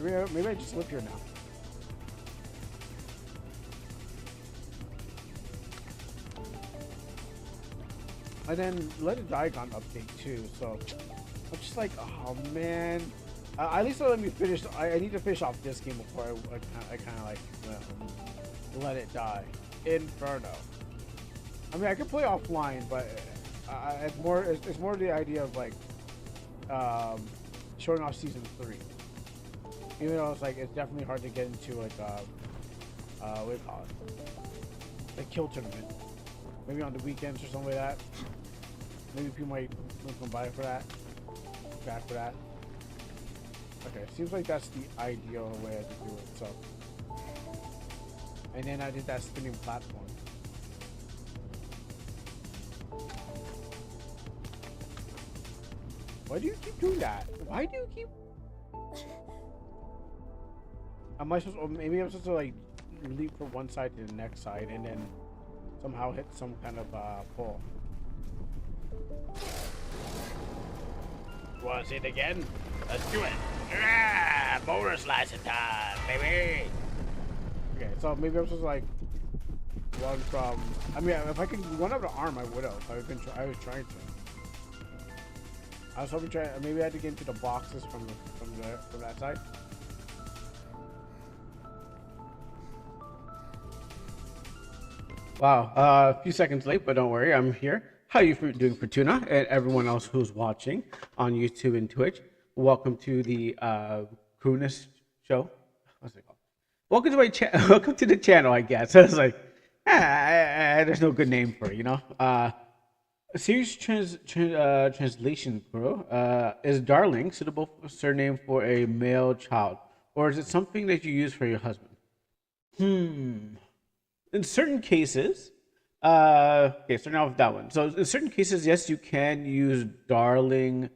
Maybe I just live here now. And then Let It Die got an update too, so I'm just like, oh man. At least let me finish. I need to finish off this game before I kind of like Let It Die. Inferno. I mean, I could play offline, but it's more the idea of like showing off season 3. Even though it's like it's definitely hard to get into like what do you call it? Like kill tournament. Maybe on the weekends or something like that. Maybe people might come by for that. Back for that. Okay, seems like that's the ideal way to do it. So, and then I did that spinning platform. Why do you keep doing that? Why do you keep? Am I supposed? Or maybe I'm supposed to like leap from one side to the next side and then somehow hit some kind of pull. Want to see it again? Let's do it! Ah, boulder slicing time, baby! Okay, so maybe I'm supposed to like run from. I mean, if I could run up the arm, I would have. I was trying to. I was hoping to. Maybe I had to get into the boxes from that side. Wow, a few seconds late, but don't worry, I'm here. How you doing, Fortuna, and everyone else who's watching on YouTube and Twitch? Welcome to the Crewiness show. What's it called? Welcome to my channel. Welcome to the channel, I guess. I was like, there's no good name for it, you know. Series translation, bro. Is darling suitable surname for a male child, or is it something that you use for your husband? In certain cases, okay, starting off with that one. So in certain cases, yes, you can use darling.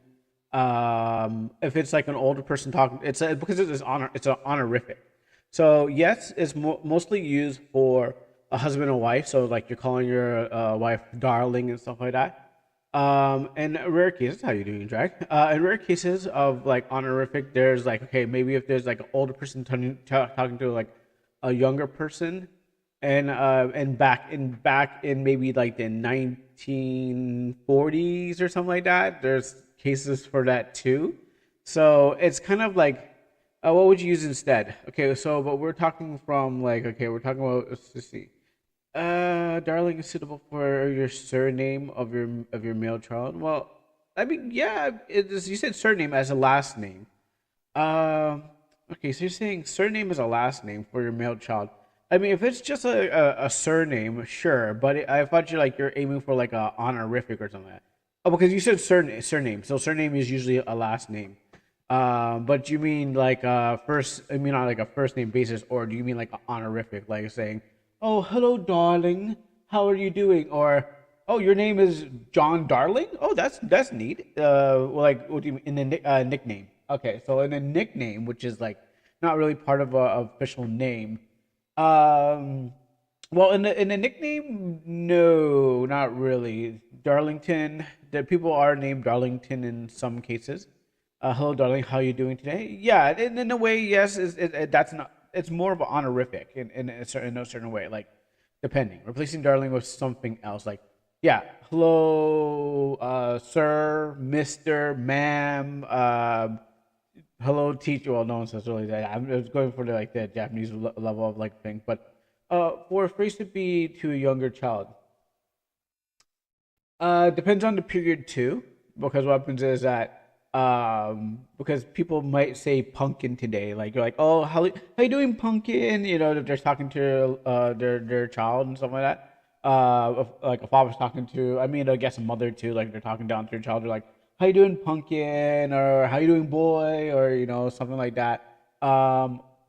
If it's like an older person talking, because it's honor. It's an honorific. So yes, it's mostly used for a husband and wife. So like you're calling your wife darling and stuff like that. In rare cases, how you doing, Drag? In rare cases of like honorific, there's like, okay, maybe if there's like an older person talking to like a younger person, and back in maybe like the 1940s or something like that, there's cases for that too. So it's kind of like, what would you use instead? Okay, so but we're talking from like, okay, we're talking about, let's see. Darling is suitable for your surname of your male child. Well, I mean, yeah, you said surname as a last name. Um, okay, so you're saying surname is a last name for your male child. I mean, if it's just a surname, sure. But I thought you're aiming for like a honorific or something like that. Oh, because you said surname. So surname is usually a last name. But you mean like first? I mean on like a first name basis, or do you mean like an honorific, like saying, "Oh, hello, darling. How are you doing?" Or, "Oh, your name is John Darling. Oh, that's neat." Well, like what do you mean in the nickname? Okay, so in a nickname, which is like not really part of a official name. Um, well, in the nickname, no, not really. Darlington. The people are named Darlington in some cases. Hello, darling. How are you doing today? Yeah, in a way, yes. That's not. It's more of an honorific in a certain way. Like depending, replacing darling with something else. Like, yeah, hello, sir, Mister, ma'am. Hello, teacher. Well, no one says really that. I was going for the Japanese level of like thing, but for a phrase to be to a younger child, depends on the period too. Because what happens is that because people might say pumpkin today, like you're like, oh, how you doing, pumpkin? You know, that they're talking to their child and stuff like that. Like a father's talking to, I mean, I guess a mother too, like they're talking down to their child. They're like, how you doing, pumpkin? Or how you doing, boy? Or something like that.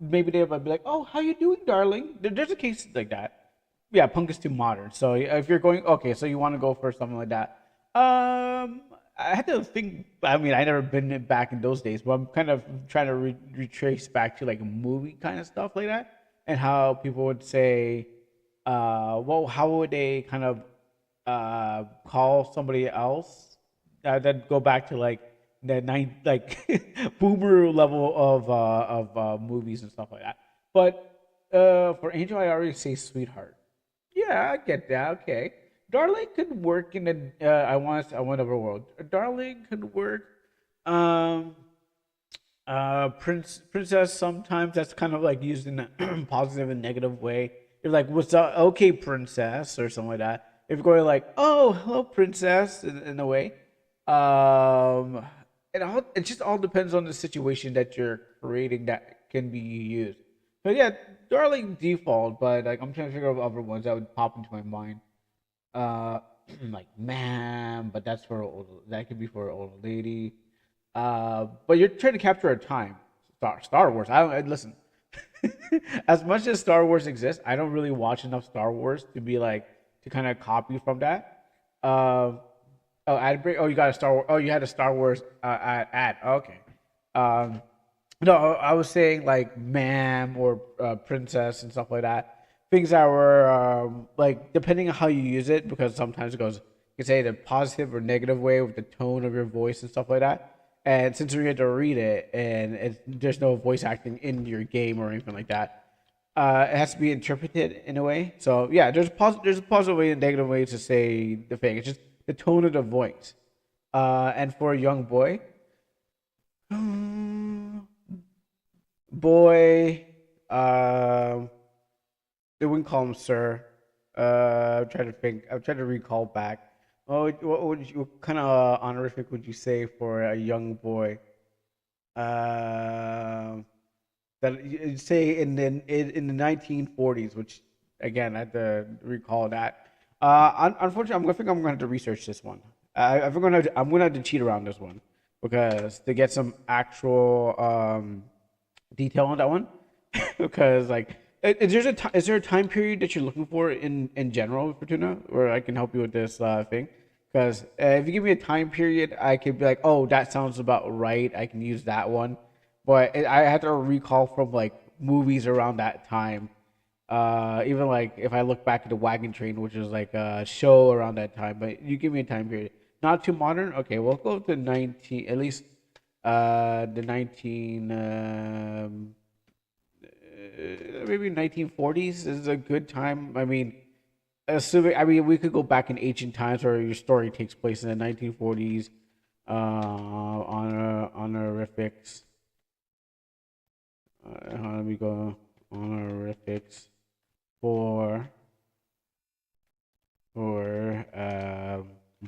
Maybe they might be like, oh, how you doing, darling? There's a case like that. Yeah, punk is too modern. So if you're going, okay, so you want to go for something like that. I had to think. I mean, I never been back in those days, but I'm kind of trying to retrace back to like movie kind of stuff like that, and how people would say, well, how would they kind of call somebody else that go back to like that nine like boomer level of movies and stuff like that. But for Angel, I already say Sweetheart. Yeah, I get that. Okay, Darling could work in a I want overworld. Darling could work. Um, princess sometimes that's kind of like used in a positive and negative way. You're like, "What's up, okay, princess," or something like that. If you're going like, "Oh, hello, princess," in a way, um, it just all depends on the situation that you're creating that can be used. So yeah, darling default, but like I'm trying to figure out other ones that would pop into my mind. Uh, like ma'am, but that could be for an old lady. But you're trying to capture a time. Star Wars. I don't listen. As much as Star Wars exists, I don't really watch enough Star Wars to be like to kind of copy from that. Um, oh, ad break. Oh, you got a Star Wars. Oh, you had a Star Wars ad. Okay. Um, no, I was saying like ma'am or princess and stuff like that. Things that were like depending on how you use it, because sometimes it goes you can say it in a positive or negative way with the tone of your voice and stuff like that. And since we had to read it and there's no voice acting in your game or anything like that, it has to be interpreted in a way. So yeah, there's a positive way and negative way to say the thing. It's just the tone of the voice. And for a young boy, boy, um, they wouldn't call him sir. I'm trying to think. I'm trying to recall back. Oh, what kind of honorific would you say for a young boy? Um, that you say in the 1940s, which again I had to recall that. Unfortunately, I'm gonna have to research this one. I'm gonna have to cheat around this one because to get some actual detail on that one because like is there a time period that you're looking for in general for tuna where I can help you with this thing because if you give me a time period I could be like oh that sounds about right I can use that one but I had to recall from like movies around that time even like if I look back at the Wagon Train which is like a show around that time but you give me a time period not too modern okay we'll go to 19 at least the 19 maybe 1940s is a good time. I mean, assuming I mean we could go back in ancient times where your story takes place in the 1940s. Honorifics. Let me go honorifics for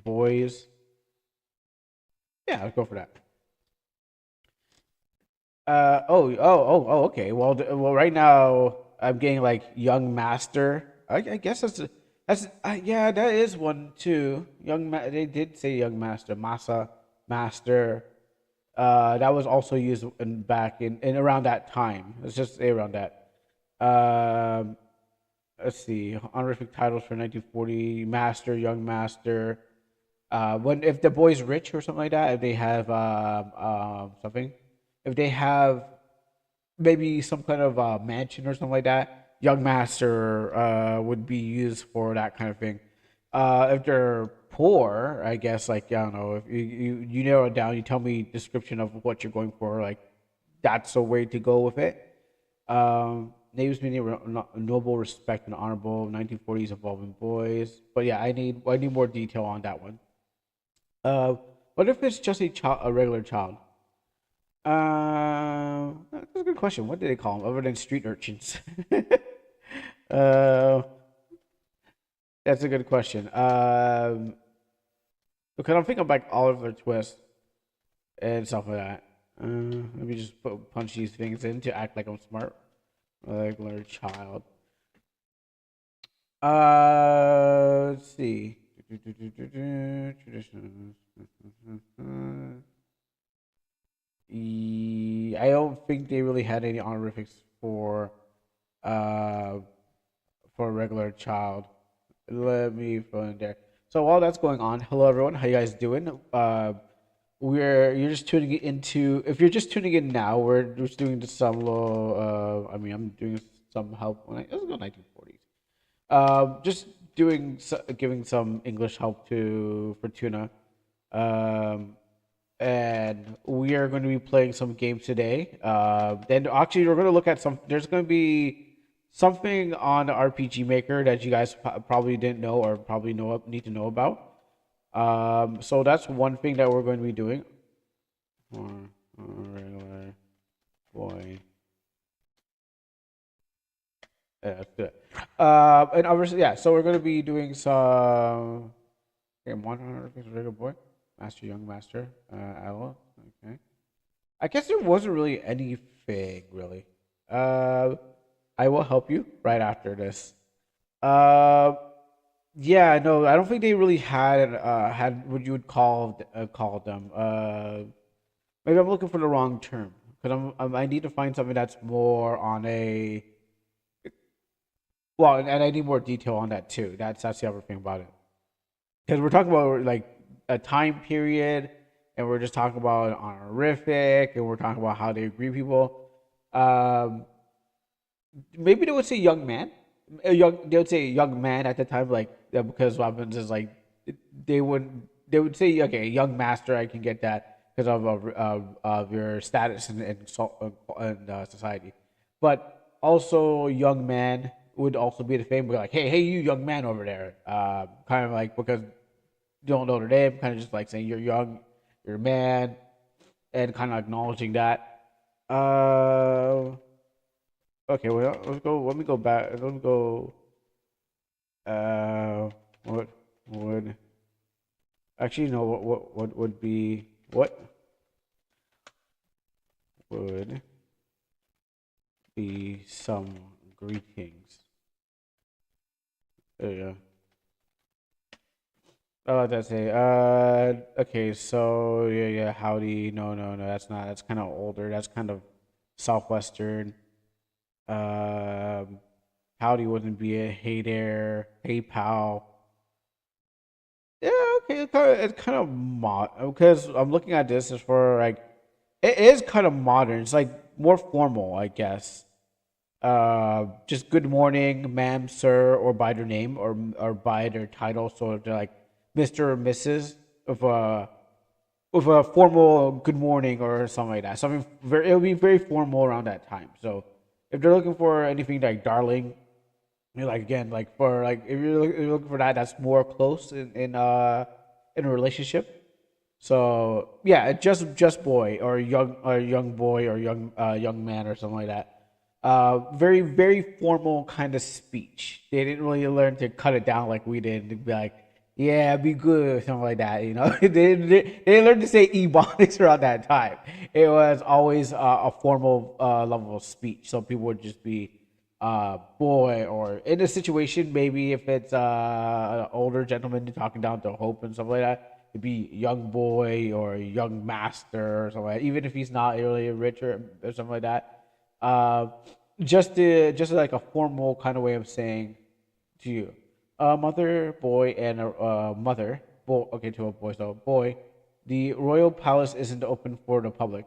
boys. Yeah, let's go for that. Okay. Well, right now I'm getting like young master. I guess yeah, that is one too. They did say young master, masa master. That was also used back in around that time. Let's just say around that. Um, let's see, honorific titles for 1940: master, young master. When if the boy's rich or something like that, if they have something, if they have maybe some kind of mansion or something like that, young master would be used for that kind of thing. If they're poor, I guess like I don't know if you narrow it down, you tell me description of what you're going for, like that's the way to go with it. Names meaning noble, respect, and honorable. 1940s evolving boys, but yeah, I need more detail on that one. Uh, what if it's just a regular child? That's a good question. What do they call them other than street urchins? uh, that's a good question. Because I'm thinking about Oliver Twist and stuff like that. Let me just punch these things in to act like I'm smart. Regular child. Let's see. Traditional. I don't think they really had any honorifics uh for a regular child. Let me throw in there. So while that's going on, hello everyone, how you guys doing? We're you're just tuning into if you're just tuning in now, we're just doing some low I mean I'm doing some help when it was the 1940s. Just giving some English help to Fortuna. Um and we are going to be playing some games today. Then actually, we're going to look at some. There's going to be something on the RPG Maker that you guys probably didn't know or probably need to know about. So that's one thing that we're going to be doing. Or regular boy. Yeah, that's good. And obviously, yeah. So we're going to be doing some. Okay, 100 regular boy, master, young master, Ella. Okay. I guess there wasn't really anything really. Uh, I will help you right after this. Uh, yeah, no, I don't think they really had what you would call them. Maybe I'm looking for the wrong term because I need to find something that's more on a well, and I need more detail on that too. That's the other thing about it because we're talking about like a time period, and we're just talking about honorific, and we're talking about how they agree people. Um, Maybe they would say young man, they would say young man at the time, like because what happens is like they would they would say okay, young master, I can get that because of your status in society, but also young man would also be the same. Be like, hey, you young man over there, kind of like because you don't know their name, kind of just like saying you're young, you're a man, and kind of acknowledging that. Uh, Okay, well, let's go. Let me go back. Let me go. Uh, what would actually no? What would be what would be some greetings? There you go. Oh, that's it. Okay. So yeah. Howdy. No. That's not. That's kind of older. That's kind of southwestern. Um, howdy wouldn't be a hey there, hey pal. Yeah, okay, it's kind of mod because I'm looking at this as for like it is kind of modern. It's like more formal, I guess. Just good morning, ma'am, sir, or by their name or by their title, so they're like Mr. or Mrs. With a formal good morning or something like that. Something very it'll be very formal around that time. So if they're looking for anything like darling, like again, like for like if you're looking for that, that's more close in a relationship. So yeah, just boy or young boy or young man or something like that. Very formal kind of speech. They didn't really learn to cut it down like we did. To be like, yeah, be good or something like that. You know, they didn't learn to say ebonics around that time. It was always a formal level of speech. So people would just be boy, or in a situation, maybe if it's an older gentleman talking down to Hope and stuff like that, it'd be young boy or young master or something like that, even if he's not really rich or something like that. Uh, just like a formal kind of way of saying to you, mother, boy, and a mother, boy, okay, to a boy, so boy, the royal palace isn't open for the public.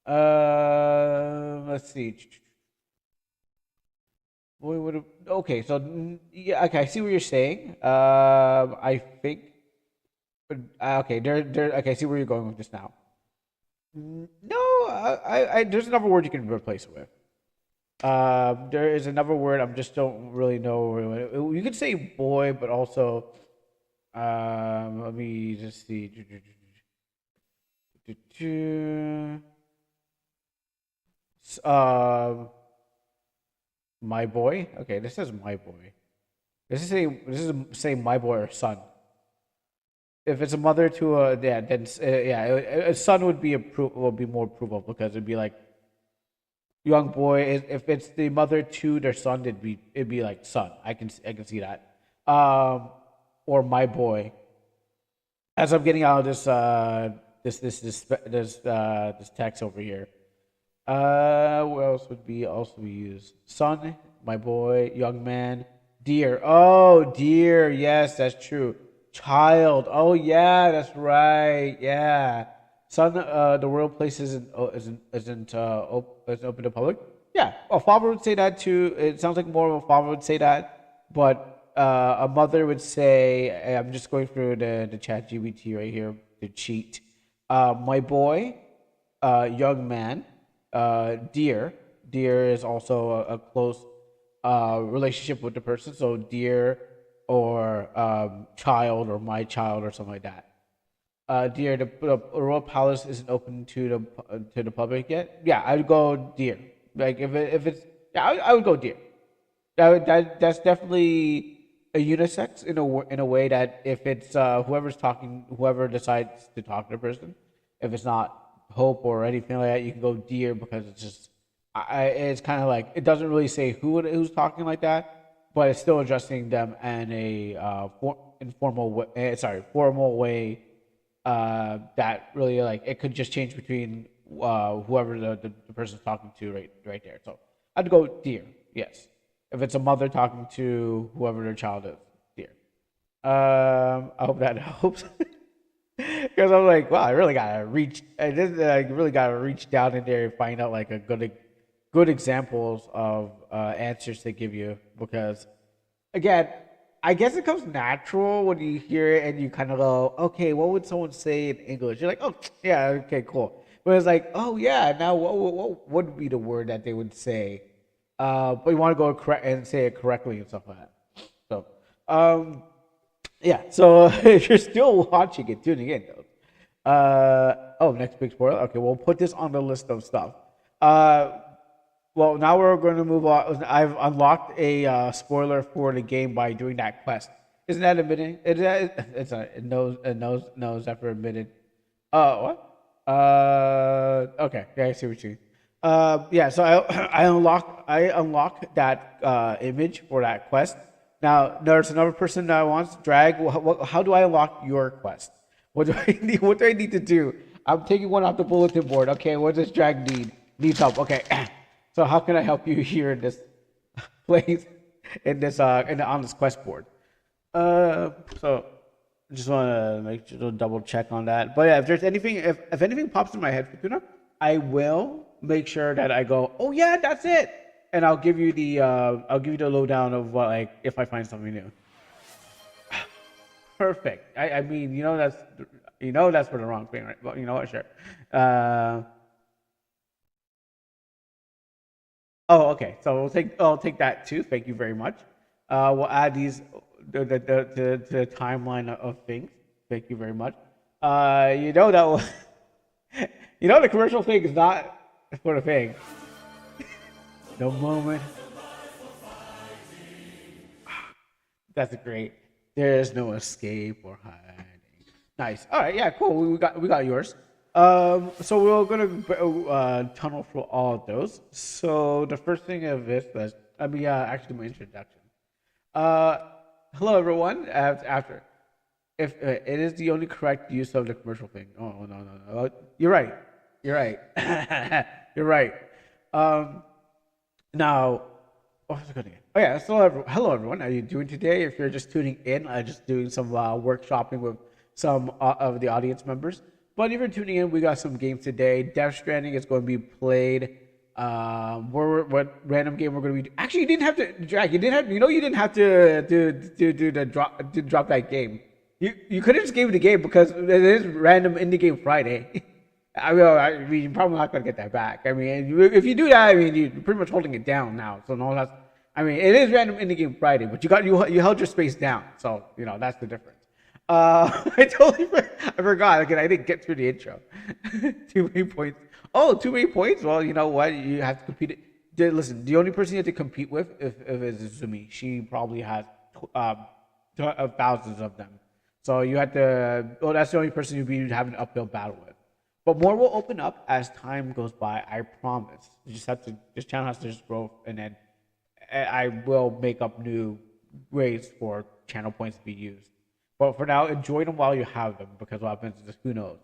Let's see. We would have okay. So yeah, okay. I see what you're saying. I think, but okay. There. Okay, I see where you're going with this now. No, there's another word you can replace it with. There is another word. I just don't really know. You could say boy, but also, let me just see. Um, my boy. Okay, this is my boy. This is say my boy or son. If it's a mother to a yeah, then yeah, a son would be would be more provable because it'd be like young boy. If it's the mother to their son, it'd be like son. I can see that. Um, or my boy. As I'm getting out of this text over here. What else would be also be used? Son, my boy, young man, dear. Oh, dear. Yes, that's true. Child. Oh, yeah, that's right. Yeah. Son, the world place isn't open to public. Yeah. A father would say that too. It sounds like more of a father would say that, but a mother would say, I'm just going through the chat GBT right here to cheat. My boy, young man, dear. Dear is also a close relationship with the person. So dear or child or my child or something like that. Dear, the royal palace isn't open to the public yet. Yeah, I would go dear. Like if it's yeah, I would go dear. That's definitely a unisex in in a way that if it's whoever's talking, whoever decides to talk to the person, if it's not hope or anything like that, you can go dear because it's just it's kind of like it doesn't really say who's talking like that, but it's still addressing them in a informal way, sorry, formal way that really like it could just change between whoever the person's talking to right there. So I'd go dear, yes. If it's a mother talking to whoever their child is, dear. I hope that helps. Because I'm like, wow, I really gotta reach. I really gotta reach down in there and find out like a good examples of answers they give you. Because again, I guess it comes natural when you hear it and you kind of go, okay, what would someone say in English? You're like, oh, yeah, okay, cool. But it's like, oh yeah, now what would be the word that they would say? But you want to go correct and say it correctly and stuff like that. So, yeah. So if you're still watching it, tuning in though. Oh, next big spoiler. Okay, we'll put this on the list of stuff. Uh, well, now we're going to move on. I've unlocked a spoiler for the game by doing that quest. Isn't that admitting? It's a, it knows after admitted. What? Okay. Yeah, I see what you mean. Yeah. So I unlocked that image for that quest. Now there's another person that wants drag. How do I unlock your quest? What do I need? What do I need to do? I'm taking one off the bulletin board. Okay. What does drag need? Needs help. Okay. So how can I help you here in this place on this quest board? So I just want to make sure to double check on that. But yeah, if there's anything, if anything pops in my head, Fortuna, I will make sure that I go, oh yeah, that's it, and I'll give you the lowdown of what like if I find something new. Perfect. I mean, that's for the wrong thing, right? Well, you know what? Sure. Uh, Oh, okay. So I'll take that too. Thank you very much. We'll add these the timeline of things. Thank you very much. You know that the commercial thing is not for the thing. The moment that's great. There is no escape or hiding. Nice. All right. Yeah. Cool. We got yours. So we're gonna tunnel through all of those. So the first thing of this was actually my introduction. Uh, Hello everyone. After if it is the only correct use of the commercial thing. Oh no. You're right. You're right. You're right. Um, Now, what was I going to get? Oh yeah, so hello everyone. How are you doing today? If you're just tuning in, I'm just doing some workshopping with some of the audience members. But if you're tuning in, we got some games today. Death Stranding is going to be played. What random game we're going to be? Actually, you didn't have to, Jack. You didn't have. You didn't have to drop that game. You could have just gave me the game because it is random indie game Friday. I mean, you're probably not going to get that back. I mean, if you do that, I mean, you're pretty much holding it down now. So no, that's. I mean, it is random indie game Friday, but you held your space down. So that's the difference. I forgot. Again, I didn't get through the intro. Too many points. Oh, too many points. Well, you know what? You have to compete. Listen, the only person you have to compete with if is Zumi. She probably has thousands of them. So you have to. Oh, that's the only person you'd be having an uphill battle with. But more will open up as time goes by. I promise. You just have to. This channel has to just grow, and then I will make up new ways for channel points to be used. But for now, enjoy them while you have them, because what happens is who knows.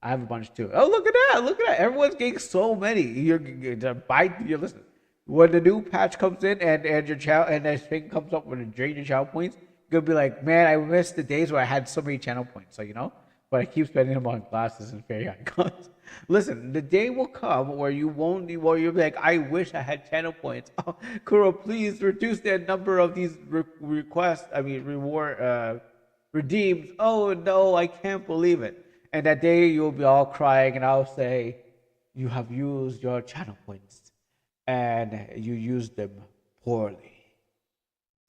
I have a bunch too. Oh, look at that! Look at that! Everyone's getting so many. You're listening. When the new patch comes in and your channel and this thing comes up when it drains your channel points, you're gonna be like, man, I missed the days where I had so many channel points. So but I keep spending them on glasses and fairy icons. Listen, the day will come where you'll be like, I wish I had channel points. Oh, Kuro, please reduce the number of these requests. I mean, reward redeems. Oh no, I can't believe it. And that day you'll be all crying, and I'll say, "You have used your channel points, and you used them poorly."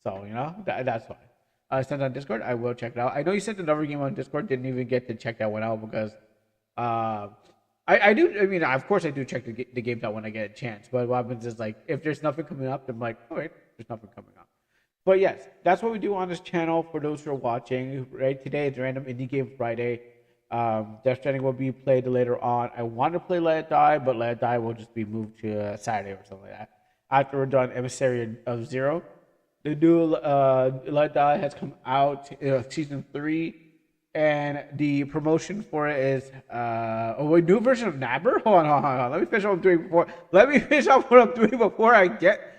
So that's fine. Sent on Discord. I will check it out. I know you sent another game on Discord. Didn't even get to check that one out because uh, I do. I mean, of course, I do check the games out when I get a chance. But what happens is like if there's nothing coming up, I'm like, all right, there's nothing coming up. But yes, that's what we do on this channel. For those who are watching, right today is Random Indie Game Friday. Death Stranding will be played later on. I want to play Let It Die, but Let It Die will just be moved to Saturday or something like that. After we're done Emissary of Zero, the new Let It Die has come out, season 3, and the promotion for it is a new version of Nabber. Hold on. Let me finish what I'm doing before. Let me finish off what I'm doing before I get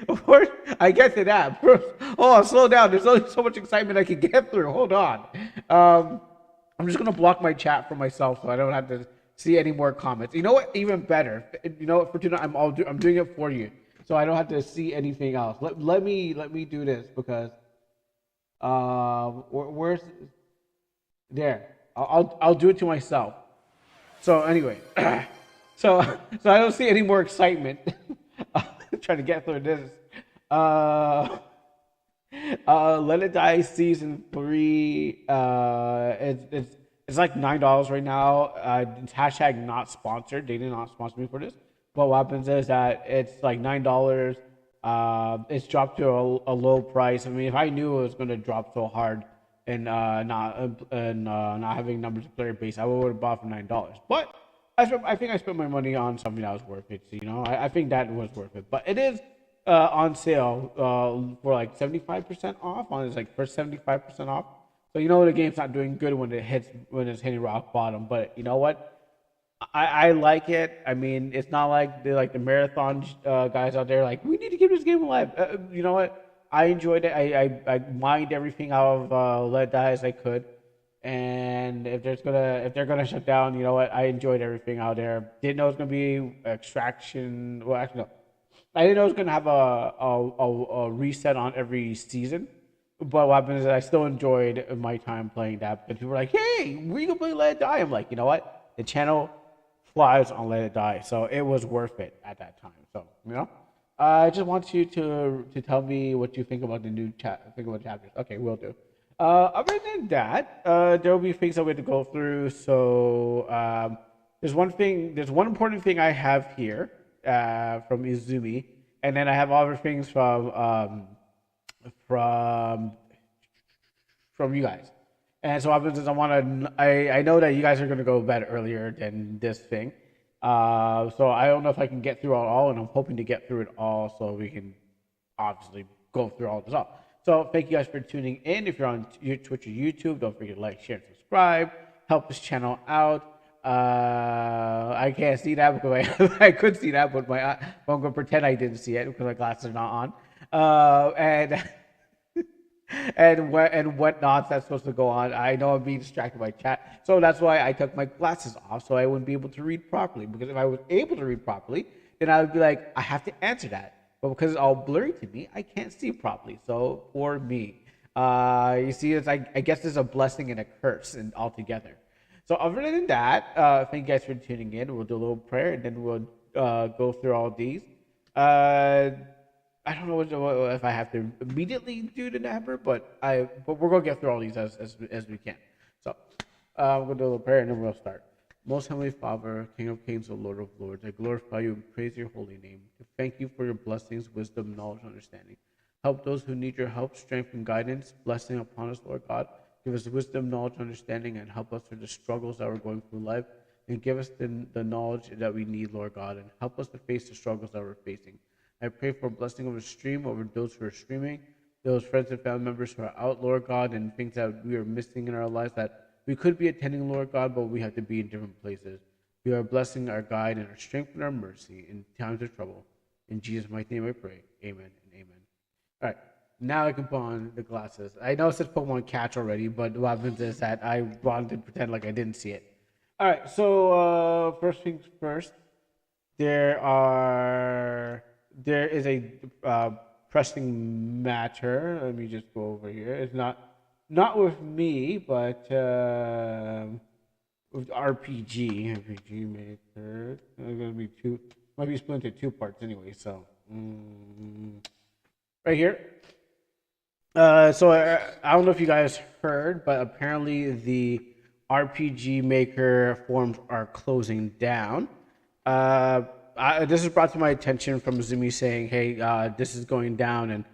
before I get to that. Hold on, slow down. There's only so much excitement I can get through. Hold on. I'm just gonna block my chat for myself so I don't have to see any more comments. You know what? Even better. You know what? For tonight, I'm doing it for you, so I don't have to see anything else. Let me do this because where's there? I'll do it to myself. So anyway, so I don't see any more excitement. Trying to get through this. Let It Die season 3. It's like $9 right now. It's hashtag not sponsored. They did not sponsor me for this. But what happens is that it's like $9. It's dropped to a low price. I mean, if I knew it was going to drop so hard and not having numbers of player base, I would have bought for $9. But I think I spent my money on something that was worth it. So, I think that was worth it. But it is on sale for like 75% off. On its like first 75% off. So the game's not doing good when it's hitting rock bottom. But you know what? I like it. I mean, it's not like the marathon guys out there like we need to keep this game alive. You know what? I enjoyed it. I mined everything out of Let It Die as I could. And if they're gonna shut down, you know what? I enjoyed everything out there. Didn't know it was gonna be extraction. Well, actually no, I didn't know it was gonna have a reset on every season. But what happened is I still enjoyed my time playing that. But people were like, "Hey, we can play Let It Die." I'm like, you know what? The channel flies on Let It Die, so it was worth it at that time. So I just want you to tell me what you think about the new chapters. Okay, will do. Other than that, there will be things that we have to go through. So there's one important thing I have here from Izumi, and then I have other things from you guys. And so what happens is I know that you guys are gonna go bed earlier than this thing. So I don't know if I can get through it all, and I'm hoping to get through it all so we can obviously go through all this all. So thank you guys for tuning in. If you're on Twitch or YouTube, don't forget to like, share, and subscribe. Help this channel out. I can't see that because I could see that, but I'm going to pretend I didn't see it because my glasses are not on. And and what nonsense supposed to go on. I know I'm being distracted by chat, so that's why I took my glasses off so I wouldn't be able to read properly. Because if I was able to read properly, then I would be like, I have to answer that. But because it's all blurry to me, I can't see properly. So for me, you see, I guess there's a blessing and a curse and altogether. So other than that, thank you guys for tuning in. We'll do a little prayer and then we'll go through all these. I don't know if I have to immediately do the number, but we're gonna get through all these as we can. So I'm gonna do a little prayer and then we'll start. Most Heavenly Father, King of Kings, O Lord of Lords, I glorify you and praise your holy name. Thank you for your blessings, wisdom, knowledge, and understanding. Help those who need your help, strength, and guidance. Blessing upon us, Lord God. Give us wisdom, knowledge, understanding, and help us through the struggles that we're going through life. And give us the knowledge that we need, Lord God, and help us to face the struggles that we're facing. I pray for a blessing over the stream, over those who are streaming, those friends and family members who are out, Lord God, and things that we are missing in our lives that we could be attending, Lord God, but we have to be in different places. You are blessing our guide and our strength and our mercy in times of trouble. In Jesus' mighty name I pray. Amen and amen. All right, now I can put on the glasses. I know it says Pokemon Catch already, but what happens is that I wanted to pretend like I didn't see it. All right, so first things first, there is a pressing matter. Let me just go over here. It's not with me, but with RPG Maker. It's gonna be two. Might be split into two parts anyway. So right here. I don't know if you guys heard, but apparently the RPG Maker forums are closing down. This is brought to my attention from Zumi saying, "Hey, this is going down, and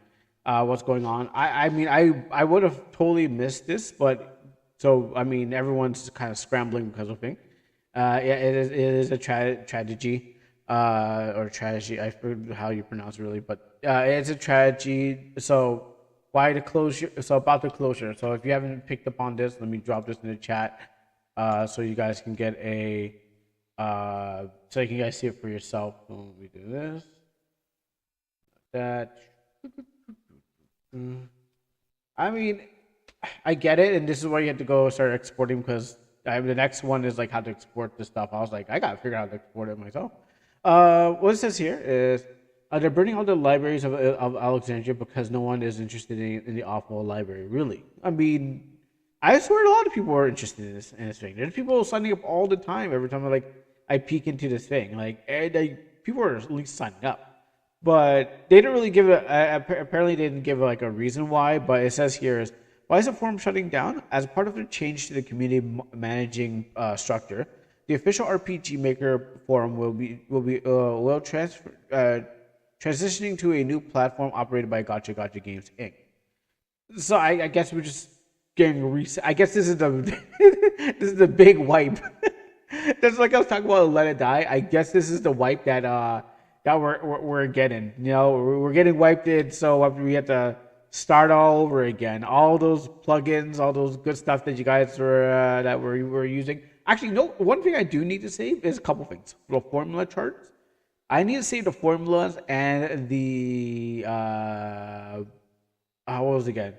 what's going on?" I mean, I would have totally missed this, but so I mean, everyone's kind of scrambling because of thing. Yeah, it is a tragedy, or tragedy. I forget how you pronounce it really, but it's a tragedy. So why the closure? So about the closure. So if you haven't picked up on this, let me drop this in the chat, so you guys can get a, so you can guys see it for yourself. So let me do this. That. I mean, I get it, and this is why you have to go start exporting because the next one is like how to export this stuff. I was like, I gotta figure out how to export it myself. What it says here is they're burning all the libraries of Alexandria because no one is interested in the awful library. Really, I mean, I swear a lot of people are interested in this thing. There's people signing up all the time. Every time I peek into this thing, people are at least signing up. But they didn't really give apparently they didn't give like a reason why. But it says here is why is the forum shutting down? As part of the change to the community managing structure, the official RPG Maker forum will transfer transitioning to a new platform operated by Gotcha Games Inc. So I guess we're just getting reset. I guess this is the this is the big wipe. That's like I was talking about. Let It Die. I guess this is the wipe that we're getting. You know, we're getting wiped in, so we have to start all over again. All those plugins, all those good stuff that you guys were using. Actually, no. One thing I do need to save is a couple things. The formula charts. I need to save the formulas and the what was it again?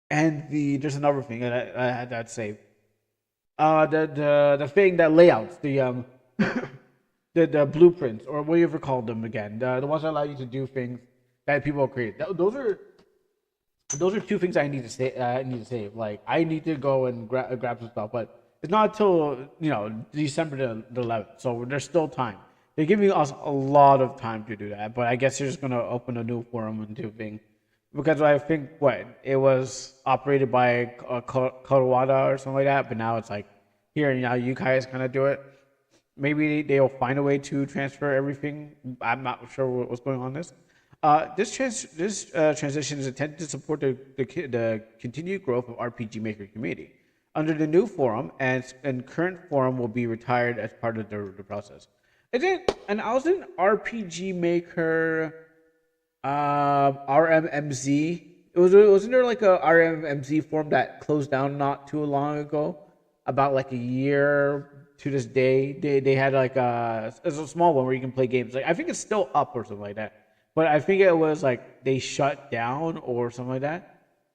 And there's another thing that I had that saved. The thing that layouts the blueprints or whatever you call them again. The ones that allow you to do things that people create. Those are two things I need to say. I need to save. Like I need to go and grab some stuff, but it's not until December the 11th. So there's still time. They're giving us a lot of time to do that, but I guess they're just gonna open a new forum and do thing because I think what it was operated by Kawada or something like that, but now it's like here now you guys kind of do it. Maybe they'll find a way to transfer everything. I'm not sure what's going on this. This transition is intended to support the continued growth of RPG Maker community. Under the new forum, and current forum will be retired as part of the process. And I was in RPG Maker RMMZ. Wasn't there like a RMMZ forum that closed down not too long ago? About like a year to this day. They had like it's a small one where you can play games. Like I think it's still up or something like that. But I think it was like they shut down or something like that.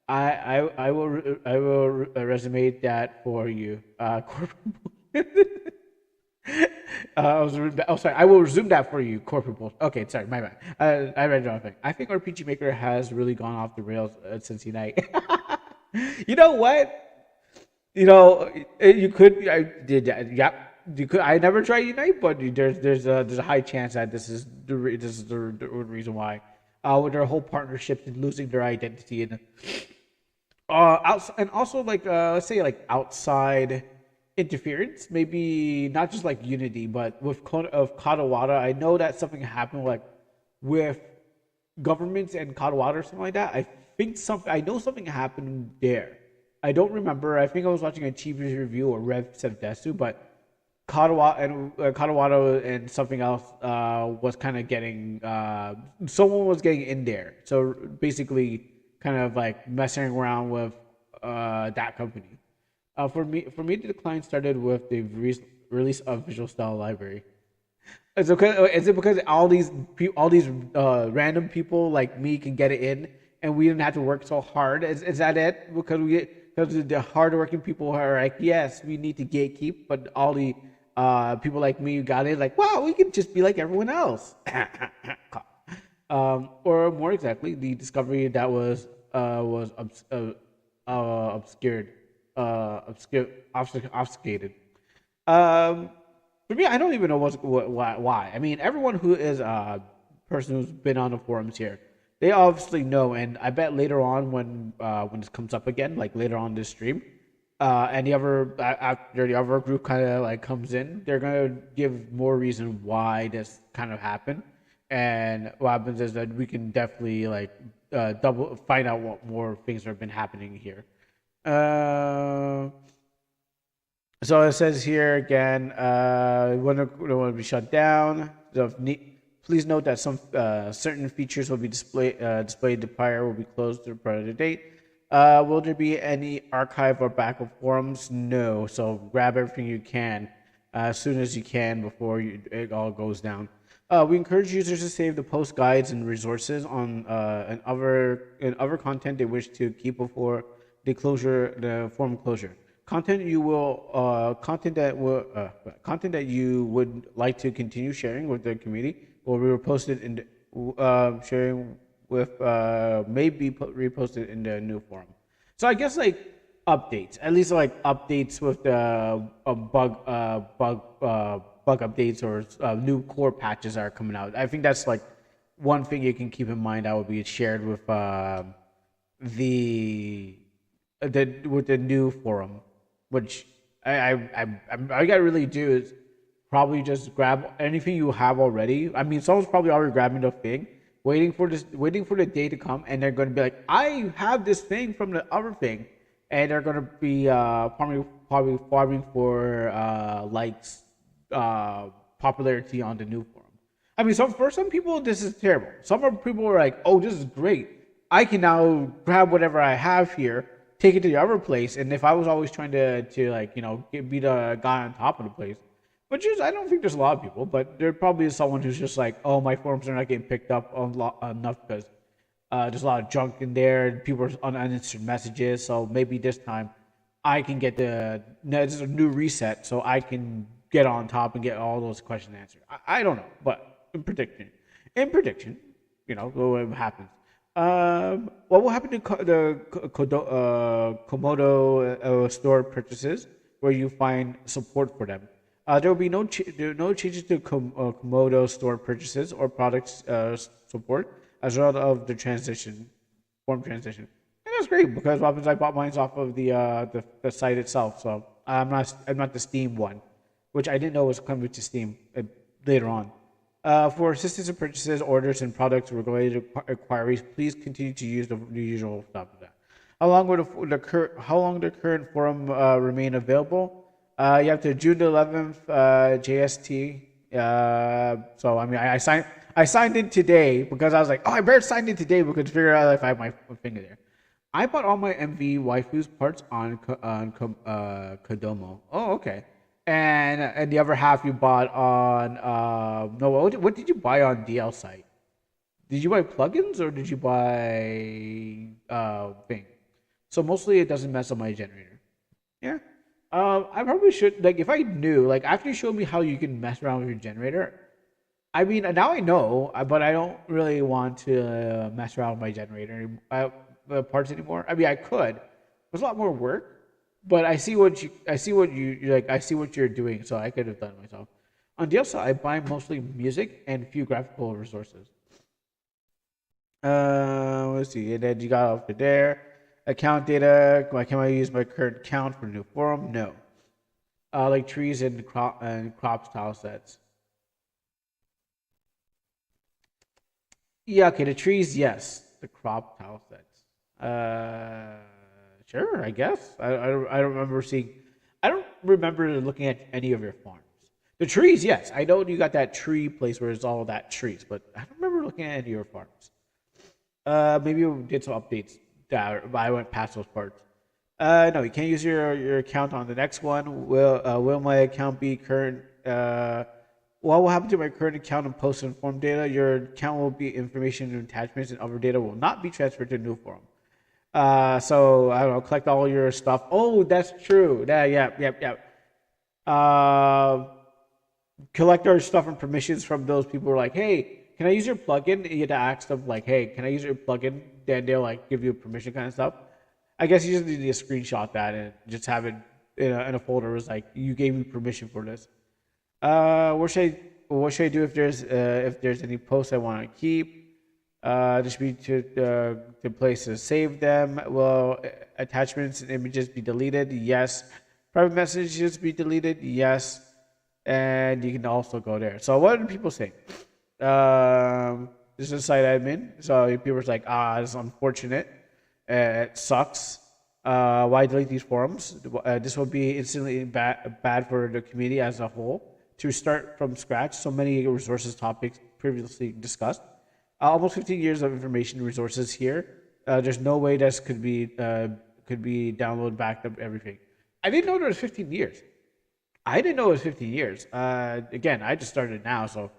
I will resume that for you. Sorry. I will resume that for you, corporate bullshit. Okay, sorry, my bad. I read the wrong thing. I think RPG Maker has really gone off the rails since Unite. You know what? You could. I did. Yeah, you could. I never tried Unite, but there's a high chance that this is the reason why. With their whole partnerships and losing their identity and also like let's say like outside interference, maybe not just like Unity, but with of Katawada. I know that something happened like with governments and Katawada or something like that. I know something happened there. I don't remember. I think I was watching a TV review or Rev Sevdesu, but Katawada and something else was kind of getting someone was getting in there. So basically, kind of like messing around with that company. For me, the decline started with the release of Visual Style Library. Is it because all these random people like me can get it in, and we didn't have to work so hard? Is that it? Because the hardworking people are like, yes, we need to gatekeep, but all the people like me got it. Like, wow, we could just be like everyone else. Or more exactly, the discovery that was obscured, obfuscated. Um, for me, I don't even know why. I mean, everyone who is a person who's been on the forums here, they obviously know, and I bet later on when this comes up again, like later on this stream, and the other after the other group kind of like comes in, they're gonna give more reason why this kind of happened, and what happens is that we can definitely like double find out what more things have been happening here. Uh, so it says here again, when it will be shut down. Please note that some certain features will be displayed. The prior will be closed to prior to date. Will there be any archive or backup forums? No. So grab everything you can as soon as you can before it all goes down. We encourage users to save the post guides and resources on and other content they wish to keep before the forum closure. Content that you would like to continue sharing with the community will be reposted in sharing with may be reposted in the new forum. So I guess like updates, at least like updates with the bug updates or new core patches are coming out. I think that's like one thing you can keep in mind. That would be shared with the with the new forum, which I gotta really do is probably just grab anything you have already. I mean, someone's probably already grabbing the thing, waiting for the day to come, and they're gonna be like, I have this thing from the other thing, and they're gonna be probably farming for likes, popularity on the new forum. I mean, for some people this is terrible. Some people are like, oh, this is great. I can now grab whatever I have here, take it to the other place, and if I was always trying to like be the guy on top of the place, which is I don't think there's a lot of people, but there probably is someone who's just like, oh, my forums are not getting picked up enough because there's a lot of junk in there, and people are on unanswered messages. So maybe this time I can get this is a new reset, so I can get on top and get all those questions answered. I don't know, but in prediction, what happens. What will happen to the Komodo store purchases where you find support for them? There will be no changes to Komodo store purchases or products support as a result of the form transition. And that's great because what happens? I bought mine off of the site itself, so I'm not the Steam one, which I didn't know was coming to Steam later on. For assistance in purchases, orders, and products related inquiries, please continue to use the usual stuff. How long the current forum remain available? You have to June the 11th JST. So I mean, I signed in today because I was like, oh, I better sign in today because figure out if I have my finger there. I bought all my MV waifus parts on Kodomo. Oh, okay. And the other half you bought on no, what did you buy on DL site? Did you buy plugins or did you buy thing? So mostly it doesn't mess up my generator. Yeah. I probably should like if I knew like after you showed me how you can mess around with your generator. I mean now I know, but I don't really want to mess around with my generator parts anymore. I mean I could. There's a lot more work. But I see what you're doing, so I could have done it myself. On the other side, I buy mostly music and few graphical resources. Let's see, and then you got over there. Account data. Can I use my current account for a new forum? No. Like trees and crop style sets. Yeah, okay, the trees, yes. The crop tile sets. Sure, I guess. I don't remember seeing. I don't remember looking at any of your farms. The trees, yes. I know you got that tree place where it's all that trees, but I don't remember looking at any of your farms. Maybe we did some updates that I went past those parts. No, you can't use your account on the next one. Will my account be current? What will happen to my current account and post and form data? Your account will be information and attachments, and other data will not be transferred to a new forum. So I don't know, collect all your stuff. Oh, that's true. Yeah. Collect our stuff and permissions from those people who are like, hey, can I use your plugin? And you have to ask them like, hey, can I use your plugin? Then they'll like give you permission kind of stuff. I guess you just need to screenshot that and just have it in a folder. It was like you gave me permission for this. What should I do if there's any posts I want to keep? Distribute to places. Save them. Will attachments and images be deleted? Yes. Private messages be deleted? Yes. And you can also go there. So what do people say? This is site admin. So people are like, it's unfortunate. It sucks. Why delete these forums? This will be instantly bad for the community as a whole. To start from scratch, so many resources topics previously discussed. Almost 15 years of information resources here. There's no way this could be downloaded, backed up, everything. I didn't know there was 15 years. I didn't know it was 15 years. Again, I just started now, so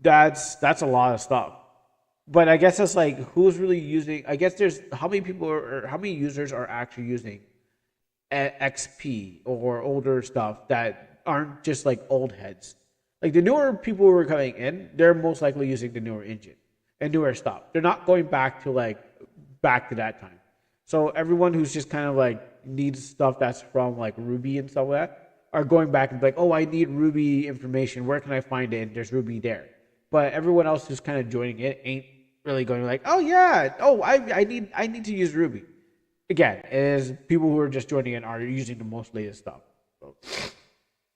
that's a lot of stuff. But I guess that's like who's really using. I guess there's how many people or how many users are actually using XP or older stuff that aren't just like old heads. Like the newer people who are coming in, they're most likely using the newer engine and newer stuff. They're not going back to that time. So everyone who's just kind of like needs stuff that's from like Ruby and stuff like that are going back and be like, oh, I need Ruby information. Where can I find it? And there's Ruby there. But everyone else who's kind of joining it ain't really going like, oh yeah, oh I need to use Ruby. Again, is people who are just joining in are using the most latest stuff. So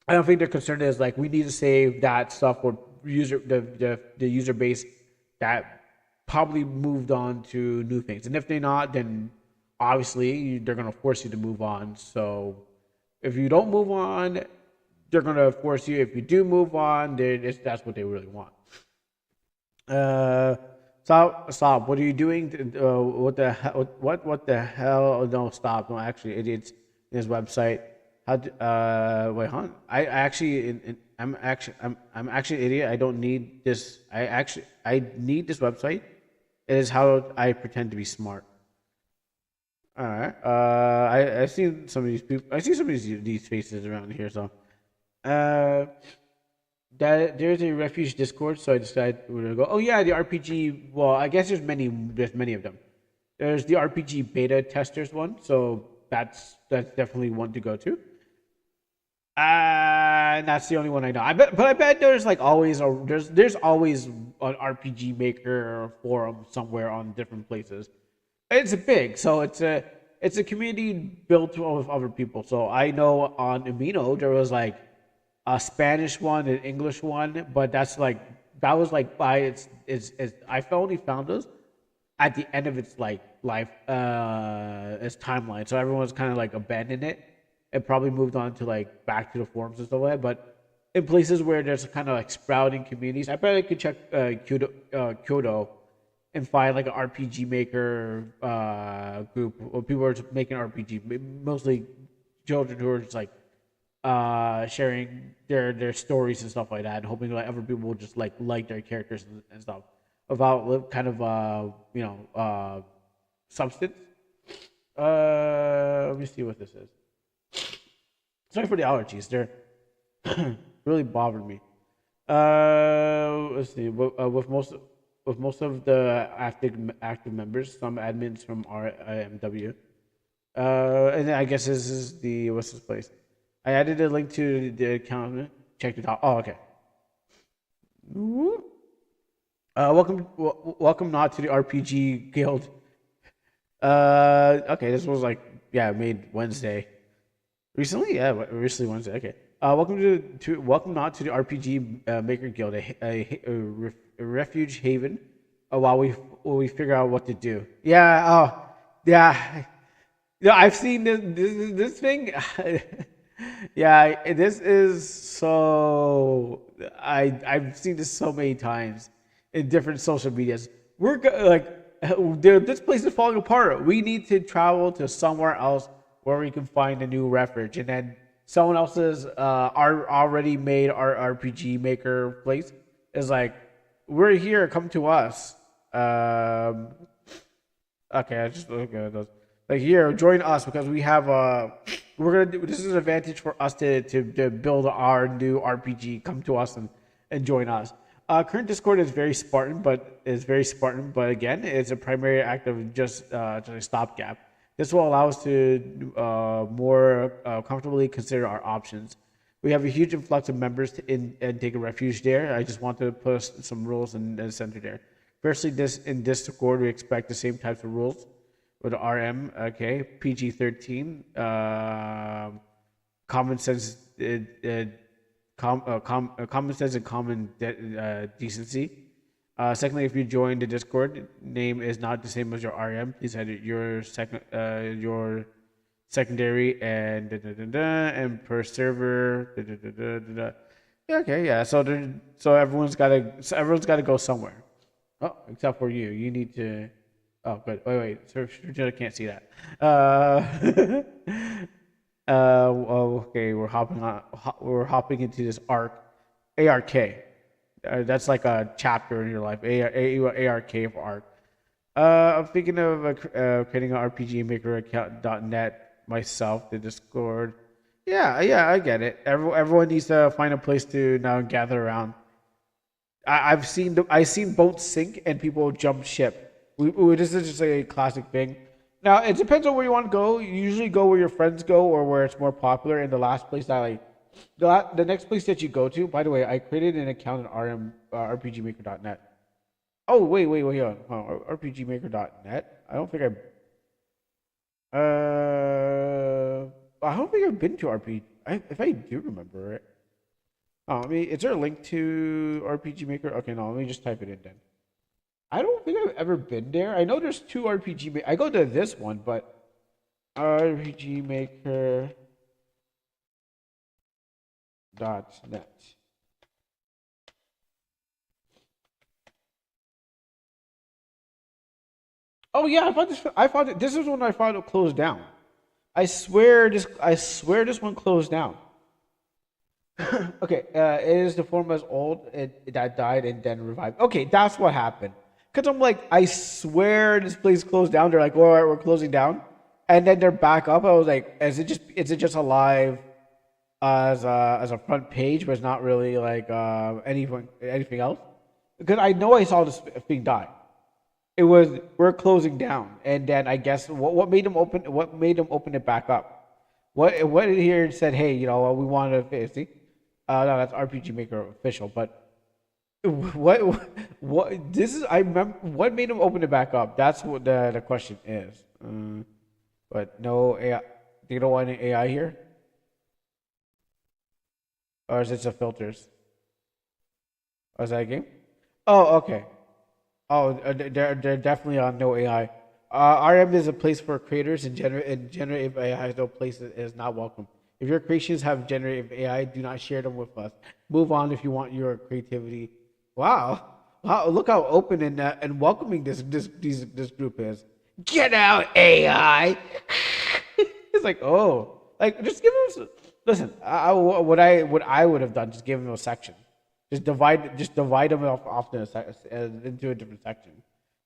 I don't think their concern is like we need to save that stuff for the user base that probably moved on to new things. And if they're not, then obviously they're gonna force you to move on. So if you don't move on, they're gonna force you. If you do move on, then that's what they really want. Stop. What are you doing? What the hell? What the hell? No, stop. No, actually, idiots. His website. Wait, huh? I'm actually an idiot. I don't need this. I need this website. It is how I pretend to be smart. All right. I see some of these people. I see some of these faces around here. So, that there's a refuge Discord. So I decided we're gonna go. Oh yeah, the RPG. Well, I guess there's many of them. There's the RPG beta testers one. So that's definitely one to go to. And that's the only one I know. But I bet there's like always there's always an RPG maker forum somewhere on different places. It's big, so it's a community built of other people. So I know on Amino there was like a Spanish one, an English one, but that was like by its I only found those at the end of its like life its timeline. So everyone's kind of like abandoned it. It probably moved on to like back to the forums and stuff like that. But in places where there's kind of like sprouting communities, I bet I could check Kyoto and find like an RPG maker group where people are just making RPG, mostly children who are just like sharing their stories and stuff like that, and hoping like other people will just like their characters and stuff without kind of substance. Let me see what this is. Sorry for the allergies; they're really bothered me. Let's see. With most of the active members, some admins from RIMW, and then I guess this is the what's this place? I added a link to the account. Check it out. Oh, okay. Welcome not to the RPG Guild. Okay, this was made Wednesday. Recently, yeah, recently Wednesday. Okay. Welcome not to the RPG Maker Guild, a refuge haven, while we figure out what to do. Yeah. Oh, yeah. Yeah, I've seen this thing. Yeah, this is so. I've seen this so many times in different social medias. This place is falling apart. We need to travel to somewhere else where we can find a new refuge, and then someone else's already made our RPG maker place is like, we're here, come to us. Okay, I just look at those. Like, here, join us because we have we're gonna do this is an advantage for us to build our new RPG. Come to us and join us. Current Discord is very Spartan, but again, it's a primary act of just a stopgap. This will allow us to more comfortably consider our options. We have a huge influx of members and take a refuge there. I just want to put some rules in the center there. Firstly, in Discord, we expect the same types of rules with RM. Okay, PG 13, common sense, common sense and common decency. Secondly, if you join the Discord, name is not the same as your RM. Please add your secondary and and per server. Yeah, okay, yeah. So everyone's gotta go somewhere. Oh, except for you. You need to. Oh, good. Wait. So I can't see that. Okay. We're hopping into this ARK. That's like a chapter in your life. ARK for ARK. I'm thinking of creating an RPG Maker account.net myself. The Discord. Yeah, I get it. Everyone needs to find a place to now gather around. I've seen boats sink and people jump ship. This is just a classic thing. Now it depends on where you want to go. You usually go where your friends go or where it's more popular. And the last place that the next place that you go to. By the way, I created an account at RPGmaker.net. Oh wait, RPGmaker.net. I don't think I've been to RPG. If I do remember it. Oh, is there a link to RPG Maker? Okay, no, let me just type it in then. I don't think I've ever been there. I know there's two RPG Maker. I go to this one, but RPGmaker.net. Oh yeah, I found it. This is when I found it closed down. I swear this one closed down. Okay, it is the form as old that died and then revived. Okay, that's what happened. Cause I'm like, I swear this place closed down. They're like, all right, we're closing down, and then they're back up. I was like, is it just alive as a front page, but it's not really like anything else? Because I know I saw this thing die. It was we're closing down, and then I guess what made them open it back up? What here said, hey, we want to see. No, that's RPG Maker official. But what this is? I remember what made them open it back up. That's what the question is. But no AI. You don't want any AI here, or is it just filters? Oh, is that a game? Oh, okay. Oh, they're definitely on no AI. RM is a place for creators, and generative AI has no place that is not welcome. If your creations have generative AI, do not share them with us. Move on if you want your creativity. Wow, wow! Look how open and welcoming this group is. Get out, AI. It's like, oh, like just give them. Listen, what I would have done, just give them a section. Just divide them off into a different section.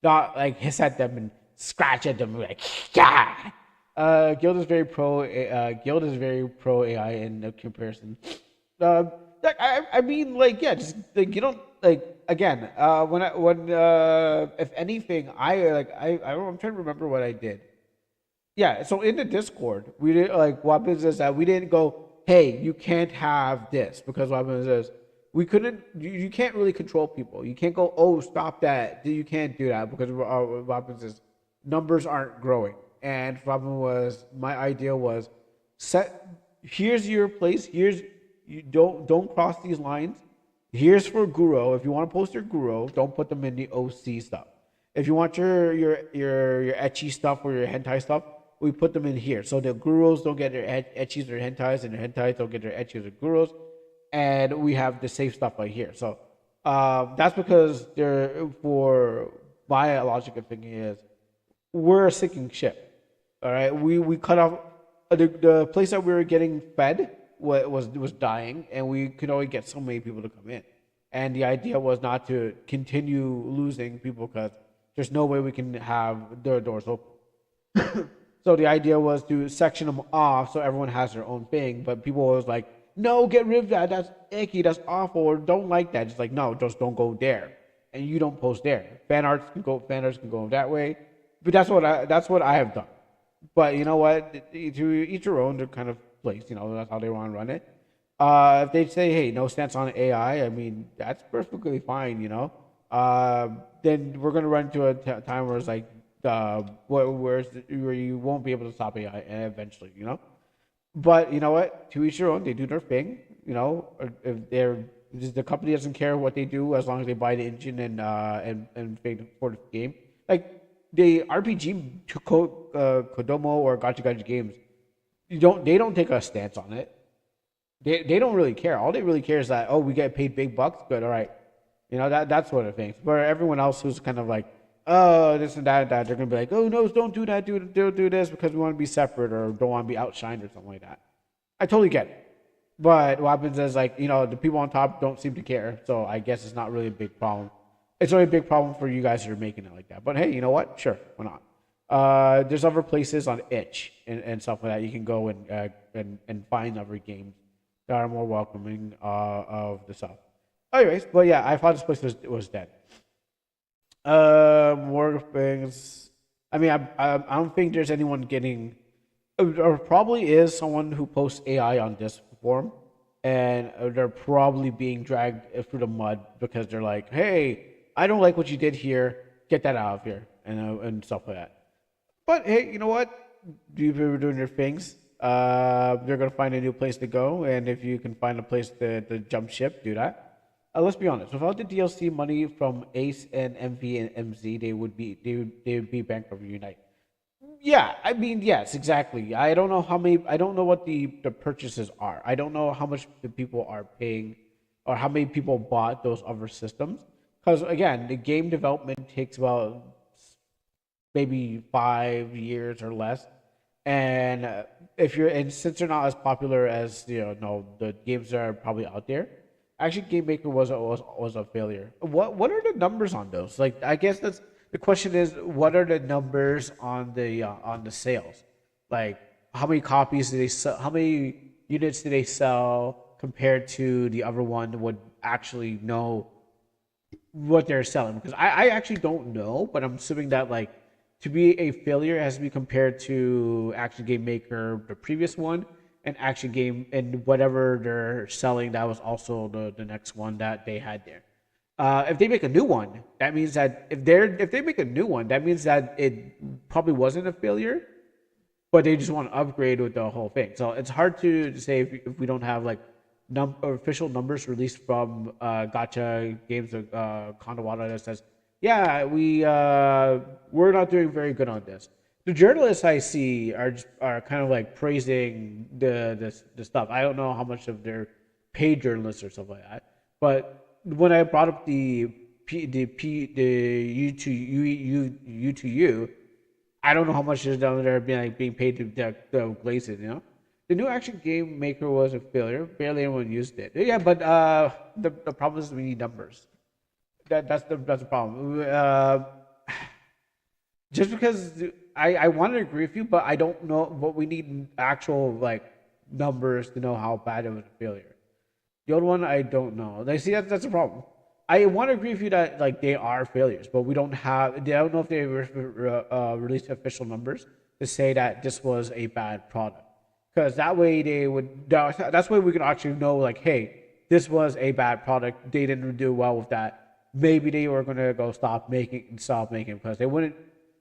Not like hiss at them and scratch at them like yeah. Guild is very pro. Guild is very pro AI in comparison. Like I mean, like yeah, just like you don't like again. When if anything, I'm trying to remember what I did. Yeah, so in the Discord, we did like what happens is that we didn't go, hey, you can't have this because what happens is we couldn't. You can't really control people. You can't go, oh, stop that. You can't do that because what happens is numbers aren't growing. And problem was my idea was set. Here's your place. Here's you don't cross these lines. Here's for Guru. If you want to post your Guru, don't put them in the OC stuff. If you want your etchy stuff or your hentai stuff, we put them in here. So the Gurus don't get their etchies or hentais, and the hentais don't get their etchies or Gurus. And we have the safe stuff right here. So that's because they're for my logic of thinking is we're a sinking ship. All right, we cut off the place that we were getting fed was dying, and we could only get so many people to come in. And the idea was not to continue losing people because there's no way we can have the doors open. So the idea was to section them off so everyone has their own thing. But people was like, no, get rid of that. That's icky. That's awful. Or don't like that. Just like, no, just don't go there. And you don't post there. Fan arts can go that way. But that's what I have done. But you know what? To each your own. To kind of place. That's how they want to run it. If they say, "Hey, no stance on AI," I mean, that's perfectly fine. Then we're gonna run into a time where it's like, where you won't be able to stop AI eventually. But you know what? To each their own. They do their thing. Or if the company doesn't care what they do as long as they buy the engine and pay for the game. Like the RPG to Kodomo or Gacha games, they don't take a stance on it. They don't really care. All they really care is that, oh, we get paid big bucks. Good, all right. That sort of thing. For everyone else who's kind of like, oh, this and that, they're gonna be like, oh no, don't do that, don't do this because we want to be separate or don't want to be outshined or something like that. I totally get it. But what happens is, like, the people on top don't seem to care. So I guess it's not really a big problem. It's only a big problem for you guys who are making it like that. But hey, you know what? Sure, why not? There's other places on itch and stuff like that you can go and find other games that are more welcoming of the stuff. Anyways, but yeah, I thought this place was dead. More things. I mean, I don't think there's anyone getting. Or probably is someone who posts AI on this form, and they're probably being dragged through the mud because they're like, "Hey, I don't like what you did here. Get that out of here," and stuff like that. But hey, you know what? People are doing their things. They're gonna find a new place to go, and if you can find a place to jump ship, do that. Let's be honest. Without the DLC money from Ace and MV and MZ, they would be bankrupt unite. Yeah, I mean, yes, exactly. I don't know how many. I don't know what the purchases are. I don't know how much the people are paying, or how many people bought those other systems. Because again, the game development takes about maybe 5 years or less. And if you're and since they're not as popular as no the games that are probably out there, actually Game Maker was a failure. What are the numbers on those? Like I guess that's the question is what are the numbers on the sales? Like how many copies do they sell? How many units do they sell compared to the other one would actually know what they're selling because I actually don't know, but I'm assuming that like to be a failure it has to be compared to Action Game Maker, the previous one, and Action Game and whatever they're selling that was also the next one that they had there. If they make a new one, that means that if they make a new one, that means that it probably wasn't a failure, but they just want to upgrade with the whole thing. So it's hard to say if we don't have like official numbers released from Gotcha Games Kandawada that says, yeah, we're not doing very good on this. The journalists I see are kind of like praising the stuff. I don't know how much of their paid journalists or stuff like that, but when I brought up the U to U to U, I don't know how much is down there being paid to glaze it. The new Action Game Maker was a failure. Barely anyone used it. Yeah, but the problem is we need numbers. That's the problem. Just because I want to agree with you, but I don't know what we need actual like numbers to know how bad it was a failure. The other one I don't know. They see that's a problem. I want to agree with you that like they are failures, but we don't have. I don't know if they released official numbers to say that this was a bad product, because that way they would. That's why we can actually know like, hey, this was a bad product. They didn't do well with that. Maybe they were gonna go stop making because they wouldn't.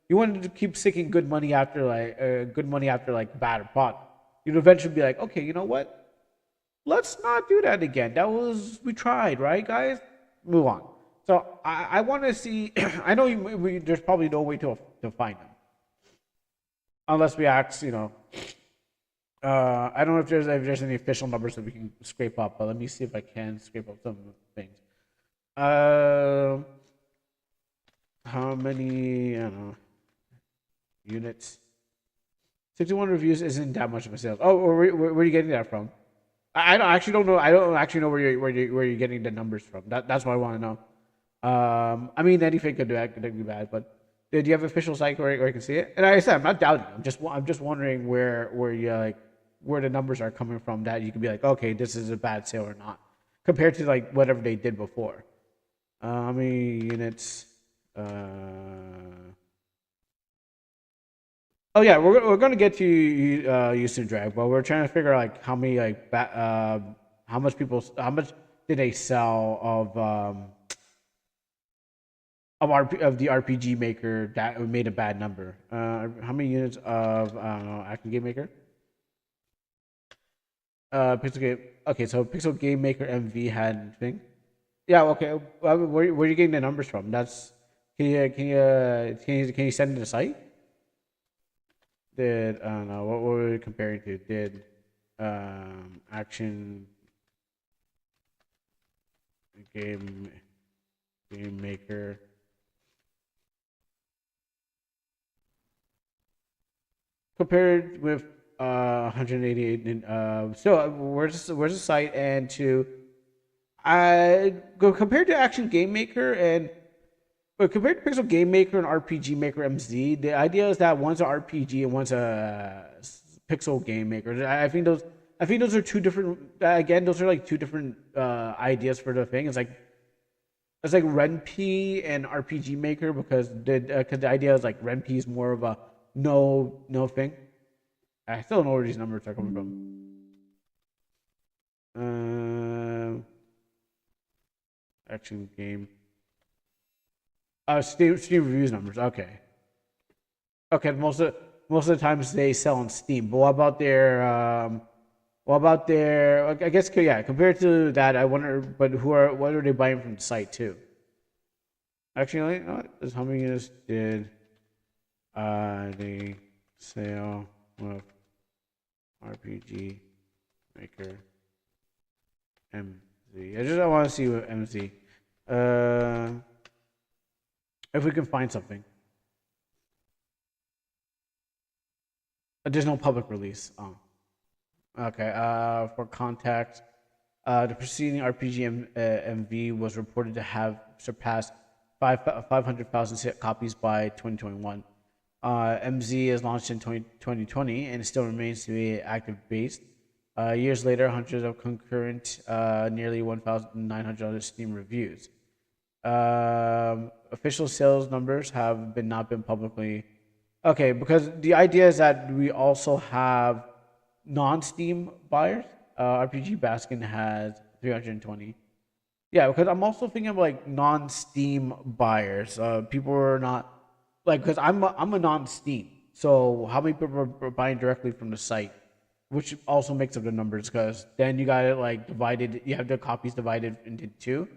You wanted to keep seeking good money after like bad product. You'd eventually be like, okay, you know what? Let's not do that again. We tried, right, guys? Move on. So I want to see. I know there's probably no way to find them unless we ask. I don't know if there's any official numbers that we can scrape up, but let me see if I can scrape up some things. Uh, how many? I don't know, units. 61 reviews isn't that much of a sales. Oh, where are you getting that from? Actually don't know. I don't actually know where you're getting the numbers from. That's what I want to know. I mean anything could be bad, but do you have an official site where you can see it? And like I said, I'm not doubting. I'm just wondering where you like where the numbers are coming from that you can be like, okay, this is a bad sale or not, compared to like whatever they did before. How many units? Oh Oh yeah, we're gonna get to Houston Drag, but we're trying to figure out like how many how much how much did they sell of the RPG Maker that made a bad number. How many units of I don't know, Action Game Maker? Pixel Game. Okay, so Pixel Game Maker MV had thing. Yeah. Okay. Where are you getting the numbers from? That's can you send it to the site? Did I don't know what were we comparing to? Did Action Game Game Maker compared with 188 and so where's the site and to I go compared to Action Game Maker and but compared to Pixel Game Maker and RPG Maker MZ, the idea is that one's an RPG and one's a Pixel Game Maker. I think those are two different. Again, those are like two different ideas for the thing. It's like RenP and RPG Maker because the idea is like RenP is more of a no thing. I still don't know where these numbers are coming from. Action Game. Steam reviews numbers. Okay. Okay. Most of the times they sell on Steam. But what about their? I guess yeah. Compared to that, I wonder. But what are they buying from the site too? Actually, you know what? Is how many units did they sell with RPG Maker MZ? I want to see what MZ. If we can find something. There's no public release. Oh. Okay. For context, the preceding RPG MV was reported to have surpassed 500,000 copies by 2021. MZ is launched in 2020 and still remains to be active base. Years later, hundreds of concurrent, nearly 1,900 other Steam reviews. Official sales numbers have not been publicly. Okay, because the idea is that we also have non-Steam buyers. RPG Baskin has 320. Yeah, because I'm also thinking of like non-Steam buyers. People are not like because I'm a non-Steam. So how many people are buying directly from the site, which also makes up the numbers because then you got it like divided. You have the copies divided into two.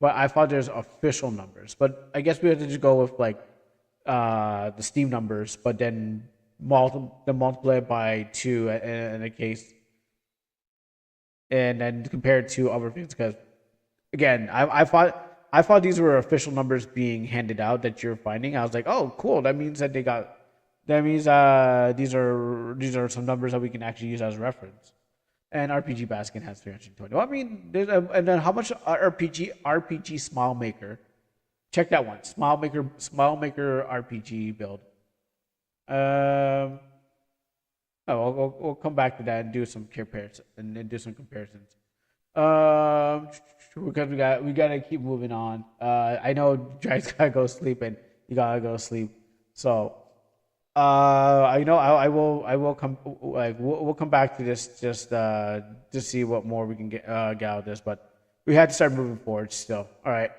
But I thought there's official numbers. But I guess we have to just go with like the Steam numbers, but then multiply it by two in a case, and then compare it to other things because again, I thought these were official numbers being handed out that you're finding. I was like, oh, cool. That means that they got. That means these are some numbers that we can actually use as reference. And RPG Basket has 320. Well, I mean, and then how much RPG Smile Maker? Check that one. Smile Maker RPG build. Um, oh, we'll come back to that and do some comparisons and then do some comparisons. Because we gotta keep moving on. I know Drake's gotta go sleep and you gotta go sleep. So, I know I will come like we'll come back to this just to see what more we can get out of this, but we had to start moving forward still. All right.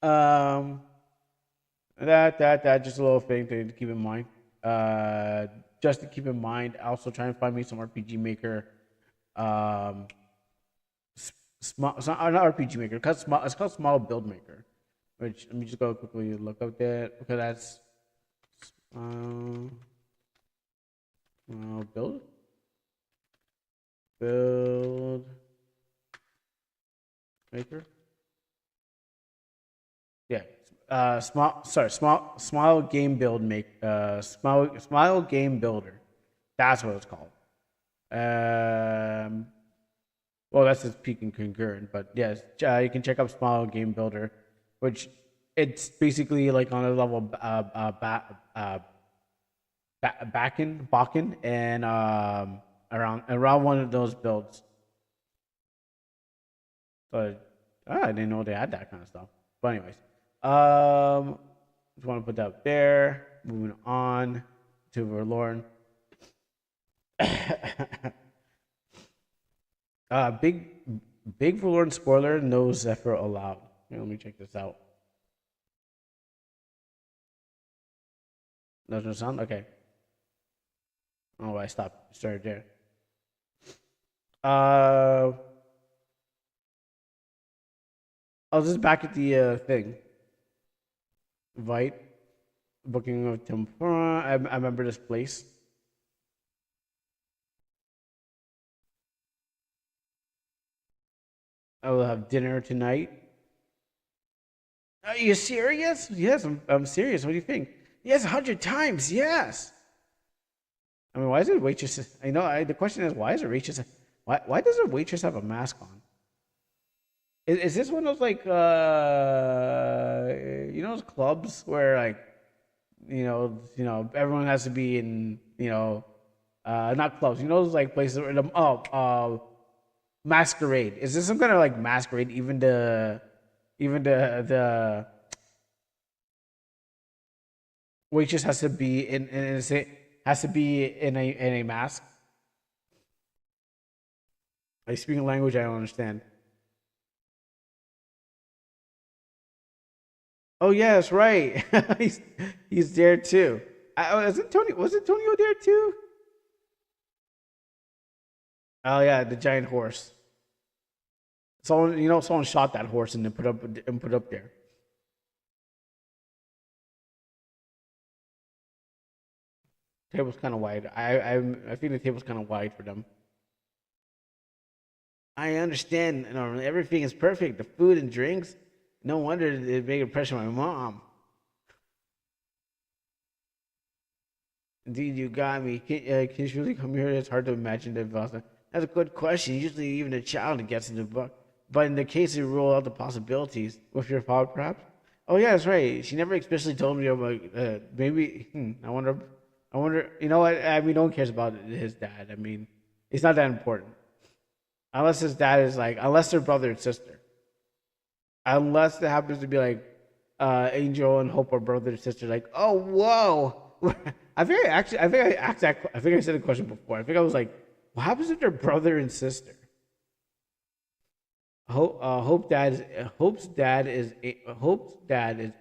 Um, that just a little thing to keep in mind. Just to keep in mind. Also, trying to find me some RPG Maker. Um, small. It's not RPG Maker. It's called Small Build Maker. Which let me just go quickly look up that because that's build maker. Yeah. Small game build make smile game builder. That's what it's called. Well, that's just peak and concurrent, but yes, you can check out Smile Game Builder, which it's basically like on a level Bakken, and around one of those builds. But I didn't know they had that kind of stuff. But anyways, just want to put that up there. moving on to Verloren. Big Verloren spoiler, no Zephyr allowed. Here, let me check this out. There's no sound? Okay. Oh, I stopped. Started there. I was just back at the thing. Vite. Booking of tempura. I remember this place. I will have dinner tonight. Are you serious? Yes, I'm serious. What do you think? Yes, 100 times. Yes. I mean, why is it waitress? I know. The question is, why is it waitress? Why does a waitress have a mask on? Is this one of those like those clubs where like everyone has to be in not clubs, those like places where masquerade. Is this some kind of like masquerade? Even the waitress has to be in a mask. I speak a language I don't understand. Oh yes, right. he's he's there too. Isn't Tony? Was it Tonio there too? Oh yeah, the giant horse. Someone shot that horse and then put up there. Table's kind of wide. I think the table's kind of wide for them. I understand. Everything is perfect. The food and drinks. No wonder it made an impression on my mom. Indeed, you got me. Can you really come here? It's hard to imagine that. That's a good question. Usually, even a child gets in the book. But in the case you rule out the possibilities with your father, perhaps. Oh yeah, that's right. She never explicitly told me about. Maybe. I wonder. I wonder. You know what? I mean, no one cares about his dad. I mean, it's not that important. Unless his dad is like, unless they're brother and sister. Unless it happens to be like Angel and Hope are brother and sister. Like, oh whoa. I think I said the question before. I think I was like, what happens if they're brother and sister? Hope's dad is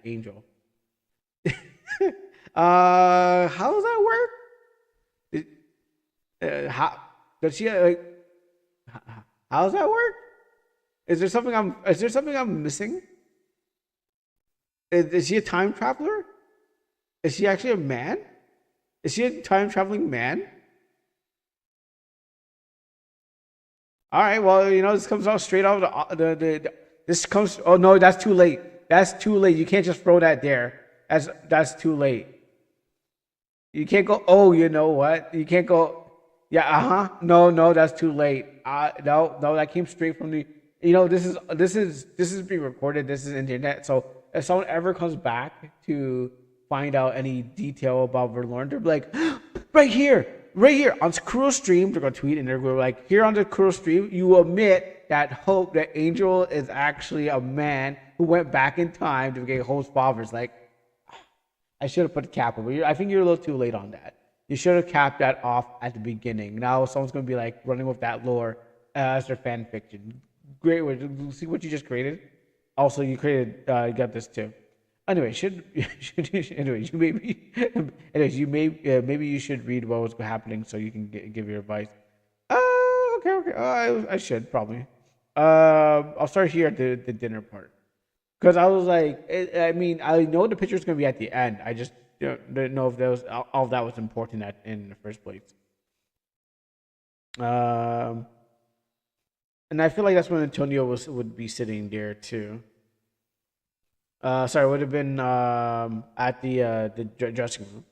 Angel. How does that work? How does she like? How does that work? Is there something I'm missing? Is she a time traveler? Is she actually a man? Is she a time traveling man? All right. Well, this comes out straight out of this comes. Oh no, that's too late. That's too late. You can't just throw that there. That's too late. You can't go. Oh, you know what? You can't go. Yeah. No, no, that's too late. No, no, that came straight from the. This is being recorded. This is internet. So if someone ever comes back to find out any detail about Verloren, they're like, right here on Kuro Stream. They're gonna tweet and they're going like, here on the Kuro Stream, you admit that Angel is actually a man who went back in time to get Hope's father's. Like, I should have put a cap over. I think you're a little too late on that. You should have capped that off at the beginning. Now someone's gonna be like running with that lore as their fan fiction. Great way to see what you just created. Also, you got this too. Anyway, anyways, maybe you should read what was happening so you can give your advice. Okay. I should probably. I'll start here at the dinner part because I was like, I mean, I know the picture's gonna be at the end. I just didn't know if all of that was important in the first place. Um, and I feel like that's when Antonio would be sitting there too. Sorry, would have been at the dressing room.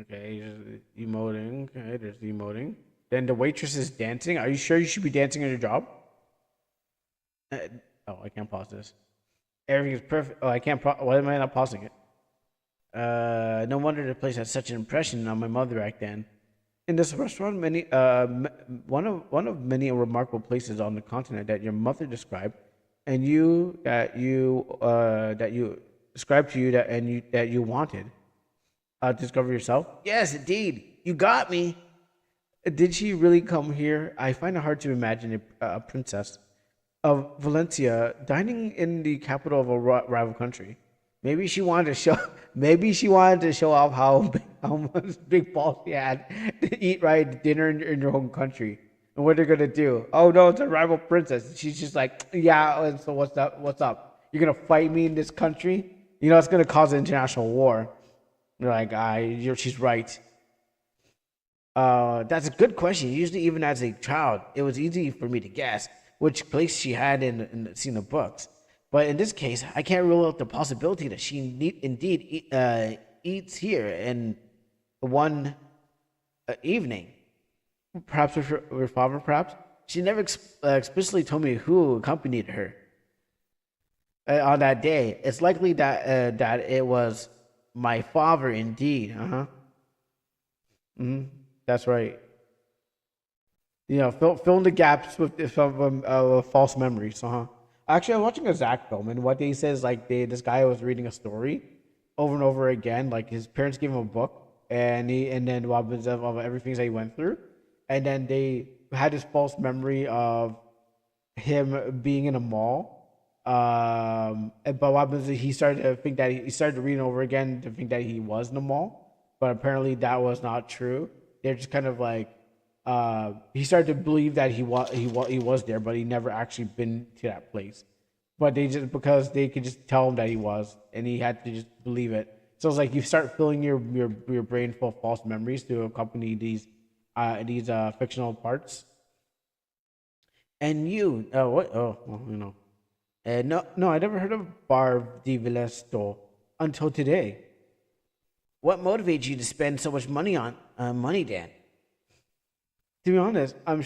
Okay, emoting. Okay, there's the emoting. Then the waitress is dancing. Are you sure you should be dancing on your job? Uh, oh, I can't pause this. Everything is perfect. Oh, I can't. Why am I not pausing it? No wonder the place had such an impression on my mother back then. In this restaurant, one of many remarkable places on the continent that your mother described, and described to you that you wanted. Discover yourself. Yes, indeed. You got me. Did she really come here? I find it hard to imagine a princess of Valencia dining in the capital of a rival country. Maybe she wanted to show. Maybe she wanted to show off how much big balls she had to eat right dinner in your home country. And what they're gonna do? Oh no, it's a rival princess. She's just like, yeah. And so what's up? What's up? You're gonna fight me in this country? You know it's gonna cause an international war. You're like, she's right. That's a good question. Usually, even as a child, it was easy for me to guess which place she had seen the books. But in this case, I can't rule out the possibility that she eats here in one evening. Perhaps with her father, perhaps. She never explicitly told me who accompanied her on that day. It's likely that it was my father, indeed. That's right. You know, fill in the gaps with some false memories. Actually, I was watching a Zach film, and what they said is like this guy was reading a story over and over again. Like his parents gave him a book, and then what happens of everything that he went through, and then they had this false memory of him being in a mall. But what happens is he started to think that he started reading over again to think that he was in a mall, but apparently that was not true. They're just kind of like he started to believe that he was there, but he never actually been to that place. But they just because they could just tell him that he was, and he had to just believe it. So it's like you start filling your brain full of false memories to accompany these fictional parts. And you, what? Oh, well, you know, no, I never heard of Barb de Villesto until today. What motivates you to spend so much money on money, Dan? To be honest, I'm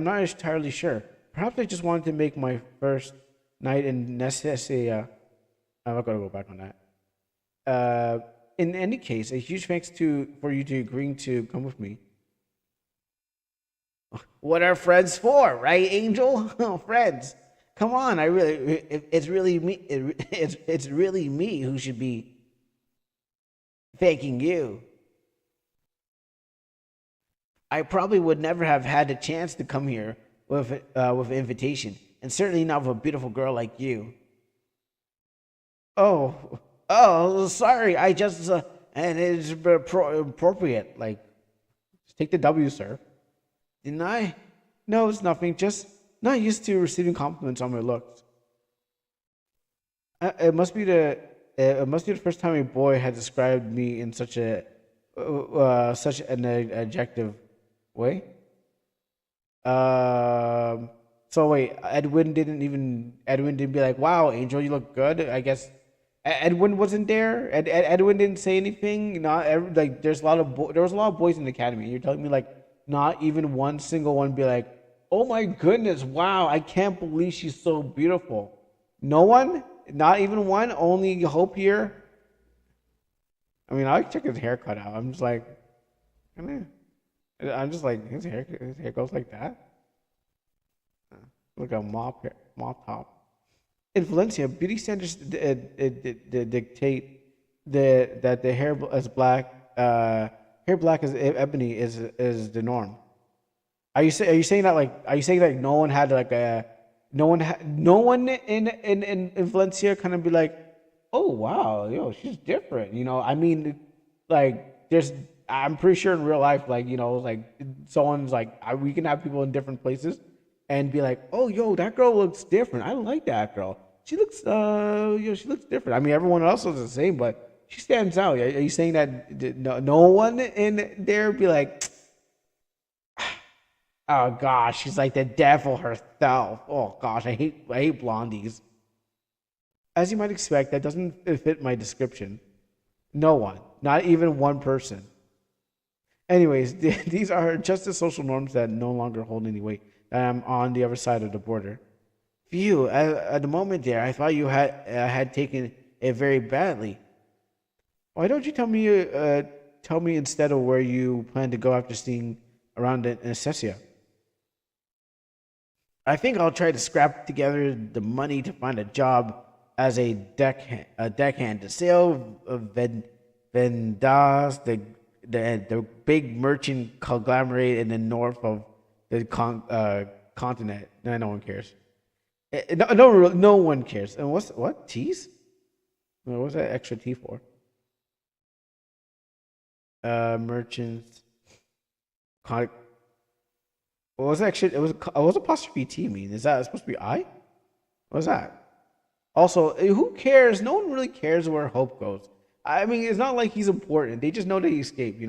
not entirely sure. Perhaps I just wanted to make my first night in Necessia. I'm not gonna go back on that. In any case, a huge thanks for you to agreeing to come with me. What are friends for, right, Angel? Friends, come on! It's really me. It's really me who should be thanking you. I probably would never have had a chance to come here with an invitation, and certainly not with a beautiful girl like you. Sorry. I just and it's appropriate. Like, just take the W, sir. Didn't I? No, it's nothing. Just not used to receiving compliments on my looks. It must be the first time a boy had described me in such an adjective way. So wait, Edwin didn't be like, "Wow, Angel, you look good." I guess Edwin wasn't there. Edwin didn't say anything. Not every, like there was a lot of boys in the academy. You're telling me like not even one single one be like, "Oh my goodness, wow, I can't believe she's so beautiful." No one, not even one. Only Hope here. I mean, I check his haircut out. I'm just like, his hair goes like that. Look at mop top. In Valencia, beauty standards dictate that the hair as black, hair black as ebony is the norm. Are you saying that like no one had like a no one in Valencia kind of be like, oh wow, she's different. I mean, like I'm pretty sure in real life, like like someone's like we can have people in different places and be like, oh that girl looks different. I like that girl. She looks she looks different. I mean, everyone else is the same, but she stands out. Are you saying that no one in there be like, oh gosh, she's like the devil herself. Oh gosh, I hate blondies. As you might expect, that doesn't fit my description. No one, not even one person. Anyways, these are just the social norms that no longer hold any weight. I'm on the other side of the border. Phew, at the moment there, I thought you had taken it very badly. Why don't you tell me instead of where you plan to go after seeing around the Necessia? I think I'll try to scrap together the money to find a job as a deckhand to sail Vendas, the big merchant conglomerate in the north of the continent. No, no one cares. No one cares. And what T's? What's that extra T for? Merchants. Con- what was that actually? It was apostrophe T mean? Is that supposed to be I? What was that? Also, who cares? No one really cares where Hope goes. I mean, it's not like he's important. They just know that he escaped.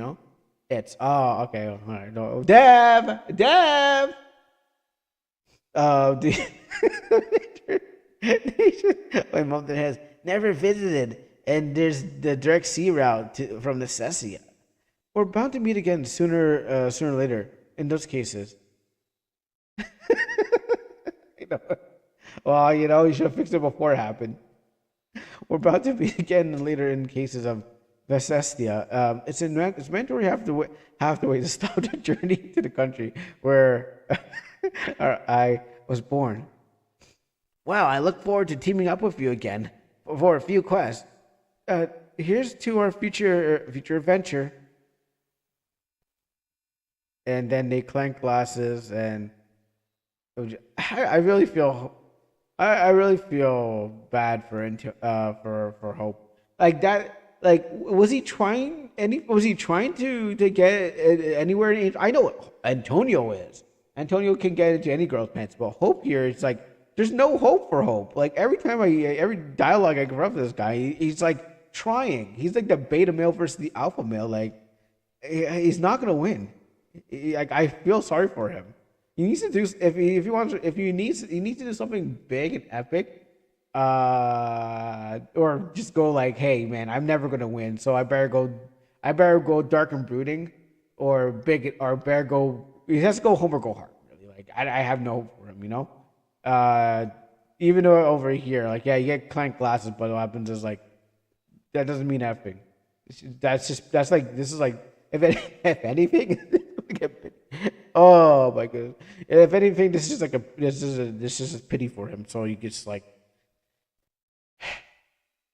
It's okay. All right. No, Dev. The my mom that has never visited, and there's the direct sea route from Necessia. We're bound to meet again sooner or later. In those cases, you know. Well, you should have fixed it before it happened. We're about to meet again later in cases of Vesestia. It's mandatory have to wait to stop the journey to the country where I was born. Well, I look forward to teaming up with you again for a few quests. Here's to our future adventure. And then they clank glasses, and I really feel I really feel bad for Hope. Like that. Like, was he trying to get anywhere? I know Antonio is. Antonio can get into any girl's pants, but Hope here, it's like there's no hope for Hope. Like every dialogue I give up to this guy, he's like trying. He's like the beta male versus the alpha male. Like he's not gonna win. Like I feel sorry for him. He needs to do he needs to do something big and epic, or just go like, hey man, I'm never gonna win, so I better go dark and brooding, or big, or better go. He has to go home or go hard. Really, like I have no hope for him. Even though over here, like yeah, you get clank glasses, but what happens is like that doesn't mean anything. That's like this is like if anything. Oh my goodness! If anything, this is a pity for him. So he gets like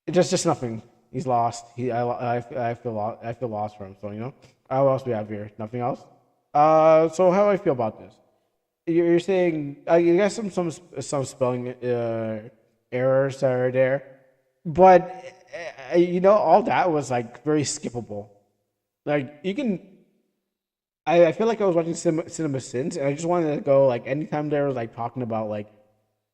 it's just nothing. He's lost. I feel lost for him. So what else do we have here? Nothing else. So how do I feel about this? You're saying you got some spelling errors that are there, but all that was like very skippable. Like you can. I feel like I was watching Cinema Sins, and I just wanted to go like anytime they were like talking about like,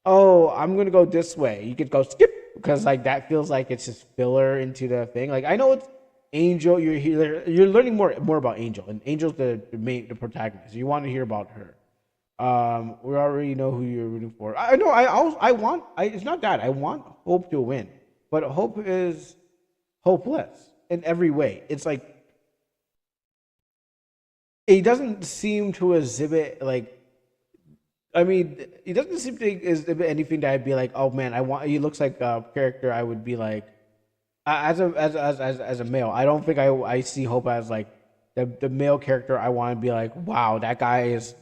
oh, I'm gonna go this way. You could go skip because like that feels like it's just filler into the thing. Like I know it's Angel. You're learning more about Angel, and Angel's the protagonist. You want to hear about her. We already know who you're rooting for. I know. It's not that I want Hope to win, but Hope is hopeless in every way. It's like he doesn't seem to exhibit like. I mean, he doesn't seem to exhibit anything that I'd be like, oh man, I want. He looks like a character I would be like, as a male. I don't think I see Hope as like the male character. I want to be like, wow, that guy is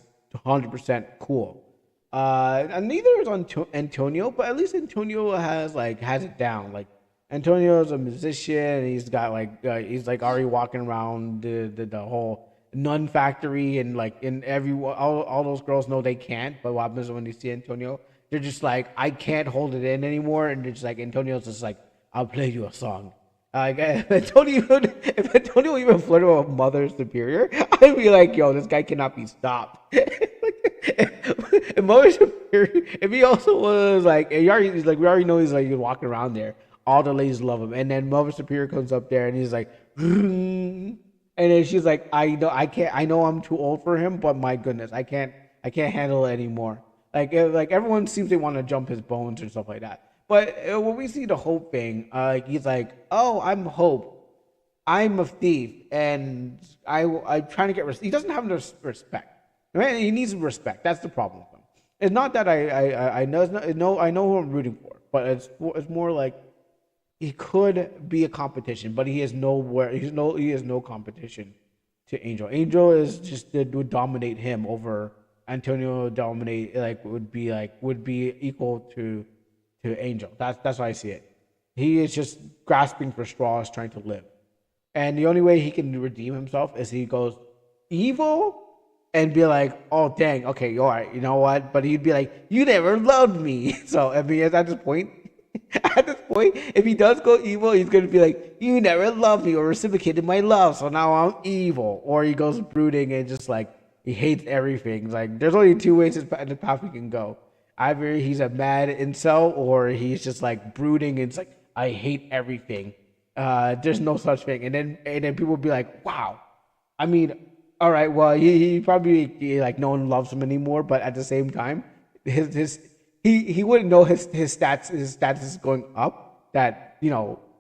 100% cool. And neither is Antonio, but at least Antonio has it down. Like Antonio is a musician. He's got like he's like already walking around the whole nun factory, and like in all those girls know they can't. But what happens when they see Antonio? They're just like, I can't hold it in anymore, and they're just like Antonio's just like, I'll play you a song. If Antonio even flirted with Mother Superior, I'd be like, yo, this guy cannot be stopped. If Mother Superior, if he also was like, we already know he's like walking around there. All the ladies love him, and then Mother Superior comes up there, and he's like, and then she's like, I know I'm too old for him, but my goodness, I can't handle it anymore. Like everyone seems to want to jump his bones or stuff like that. But when we see the Hope thing, he's like, oh, I'm Hope. I'm a thief, and I'm trying to get respect. He doesn't have no respect. Right? He needs respect. That's the problem with him. It's not that I know I know who I'm rooting for, but it's more like he could be a competition, but he is nowhere. He is no competition to Angel. Angel is just would dominate him over Antonio. Would dominate would be equal to to Angel. That's why I see it. He is just grasping for straws, trying to live. And the only way he can redeem himself is he goes evil and be like, oh dang, okay, all right, you know what? But he'd be like, you never loved me. So I mean, at this point, at this point, if he does go evil, he's gonna be like, you never loved me or reciprocated my love, so now I'm evil. Or he goes brooding and just like he hates everything. It's like there's only two ways in the path we can go. Either he's a mad incel or he's just like brooding and it's like I hate everything. There's no such thing. And then people will be like, wow. I mean, all right, well, he probably like no one loves him anymore, but at the same time, his he wouldn't know his stats is going up that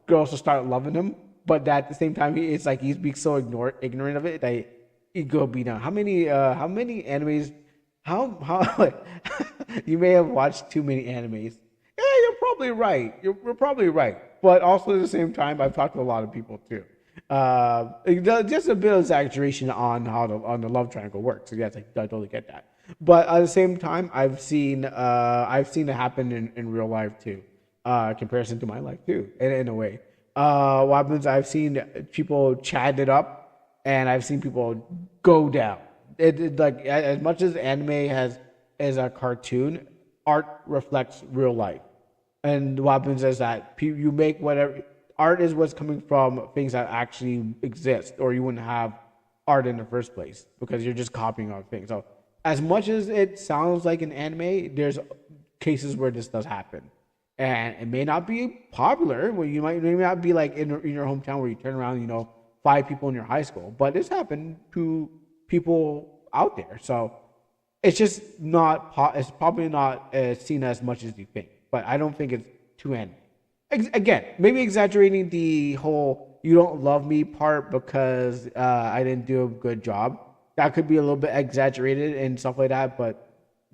girls will start loving him, but at the same time it's like he's being so ignorant of it that he go be down. How many animes? How you may have watched too many animes. Yeah, you're probably right. You're probably right. But also at the same time, I've talked to a lot of people too. Just a bit of exaggeration on how the love triangle works. So yes, I totally get that. But at the same time, I've seen it happen in real life too. Comparison to my life too, in a way. What happens? I've seen people chat it up, and I've seen people go down. Like as much as anime has as a cartoon, art reflects real life. And what happens is that you make whatever art is what's coming from things that actually exist, or you wouldn't have art in the first place because you're just copying off things. So, as much as it sounds like an anime, there's cases where this does happen, and it may not be popular. Where you may not be like in your hometown where you turn around, 5 people in your high school, but it's happened to people out there. So it's just not. It's probably not seen as much as you think. But I don't think it's too end. Again, maybe exaggerating the whole "you don't love me" part because I didn't do a good job. That could be a little bit exaggerated and stuff like that. But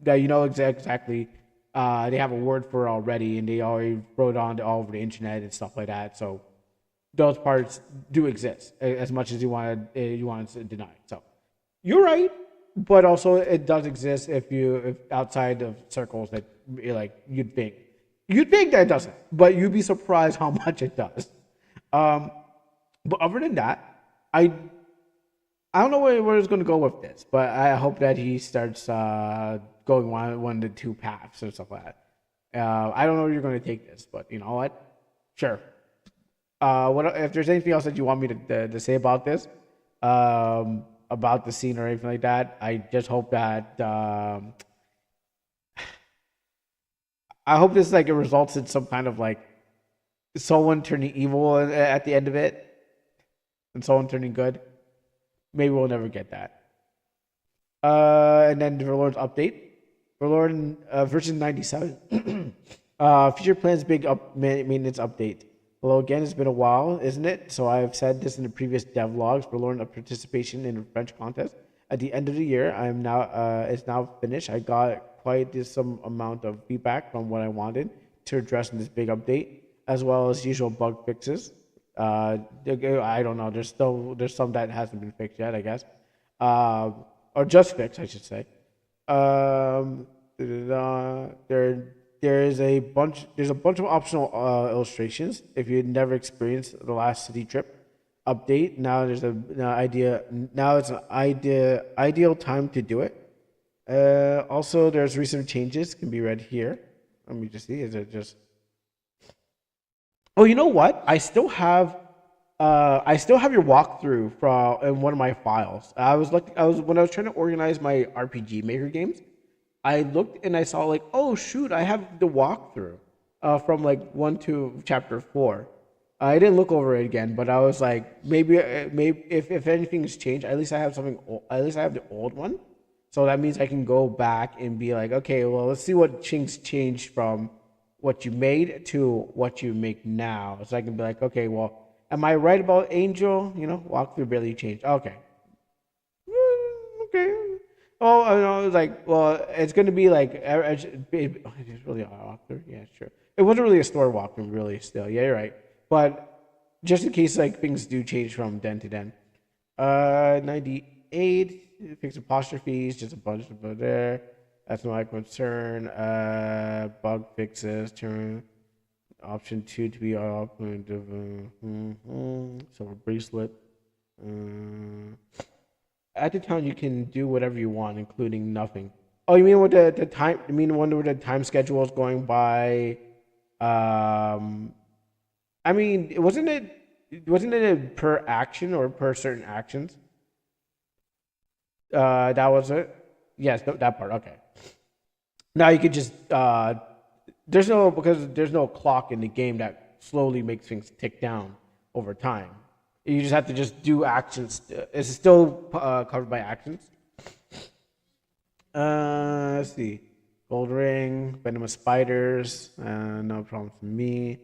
exactly, they have a word for it already, and they already wrote on all over the internet and stuff like that. So those parts do exist as much as you want to deny. So you're right, but also it does exist if outside of circles that like you'd think that it doesn't, but you'd be surprised how much it does. But other than that, I don't know where it's going to go with this, but I hope that he starts going one of the two paths or stuff like that. I don't know where you're going to take this, but you know what? Sure. What if there's anything else that you want me to say about this, about the scene or anything like that? I just hope that I hope this like it results in some kind of like someone turning evil at the end of it, and someone turning good. Maybe we'll never get that. And then the Verlorn's update. Verlorn version 97. Future plans big maintenance update. Hello again, it's been a while, isn't it? So I've said this in the previous devlogs. Verlorn a participation in a French contest. At the end of the year, it's now finished. I got quite some amount of feedback from what I wanted to address in this big update, as well as usual bug fixes. I don't know. There's some that hasn't been fixed yet, I guess, or just fixed, I should say. There's a bunch of optional illustrations. If you'd never experienced the last city trip update, now there's it's an ideal time to do it. Also, there's recent changes can be read here. Let me just see. Is it just? Oh, you know what? I still have your walkthrough in one of my files. When I was trying to organize my RPG Maker games, I looked and I saw like, oh shoot, I have the walkthrough from like 1 to chapter 4. I didn't look over it again, but I was like, maybe if anything's changed, at least I have something. At least I have the old one, so that means I can go back and be like, okay, well, let's see what things changed from what you made to what you make now. So I can be like, okay, well, am I right about Angel? Walkthrough barely changed. Okay. Okay. Oh, I know. It was like, well, it's going to be like, it's really a walkthrough. Yeah, sure. It wasn't really a store walkthrough, really, still. Yeah, you're right. But just in case, like, things do change from den to den. 98, fix apostrophes, just a bunch of there. That's my concern. Bug fixes. Turn option 2 to be off. Silver bracelet. Uh, at the town, you can do whatever you want, including nothing. Oh, you mean with the time? You mean wonder what the time schedule is going by? Um, I mean, wasn't it per action or per certain actions? That was it. Yes, that part. Okay. Now you could just there's no because there's no clock in the game that slowly makes things tick down over time. You just have to just do actions. Is it still covered by actions? Let's see. Gold ring, venomous spiders, no problem for me. A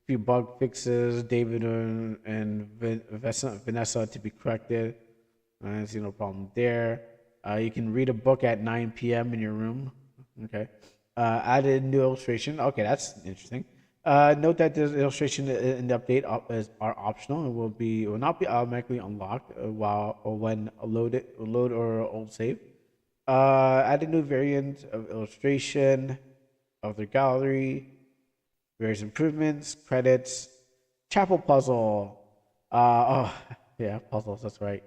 few bug fixes, David and Vanessa to be corrected. I see no problem there. You can read a book at 9 p.m. in your room. Okay. Added new illustration. Okay, that's interesting. Note that this illustration in the update are optional and will not be automatically unlocked while or when load or old save. Add a new variant of illustration of the gallery, various improvements, credits, chapel puzzle. Oh, yeah, puzzles. That's right.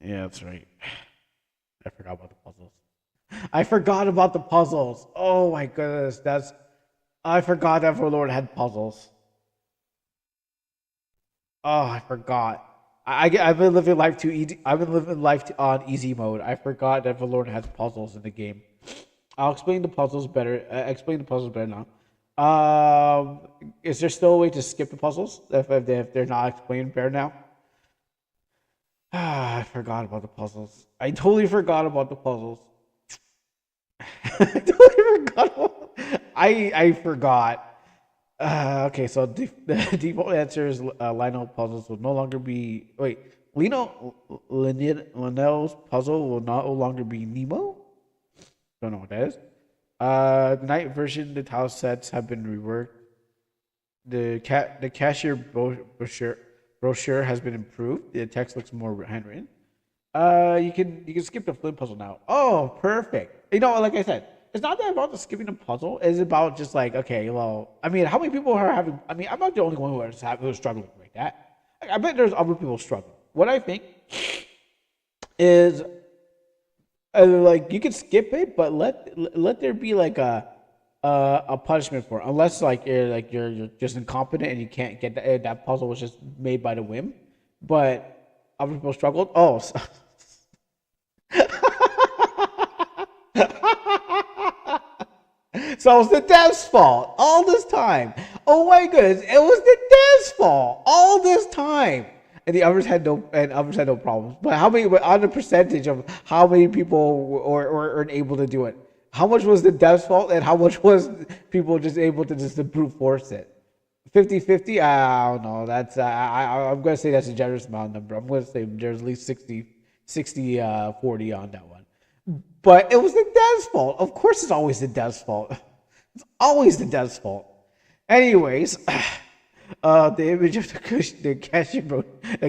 Yeah, that's right. I forgot about the puzzles. I forgot about the puzzles. Oh my goodness, I forgot that Overlord had puzzles. Oh, I forgot. I've been living life too easy. I've been living life on easy mode. I forgot that Valorant has puzzles in the game. I'll explain the puzzles better. Explain the puzzles better now. Is there still a way to skip the puzzles if they're not explained better now? I forgot about the puzzles. I totally forgot about the puzzles. I totally forgot. I forgot. Okay, so the default answer is Lionel puzzles will no longer be. Wait, Linnell's puzzle will no longer be Nemo. Don't know what that is. The night version, the tile sets have been reworked. The cashier brochure has been improved. The text looks more handwritten. You can skip the flip puzzle now. Oh, perfect. Like I said, it's not that about the skipping the puzzle. It's about just like, okay, well, I mean, how many people are having? I mean, I'm not the only one who's struggling like that. I bet there's other people struggling. What I think is, like, you can skip it, but let there be like a punishment for it. Unless you're just incompetent and you can't get that puzzle was just made by the whim. But other people struggled. Oh. So it was the dev's fault all this time. Oh my goodness, it was the dev's fault all this time. And the others had no problems. But how many? On the percentage of how many people were able to do it? How much was the dev's fault, and how much was people just able to just brute force it? 50-50? I don't know. I'm gonna say that's a generous amount number. I'm gonna say there's at least 60-40 on that one. But it was the dev's fault. Of course, it's always the dev's fault. It's always the dev's fault. Anyways, the image of the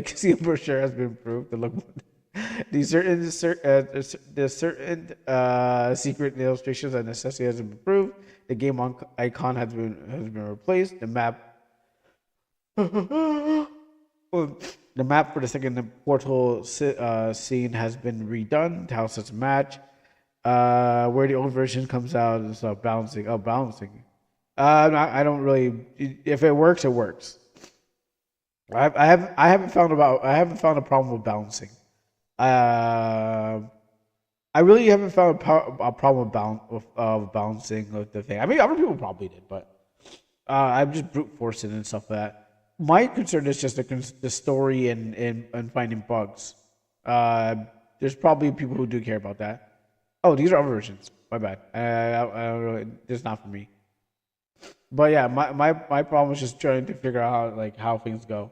casino brochure has been improved. The certain secret illustrations and necessity has been improved. The game icon has been replaced. The map for the second portal scene has been redone. The house has match. Where the old version comes out is balancing. Oh, balancing. I don't really. If it works, it works. I haven't found a problem with balancing. Uh, I really haven't found a problem with balancing with the thing. I mean, other people probably did, but I'm just brute forcing and stuff like that. My concern is just the story and finding bugs. There's probably people who do care about that. Oh, these are other versions. My bad. I don't really. This is not for me. But yeah, my problem is just trying to figure out how things go.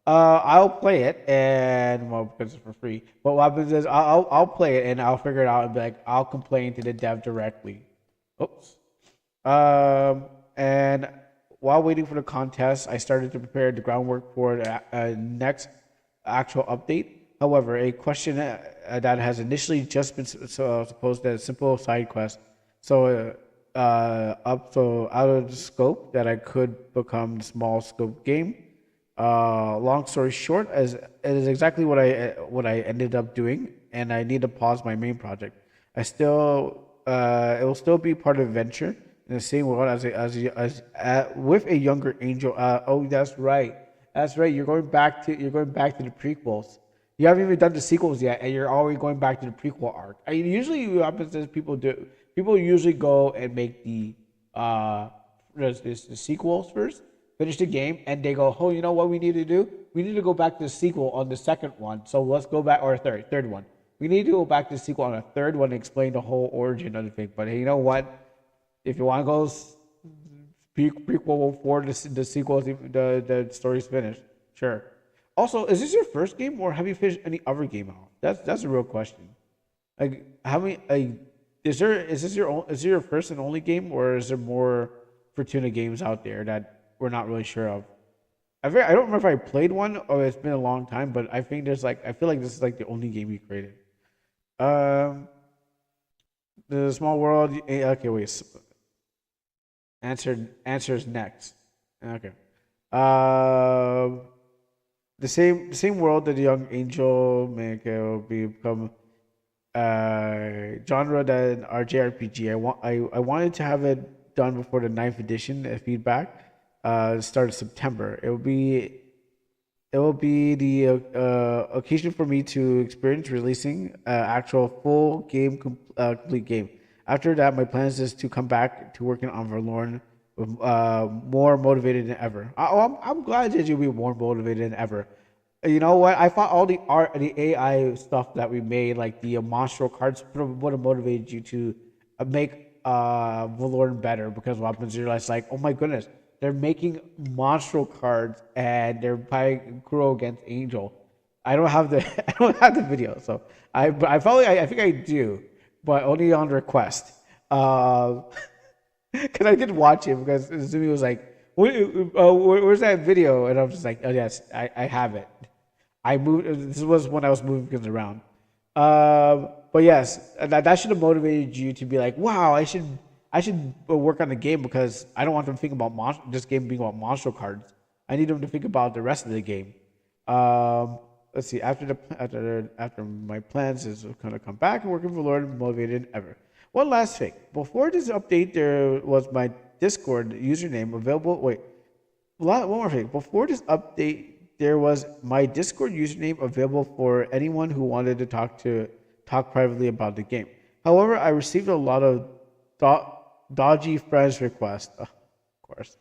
I'll play it and well because it's for free. But what happens is I'll play it and I'll figure it out and be like I'll complain to the dev directly. Oops. And while waiting for the contest, I started to prepare the groundwork for the next actual update. However, a question that has initially just been supposed as a simple side quest, so up so out of the scope that I could become small scope game. Long story short, as it is exactly what I ended up doing, and I need to pause my main project. I still it will still be part of adventure in the same world with a younger angel. Oh, that's right. You're going back to the prequels. You haven't even done the sequels yet, and you're already going back to the prequel arc. I mean, usually what happens is people usually go and make the sequels first, finish the game, and they go, oh, you know what we need to do? We need to go back to the sequel on the second one. So let's go back, or third one. We need to go back to the sequel on a third one and explain the whole origin of the thing. But hey, you know what? If you want to go prequel for the sequel, the story's finished. Sure. Also, is this your first game, or have you finished any other game out? That's a real question. Like, how many? Is this your first and only game, or is there more Fortuna games out there that we're not really sure of? I don't remember if I played one or it's been a long time, but I think I feel like this is like the only game you created. Um, the small world. Okay, wait. Answers next. Okay. Um, the same world that the young angel make will become genre than our JRPG. I wanted to have it done before the ninth edition feedback start of September. It will be the occasion for me to experience releasing actual full game complete game. After that, my plans is to come back to working on Verloren with more motivated than ever. I'm glad that you'll be more motivated than ever. You know what? I thought all the AI stuff that we made, like the monstral cards, would have motivated you to make Valorn better because what happens? You're like, oh my goodness, they're making monstral cards and they're playing Kuro against Angel. I don't have the I don't have the video, so I think I do, but only on request. Because I did watch it because Zumi was like, Where's that video?" And I was just like, "Oh yes, I have it." I moved. This was when I was moving things around. But yes, that should have motivated you to be like, "Wow, I should work on the game because I don't want them to think about this game being about monster cards. I need them to think about the rest of the game." Let's see. After my plans is going to come back and working for Lord motivated than ever. One last thing. Before this update, there was my Discord username available. Wait, one more thing. Before this update, there was my Discord username available for anyone who wanted to talk privately about the game. However, I received a lot of dodgy friends requests. Of course,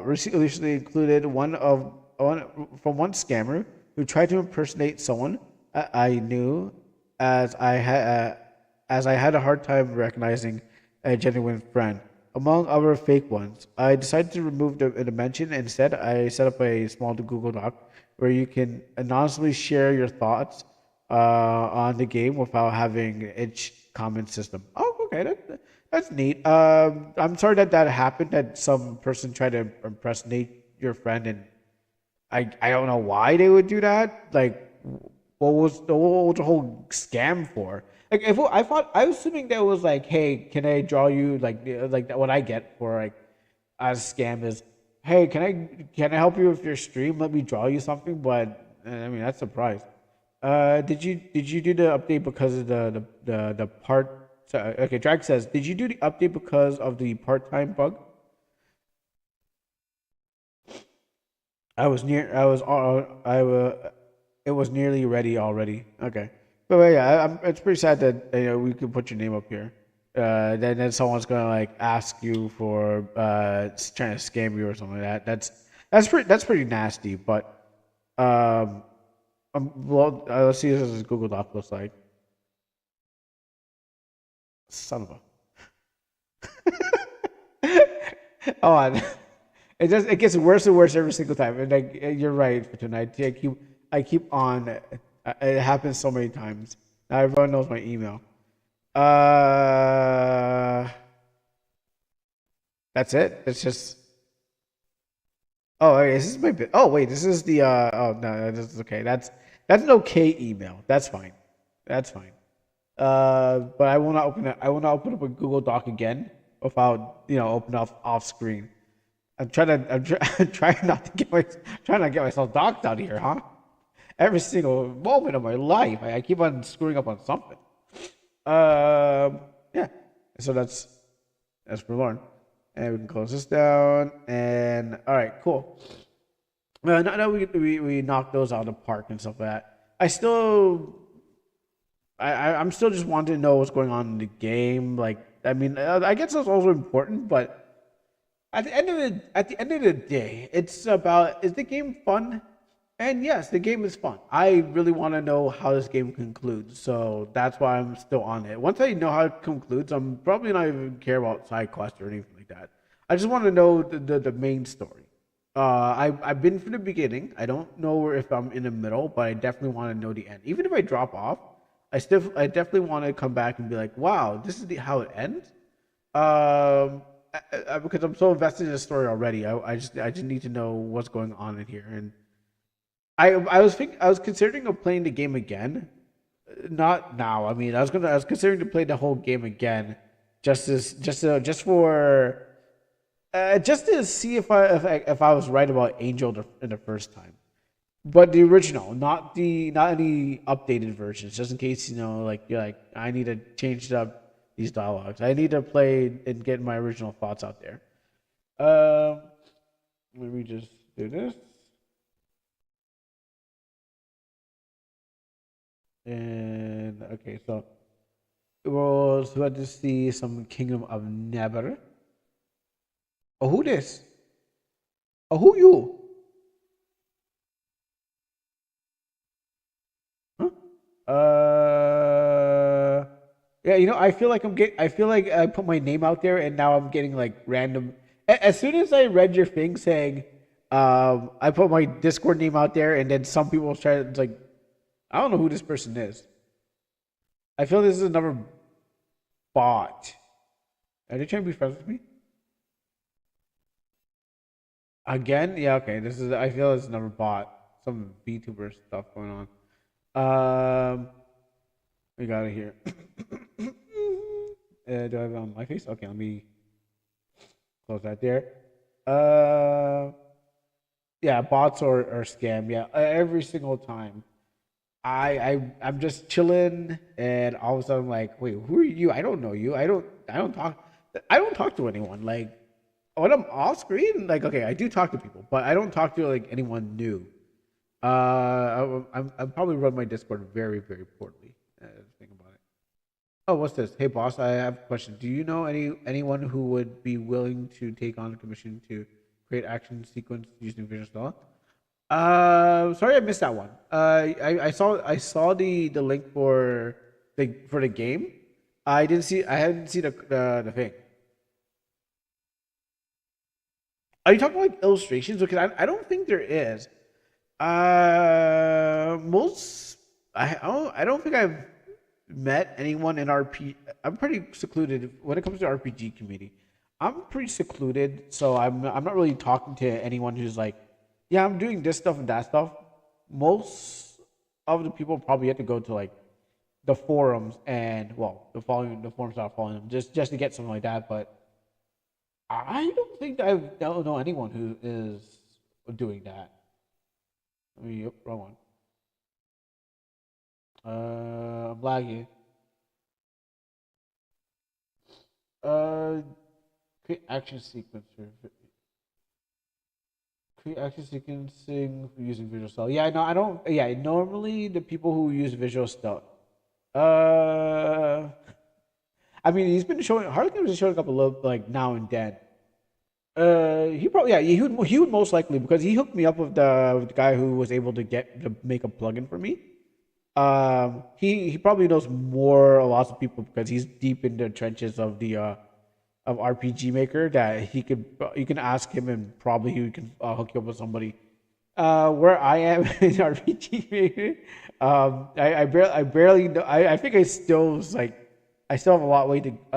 recently included one from one scammer who tried to impersonate someone I knew, as I had a hard time recognizing a genuine friend. Among other fake ones, I decided to remove the mention. Instead, I set up a small Google Doc where you can anonymously share your thoughts on the game without having each comment system. Oh, okay, that's neat. I'm sorry that happened. That some person tried to impersonate your friend, and I don't know why they would do that. Like, what was the whole scam for? Like, if I thought I was assuming that was like, hey, can I draw you like that? What I get for like as scam is, hey, can I help you with your stream? Let me draw you something. But I mean, that's a surprise. Did you do the update because of the part? Okay, Drag says, did you do the update because of the part time bug? I was near. I was. I It was nearly ready already. Okay, but yeah, it's pretty sad that we could put your name up here. Then someone's gonna like ask you for trying to scam you or something like that. That's pretty nasty. But um, well, let's see what this Google Doc looks like. Son of a. Oh, on. It gets worse and worse every single time. And like you're right for tonight. I keep on. It happens so many times. Now everyone knows my email. Uh, that's it. It's just. Oh, wait, is this my bit? Oh, wait, this is the. Oh no, this is okay. That's an okay email. That's fine. That's fine. But I will not open it. I will not open up a Google Doc again without open off screen. I'm trying not to trying not to get myself docked out here, huh? Every single moment of my life, I keep on screwing up on something. Yeah. So that's for Lauren, and we can close this down. And all right, cool. Now that we knocked those out of the park and stuff like that, I'm still just wanting to know what's going on in the game. Like, I mean, I guess that's also important, but at the end of the day, it's about, is the game fun? And yes, the game is fun. I really want to know how this game concludes, so that's why I'm still on it. Once I know how it concludes, I'm probably not even care about side quests or anything like that. I just want to know the main story. I've been from the beginning. I don't know if I'm in the middle, but I definitely want to know the end. Even if I drop off, I definitely want to come back and be like, wow, this is how it ends. Because I'm so invested in the story already. I just need to know what's going on in here. And I was considering of playing the game again. Not now. I mean, I was considering to play the whole game again, just to see if I was right about Angel in the first time. But the original, not any updated versions, just in case like you're like I need to change up these dialogues. I need to play and get my original thoughts out there. Let me just do this. And okay, so we'll about to see some Kingdom of Never. Oh, who this? Oh, who you? Huh? Yeah, I feel like I put my name out there, and now I'm getting like random. As soon as I read your thing saying, I put my Discord name out there, and then some people try to like, I don't know who this person is. I feel this is another bot. Are they trying to be friends with me? Again? Yeah, okay. I feel it's another bot. Some VTuber stuff going on. We got it here. Do I have it on my face? Okay, let me close that there. Uh, yeah, bots or scam. Yeah, every single time. I'm just chilling, and all of a sudden I'm like, wait, who are you? I don't know you. I don't talk to anyone. Like when I'm off screen, like okay, I do talk to people, but I don't talk to like anyone new. I probably run my Discord very very poorly. Think about it. Oh, what's this? Hey boss, I have a question. Do you know anyone who would be willing to take on a commission to create action sequence using Visual Style? Sorry, I missed that one. I saw the link for the game. I hadn't seen the thing. Are you talking like illustrations? Because I don't think there is. Most I don't think I've met anyone in RP. I'm pretty secluded when it comes to RPG community. I'm pretty secluded, so I'm not really talking to anyone who's like, yeah, I'm doing this stuff and that stuff. Most of the people probably have to go to like the forums and well, the forums are following them just to get something like that. But I don't know anyone who is doing that. I mean, yep, wrong one. I'm lagging. Uh, create action sequence. Create action sequencing using Visual Style. Yeah, no, I don't. Yeah, normally the people who use Visual Style. Uh, I mean, he's been showing. Harlequin was showing up a little like now and then. He probably yeah he would most likely because he hooked me up with the guy who was able to make a plugin for me. He probably knows more lots of people because he's deep in the trenches of the of RPG Maker that you can ask him and probably he can hook you up with somebody. Where I am in RPG Maker, I barely know. I think I still was like I still have a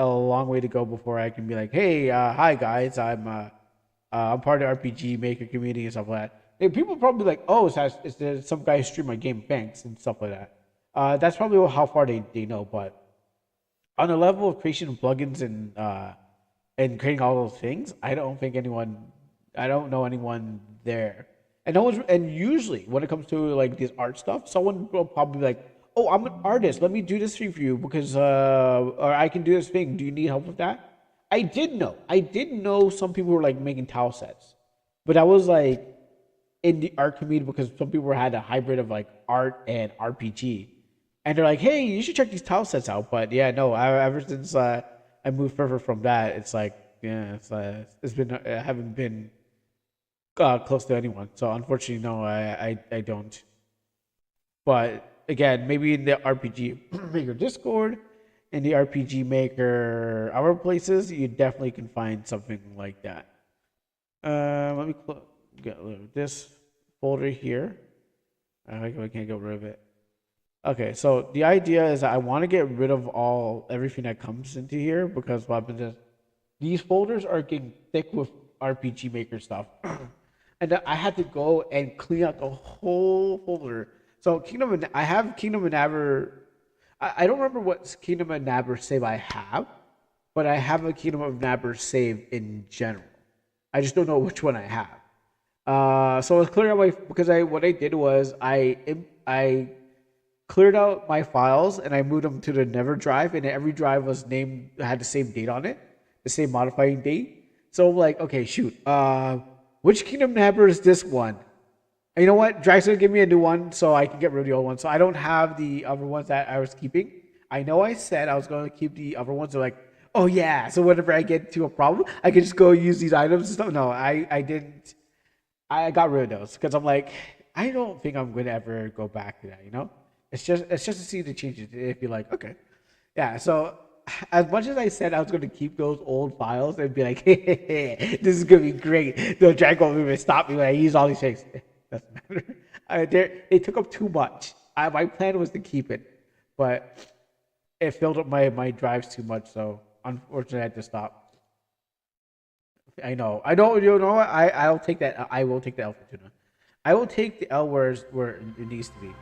long way to go before I can be like, hey, hi guys, I'm part of the RPG Maker community and stuff like that. And people probably like, oh, it's there some guy stream my game, thanks and stuff like that. That's probably how far they know. But on the level of creation of plugins and creating all those things, I don't know anyone there. And no one's, and usually when it comes to like this art stuff, someone will probably be like, "Oh, I'm an artist. Let me do this thing for you because, or I can do this thing. Do you need help with that?" I did know some people were like making tile sets, but I was like in the art community because some people had a hybrid of like art and RPG, and they're like, "Hey, you should check these tile sets out." But yeah, no, ever since I moved further from that, it's like yeah, it's been I haven't been close to anyone. So unfortunately, no, I don't. But again, maybe in the RPG Maker Discord, in the RPG Maker our places, you definitely can find something like that. Let me get rid of this folder here. I can't get rid of it. Okay, so the idea is that I want to get rid of everything that comes into here because what happens is these folders are getting thick with RPG Maker stuff. And I had to go and clean out the whole folder. So I have Kingdom of Navarre. I don't remember what Kingdom of Navarre save I have, but I have a Kingdom of Navarre save in general. I just don't know which one I have. So I was clearing out because what I did was I cleared out my files and I moved them to the Never drive, and every drive was named had the same date on it, the same modifying date. So I'm like, okay, shoot, which Kingdom Navarre is this one? And you know what? Drag's gonna give me a new one so I can get rid of the old one. So I don't have the other ones that I was keeping. I know I said I was gonna keep the other ones. They're like, oh yeah. So whenever I get to a problem, I can just go use these items and stuff. No, I didn't. I got rid of those because I'm like, I don't think I'm gonna ever go back to that. You know, it's just to see the changes. If you're like, okay, yeah. So as much as I said I was going to keep those old files and be like, hey, this is going to be great. The drag won't even stop me when I use all these things. Doesn't matter. They took up too much. My plan was to keep it, but it filled up my drives too much. So unfortunately, I had to stop. I know. You know what? I'll take that. I will take the L for tuna. I will take the L where it needs to be.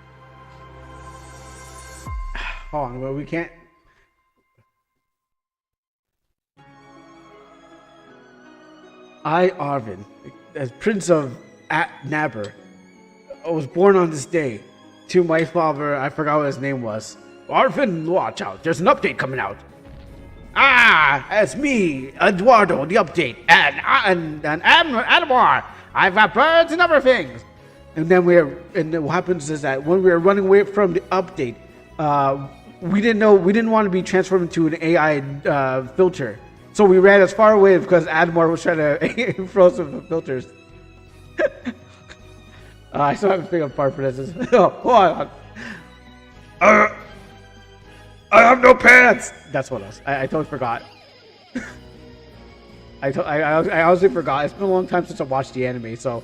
Hold on. Well, we can't. I, Arvin, as Prince of Naber, was born on this day. To my father, I forgot what his name was. Arvin, watch out! There's an update coming out. Ah, it's me, Eduardo, the update, and Adamar. I've got birds and other things. And then what happens is that when we were running away from the update, we didn't want to be transformed into an AI filter. So we ran as far away because Admar was trying to throw some filters. I still haven't figured out part for this. Oh, hold on. I have no pants. That's what else. I totally forgot. I honestly forgot. It's been a long time since I watched the anime, so.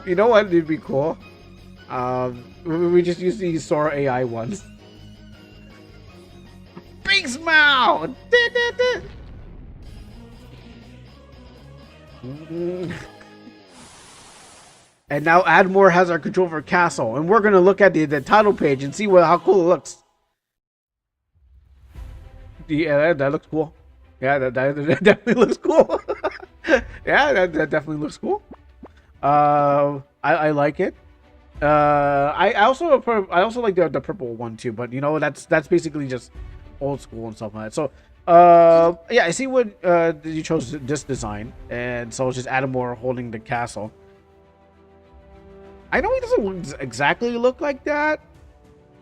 You know what? It'd be cool. We just use these Sora AI ones. Big smile. And now Admore has our control over castle, and we're gonna look at the title page and see how cool it looks. Yeah, that looks cool. Yeah, that definitely looks cool. Yeah, that definitely looks cool. I like it. I also like the purple one too, but you know that's basically just old school and stuff like that. So yeah, I see what you chose this design, and so it's just Adamore holding the castle. I know he doesn't exactly look like that,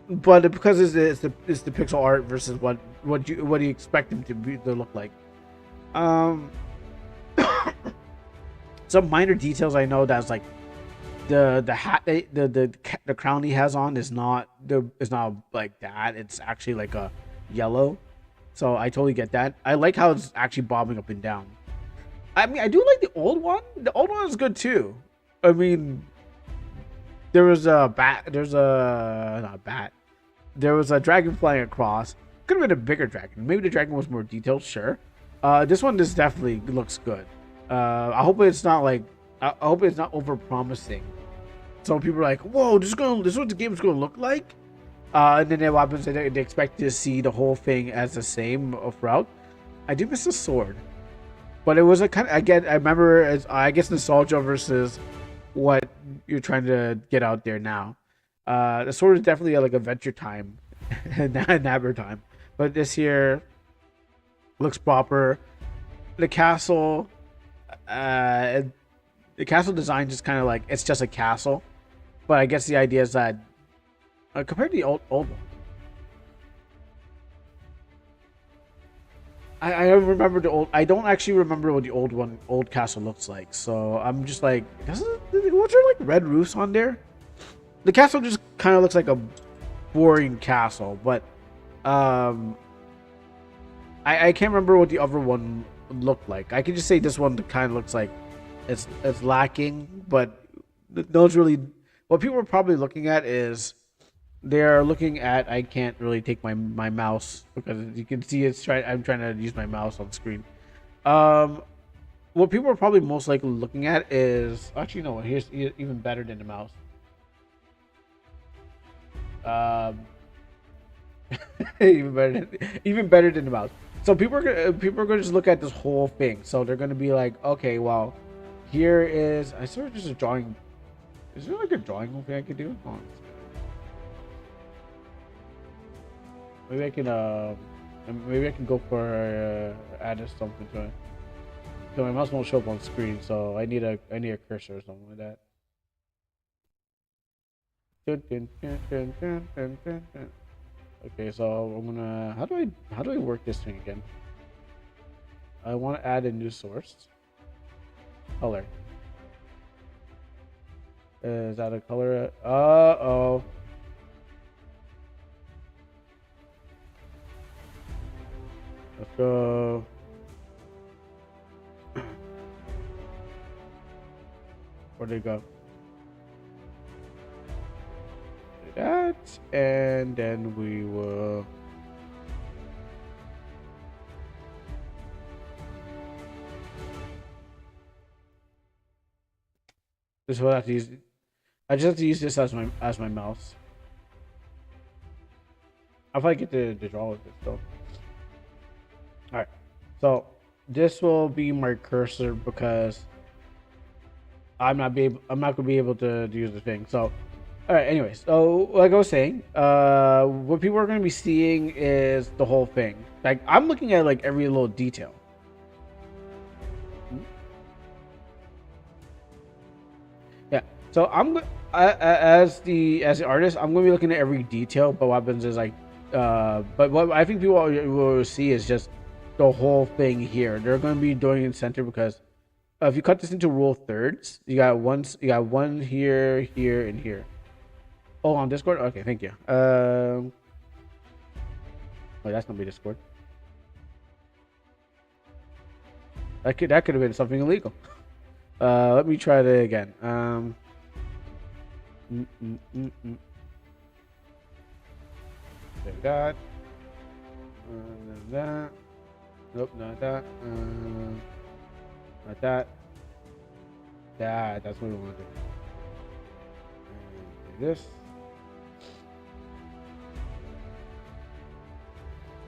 but because it's the pixel art versus what you expect him to look like. Some minor details I know that's like the hat the crown he has on is not like that. It's actually like a yellow. So I totally get that. I like how it's actually bobbing up and down. I mean, I do like the old one. The old one is good too. I mean, there was a bat. Not a bat. There was a dragon flying across. Could have been a bigger dragon. Maybe the dragon was more detailed. Sure. This one definitely looks good. I hope it's not like I hope it's not over promising. So people are like, "Whoa, this is what the game's gonna look like," and then what happens? They expect to see the whole thing as the same route. I did miss the sword, but it was a kind of I remember as I guess nostalgia versus what you're trying to get out there now. The sword is definitely like Adventure Time, Nabber time, but this here looks proper. The castle, uh, the castle design just kind of like it's just a castle, but I guess the idea is that compared to the old one, I don't remember the old. I don't actually remember what the old castle looks like. So I'm just like, was there like red roofs on there? The castle just kind of looks like a boring castle, but um, I can't remember what the other one looked like. I can just say this one kind of looks like it's lacking, but those really what people are probably looking at is they're looking at. I can't really take my mouse because you can see it's trying. I'm trying to use my mouse on screen. Um, what people are probably most likely looking at is actually no. Here's even better than the mouse. Um, even better than the mouse. So people are gonna just look at this whole thing. So they're gonna be like, okay, well, here is I sort of just a drawing. Is there like a drawing thing I could do? Hold on. Maybe I can go for add something to it. So my mouse won't show up on screen, so I need a cursor or something like that. Okay, so I'm gonna how do I work this thing again? I want to add a new source color. Is that a color? Oh. Let's go. Where'd they go? Do that, and then we will. This will have to use. I just have to use this as my mouse. I'll probably get to draw with it still. All right, so this will be my cursor because I'm not gonna be able to use the thing. So, all right. Anyways, so like I was saying, what people are gonna be seeing is the whole thing. Like I'm looking at like every little detail. Yeah. So as the artist, I'm gonna be looking at every detail. But what happens is like, but what I think people will see is just the whole thing here. They're going to be doing it center because if you cut this into rule thirds, you got one here, here, and here. Oh, on Discord. Okay, thank you. Oh, that's gonna be Discord. That could have been something illegal. Let me try that again. Like that. That. Nope, not that. Not that. That's what we want to do. And do this.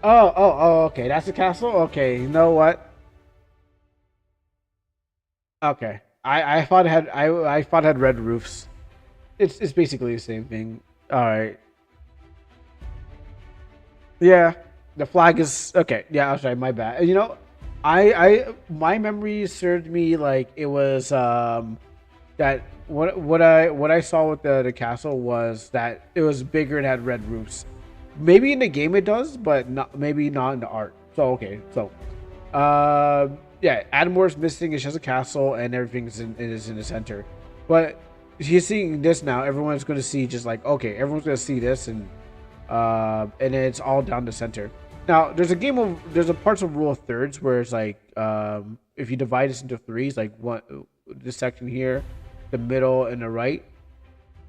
Oh, okay. That's the castle? Okay, you know what? Okay. I thought it had I thought it had red roofs. It's basically the same thing. Alright. Yeah. The flag is okay. Yeah, I'm sorry, my bad. You know, my memory served me like it was that what I saw with the castle was that it was bigger and had red roofs. Maybe in the game it does, but maybe not in the art. So okay, so yeah, Admore's missing. It's just a castle, and everything is in the center. But you're seeing this now. Everyone's going to see just like okay, everyone's going to see this, and it's all down the center. Now there's a parts of rule of thirds where it's like if you divide this into threes, like one this section here, the middle, and the right.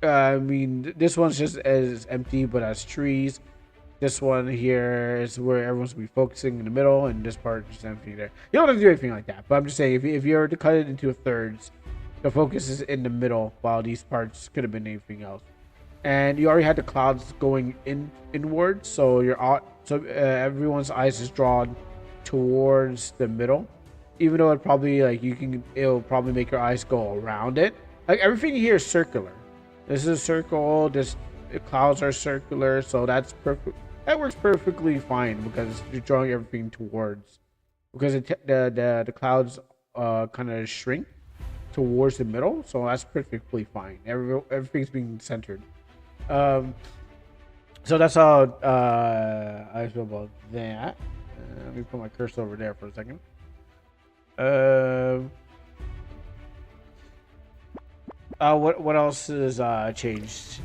I mean, this one's just as empty, but has trees. This one here is where everyone's gonna be focusing in the middle, and this part is just empty there. You don't have to do anything like that, but I'm just saying if you were to cut it into thirds, the focus is in the middle, while these parts could have been anything else. And you already had the clouds going inwards, so everyone's eyes is drawn towards the middle, even though it'll probably make your eyes go around it. Like everything here is circular. This is a circle. The clouds are circular, so that's perfect. That works perfectly fine because you're drawing everything towards. Because the clouds kind of shrink towards the middle, so that's perfectly fine. Everything's being centered. So that's how I feel about that. Let me put my cursor over there for a second. What else is changed?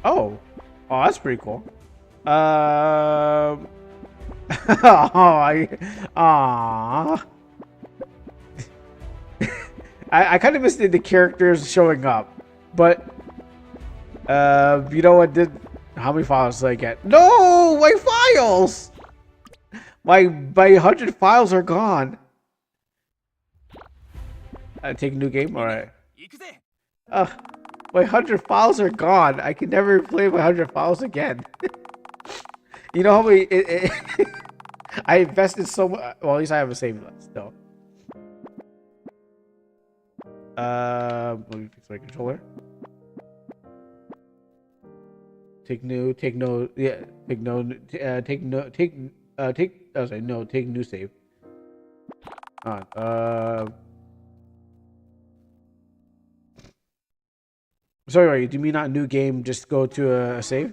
Oh, that's pretty cool. I kind of missed the characters showing up, but you know what? How many files did I get? No, my files. My 100 files are gone. I take a new game. All right. My 100 files are gone. I can never play my 100 files again. You know how many? I invested so much. Well, at least I have a save still. Let me fix my controller. Take new save. Sorry, do you mean not new game? Just go to a save?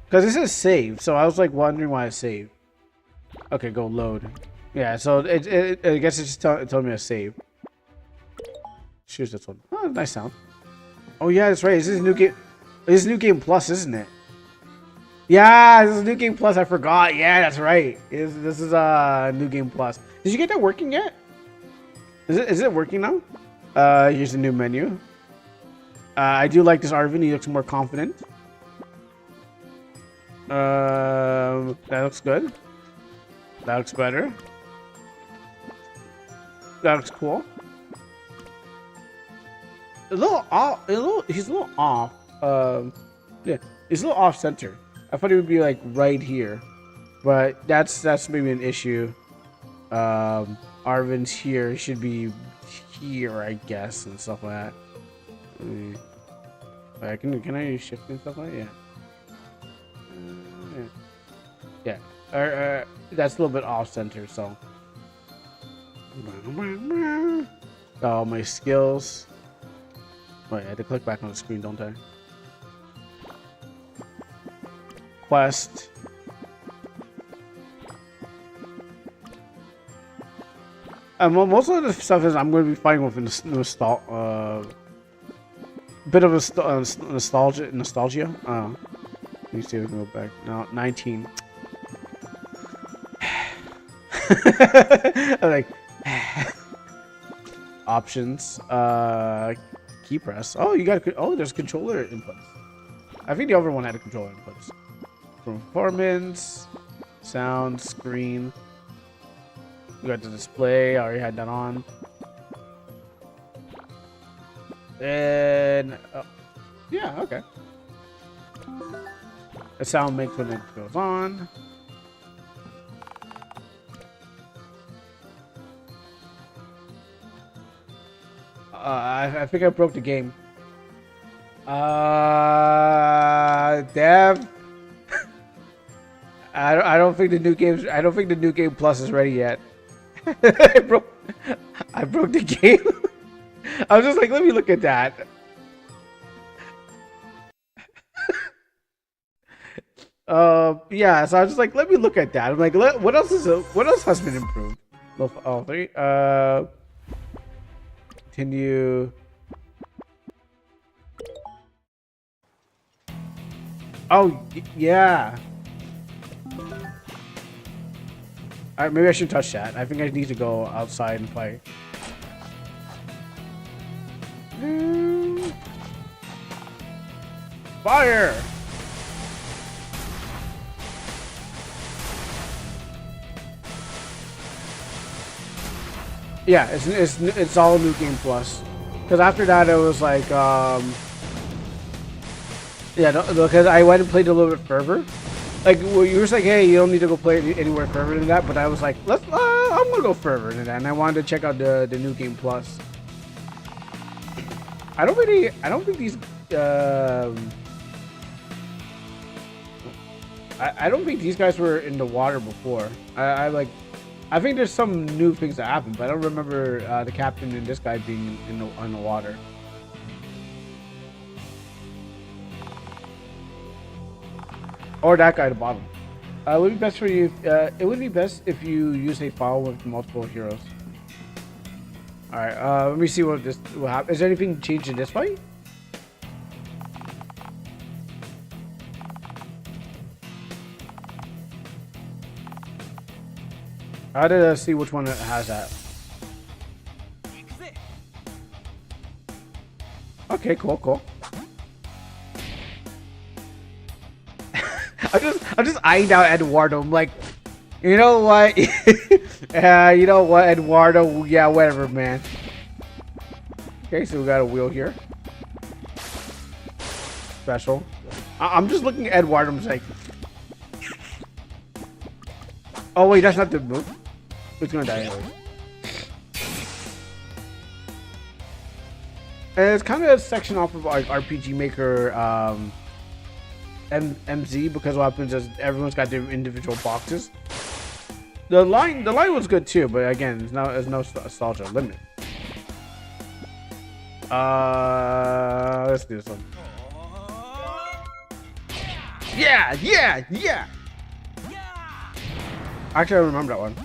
Because this is save, so I was like wondering why I saved. Okay, go load. Yeah, so I guess it's just telling me to save. Choose this one. Oh, nice sound. Oh yeah, that's right. This is new game. This is new game plus, isn't it? Yeah, this is new game plus. I forgot. Yeah, that's right. This is new game plus. Did you get that working yet? Is it working now? Here's the new menu. I do like this Arvin. He looks more confident. That looks good. That looks better. That looks cool. He's a little off. Yeah, he's a little off center. I thought he would be like right here, but that's maybe an issue. Arvin's here. He should be here, I guess, and stuff like that. Can I shift and stuff like that? Yeah. That's a little bit off center, so. Oh, my skills. Wait, I had to click back on the screen, don't I? Quest. Most of the stuff is I'm going to be fighting with bit of a nostalgia. Let me see if we can go back. No, 19. I'm like options. Key press. Oh, you got. Oh, there's controller inputs. I think the other one had a controller inputs. Performance, sound, screen. We got the display. I already had that on. And yeah, okay. The sound makes when it goes on. I think I broke the game. Dev. I don't think the new games. I don't think the new game plus is ready yet. I broke the game. I was just like, let me look at that. Yeah. So I was just like, let me look at that. I'm like, what else has been improved? Oh, 3. Continue. Oh yeah. Alright, maybe I should touch that. I think I need to go outside and fight. Fire! Yeah, it's all New Game Plus. Because after that, it was like, yeah, because I went and played a little bit further. Like, well, you were like, hey, you don't need to go play anywhere further than that. But I was like, I'm gonna go further than that, and I wanted to check out the New Game Plus. I don't think these, I don't think these guys were in the water before. I think there's some new things that happened, but I don't remember the captain and this guy being on the water. Or that guy at the bottom. It would be best for you. It would be best if you use a file with multiple heroes. All right. Let me see what happens. Is there anything changed in this fight? I had to see which one has that. Okay, cool. I'm just eyeing out Eduardo. I'm like, you know what? You know what, Eduardo? Yeah, whatever, man. Okay, so we got a wheel here. Special. I'm just looking at Eduardo. I'm just like, oh wait, that's not the move. It's gonna die anyway. And it's kind of a section off of like RPG Maker MZ, because what happens is everyone's got their individual boxes. The line was good too, but again, there's no nostalgia limit. Let's do this one. Yeah. Actually, I remember that one.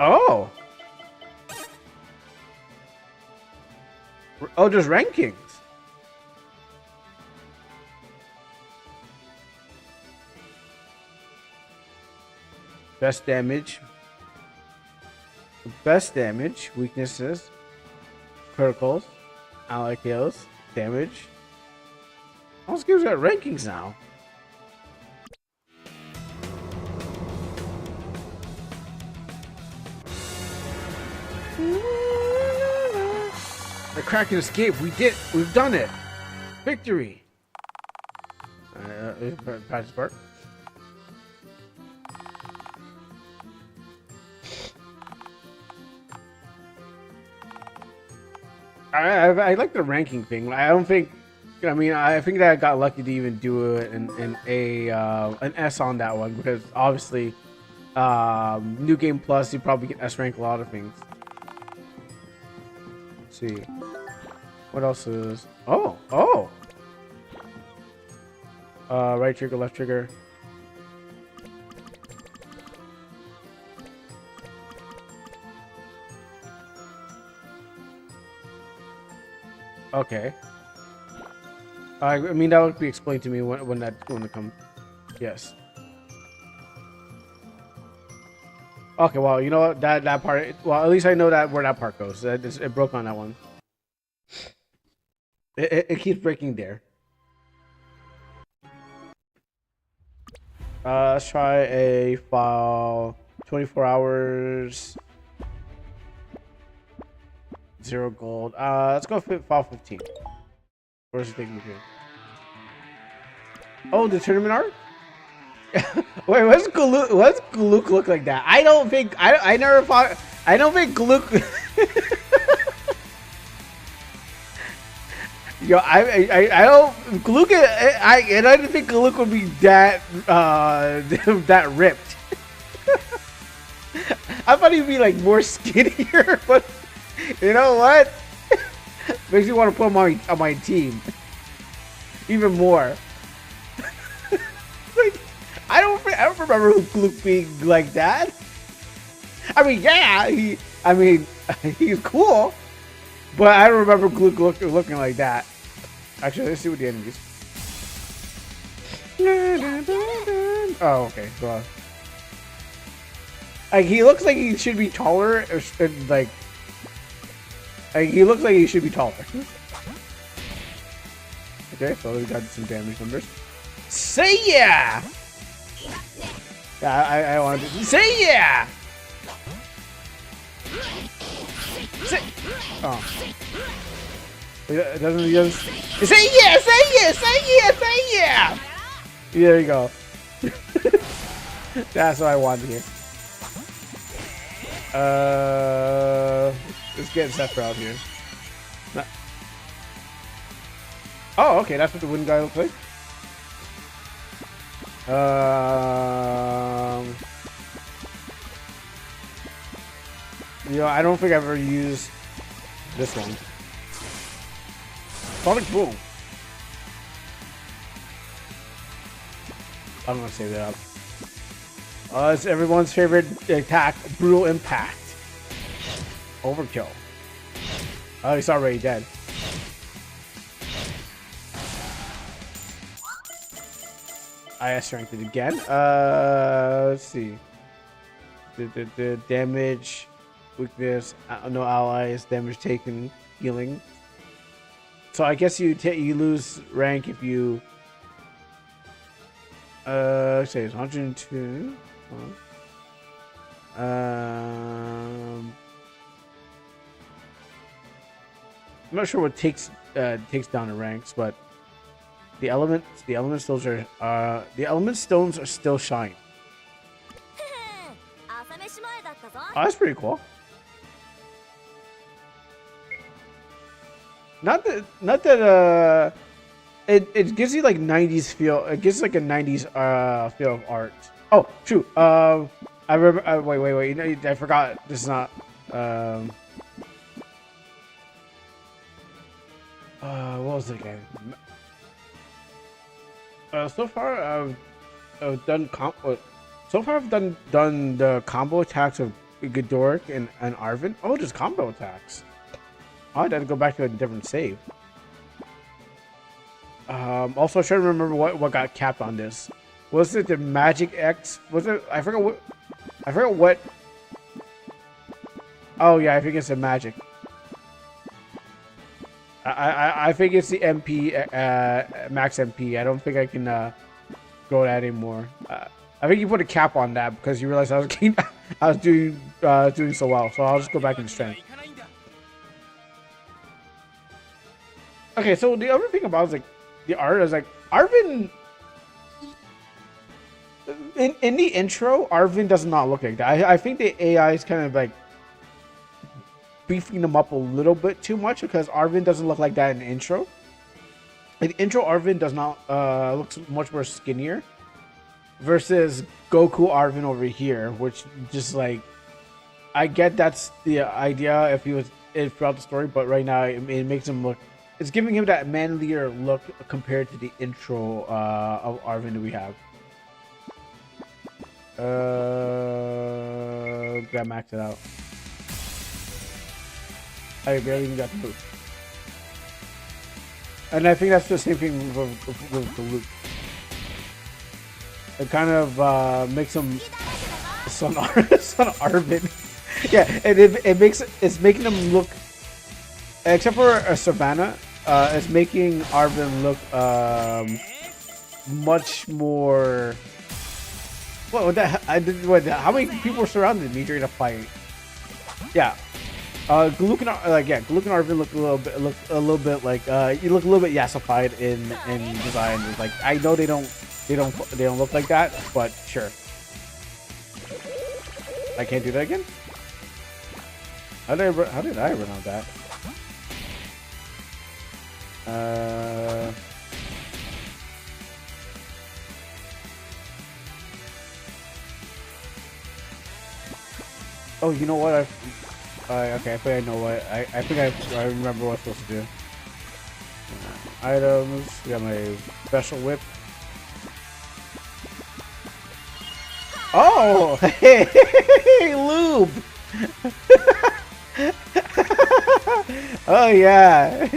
Oh, there's rankings. Best damage, weaknesses, criticals, ally kills, damage. All skills got rankings now. The Kraken escape. We've done it. Victory. Patch part. I like the ranking thing. I think that I got lucky to even do it an S on that one, because obviously New Game Plus, you probably get S rank a lot of things. Let's see what else is. Right trigger, left trigger. Okay. I mean, that would be explained to me when it comes. Yes. Okay. Well, you know what, that part. Well, at least I know where that part goes. It broke on that one. It keeps breaking there. Let's try a file. 24 hours. 0 gold. Let's go file 15. Where's the thing here? Oh, the tournament art? Wait, what's Galuk look like that? I don't think I never thought. I don't think Galuk. Yo, I don't Galuk. I don't think Galuk would be that that ripped. I thought he'd be like more skinnier, but you know what? Makes me want to put him on my team even more. Like, I don't remember Galuk being like that. I mean, yeah, he's cool, but I don't remember Galuk looking like that. Actually, let's see what the enemies. Oh, okay. Well, like, he looks like he should be taller, or like he looks like he should be taller. Okay, so we got some damage numbers. Say yeah! Yeah, I wanted to say yeah! Say. Oh. It doesn't just say yeah, say yeah, say yeah, say yeah. There you go. That's what I wanted here. Let's get Zephyr out here. Oh, okay, that's what the wooden guy looks like. You know, I don't think I've ever used this one. Sonic Boom. I'm gonna save that up. It's everyone's favorite attack, Brutal Impact. Overkill. Oh, he's already dead. I strength it again. Let's see. The damage, weakness, no allies, damage taken, healing. So I guess you lose rank if you. Say it's 102. I'm not sure what takes down the ranks, but the element stones are still shine. Oh, that's pretty cool. Not that it gives you like 90s feel. It gives like a 90s feel of art. Oh, true. I remember. Wait. You know, I forgot. This is not. What was it again? So far I've done the combo attacks of Ghidorah and Arvin. Oh, just combo attacks. Oh, I had to go back to a different save. Also, I'm trying to remember what got capped on this. Was it the Magic X? Was it? I forgot what. Oh yeah, I think it's the Magic. I think it's the MP, Max MP. I don't think I can go that anymore. I think you put a cap on that because you realized I was doing so well. So I'll just go back in strength. Okay, so the other thing about the art is like Arvin. In the intro, Arvin does not look like that. I think the AI is kind of like beefing them up a little bit too much because Arvin doesn't look like that in the intro. In the intro, Arvin does not looks much more skinnier versus Goku Arvin over here, which just like I get that's the idea if he was throughout the story, but right now it makes him look. It's giving him that manlier look compared to the intro of Arvin that we have. Gotta max it out. I barely even got to move. And I think that's the same thing with the loot. It kind of makes him son Arvin. Yeah, and it's making him look, except for a Savannah, it's making Arvin look much more. What how many people surrounded me during the fight? Yeah. Gluk and Arvin look a little bit like you look a little bit yassified in design. Like I know they don't look like that, but sure. I can't do that again. How did I run out that? Oh, you know what? Okay, I think I know what. I think I remember what I'm supposed to do. Items. We got my special whip. Oh, hey, lube. Oh yeah.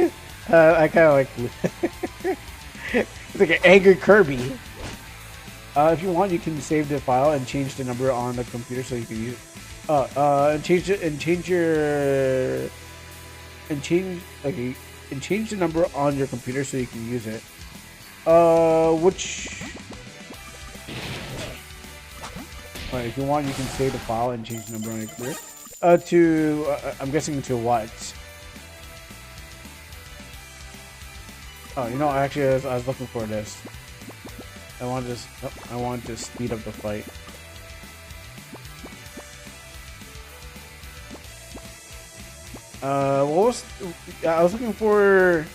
I kind of like lube. It's like an angry Kirby. If you want, you can save the file and change the number on the computer so you can use it. Change the number on your computer so you can use it. If you want, you can save the file and change the number on your computer. I'm guessing to what? Oh, you know, actually, I was looking for this. I want this. Oh, I want to speed up the fight. What was? I was looking for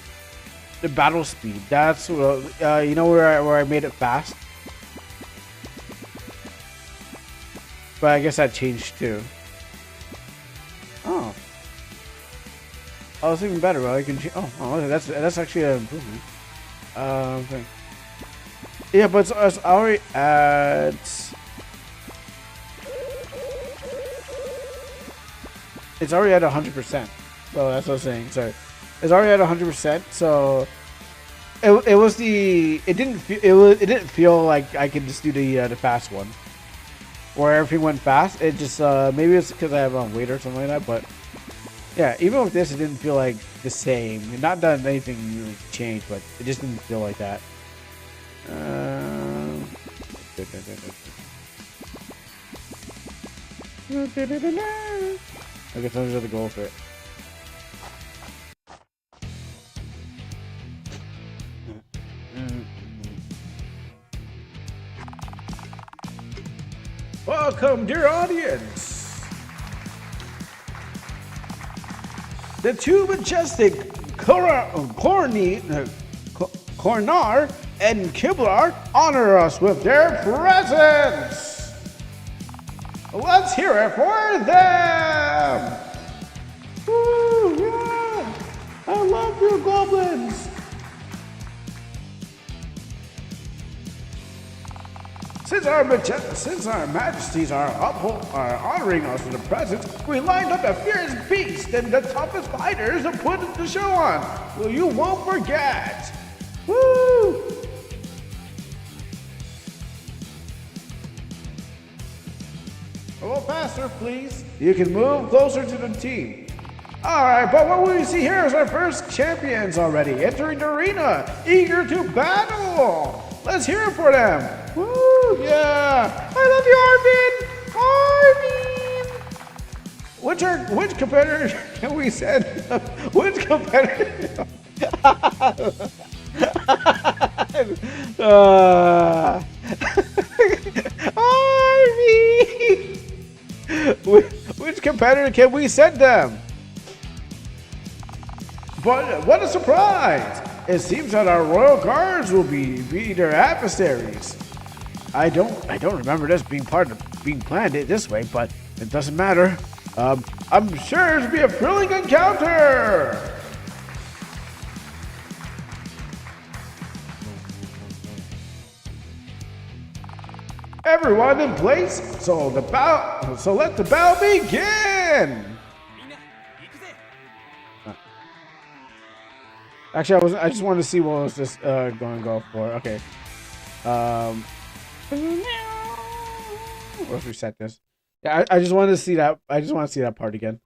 the battle speed. That's what. You know where I made it fast. But I guess that changed too. Oh. Oh, it's even better. Well, I can. Oh, that's actually an improvement. Okay. Yeah, but it's already at. It's already at 100%. So that's what I was saying. Sorry, it's already at 100%. So it was the it didn't feel like I could just do the fast one where everything went fast. It just maybe it's because I have weight or something like that. But yeah, even with this, it didn't feel like the same. Not that anything really changed, but it just didn't feel like that. I guess I'm just gonna go for it. Welcome, dear audience. The two majestic Cornar and Kiblar honor us with their presence. Let's hear it for them! Woo, yeah! I love you, goblins! Since our majesties are honoring us with a presence, we lined up a fierce beast and the toughest fighters to put the show on. Well, you won't forget! Woo! A little faster, please. You can move closer to the team. Alright, but what we see here is our first champions already entering the arena, eager to battle. Let's hear it for them. Woo, yeah. I love you, Arvin. Which competitor can we send? Which competitor? Arvin. Which competitor can we send them? But what a surprise! It seems that our royal guards will be their adversaries. I don't remember this being planned this way, but it doesn't matter. I'm sure it'll be a thrilling encounter. Everyone in place, so let the battle begin! Actually, I just wanted to see what was this going to go for. Okay. Let's reset this. Yeah, I just wanted to see that. I just want to see that part again.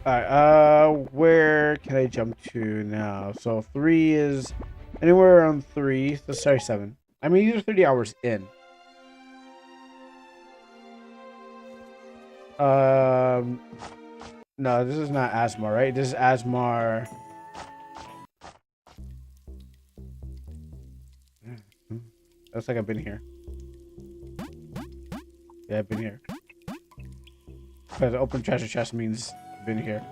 Alright, where can I jump to now? So 3 is anywhere around 3. So sorry, 7. I mean, these are 30 hours in. No, this is not Asmar, right? This is Asmar. Looks like I've been here. Yeah, I've been here. Because open treasure chest means I've been here.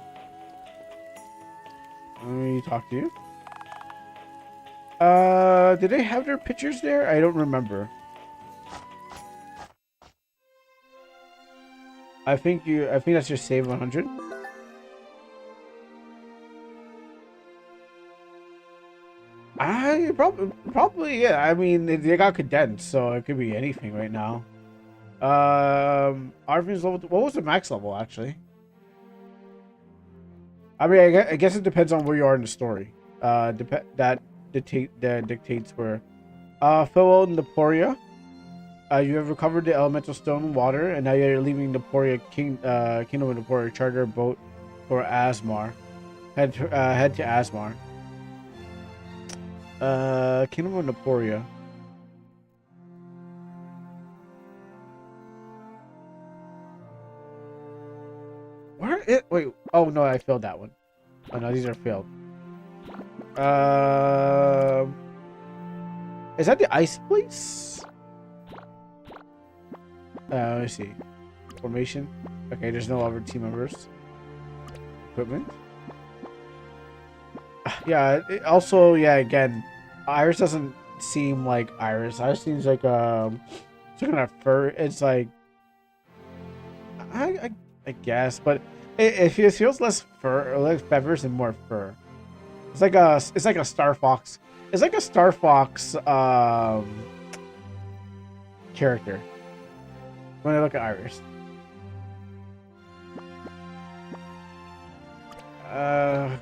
Let me talk to you. Did they have their pictures there? I don't remember. I think that's your save 100. I probably yeah. I mean, they got condensed, so it could be anything right now. Arvin's level. What was the max level actually? I mean, I guess it depends on where you are in the story. That dictates where. Phil Naporia. You have recovered the elemental stone water, and now you're leaving Naporia Kingdom of Naporia. Charter a boat for Asmar. Head to Asmar. Kingdom of Naporia. that it? Wait. Oh no, I failed that one. Oh no, these are failed. Is that the ice place? Let me see. Formation. Okay, there's no other team members. Equipment. Yeah. Also, yeah. Again, Iris doesn't seem like Iris. Iris seems like some kind of fur. It's like I guess, but it feels less fur, or less feathers and more fur. It's like a Star Fox. It's like a Star Fox character. When I look at Iris.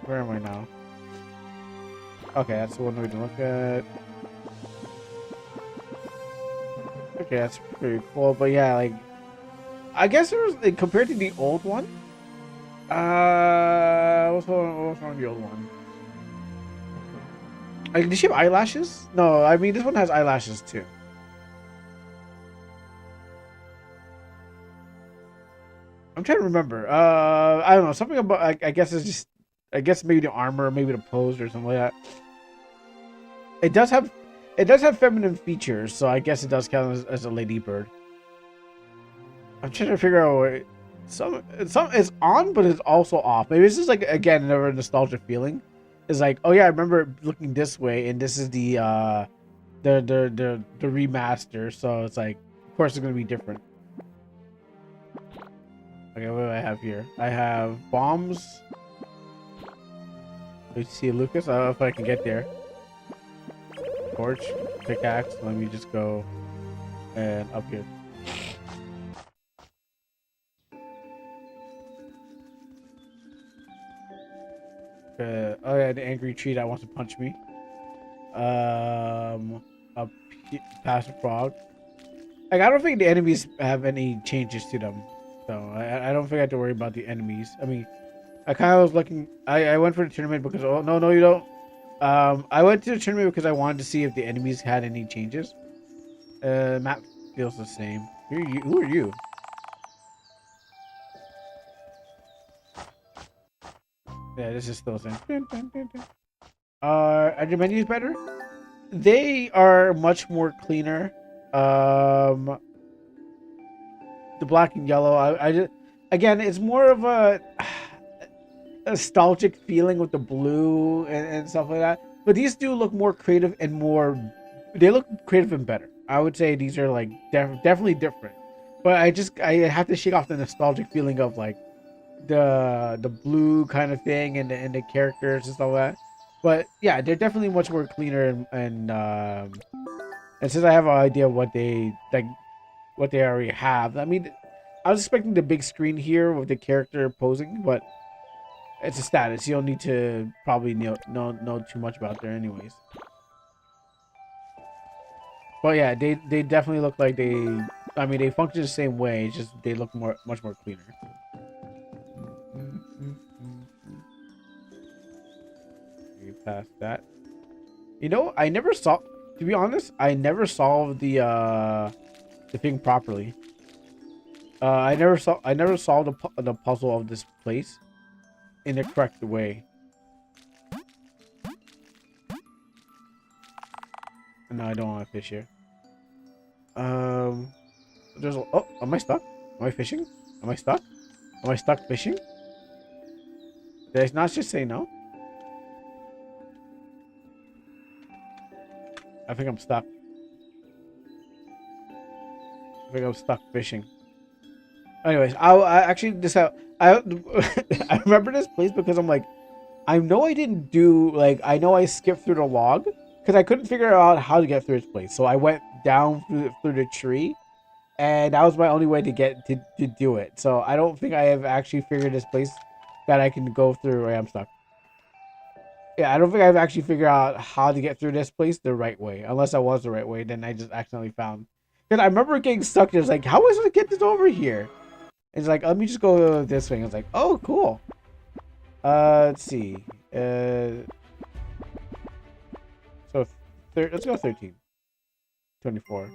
Where am I now? Okay, that's the one we can look at. Okay, that's pretty cool. But yeah, like, I guess there was, like, compared to the old one. What's wrong with the old one? Like, does she have eyelashes? No, I mean this one has eyelashes too. I'm trying to remember. I don't know. Something about I guess it's just. I guess maybe the armor, maybe the pose or something like that. It does have feminine features, so I guess it does count as a ladybird. I'm trying to figure out what some it's on, but it's also off. Maybe it's just like, again, another nostalgia feeling. It's like, oh yeah, I remember looking this way, and this is the remaster, so it's like, of course it's gonna be different. Okay, what do I have here? I have bombs. Let's see, Lucas. I don't know if I can get there. Torch, pickaxe. Let me just go and up here. Oh yeah, the angry tree that wants to punch me. A passive frog. Like, I don't think the enemies have any changes to them, so I don't think I have to worry about the enemies. I mean, I kind of was looking. I went for the tournament because, oh no you don't. I went to the tournament because I wanted to see if the enemies had any changes. Map feels the same. Who are you? Yeah, this is still the same. Are the menus better? They are much more cleaner. The black and yellow. I just, again, it's more of a nostalgic feeling with the blue and stuff like that. But these do look more creative and more. They look creative and better. I would say these are like definitely different. But I have to shake off the nostalgic feeling of like the blue kind of thing and the characters and stuff like that. But yeah, they're definitely much more cleaner and since I have an idea of what they like, what they already have. I mean, I was expecting the big screen here with the character posing, but it's a status. You don't need to probably know too much about there anyways. But yeah, they definitely look like they. I mean, they function the same way. It's just they look much more cleaner. You past that. You know, I never saw. To be honest, I never solved the thing properly. I never solved the puzzle of this place in the correct way. No, I don't want to fish here. There's a, oh, am I stuck? Am I fishing? Am I stuck? Am I stuck fishing? Did I not just say no? I think I'm stuck. I think I'm stuck fishing. Anyways, I actually just have I I remember this place because I'm like, I know I didn't do, like, I know I skipped through the log because I couldn't figure out how to get through this place. So I went down through the tree, and that was my only way to get to do it. So I don't think I have actually figured this place that I can go through. Wait, I'm stuck. Yeah, I don't think I've actually figured out how to get through this place the right way. Unless I was the right way, then I just accidentally found. Because I remember getting stuck there. It's like, how was I going to get this over here? It's like, let me just go this way. It's like, oh, cool. Let's see. So, let's go 13. 24.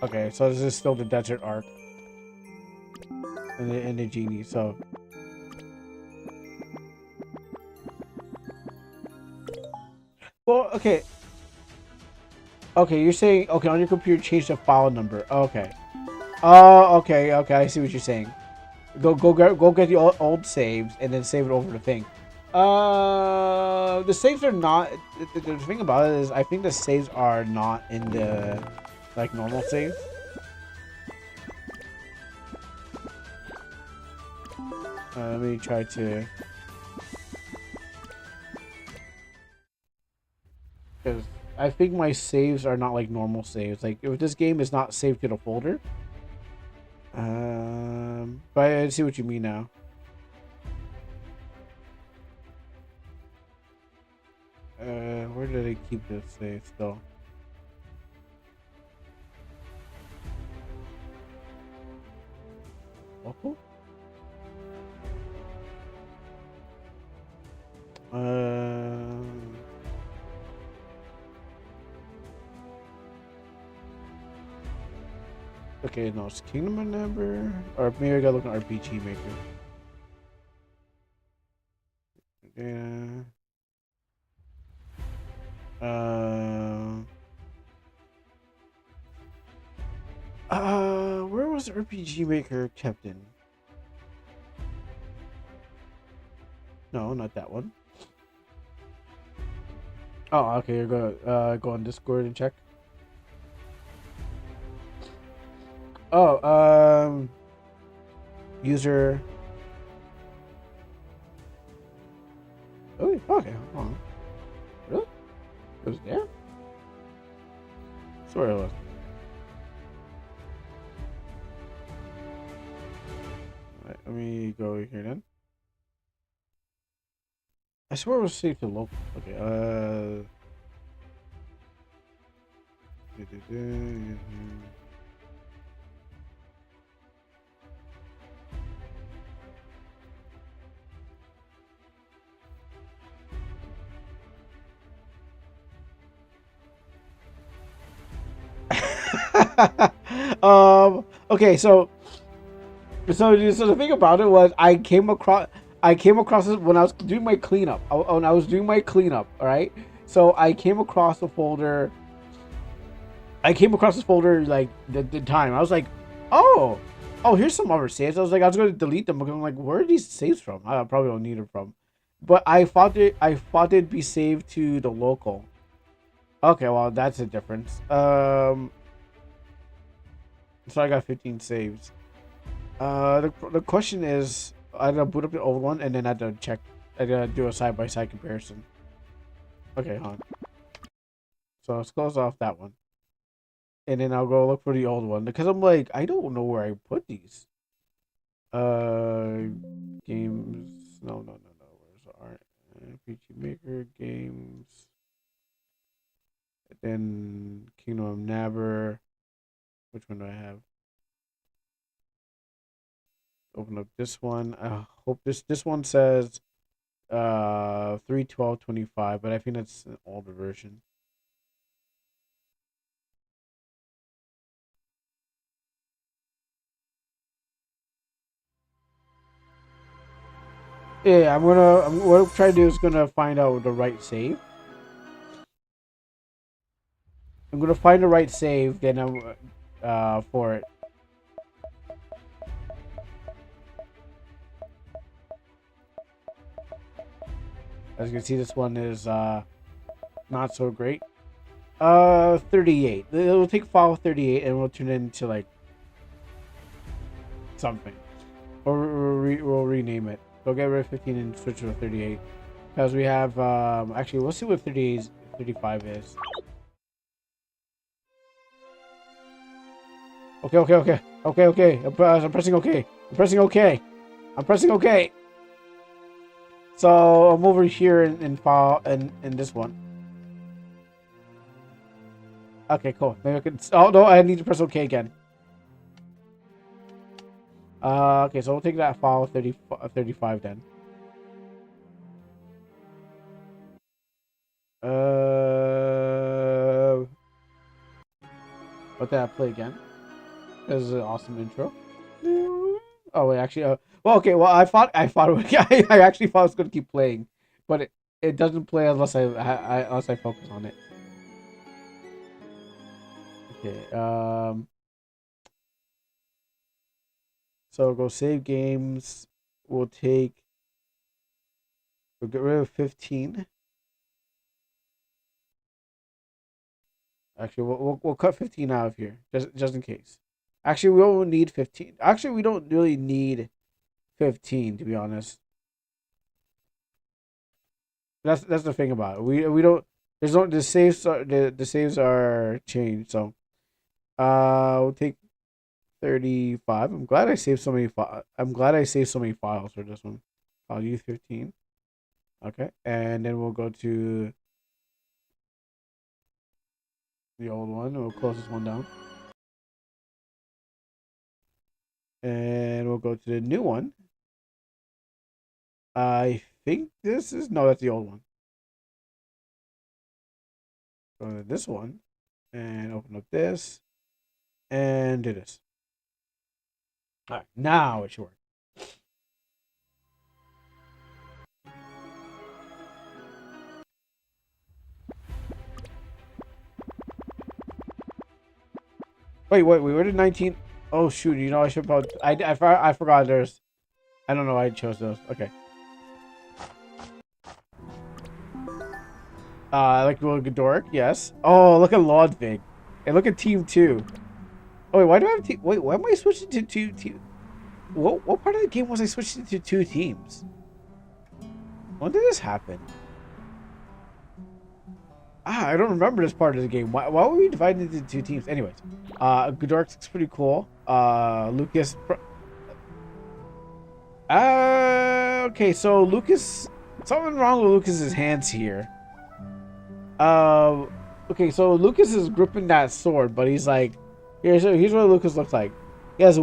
Okay, so this is still the desert arc and the genie. So, well, okay, okay. You're saying okay on your computer, change the file number. Okay. Oh, okay, okay. I see what you're saying. Go get the old saves and then save it over the thing. The saves are not. The thing about it is, I think the saves are not in the like normal saves. Let me try to, because I think my saves are not like normal saves. Like if this game is not saved to the folder. But I see what you mean now. Where did I keep this save still? Local? Okay, no, it's Kingdom number, or maybe I gotta look at RPG Maker. Yeah. Where was RPG Maker kept in? No, not that one. Oh, okay. You're gonna go on Discord and check. Oh, user. Oh, okay. Hold on. Really? It was there? Swear it was. Alright, let me go here then. I swear it was saved to local. Okay. Okay, so the thing about it was I came across this when I was doing my cleanup. When I was doing my cleanup, all right. So I came across the folder. I came across this folder like the time. I was like, oh, here's some other saves. I was going to delete them because I'm like, where are these saves from? I probably don't need them from. But I thought it'd be saved to the local. Okay, well that's a difference. So I got 15 saves. The question is, I gotta boot up the old one and then I had to check. I gotta do a side by side comparison. Okay, hon. So let's close off that one, and then I'll go look for the old one because I'm like, I don't know where I put these. Uh, games. No. Where's the art? RPG Maker games. Then Kingdom of Navarre. Which one do I have? Open up this one. I hope this one says 3/12/25, but I think that's an older version. Yeah, what I'm trying to do is gonna find out the right save. I'm gonna find the right save, then I'm for it. As you can see, this one is not so great. 38. It'll take file 38 and we'll turn it into like something, or we'll rename it. Go get rid of 15 and switch to 38 because we have actually we'll see what 35 is. Okay. I'm pressing okay. I'm pressing okay. So I'm over here in file in this one. Okay, cool. Maybe I can. Oh no, I need to press OK again. Okay, so we'll take that file 35 then. let that play again. This is an awesome intro. Oh wait, actually, well, okay. Well, I thought it would, I actually thought it was gonna keep playing, but it doesn't play unless unless I focus on it. Okay. So go save games. We'll take. We'll get rid of 15. Actually, we'll cut 15 out of here just in case. Actually, we don't need 15. Actually, we don't really need 15 to be honest. That's the thing about it. We don't. There's no the saves are changed. So we'll take 35. I'm glad I saved so many. I'm glad I saved so many files for this one. I'll use 15. Okay, and then we'll go to the old one. We'll close this one down, and we'll go to the new one. I think this is no, that's the old one. Go to this one, and open up this, and do this. All right, now it should work. Wait, where did 19? Oh shoot! You know I should probably. I forgot. There's. I don't know why I chose those. Okay. Like Dork, yes. Oh, look at Lodvig. And look at Team 2. Oh, wait, why do I have team? Wait, why am I switching to two team? What part of the game was I switching to two teams? When did this happen? I don't remember this part of the game. Why were we divided into two teams? Anyways, Godork's pretty cool. Lucas. Okay, so Lucas. Something wrong with Lucas's hands here. Okay, so Lucas is gripping that sword, but he's like, here's what Lucas looks like. He has the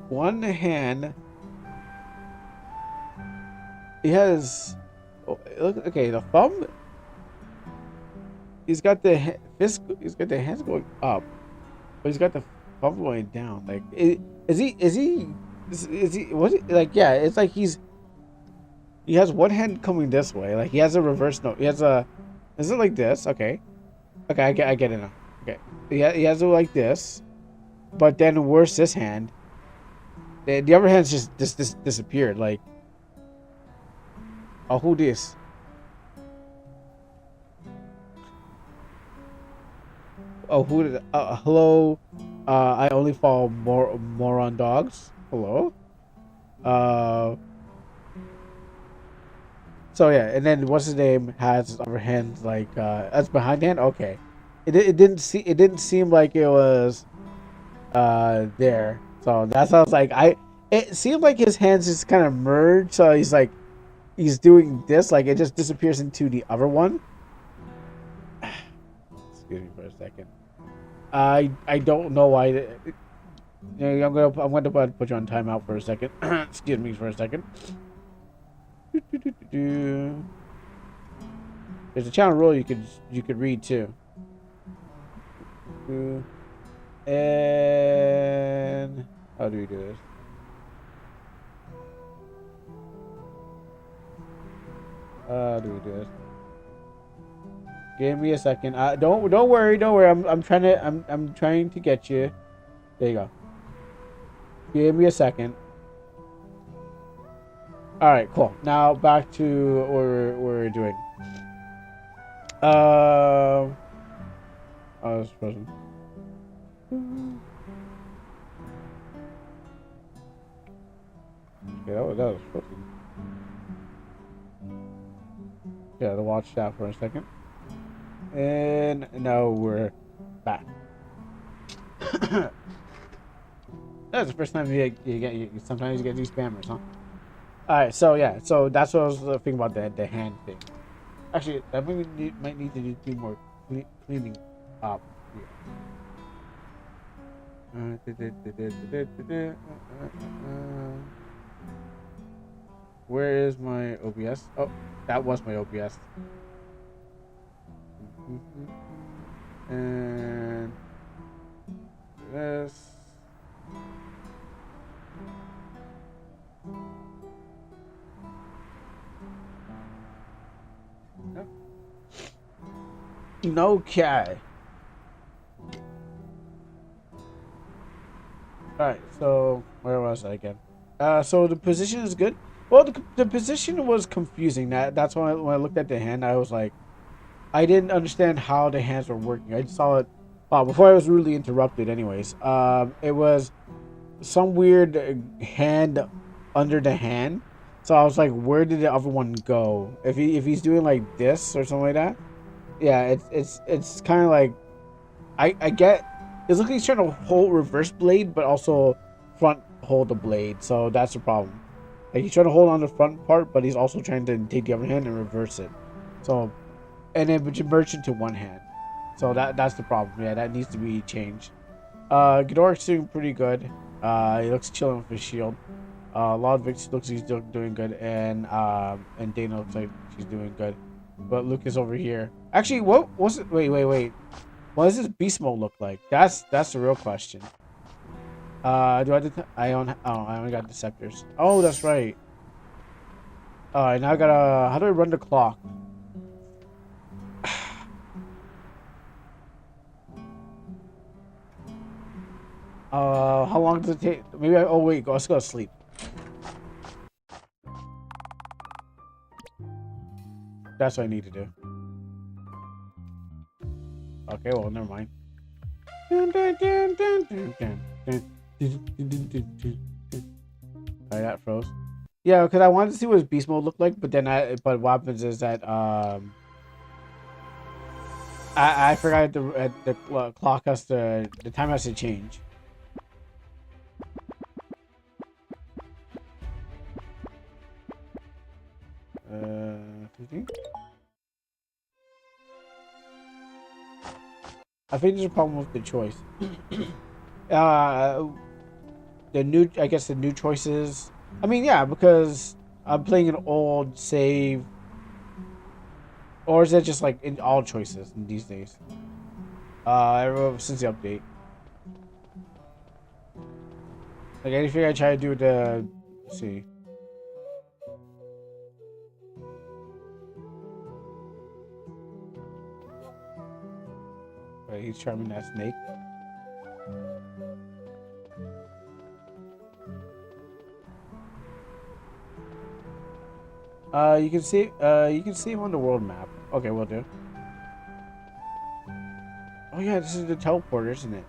one hand. He has, look, okay, the thumb. He's got the fist. He's got the hands going up, but he's got the thumb going down. Like, is he? What? Like, yeah, it's like he has one hand coming this way. Like he has a reverse note. He has a. Is it like this? Okay. Okay, I get it now. Okay. He has it like this, but then where's this hand? The other hand's just disappeared. Like, oh, who this? Oh, who did? Hello. I only follow moron dogs. Hello. Uh. So yeah, and then what's his name has his other hand like that's behind hand. Okay, it didn't seem like it was there. So that sounds like it seemed like his hands just kind of merged. So he's like he's doing this like it just disappears into the other one. Excuse me for a second. I don't know why. I'm gonna put you on timeout for a second. Excuse me for a second. There's a channel rule you could read too. And how do we do this? How do we do this? Give me a second. Don't worry. I'm trying to get you. There you go. Give me a second. All right, cool. Now back to what we're doing. I was frozen. Okay, that was frozen. Yeah, to watch that for a second. And now we're back. That's the first time you get sometimes you get these spammers, huh? Alright, so yeah, so that's what I was thinking about the hand thing. Actually, I might need to do more cleaning up here. Where is my OBS? Oh, that was my OBS. And this. Okay. Alright, so where was I again? So the position is good. Well, the position was confusing. That's why when I looked at the hand, I was like, I didn't understand how the hands were working. I just saw it. Well, before I was rudely interrupted. Anyways, it was some weird hand under the hand. So I was like, where did the other one go? If he's doing like this or something like that, yeah, it's kind of like I get. It looks like he's trying to hold reverse blade, but also front hold the blade. So that's the problem. Like he's trying to hold on the front part, but he's also trying to take the other hand and reverse it. So and then merge into one hand. So that's the problem. Yeah, that needs to be changed. Ghidorah's doing pretty good. He looks chilling with his shield. Ludwig looks he's doing good, and Dana looks like she's doing good. But Luke is over here. Actually, what was it? Wait. What does this beast mode look like? That's the real question. Do I own? Oh, I only got Deceptors. Oh, that's right. All right, now I gotta. How do I run the clock? How long does it take? Maybe oh wait, let's go to sleep. That's what I need to do. Okay, well, never mind. Alright, that froze. Yeah, because I wanted to see what his beast mode looked like, but then but what happens is that I forgot the clock has to the time has to change. I think there's a problem with the choice. I guess the new choices. I mean, yeah, because I'm playing an old save. Or is that just like in all choices these days? Since the update. Like anything I try to do to let's see. Wait, he's charming that snake. You can see him on the world map. Okay, we'll do. Oh yeah, this is the teleporter, isn't it?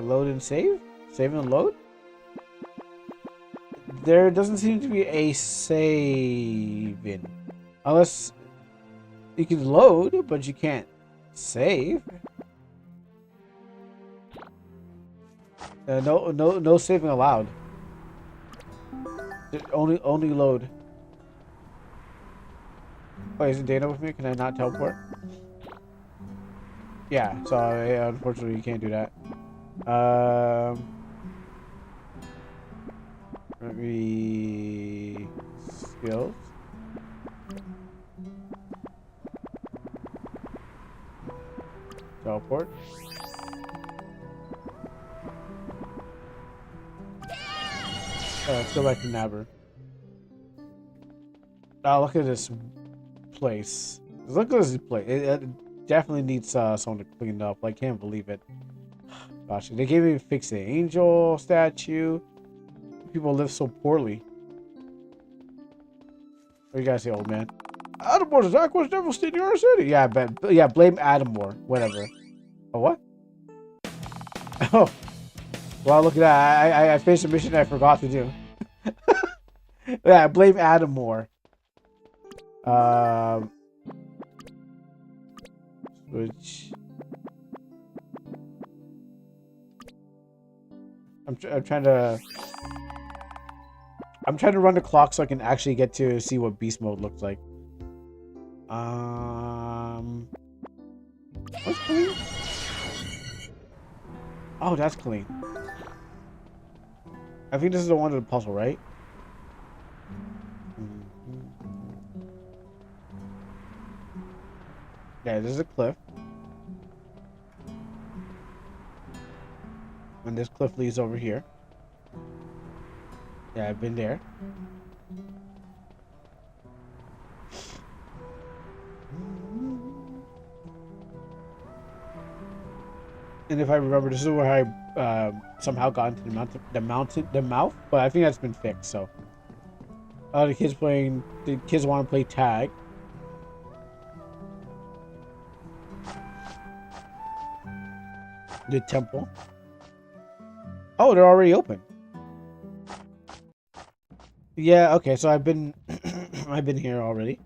Load and save? Save and load? There doesn't seem to be a saving. Unless you can load, but you can't save. No saving allowed. Only load. Wait, isn't Dana with me? Can I not teleport? Yeah, so unfortunately you can't do that. Maybe skills. Teleport. Let's go back to Nabber. Oh, look at this place. Look at this place. It definitely needs someone to clean it up. I can't believe it. Gosh, they can't even fix the angel statue. People live so poorly. What do you guys say, old man? Adamor's attack was devastating our city. Yeah, blame Adamor. Whatever. Oh, what? Oh. Well, look at that. I finished a mission I forgot to do. Yeah, blame Adamor. Switch. I'm trying to run the clock so I can actually get to see what beast mode looks like. What's clean? Oh, that's clean. I think this is the one of the puzzle, right? Yeah, there's a cliff. And this cliff leads over here. Yeah, I've been there. And if I remember, this is where I somehow got into the mouth, but I think that's been fixed. So, the kids want to play tag. The temple. Oh, they're already open. Yeah. Okay. So I've been, I've been here already.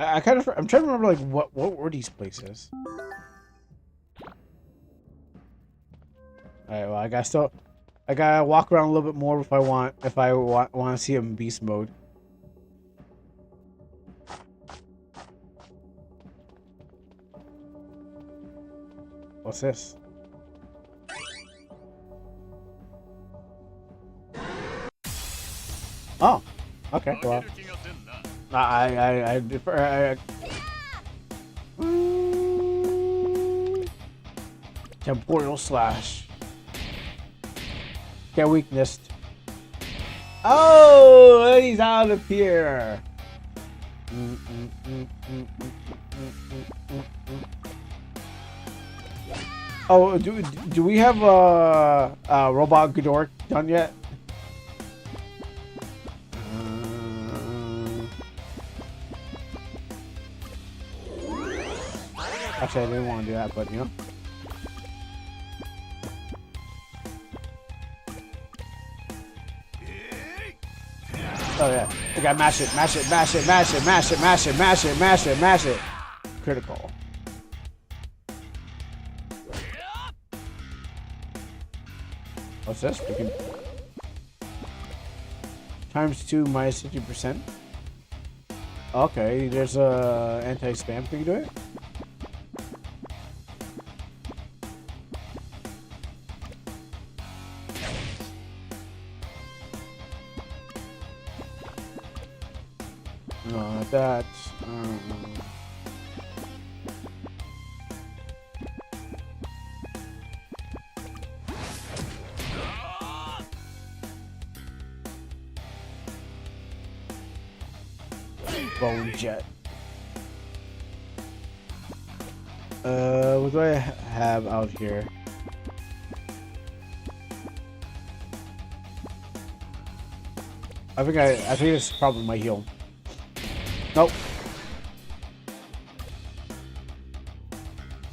I'm trying to remember like what were these places. All right. Well, I gotta walk around a little bit more if I want to see him in beast mode. What's this? Oh, okay. Well, I defer. Temporal slash. Get weakness. Oh, and he's out of here. Oh, do we have Robot Ghidorah done yet? Actually, I didn't want to do that, but you know. Oh yeah, I gotta mash it, mash it, mash it, mash it, mash it, mash it, mash it, mash it, mash it. Critical. What's this? We can times 2 minus 50%. Okay, there's a anti-spam. Can you do it? No, not that. Bone jet. What do I have out here? I think it's probably my heal. Nope.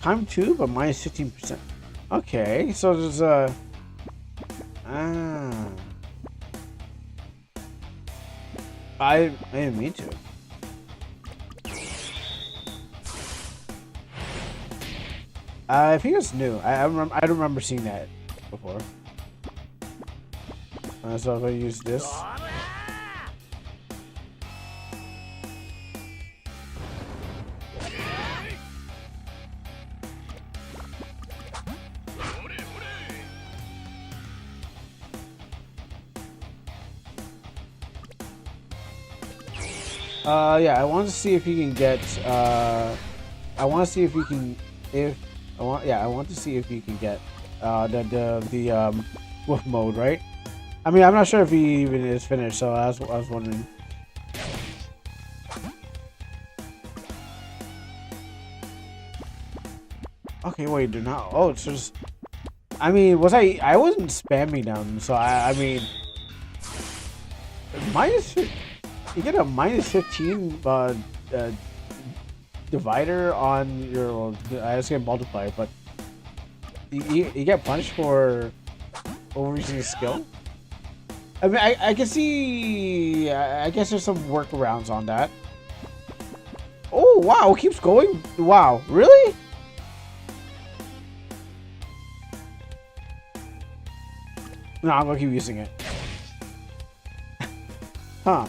Time 2, but minus 15%. Okay, so there's a. I didn't mean to. I think it's new. I don't remember seeing that before. So if I use this. Yeah, I want to see if you can get. I want to see if you can. I want to see if you can get the wolf mode, right? I mean, I'm not sure if he even is finished, so I was wondering. Okay, wait, do not. Oh, it's just. I mean, I wasn't spamming them, so I mean, minus. You get a minus 15 divider on your. I was gonna multiply, but you get punished for overusing a skill. I mean, I can see. I guess there's some workarounds on that. Oh wow, it keeps going. Wow, really? No, I'm gonna keep using it. Huh.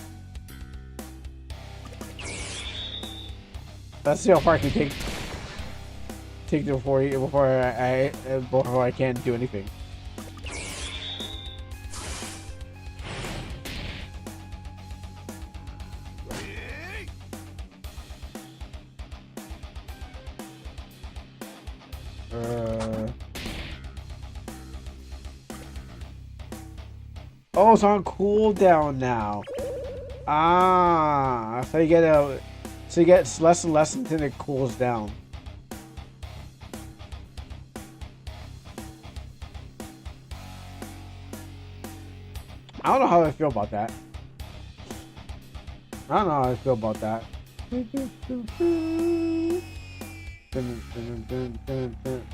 Let's see how far I can take before I can't do anything. Oh, it's on cooldown now. Ah, so you get less and less until it cools down. I don't know how I feel about that. I don't know how I feel about that.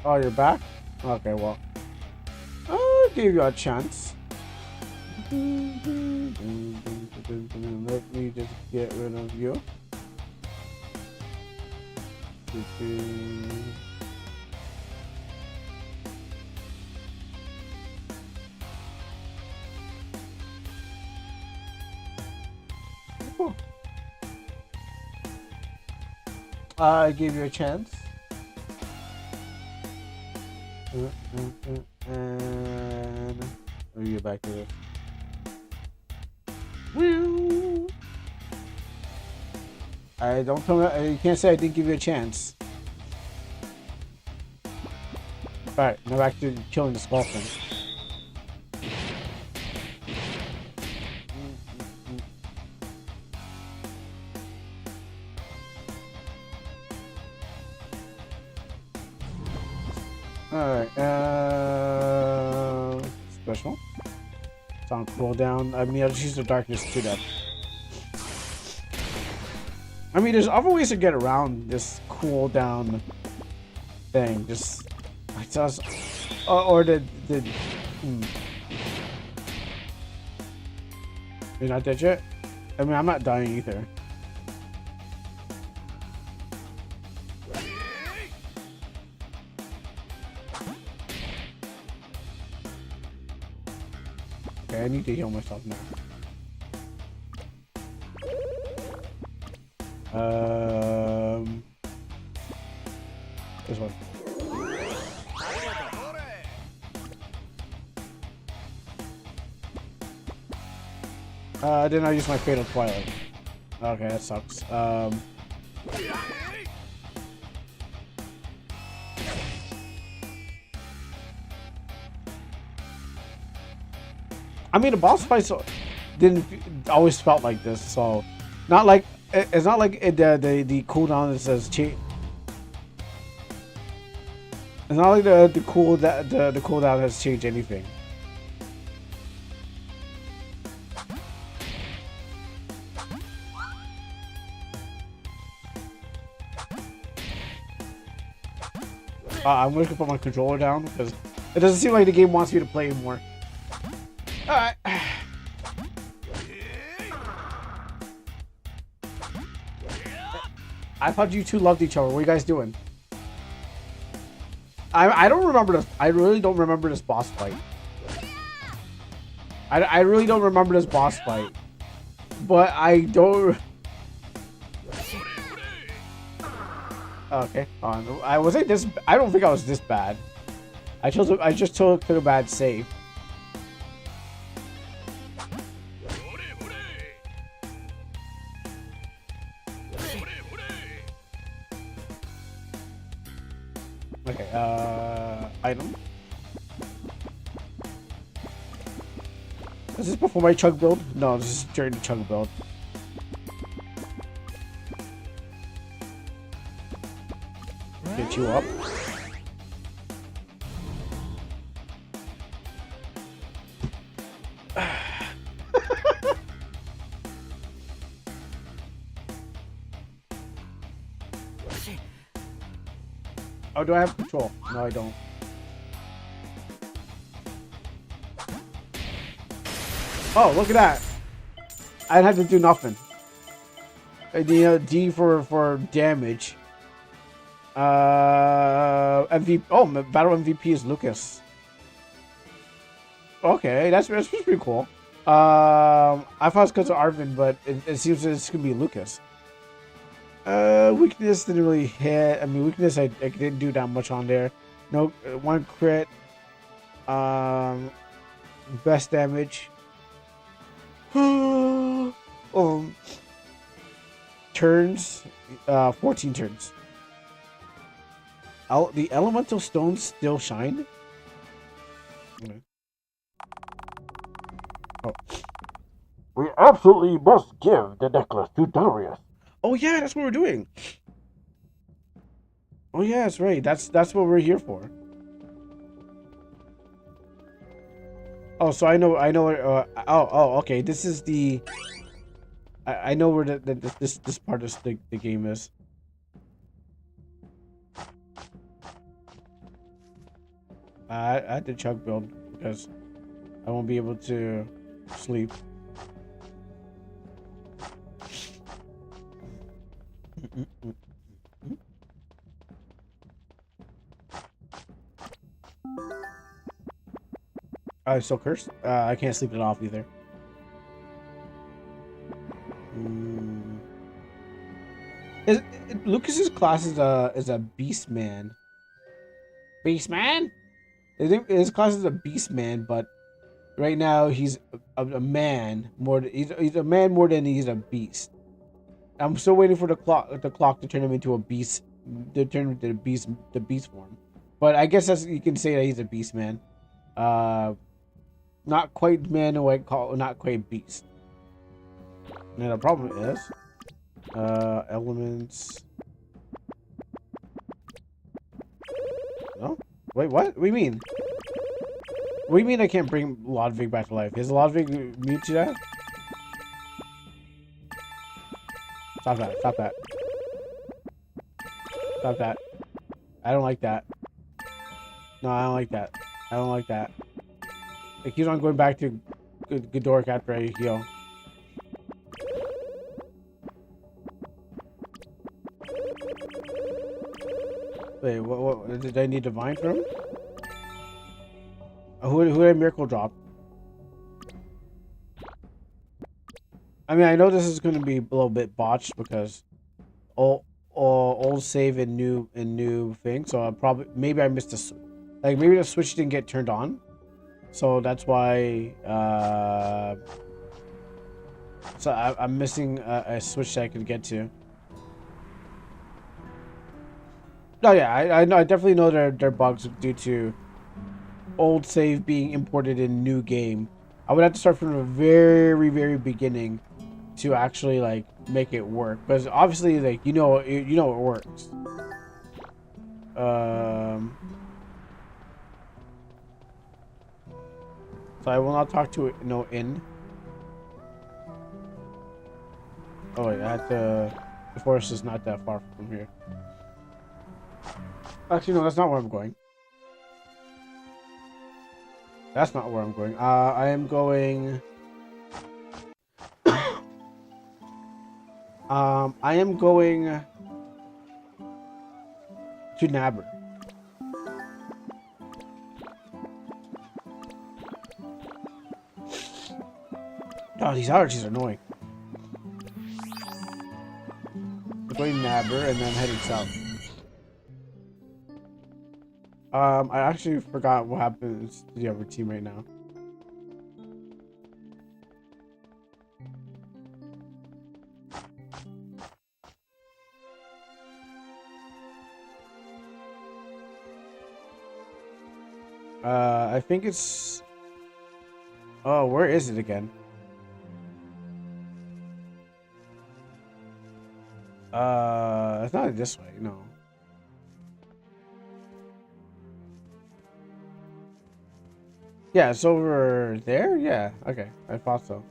Oh, you're back? Okay, well, I'll give you a chance. Let me just get rid of you. Cool. I gave you a chance. And let me get back to this. I don't tell me, you can't say I didn't give you a chance. Alright, now back to killing the skull thing. Alright, special. It's on cooldown. I mean, I'll just use the darkness to that. I mean, there's other ways to get around this cooldown thing. Just or the You're not dead yet? I mean, I'm not dying either. Okay, I need to heal myself now. This one. Didn't I use my Fatal Twilight? Okay, that sucks. I mean, the boss fights didn't always felt like this, so not like it's not like the cooldown says cheat. It's not like the cooldown has changed anything. I'm gonna put my controller down because it doesn't seem like the game wants me to play anymore. Alright. I thought you two loved each other. What are you guys doing? I don't remember this. I really don't remember this boss fight. I really don't remember this boss fight. But I don't... Okay, I wasn't this. I don't think I was this bad. I just took a bad save. Okay, item. Is this before my chug build? No, this is during the chug build. Get you up. Oh, do I have control? No, I don't. Oh, look at that. I had to do nothing. D for damage. MVP. Oh, battle MVP is Lucas. Okay, that's pretty cool. I thought it's because of Arvin, but it seems it's gonna be Lucas. Weakness didn't really hit. I mean, weakness I didn't do that much on there. No, one crit. Best damage. Turns. 14 turns. The elemental stones still shine? Okay. Oh. We absolutely must give the necklace to Darius. Oh yeah, that's what we're doing. Oh yeah, that's right. That's what we're here for. Oh, so I know. Okay. This is the. I know where this part of the game is. I had to chug build because I won't be able to sleep. I'm still cursed. I can't sleep it off either. Mm. Lucas's class is a beast man. Beast man. His class is a beast man, but right now he's a man more. He's a man more than he's a beast. I'm still waiting for the clock to turn him into a beast, to turn him into the beast form. But I guess that's you can say that he's a beast man. Uh, not quite man or not quite beast. And the problem is, elements. No, wait, what? What do you mean? What do you mean I can't bring Lodvig back to life? Is Lodvig immune to that? Stop that! Stop that! Stop that! I don't like that. No, I don't like that. I don't like that. It keeps on going back to Godoric after I heal. Wait, what did I need divine from? Who did I miracle drop? I mean, I know this is going to be a little bit botched because old save and new thing. So I probably maybe I missed a like maybe the switch didn't get turned on, so that's why. So I'm missing a switch that I could get to. No, yeah, I know. I definitely know they're bugs due to old save being imported in new game. I would have to start from the very beginning to actually like make it work, because obviously like you know it works. So I will not talk to it. No in. Oh wait, I had to. The forest is not that far from here. Actually, no, that's not where I'm going. That's not where I'm going. I am going. I am going to Nabber. Oh, these allergies are annoying. I'm going Nabber and then heading south. I actually forgot what happens to the other team right now. I think it's. Oh, where is it again? It's not this way, no. Yeah, it's over there? Yeah, okay. I thought so.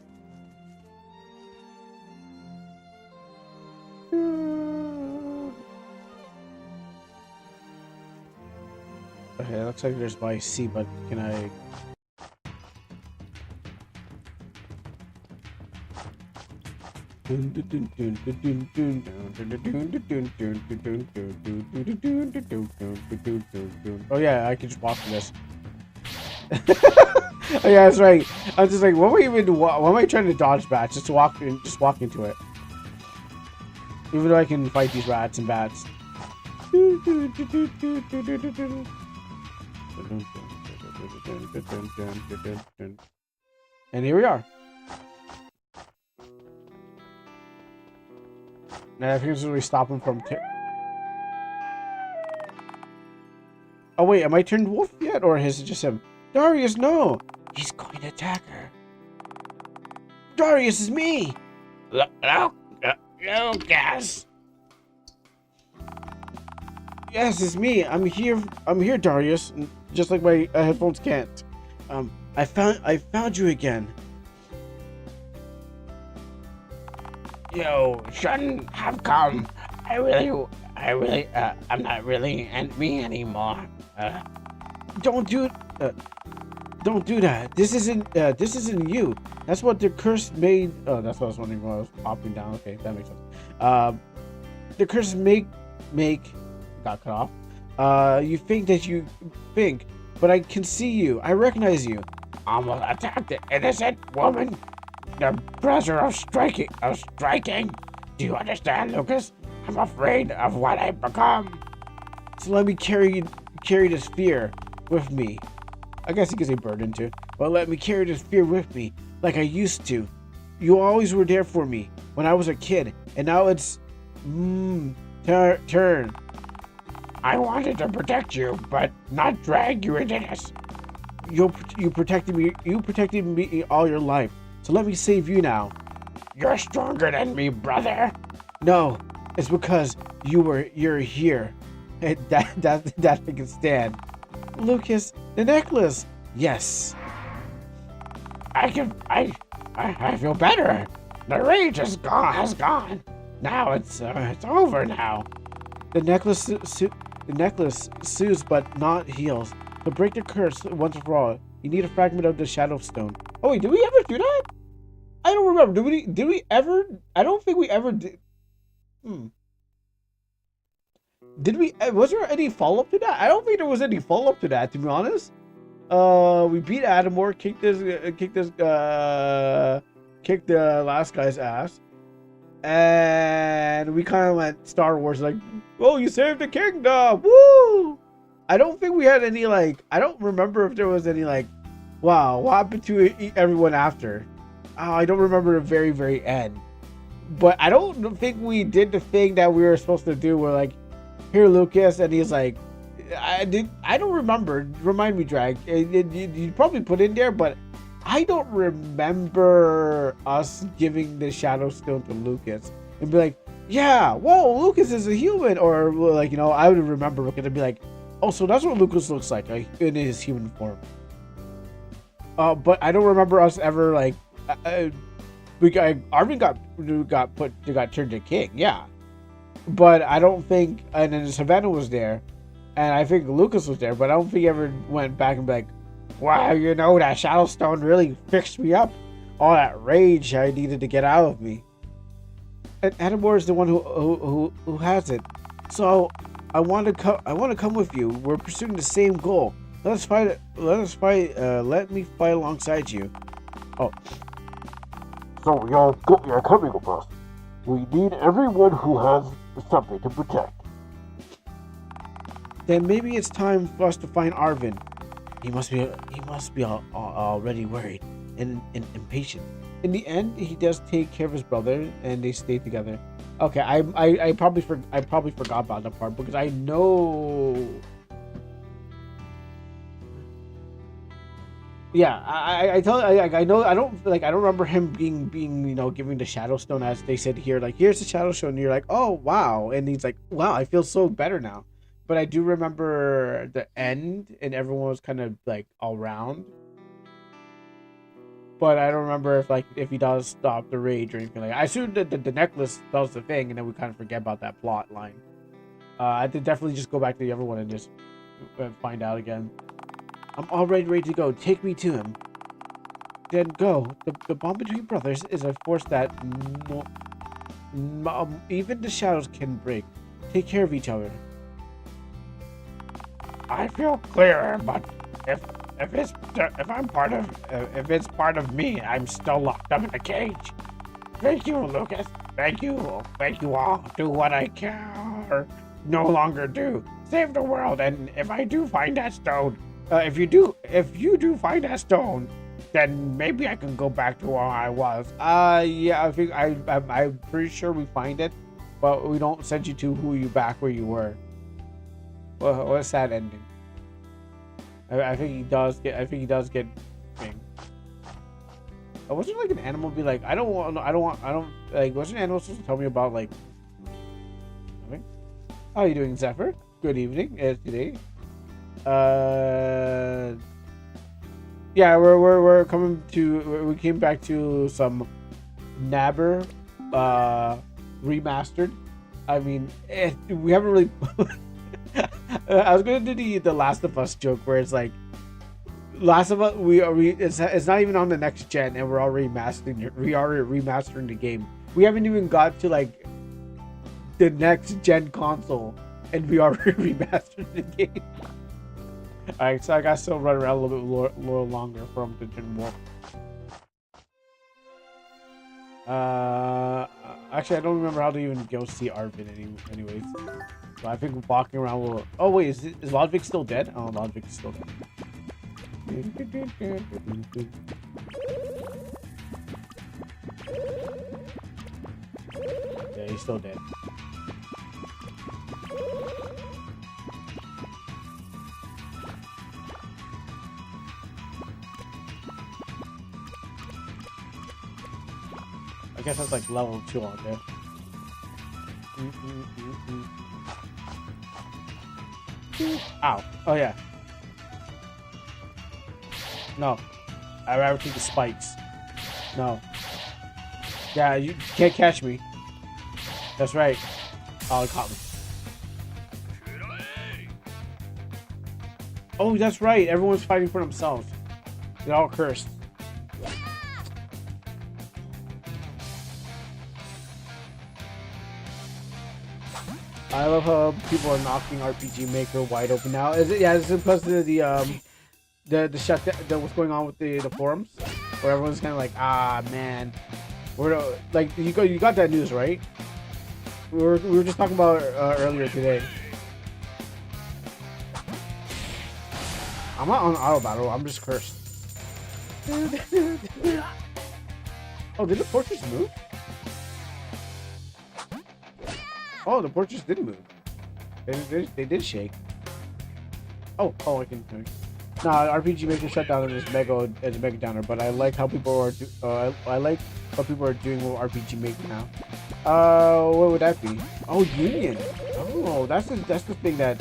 Okay, it looks like there's by C, but can I... Oh yeah, I can just walk through this. Oh yeah, that's right. I was just like, what am I trying to dodge bats? Just walk into it. Even though I can fight these rats and bats. And here we are. Now I think this is where we stop him from. Oh wait, am I turned wolf yet, or is it just him? Darius, no! He's going to attack her. Darius, is me! Lucas. Yes, it's me. I'm here. I'm here, Darius. Just like my headphones can't. I found you again. You shouldn't have come. I'm not really me anymore. Don't do it. Don't do that. This isn't you. That's what the curse made. Oh, that's what I was wondering when I was popping down. Okay, that makes sense. The curse make got cut off. You think that you think, but I can see you. I recognize you. Almost attacked an innocent woman. The pressure of striking. Do you understand, Lucas? I'm afraid of what I've become. So let me carry this fear with me. I guess you could say burden too. But let me carry this fear with me like I used to. You always were there for me when I was a kid, and now it's turn. I wanted to protect you, but not drag you into this. You protected me. You protected me all your life. So let me save you now. You're stronger than me, brother. No, it's because you're here. That I can stand. Lucas, the necklace. Yes. I feel better. The rage has gone. Now it's over now. The necklace soothes but not heals. To break the curse once and for all, you need a fragment of the Shadow Stone. Oh wait, did we ever do that? I don't remember. Did we ever? I don't think we ever did. Did we? Was there any follow up to that? I don't think there was any follow up to that, to be honest. We beat Adamore, kicked the last guy's ass, and we kind of went Star Wars like, oh, you saved the kingdom, woo! I don't think we had any like. I don't remember if there was any like, wow, what happened to everyone after? Oh, I don't remember the very, very end. But I don't think we did the thing that we were supposed to do. Where like, here, Lucas, and he's like, I don't remember. Remind me, Drag. You probably put in there, but I don't remember us giving the Shadow Stone to Lucas and be like, yeah, whoa, Lucas is a human, or like, you know, I would remember because I'd be like, oh, so that's what Lucas looks like in his human form. But I don't remember us ever like. Arvin got turned to king, yeah. But I don't think, and then Savannah was there, and I think Lucas was there, but I don't think he ever went back and be like, wow, you know, that Shadow Stone really fixed me up. All that rage I needed to get out of me. And Adamore is the one who has it. So I want to come with you. We're pursuing the same goal. Let us fight. Let me fight alongside you. Oh. So you're coming with us. We need everyone who has something to protect. Then maybe it's time for us to find Arvin. He must be already worried and impatient. In the end, he does take care of his brother, and they stay together. Okay, I probably forgot about that part because I know. Yeah, I know I don't remember him being you know, giving the Shadow Stone as they said here, like, here's the Shadow Stone, and you're like, oh wow, and he's like, wow, I feel so better now. But I do remember the end and everyone was kind of like all round. But I don't remember if he does stop the rage or anything like that. I assume that the necklace does the thing, and then we kind of forget about that plot line. I did definitely just go back to the other one and just find out again. I'm already ready to go. Take me to him. Then go. The bond between brothers is a force that even the shadows can break. Take care of each other. I feel clearer, but if it's part of me, I'm still locked up in a cage. Thank you, Lucas. Thank you all. Do what I can or no longer do. Save the world, and if I do find that stone, if you do find that stone, then maybe I can go back to where I was. Yeah, I think I'm pretty sure we find it, but we don't send you to where you were. Well, what's that ending? I think he does get. I think he does get. Thing. Wasn't like an animal be like, I don't want. Like, wasn't an animal supposed to tell me about like? Something? How are you doing, Zephyr? Good evening. Today. Yeah, we're coming to. We came back to some Nabber, remastered. I mean, we haven't really. I was gonna do the Last of Us joke where it's like, Last of Us, it's not even on the next gen, and we're already remastering the game. We haven't even got to like the next gen console, and we already remastered the game. All right, so I got to still run around a little longer for him to do more. Actually, I don't remember how to even go see Arvin anyways. So I think walking around will. Oh wait, is Ludwig still dead? Oh, Ludwig is still dead. Yeah, he's still dead. I guess that's like level 2 on there. Ow. Oh yeah. No. I'd rather take the spikes. No. Yeah, you can't catch me. That's right. Oh, it caught me. Oh, that's right. Everyone's fighting for themselves. They're all cursed. I love how people are knocking RPG Maker wide open now. Is it? Yeah, it's because of the shutdown. What's going on with the forums, where everyone's kind of like, ah man, we're like you got that news right? We were just talking about earlier today. I'm not on auto battle. I'm just cursed. Oh, did the portraits move? Oh, the portraits did move. They did shake. Oh, I can. Nah, RPG Maker shutdown is mega downer, but I like how people are. I like what people are doing with RPG Maker now. What would that be? Oh, Union. Oh, that's the thing that.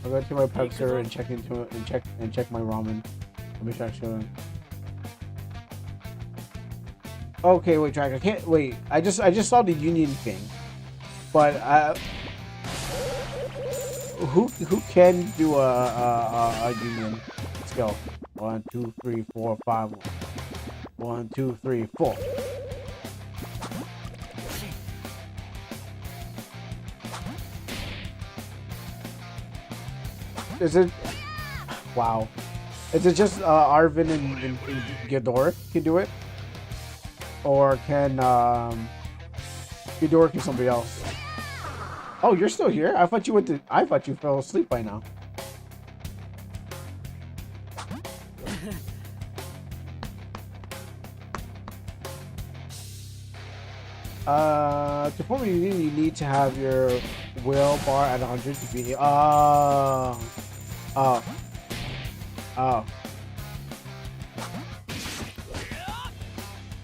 I'll go to my Pepsi and check into it and check my ramen. Let me check. Okay, wait, Track. I can't wait. I just saw the Union thing, but who can do a Union? Let's go. 1, 2, 3, 4, 5. 1, 2, 3, 4. Is it? Wow. Is it just Arvin and Ghidorah can do it? Or can Ghidorah do somebody else? Oh, you're still here? I thought you fell asleep by now. To form a union, you need to have your will bar at 100 to be. Oh.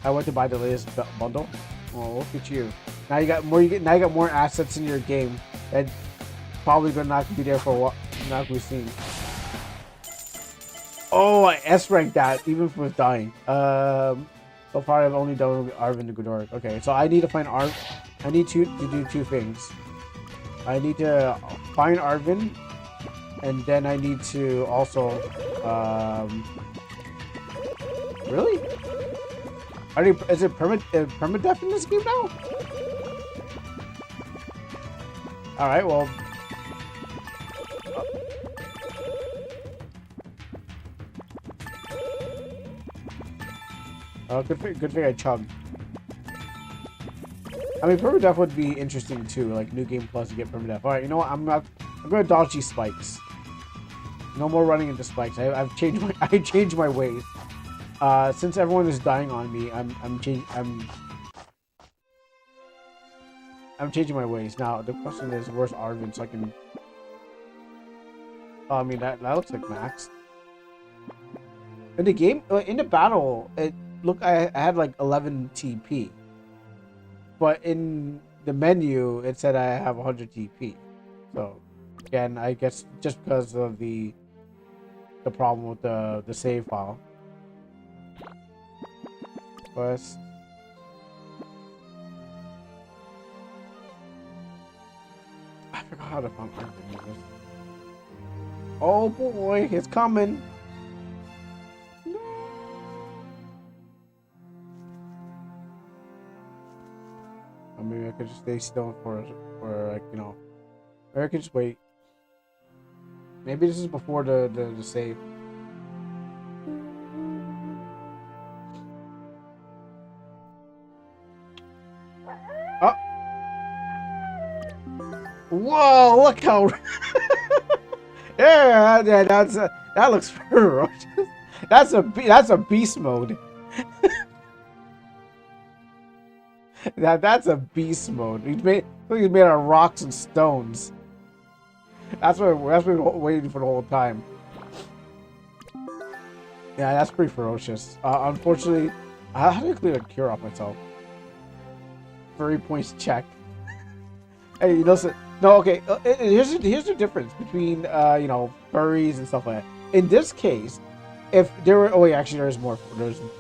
I went to buy the latest bundle. Oh, look at you! Now you got more assets in your game that probably gonna not be there for a while. Not gonna be seen. Oh, I S-ranked that even with dying. So far I've only done with Arvin and Ghidorah. Okay, so I need to find Arv. I need to do 2 things. I need to find Arvin, and then I need to also really. Is it permadeath in this game now? Alright, well. Good thing I chugged. I mean, permadeath would be interesting too. Like New Game Plus to get permadeath. Alright, you know what? I'm gonna dodge these spikes. No more running into spikes. I've changed my ways. Since everyone is dying on me, I'm changing my ways. Now the question is, where's Arvin so I can? Oh, I mean that looks like Max. In the game, in the battle, I had like 11 TP, but in the menu it said I have 100 TP. So again, I guess just because of the problem with the save file. Quest. I forgot how to find Arvin. Oh boy, it's coming. No. Or maybe I could just stay still for like, you know, or I could just wait. Maybe this is before the save. Oh. Whoa, look how yeah, that looks ferocious. That's a beast mode. That's a beast mode. He's made out of rocks and stones. That's what we're waiting for the whole time. Yeah, that's pretty ferocious. Unfortunately, how do I clear a cure off myself? Furry points check. Hey, you know, no, okay. Here's the difference between you know, furries and stuff like that. In this case, if there were, oh wait, actually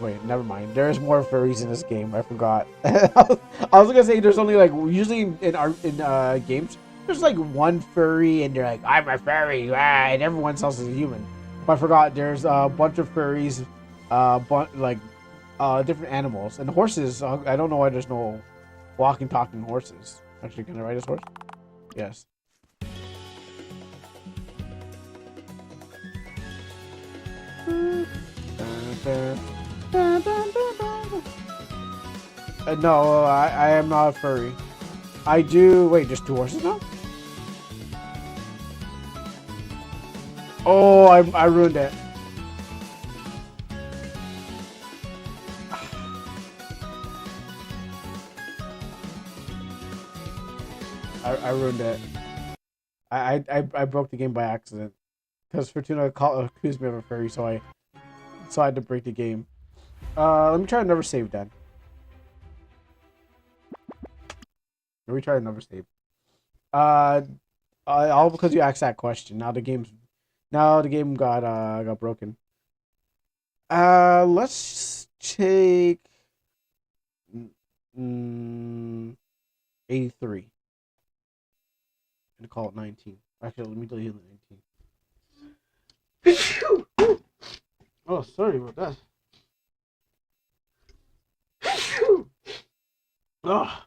wait, never mind. There's more furries in this game. I forgot. I was gonna say there's only like usually in games there's like one furry and they're like, I'm a furry, and everyone else is a human. But I forgot there's a bunch of furries, different animals and horses. I don't know why there's no walking, talking horses. Actually, can I ride this horse? Yes. No, I am not a furry. I do. Wait, there's 2 horses now? Oh, I ruined it. I ruined it. I broke the game by accident because Fortuna accused me of a furry, so I had to break the game. Let me try another save then. Let me try another save. All because you asked that question. Now the game got broken. Let's take 83 and call it 19. Actually, let me delete the 19. Oh, sorry about that. Oh.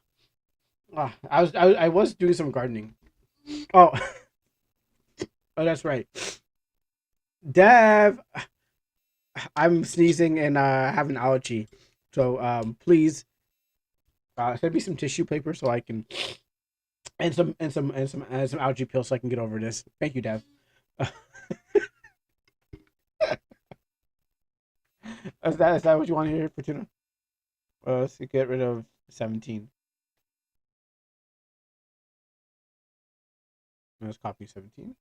I was doing some gardening. Oh, oh, that's right. Dev, I'm sneezing and have an allergy, so please send me some tissue paper so I can, and some allergy pills so I can get over this. Thank you, Dev. Is that what you want to hear, Fortuna? Let's get rid of 17. Let's copy 17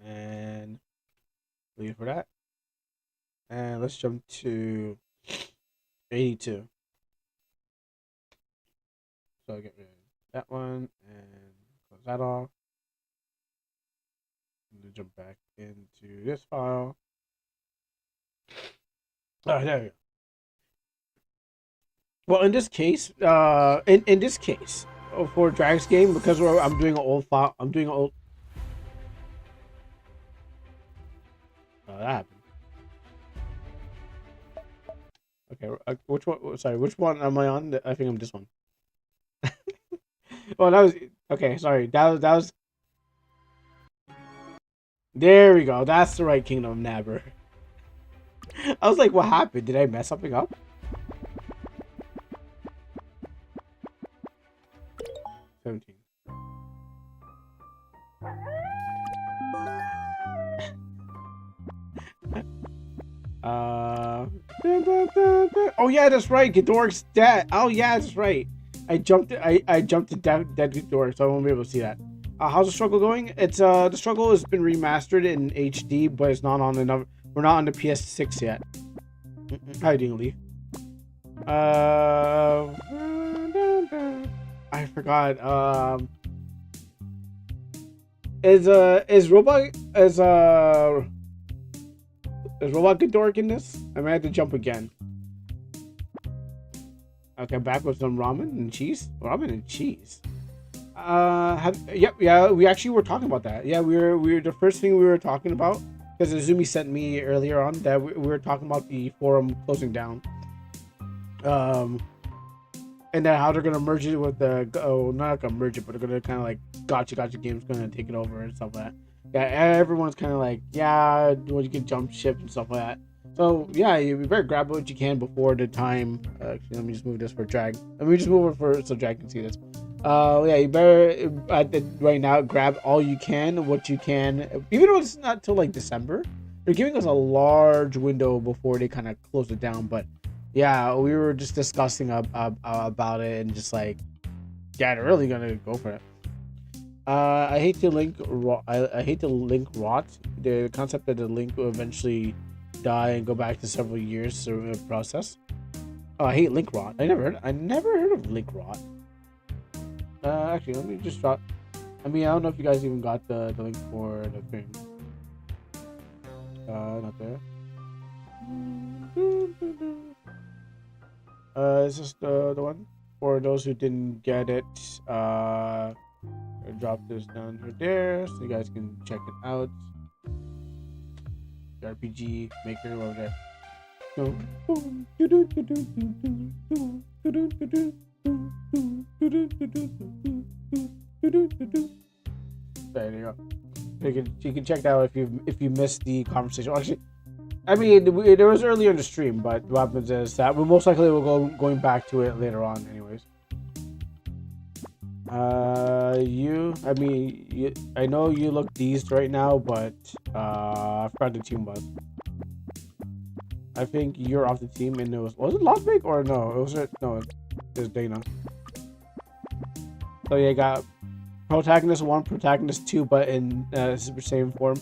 and leave for that. And let's jump to 82. So I'll get rid of that one and close that off. And then jump back into this file. Oh, there we go. Well, in this case, in this case, for Drag's game, because I'm doing an old file, I'm doing an old. Oh, that happened. Okay, which one? Sorry, which one am I on? I think I'm this one. Well, that was okay. Sorry, that was. There we go. That's the right Kingdom of Nabber. I was like, what happened? Did I mess something up? 17. Oh yeah, that's right. Ghidorah's dead. Oh yeah, that's right. I jumped to dead Ghidorah, so I won't be able to see that. How's the struggle going? It's the struggle has been remastered in HD, but it's not on another. We're not on the PS6 yet. How you doing, Lee? I forgot. Is Robot Ghidorah in this? I might have to jump again. Okay, back with some ramen and cheese. Ramen and cheese. Yep, yeah. We actually were talking about that. Yeah, we were the first thing we were talking about because Azumi sent me earlier on that we were talking about the forum closing down. And then how they're gonna merge it with the not gonna merge it, but they're gonna kind of like gotcha games gonna take it over and stuff like that. Yeah, everyone's kind of like, yeah, well, you can jump ship and stuff like that. So yeah, you better grab what you can before the time. Actually, let me just move this for drag. Let me just move it for so drag can see this. Yeah, you better right now grab all you can, what you can. Even though it's not till like December, they're giving us a large window before they kind of close it down. But yeah, we were just discussing about it and just like, yeah, they're really gonna go for it. I hate to link. I hate to link rot. The concept that the link will eventually die and go back to several years of process. Oh, I hate link rot. I never heard of link rot. Actually, let me just drop. I mean, I don't know if you guys even got the link for the thing. Not there. Is this the one? For those who didn't get it, I drop this down there so you guys can check it out. The RPG maker over there. There you go. You can check that out if you missed the conversation. Actually, I mean, there was earlier in the stream, but what happens is that we most likely will go going back to it later on, anyways. I know you look dazed right now, but I forgot the team was. I think you're off the team, and was it Lockpick or no? It was Dana. So yeah, you got protagonist 1, protagonist 2, but in super same form,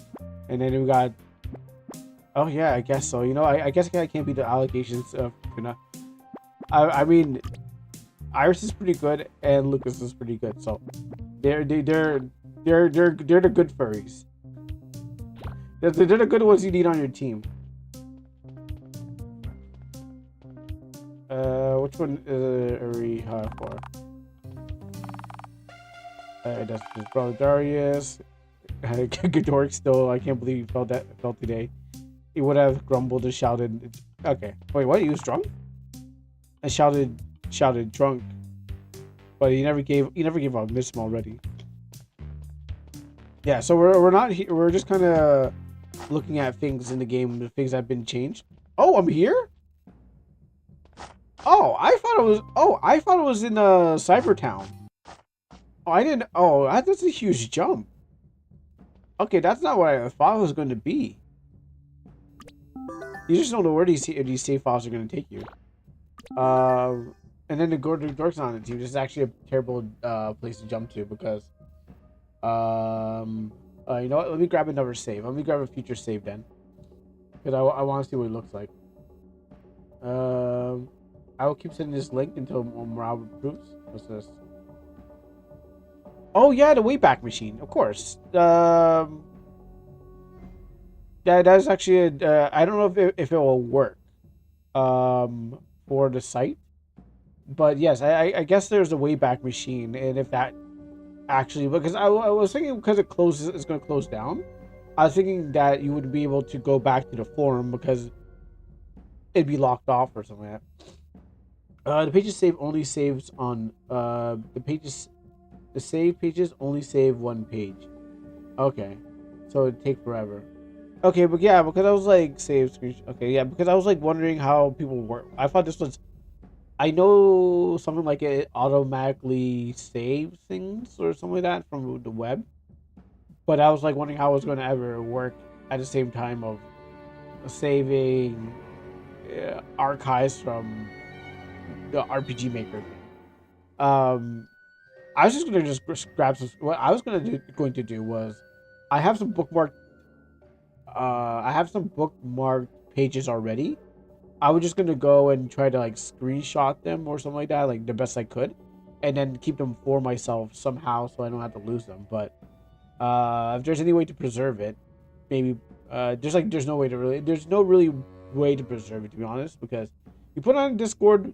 and then we got. Oh yeah, I guess so. You know, I guess I can't beat the allocations of I mean, Iris is pretty good and Lucas is pretty good, so they're the good furries. They're the good ones you need on your team. Which one are we for? That's his brother Darius. Ghidorah still. I can't believe he felt today. He would have grumbled and shouted. Okay, wait, what? He was drunk? And shouted drunk, but he never gave up. Missed him already. Yeah, so we're not here. We're just kind of looking at things in the game, the things that have been changed. Oh, I'm here. Oh, I thought it was in Cybertown. Oh, I didn't. Oh, that's a huge jump. Okay, that's not what I thought it was going to be. You just don't know where these save files are going to take you. And then the dorks on the team. This is actually a terrible place to jump to because, you know what? Let me grab another save. Let me grab a future save then, because I want to see what it looks like. I will keep sending this link until morale improves. What's this? Oh yeah, the Wayback Machine, of course. That's actually I don't know if it will work for the site, but yes, I guess there's a Wayback Machine, and if that actually, because I was thinking because it's going to close down, I was thinking that you would be able to go back to the forum because it'd be locked off or something like that. The pages save only saves on the save pages only save one page. Okay, so it'd take forever. Okay, but yeah, because I was like save screen. Okay, yeah, because I was like wondering how people work. I thought this was. I know something like it automatically saves things or something like that from the web, but I was like wondering how it was going to ever work at the same time of saving archives from the RPG Maker thing. I was just gonna grab some. What I was going to do was, I have some bookmarked. I have some bookmarked pages already. I was just gonna go and try to like screenshot them or something like that, like the best I could, and then keep them for myself somehow so I don't have to lose them. But if there's any way to preserve it, maybe there's no way to really way to preserve it, to be honest, because you put it on Discord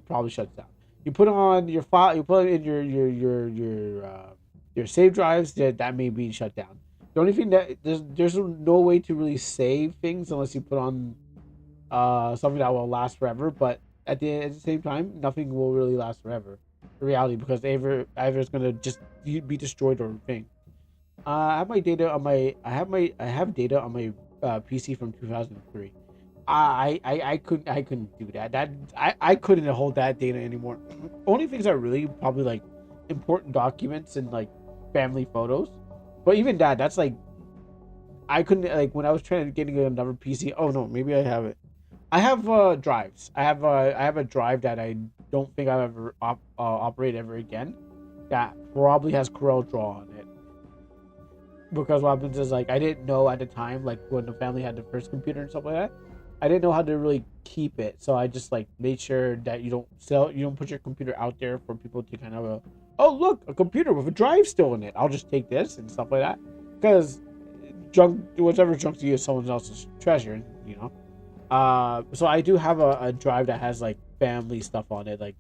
probably shuts down. You put it on your file, you put it in your save drives, that may be shut down. The only thing that there's no way to really save things unless you put on something that will last forever. But at the same time, nothing will really last forever in reality, because either it's gonna just be destroyed or thing. I have data on my PC from 2003. I couldn't do that. I couldn't hold that data anymore. Only things are really probably like important documents and like family photos. But even that's like, I couldn't, like, when I was trying to get another PC. Oh no, maybe I have it. I have drives. I have a drive that I don't think I'll ever operate ever again. That probably has Corel Draw on it. Because what happens is, like, I didn't know at the time, like when the family had the first computer and stuff like that, I didn't know how to really keep it. So I just like made sure that you don't put your computer out there for people to kind of oh look, a computer with a drive still in it. I'll just take this and stuff like that. Because whatever's junk to you is someone else's treasure, you know. So I do have a drive that has like family stuff on it, like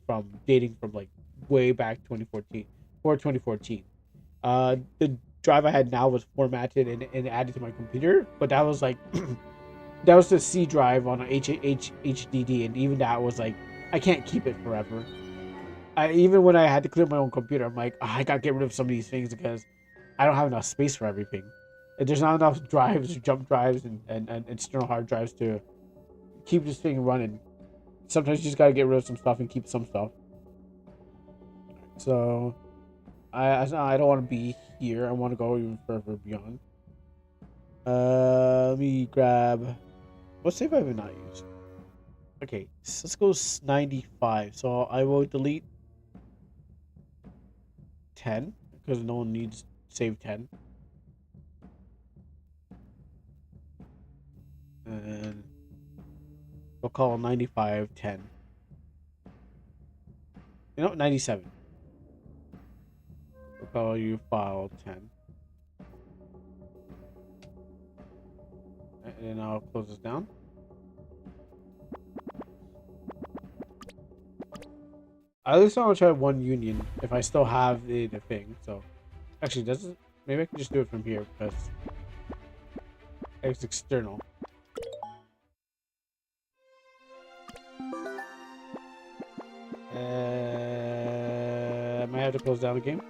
dating from like way back 2014. The drive I had now was formatted and added to my computer, but that was like that was the C drive on an HDD, and even that was like, I can't keep it forever. Even when I had to clear my own computer, I'm like, I gotta get rid of some of these things because I don't have enough space for everything. There's not enough drives, jump drives, and external hard drives to keep this thing running. Sometimes you just gotta get rid of some stuff and keep some stuff. So I don't want to be here. I want to go even further beyond. Let me grab. What save have I not used? Okay, so let's go 95. So I will delete 10 because no one needs save 10. And we'll call 95 10. You know, 97. We'll call you file 10. And then I'll close this down. At least I'll try one union if I still have the thing. So actually, maybe I can just do it from here because it's external. I might have to close down the game.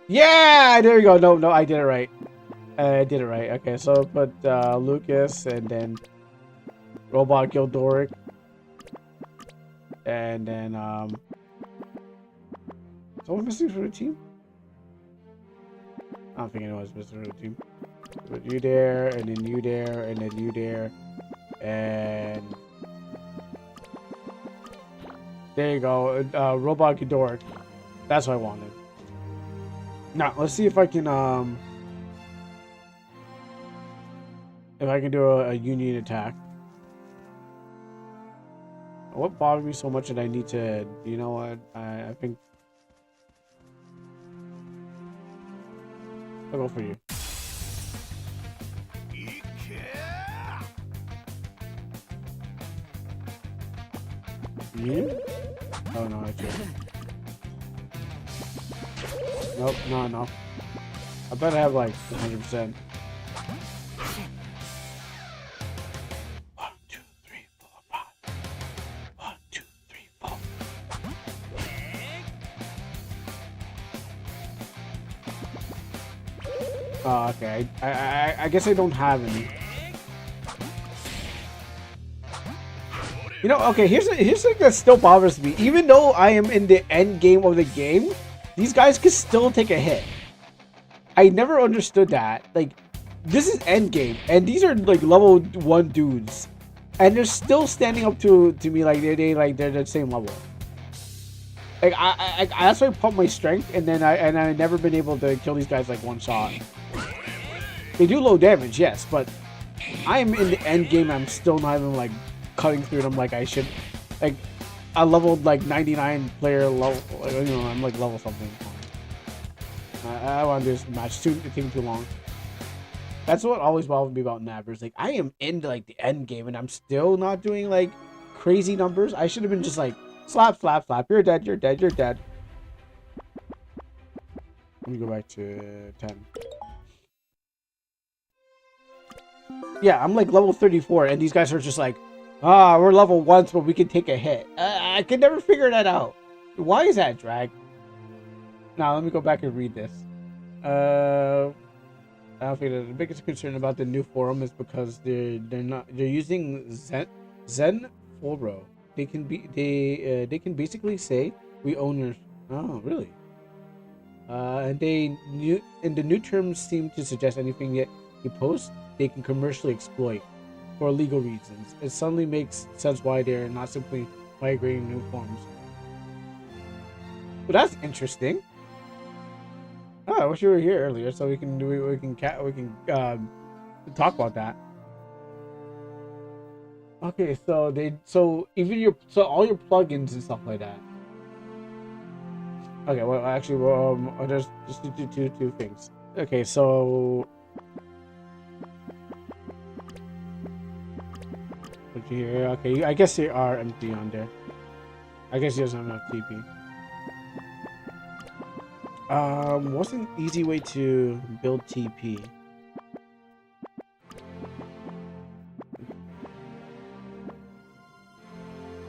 Yeah, there you go. No, I did it right. I did it right. Okay, so put Lucas and then Robot Gildoric, and then someone missing for the team? I don't think anyone's missing for the team. Put you there, and then you there, and then you there, and there you go. Robot Gildoric. That's what I wanted. Now let's see if I can do a union attack. What bothered me so much that I need to, you know what? I think I'll go for you. You? Oh no, I can't. Nope, no. I bet I have like 100%. 1, 2, 3, 4, 5. 1, 2, 3, 4. Oh, okay. I guess I don't have any. You know, okay, here's something that still bothers me. Even though I am in the end game of the game, these guys can still take a hit. I never understood that. Like, this is end game, and these are like level 1 dudes. and they're still standing up to me like they're the same level. Like I that's why I pump my strength, and then I never been able to kill these guys like one shot. They do low damage, yes, but I am in the end game. I'm still not even like cutting through them like I should. Like I leveled like 99 player level. Like, you know, I'm like level something. I don't want to do this match. It's taking too long. That's what always bothers me about Nabbers. Like I am in like the end game, and I'm still not doing like crazy numbers. I should have been just like slap, slap, slap. You're dead. You're dead. You're dead. Let me go back to 10. Yeah, I'm like level 34, and these guys are just like, we're level 1, but we can take a hit. I can never figure that out. Why is that, Drag? Now, let me go back and read this. I don't think that the biggest concern about the new forum is because they're using Zen Foro. They can basically say we own your. Oh, really? And the new terms seem to suggest anything that you post they can commercially exploit for legal reasons. It suddenly makes sense why they're not simply migrating new forms. But that's interesting. Oh, I wish you were here earlier so we can talk about that. Okay, so even all your plugins and stuff like that. Okay, well actually, there's just two things. Okay, so put you here. Okay, I guess they are empty on there. I guess he doesn't have enough TP. What's an easy way to build TP?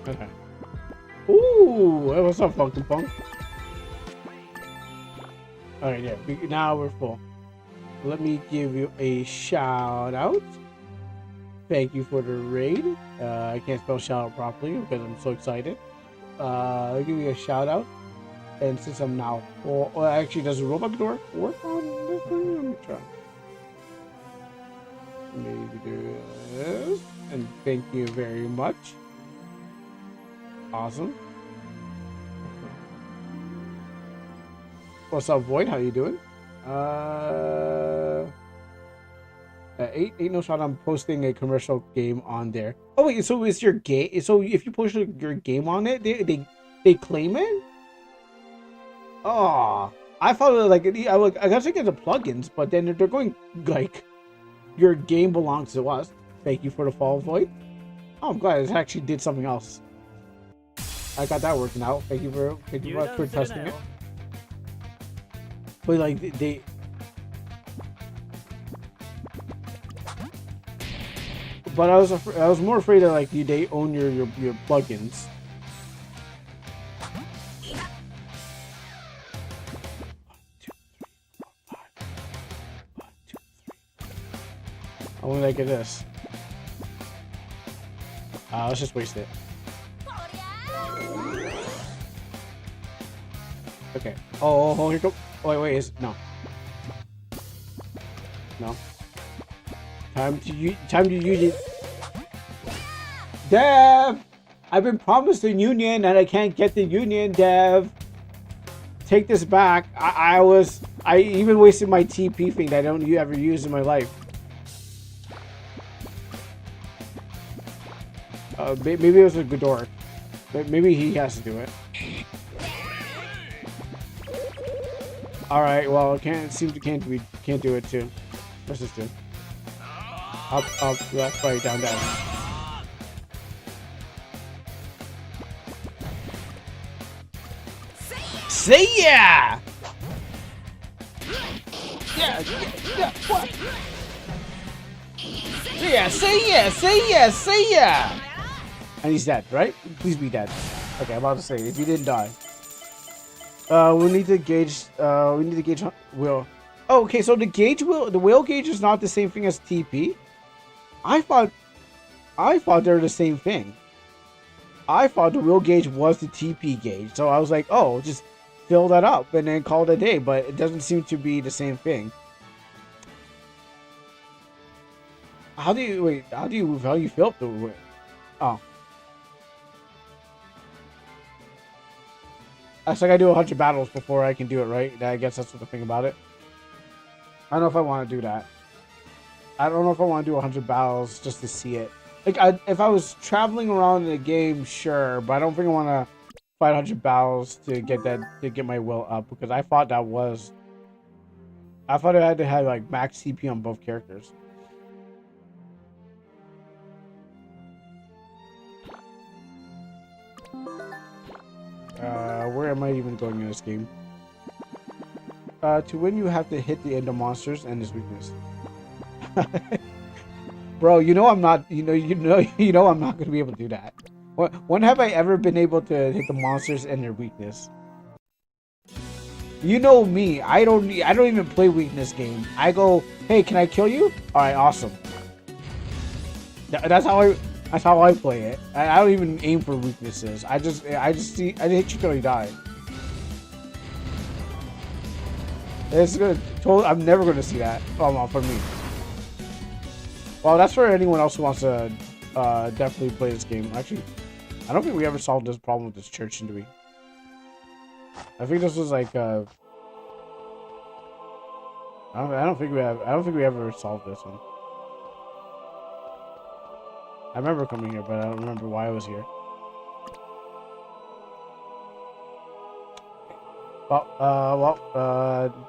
Okay. Ooh, what's up, Funky Punk? Alright, yeah, now we're full. Let me give you a shout out. Thank you for the raid. I can't spell shout out properly because I'm so excited. I'll give you a shout out. And since I'm now full, actually, does the robot door work on this thing? Let me try. Maybe do this. And thank you very much. Awesome. What's up, Void? How you doing? Ain't no shot. I'm posting a commercial game on there. Oh wait, so is your game? So if you post your game on it, they claim it? Oh, I thought it was like I guess I get the plugins, but then they're going like your game belongs to us. Thank you for the follow, Void. Oh, I'm glad it actually did something else. I got that working out. Thank you for testing it. But like they but I was more afraid that like they own your plugins. I want to get this. Let's just waste it. Okay. Oh, here go. Oh, wait, no. Time to use it. Dev! I've been promised the union and I can't get the union, Dev. Take this back. I even wasted my TP thing that I don't ever use in my life. Maybe it was a Ghidorah. Maybe he has to do it. Alright, well, can't do it too. Let's just do. Up, left, right, down, down. Say yeah! Yeah, what? Say yeah! And he's dead, right? Please be dead. Okay, I'm about to say, if he didn't die. We need to gauge wheel. Oh, okay, so the wheel gauge is not the same thing as TP? I thought they're the same thing. I thought the wheel gauge was the TP gauge. So I was like, oh, just fill that up and then call it a day, but it doesn't seem to be the same thing. How do you fill up the wheel? Oh. It's like I do 100 battles before I can do it, right? I guess that's what the thing about it. I don't know if I want to do that. I don't know if I want to do 100 battles just to see it. Like, if I was traveling around in a game, sure, but I don't think I want to fight 100 battles to get my will up, because I thought I had to have like max CP on both characters. Where am I even going in this game? To win, you have to hit the end of monsters and his weakness. Bro, you know I'm not. You know I'm not gonna be able to do that. When have I ever been able to hit the monsters and their weakness? You know me. I don't even play weakness game. I go, hey, can I kill you? All right, awesome. That's how I play it. I don't even aim for weaknesses. I just hit you till you die. It's good. I'm never gonna see that. Oh, well, for me. Well, that's for anyone else who wants to definitely play this game. Actually, I don't think we ever solved this problem with this church, did we? I think this was like I don't think we ever solved this one. I remember coming here, but I don't remember why I was here.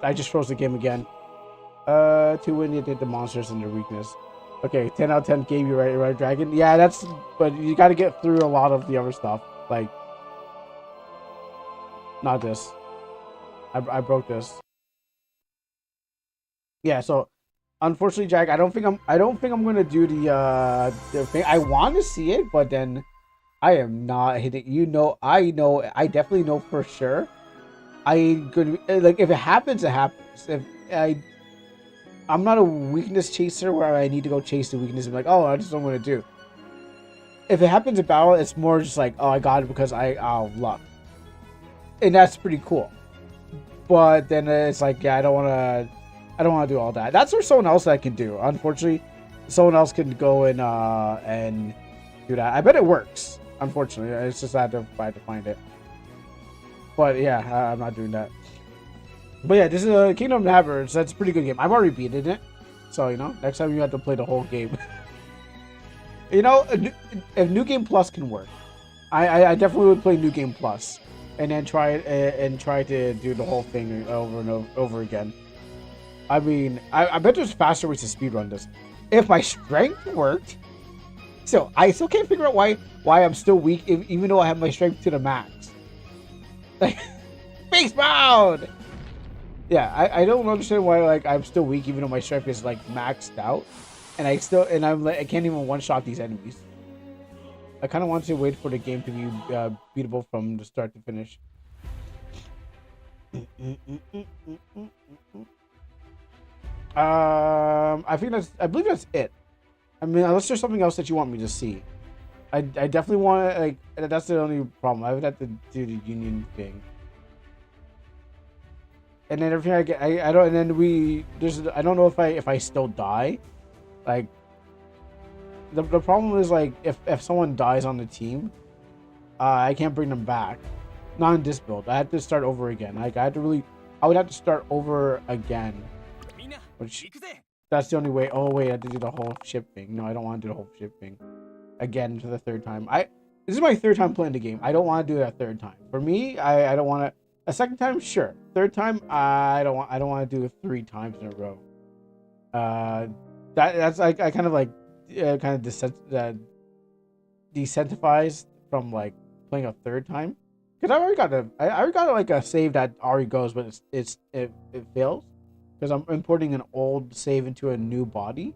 I just froze the game again. To win, you did the monsters and their weakness. Okay, 10 out of 10 gave you right, Dragon. Yeah, but you got to get through a lot of the other stuff. Like, not this. I broke this. Yeah, so unfortunately, Jack, I don't think I'm gonna do the thing. I want to see it, but then I am not hitting. I definitely know for sure. I could, like, if it happens, it happens. I'm not a weakness chaser where I need to go chase the weakness and be like, oh, I just don't want to do. If it happens in battle, it's more just like, oh, I got it because luck, and that's pretty cool. But then it's like, yeah, I don't want to do all that. That's for someone else that can do. Unfortunately, someone else can go and do that. I bet it works. Unfortunately, it's just I have to find it. But yeah, I'm not doing that. But yeah, this is a Kingdom of Average. That's a pretty good game. I've already beaten it, so next time you have to play the whole game. If New Game Plus can work, I definitely would play New Game Plus, and then try to do the whole thing over and over again. I mean, I bet there's faster ways to speedrun this. If my strength worked, so I still can't figure out why I'm still weak, even though I have my strength to the max. Like, face bound. Yeah, I don't understand why I'm still weak even though my strength is maxed out, and I can't even one shot these enemies. I kind of want to wait for the game to be beatable from the start to finish. I believe that's it. I mean, unless there's something else that you want me to see. I definitely want to, that's the only problem. I would have to do the union thing. And then everything I don't know if I still die. Like, the problem is if someone dies on the team, I can't bring them back. Not in this build. I have to start over again. I would have to start over again. Which, that's the only way. Oh wait, I have to do the whole ship thing. No, I don't want to do the whole ship thing again for the third time. This is my third time playing the game. I don't want to do that third time. For me, I don't want to. A second time, sure. Third time, I don't want to do it 3 times in a row. That's I kind of decentivized from playing a third time, because I already got a save that already goes, but it fails because I'm importing an old save into a new body.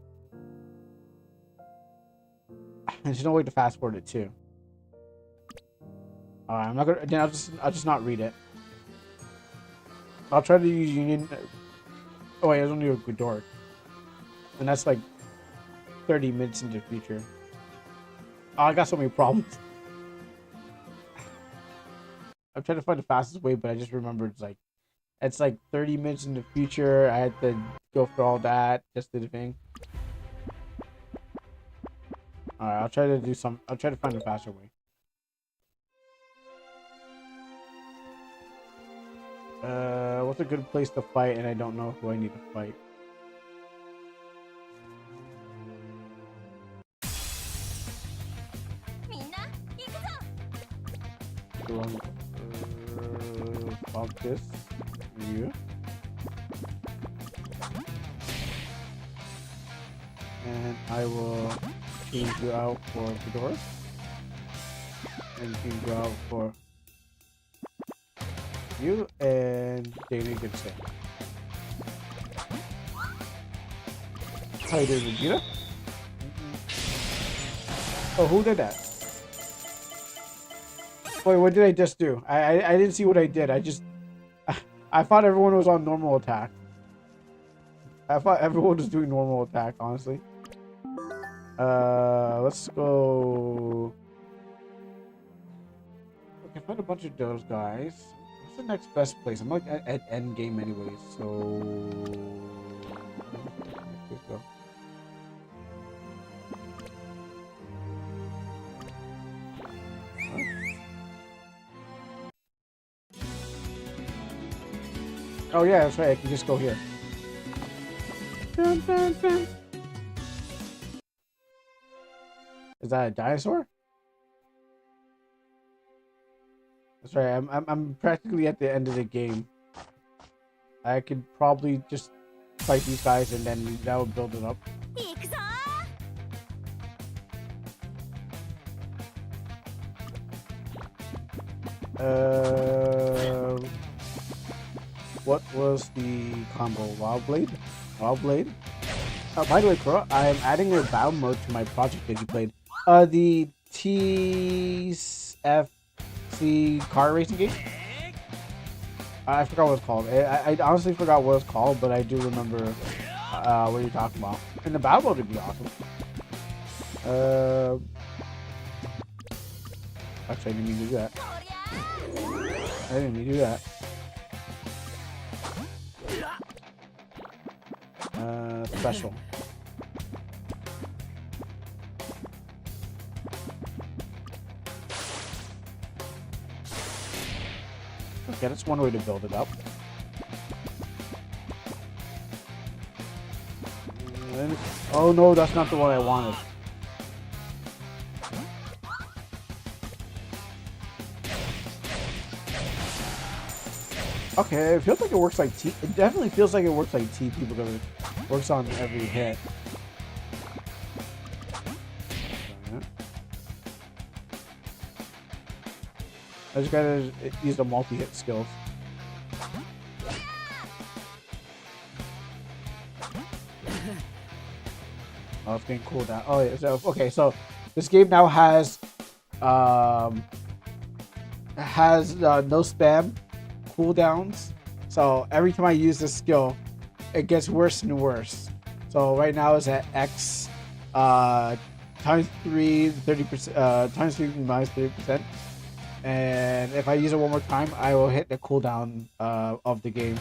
There's no way to fast forward it too. I'm not gonna. Then I'll just not read it. I'll try to use Union. Oh wait, there's only a good door, and that's 30 minutes into the future. Oh, I got so many problems. I'm trying to find the fastest way, but I just remembered it's 30 minutes in the future. I had to go for all that just to do the thing. Alright, I'll try to do some. I'll try to find a faster way. What's a good place to fight? And I don't know who I need to fight. Pop this. You. And I will change you out for Fedora. And change you out for you, and Dana can stay. How you doing, Vegeta? Oh, who did that? Wait, what did I just do? I didn't see what I did. I thought everyone was on normal attack. I thought everyone was doing normal attack, honestly. Let's go. Okay, find a bunch of those guys. What's the next best place? I'm like at end game anyways, so let's go. Oh yeah, that's right. I can just go here. Dun, dun, dun. Is that a dinosaur? That's right. I'm practically at the end of the game. I could probably just fight these guys and then that would build it up. What was the combo? Wild Blade? Wild Blade? By the way, Kuro, I am adding a battle mode to my project that you played. The TFC car racing game? I forgot what it's called. I honestly forgot what it's called, but I do remember what you're talking about. And the battle mode would be awesome. Actually, I didn't mean to do that. I didn't mean to do that. Special. Okay, that's one way to build it up. Oh no, that's not the one I wanted. Okay, it feels like it works like T. It definitely feels like it works like TP because it works on every hit. I just gotta use the multi-hit skills. Oh, it's getting cooled down. Oh, yeah. So, okay, so this game now has no spam cooldowns. So every time I use this skill, it gets worse and worse. So right now it's at X times 3, 30%, times 3 minus 30%. And if I use it one more time, I will hit the cooldown of the game,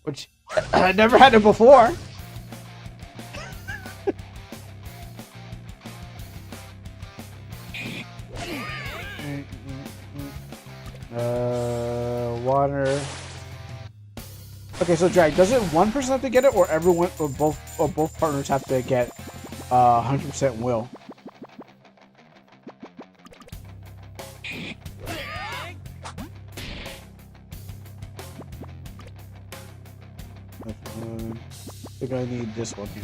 which I never had it before. Water. Okay, so Drag, does it one person have to get it, or everyone, or both partners have to get 100% will? I think I need this one here.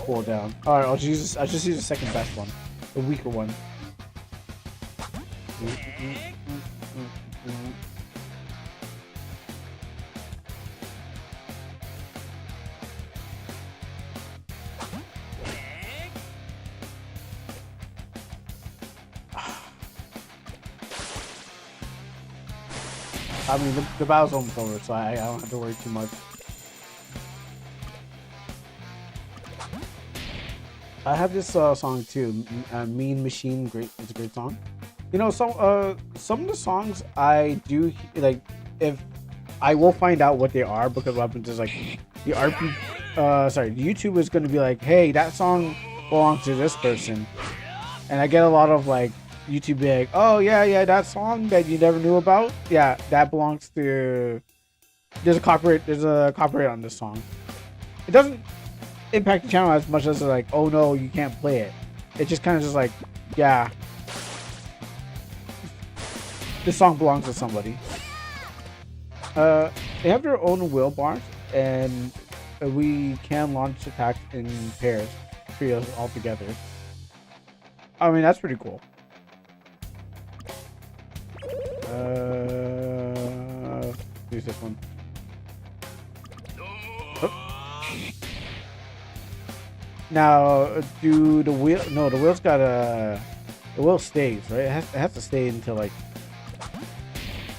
Cool down. All right, I'll just use the second best one, the weaker one. I mean, the battle's almost over, so I don't have to worry too much. I have this song too, Mean Machine. Great, it's a great song. You know, some of the songs I do like. If I will find out what they are, because what happens is like the YouTube is gonna be like, hey, that song belongs to this person, and I get a lot of like YouTube being like, oh yeah, that song that you never knew about, yeah, that belongs to. There's a copyright on this song. It doesn't impact the channel as much as like, oh no, you can't play it. It's just kind of just like, yeah, this song belongs to somebody. They have their own wheel bars, and we can launch attacks in pairs, trios all together. I mean, that's pretty cool. Use this one. Now, do the wheel? No, the wheel's got a. The wheel stays, right? It has to stay until like.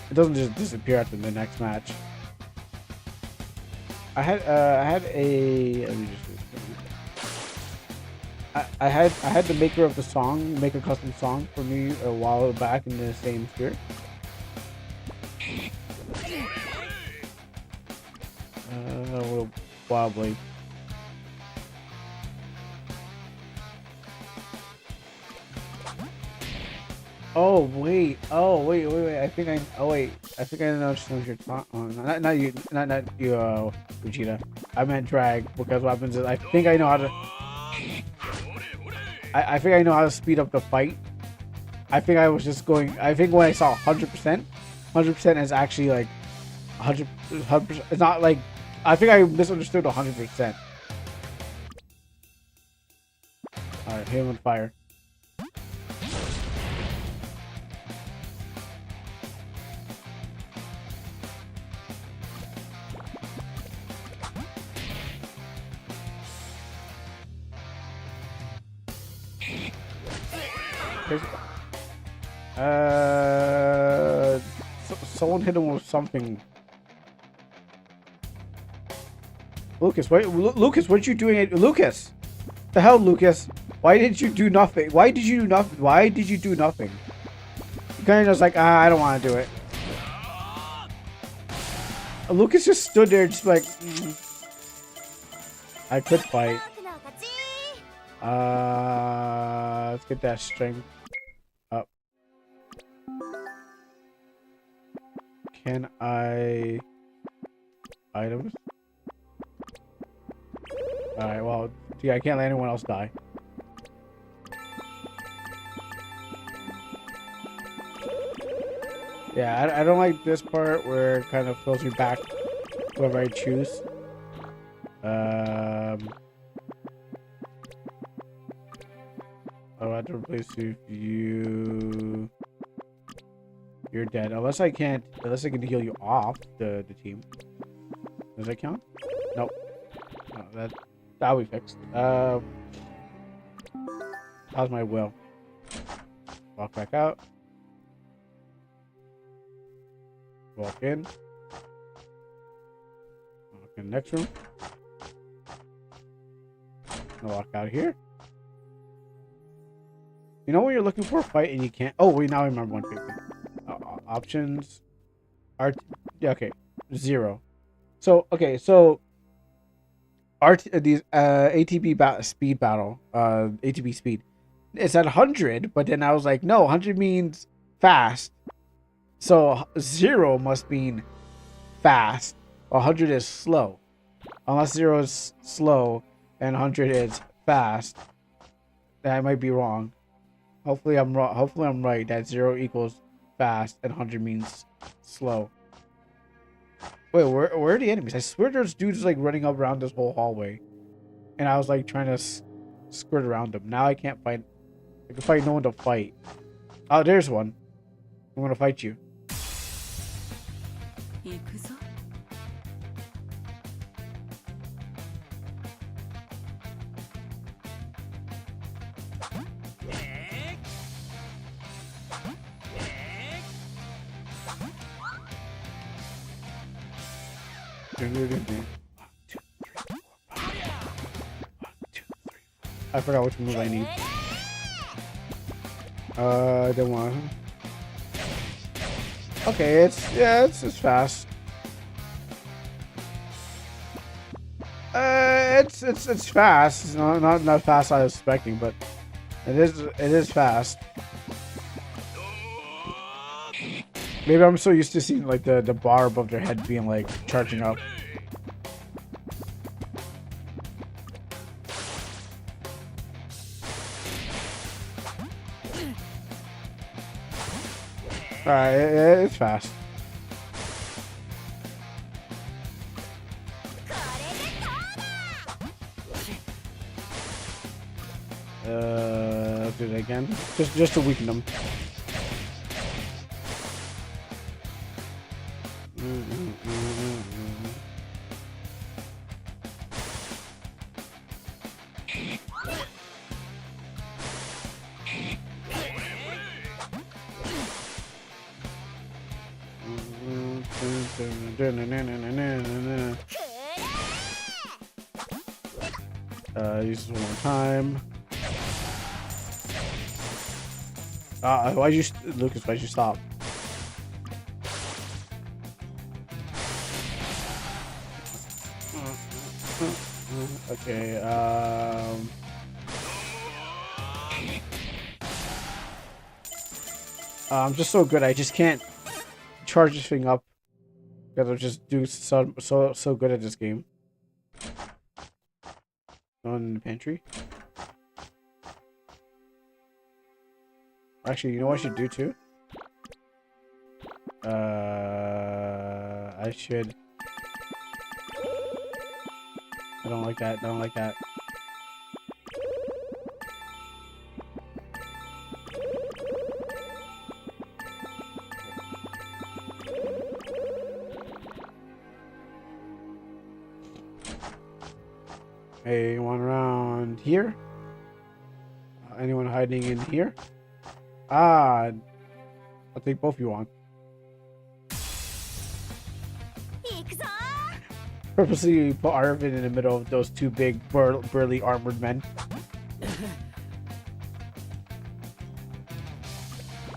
It doesn't just disappear after the next match. I had a. Let me just. I had the maker of the song make a custom song for me a while back in the same sphere. A little wild blade. Oh wait! I think I. Oh wait! I think I know what you're talking. Oh, not you, Vegeta. I meant drag, because what happens is I think I know how to. I think I know how to speed up the fight. I think I was just going. I think when I saw 100%, 100% is actually like 100%. It's not like. I think I misunderstood 100%. All right, hit him with fire. Someone hit him with something. Lucas, Lucas, what are you doing? Lucas, the hell, Lucas? Why did you do nothing? Why did you do nothing? Why did you do nothing? You kind of just like, I don't want to do it. Lucas just stood there, just like, I could fight. Let's get that strength up. Can I items? Alright, well, yeah, I can't let anyone else die. Yeah, I don't like this part where it kind of throws me back whoever I choose. I'll have to replace you. You're dead. Unless I can heal you off the team. Does that count? Nope. No, that'll be fixed. How's my will? Walk back out. Walk in. Walk in the next room. Walk out of here. You know when you're looking for a fight and you can't. Oh wait, now I remember one thing. Options. Yeah, okay. 0. So okay, so these ATB speed battle, ATB speed. It's at 100, but then I was like, no, 100 means fast. So 0 must mean fast. 100 is slow. Unless 0 is slow and 100 is fast. That might be wrong. Hopefully I'm wrong. Hopefully I'm right. That 0 equals fast and 100 means slow. Wait, where are the enemies? I swear there's dudes like running up around this whole hallway, and I was like trying to skirt around them. Now I can't find. I can find no one to fight. Oh, there's one. I'm gonna fight you. I forgot which move I need. Don't want. Okay, it's fast. it's fast. It's not fast I was expecting, but it is fast. Maybe I'm so used to seeing like the bar above their head being like charging up. Alright, it's fast. I'll do it again. Just to weaken them. Use this one more time. Lucas, why'd you stop? Okay, I'm just so good, I just can't charge this thing up. Because I'm just doing so good at this game. Going in the pantry. Actually, you know what I should do too? I should. I don't like that. Don't like that. Anyone around here? Anyone hiding in here? Ah, I'll take both you on. Purposely put Arvin in the middle of those two big burly armored men.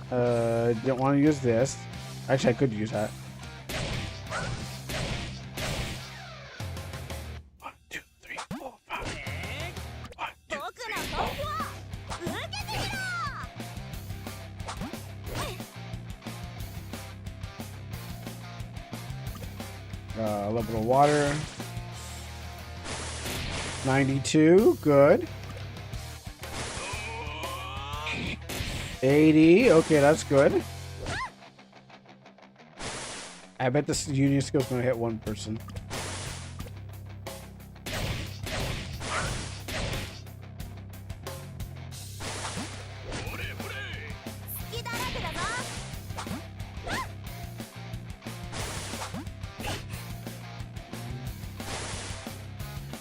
Don't want to use this. Actually, I could use that. 1, 2, 3, 4, 5. 1, 2, 3, 4. A little bit of water. 92, good. 80, okay, that's good. I bet this union skill's gonna hit one person.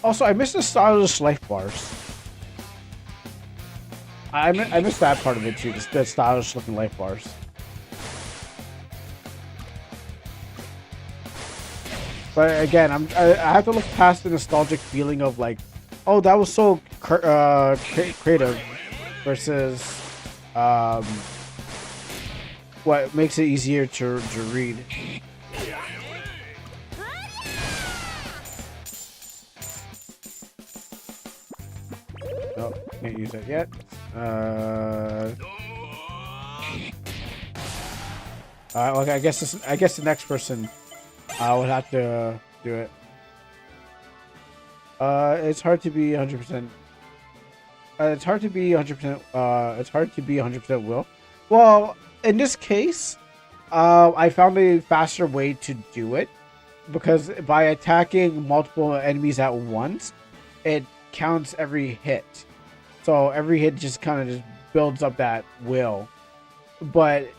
Also, I missed the stylish life bars. I missed that part of it too, the stylish looking life bars. But again, I have to look past the nostalgic feeling of like, oh, that was so creative, versus what makes it easier to read. Oh, can't use that yet. Okay, I guess the next person would have to do it. It's hard to be 100%. It's hard to be 100%. It's hard to be 100% will. Well, in this case, I found a faster way to do it, because by attacking multiple enemies at once, it counts every hit. So every hit just kind of just builds up that will. But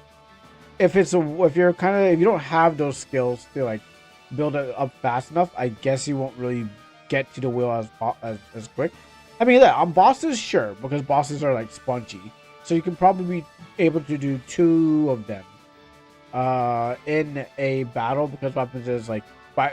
if you don't have those skills to like build it up fast enough, I guess you won't really get to the will as quick. I mean, yeah, on bosses, sure, because bosses are like spongy, so you can probably be able to do 2 of them in a battle, because what happens is like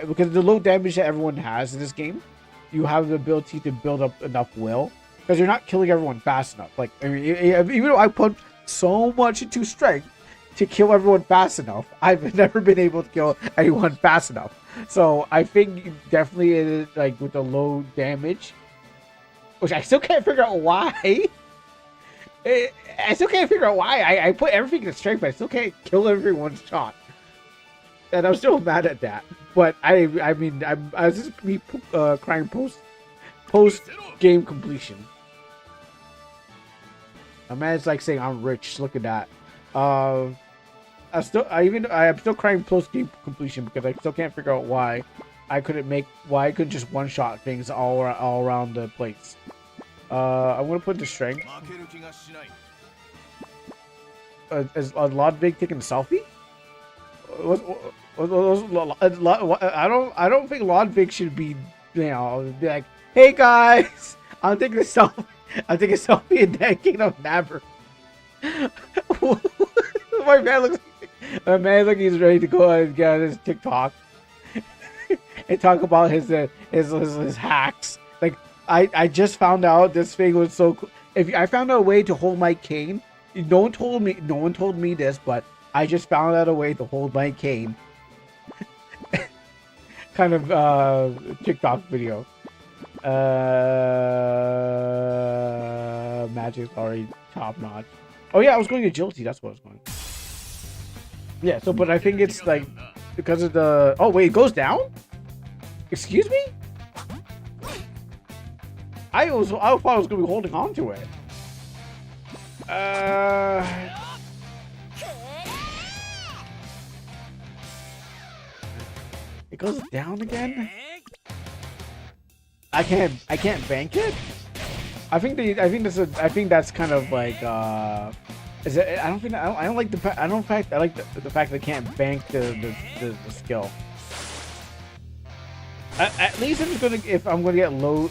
because the low damage that everyone has in this game, you have the ability to build up enough will, because you're not killing everyone fast enough. Like, I mean, even though I put so much into strength, to kill everyone fast enough. I've never been able to kill anyone fast enough. So I think definitely it is like with the low damage, which I still can't figure out why. I still can't figure out why. I put everything in strength, but I still can't kill everyone's shot. And I'm still mad at that. But I mean, I was just me crying post game completion. A man's like saying I'm rich. Look at that. I'm still crying post game completion because I still can't figure out why I couldn't just one shot things all around the place. I'm gonna put the strength. Is Ludwig taking a selfie? I don't think Ludwig should be, be like, hey guys, I'm taking a selfie. I'm taking a selfie in that Kingdom Never. My man looks like he's ready to go and get on his TikTok and talk about his hacks. Like I just found out this thing was so cool. If I found out a way to hold my cane, no one told me this, but I just found out a way to hold my cane. Kind of TikTok video. Magic's already top notch. Oh yeah, I was going agility. That's what I was going. Yeah. So, but I think it's like because of the. Oh wait, it goes down. Excuse me. I thought I was going to be holding on to it. It goes down again. I can't bank it. I think that's kind of like is it, I don't like the fact that I can't bank the skill. At least if I'm gonna get low,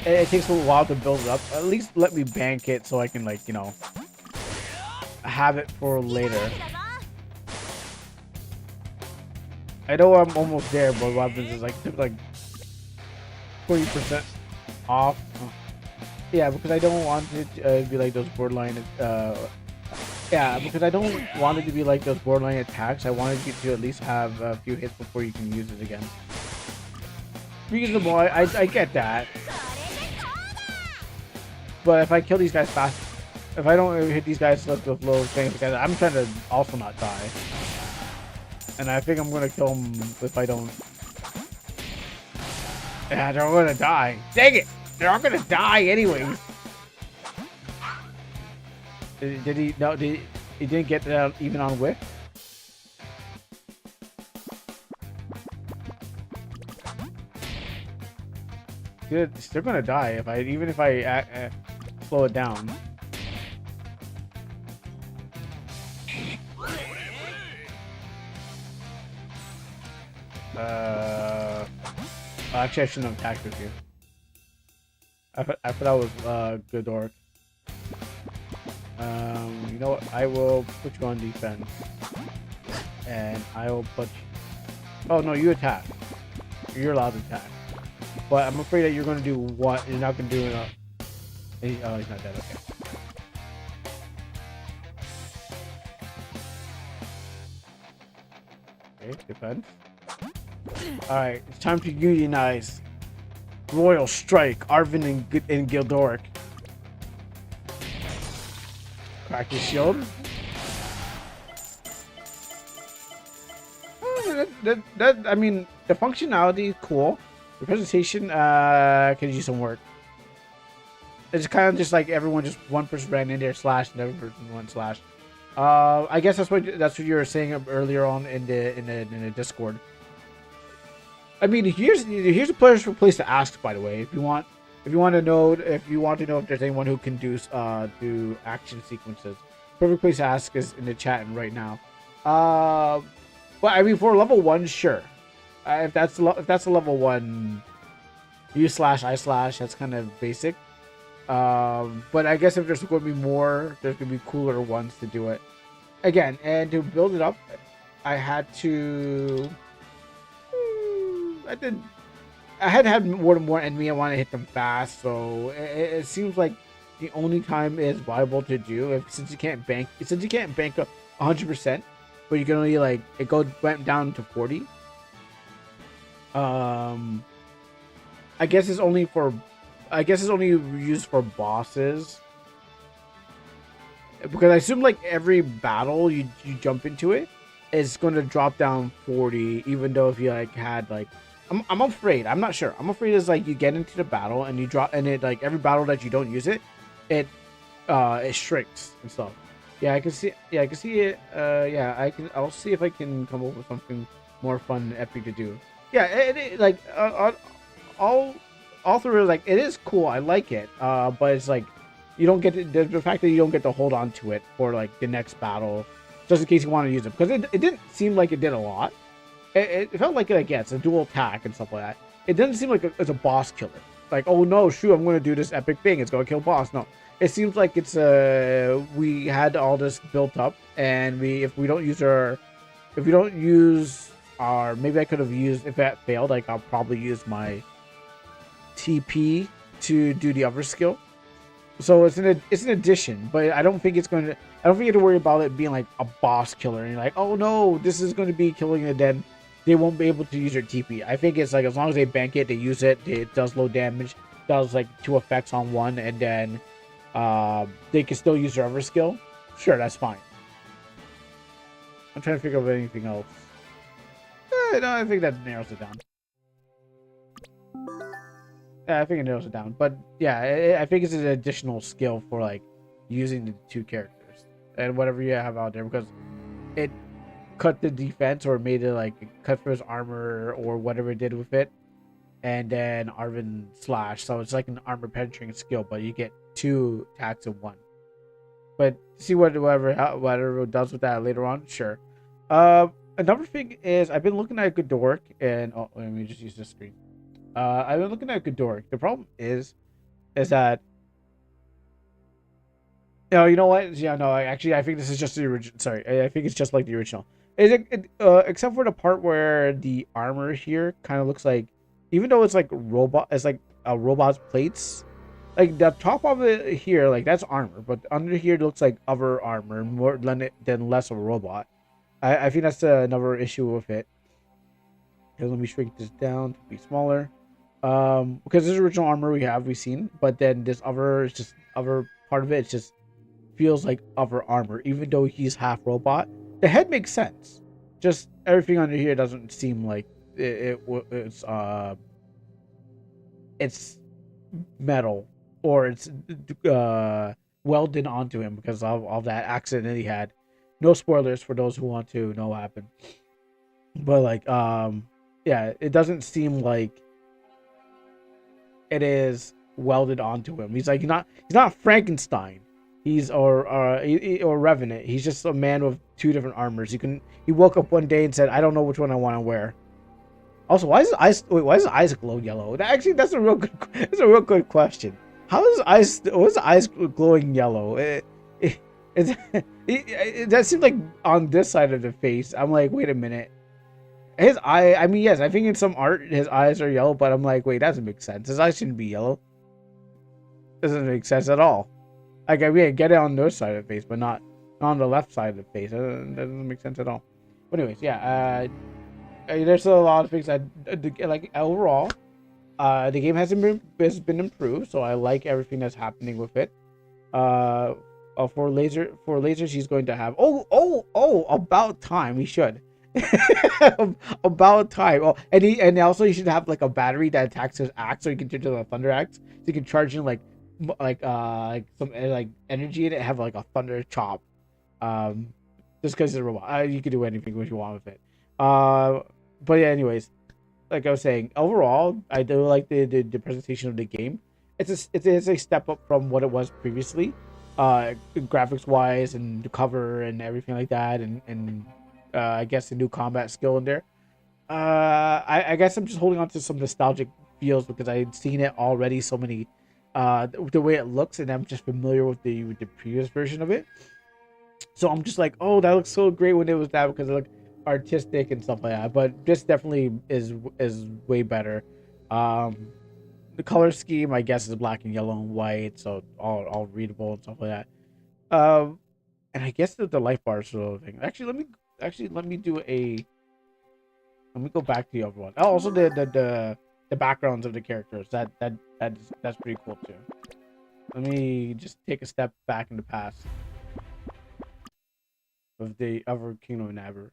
it takes a little while to build it up. At least let me bank it so I can have it for later. I know I'm almost there, but what happens is like 20% off. Yeah, because I don't want it to be like those borderline. Yeah, because I don't want it to be like those borderline attacks. I wanted you to at least have a few hits before you can use it again. Reasonable, I get that. But if I kill these guys fast, if I don't hit these guys with low things, because I'm trying to also not die. And I think I'm gonna kill him if I don't. Yeah, they're gonna die. Dang it! They're all gonna die anyways. Did he? No, he didn't get that even on whiff. Dude, they're gonna die even if I slow it down. Actually, I shouldn't have attacked with you. I thought I was good orc. You know what? I will put you on defense, and I will put. Oh no, you attack. You're allowed to attack, but I'm afraid that you're going to do what? You're not going to do enough. Oh, he's not dead. Okay. Okay, defense. Alright, it's time to unionize. Royal Strike, Arvin and Gildoric. Crack his shield. I mean, the functionality is cool. The presentation could use some work. It's kind of just like everyone, just one person ran in there, slashed, and every person one slash. I guess that's what you were saying earlier on in the Discord. I mean, here's a place to ask. By the way, if you want to know if there's anyone who can do action sequences, perfect place to ask is in the chat right now. But I mean, for level 1, sure. If that's a level 1, you slash, I slash. That's kind of basic. But I guess if there's going to be more, there's going to be cooler ones to do it. Again, and to build it up, I had to. I had more enemy. I want to hit them fast, so it seems like the only time it's viable to do, since you can't bank 100%, but you can only like went down to 40. I guess it's only used for bosses, because I assume like every battle you jump into it is going to drop down 40, even though if you like had like I'm afraid, I'm not sure, I'm afraid it's like you get into the battle and you drop, and it like every battle that you don't use it shrinks and stuff. Yeah, I can see it. I'll see if I can come up with something more fun and epic to do. Yeah, like all through, like, it is cool. I like it. But it's like you don't get the fact that you don't get to hold on to it for like the next battle, just in case you want to use it, because it didn't seem like it did a lot. It felt like it's a dual attack and stuff like that. It didn't seem like it's a boss killer. Like, oh no, shoot, I'm going to do this epic thing. It's going to kill boss. No, it seems like it's we had all this built up, and if we don't use our, maybe I could have used, if that failed, like I'll probably use my TP to do the other skill. So it's an addition, but I don't think you have to worry about it being like a boss killer and you're like, oh no, this is going to be killing it, then they won't be able to use their TP. I think it's like, as long as they bank it, they use it, it does low damage, does like 2 effects on one, and then they can still use their other skill. Sure, that's fine. I'm trying to figure out anything else. No, I think that narrows it down. Yeah, I think it narrows it down. But yeah, I think it's an additional skill for like using the 2 characters and whatever you have out there, because it cut the defense, or made it like cut through his armor or whatever it did with it, and then Arvin slash. So it's like an armor penetrating skill, but you get 2 attacks in one. But see whatever it does with that later on. Sure. Another thing is, I've been looking at Godoric, and let me just use this screen. I've been looking at Godoric. The problem is that, you know what? Yeah, no, actually, I think this is just the original. Sorry, I think it's just like the original. Except for the part where the armor here kind of looks like, even though it's like a robot's plates, like the top of it here, like that's armor, but under here it looks like other armor, more than less of a robot. I think that's another issue with it. Here, let me shrink this down to be smaller. Because this original armor we've seen, but then this other part of it just feels like other armor, even though he's half robot. The head makes sense. Just everything under here doesn't seem like it's metal, or it's welded onto him because of that accident that he had. No spoilers for those who want to know what happened. But like, yeah, it doesn't seem like it is welded onto him. He's not Frankenstein. He's or Revenant. He's just a man with 2 different armors. He woke up one day and said, I don't know which one I want to wear. Also, why does his eyes glow yellow? That's a real good question. Was the eyes glowing yellow? That seems like on this side of the face. I'm like, wait a minute. His eye, I mean, yes, I think in some art his eyes are yellow, but I'm like, wait, that doesn't make sense. His eyes shouldn't be yellow. Doesn't make sense at all. Like, I mean, I get it on this side of the face, but not on the left side of the face. That doesn't make sense at all. But anyways, yeah, there's a lot of things that, like, overall, the game has been improved, so I like everything that's happening with it. For laser, she's going to have, about time, he should. About time. Oh, and also you should have like a battery that attacks his axe, so you can turn to the thunder axe, so you can charge in like some like energy in it, have like a thunder chop. Just because it's a robot, you can do anything what you want with it. But yeah, anyways, like I was saying, overall, I do like the presentation of the game. It's a step up from what it was previously, graphics wise, and the cover and everything like that, and I guess the new combat skill in there. I guess I'm just holding on to some nostalgic feels because I had seen it already so many, the way it looks, and I'm just familiar with the previous version of it. So I'm just like, oh, that looks so great when it was that, because it looked artistic and stuff like that. But this definitely is way better. the color scheme, I guess, is black and yellow and white, so all readable and stuff like that. And I guess the life bar sort of thing. Let me do a. Let me go back to the other one. Oh, also the backgrounds of the characters. That's pretty cool too. Let me just take a step back in the past of the other Kingdom of Never.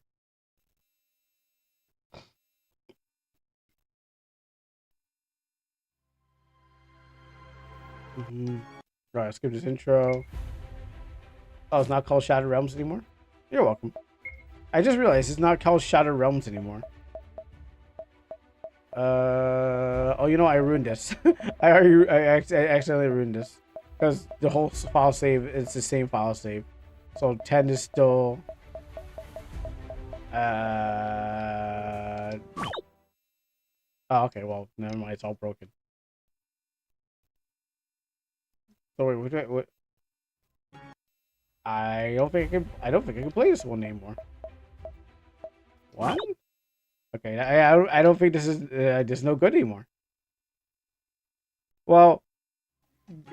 Right, skip this intro. Oh, it's not called Shattered Realms anymore? You're welcome. I just realized it's not called Shattered Realms anymore. Oh, you know, I ruined this. I accidentally ruined this. Because the whole file save is the same file save. So 10 is still... Oh, okay, well, never mind, it's all broken. So wait, what? I don't think I can play this one anymore. What? Okay, I don't think this is no good anymore. Well,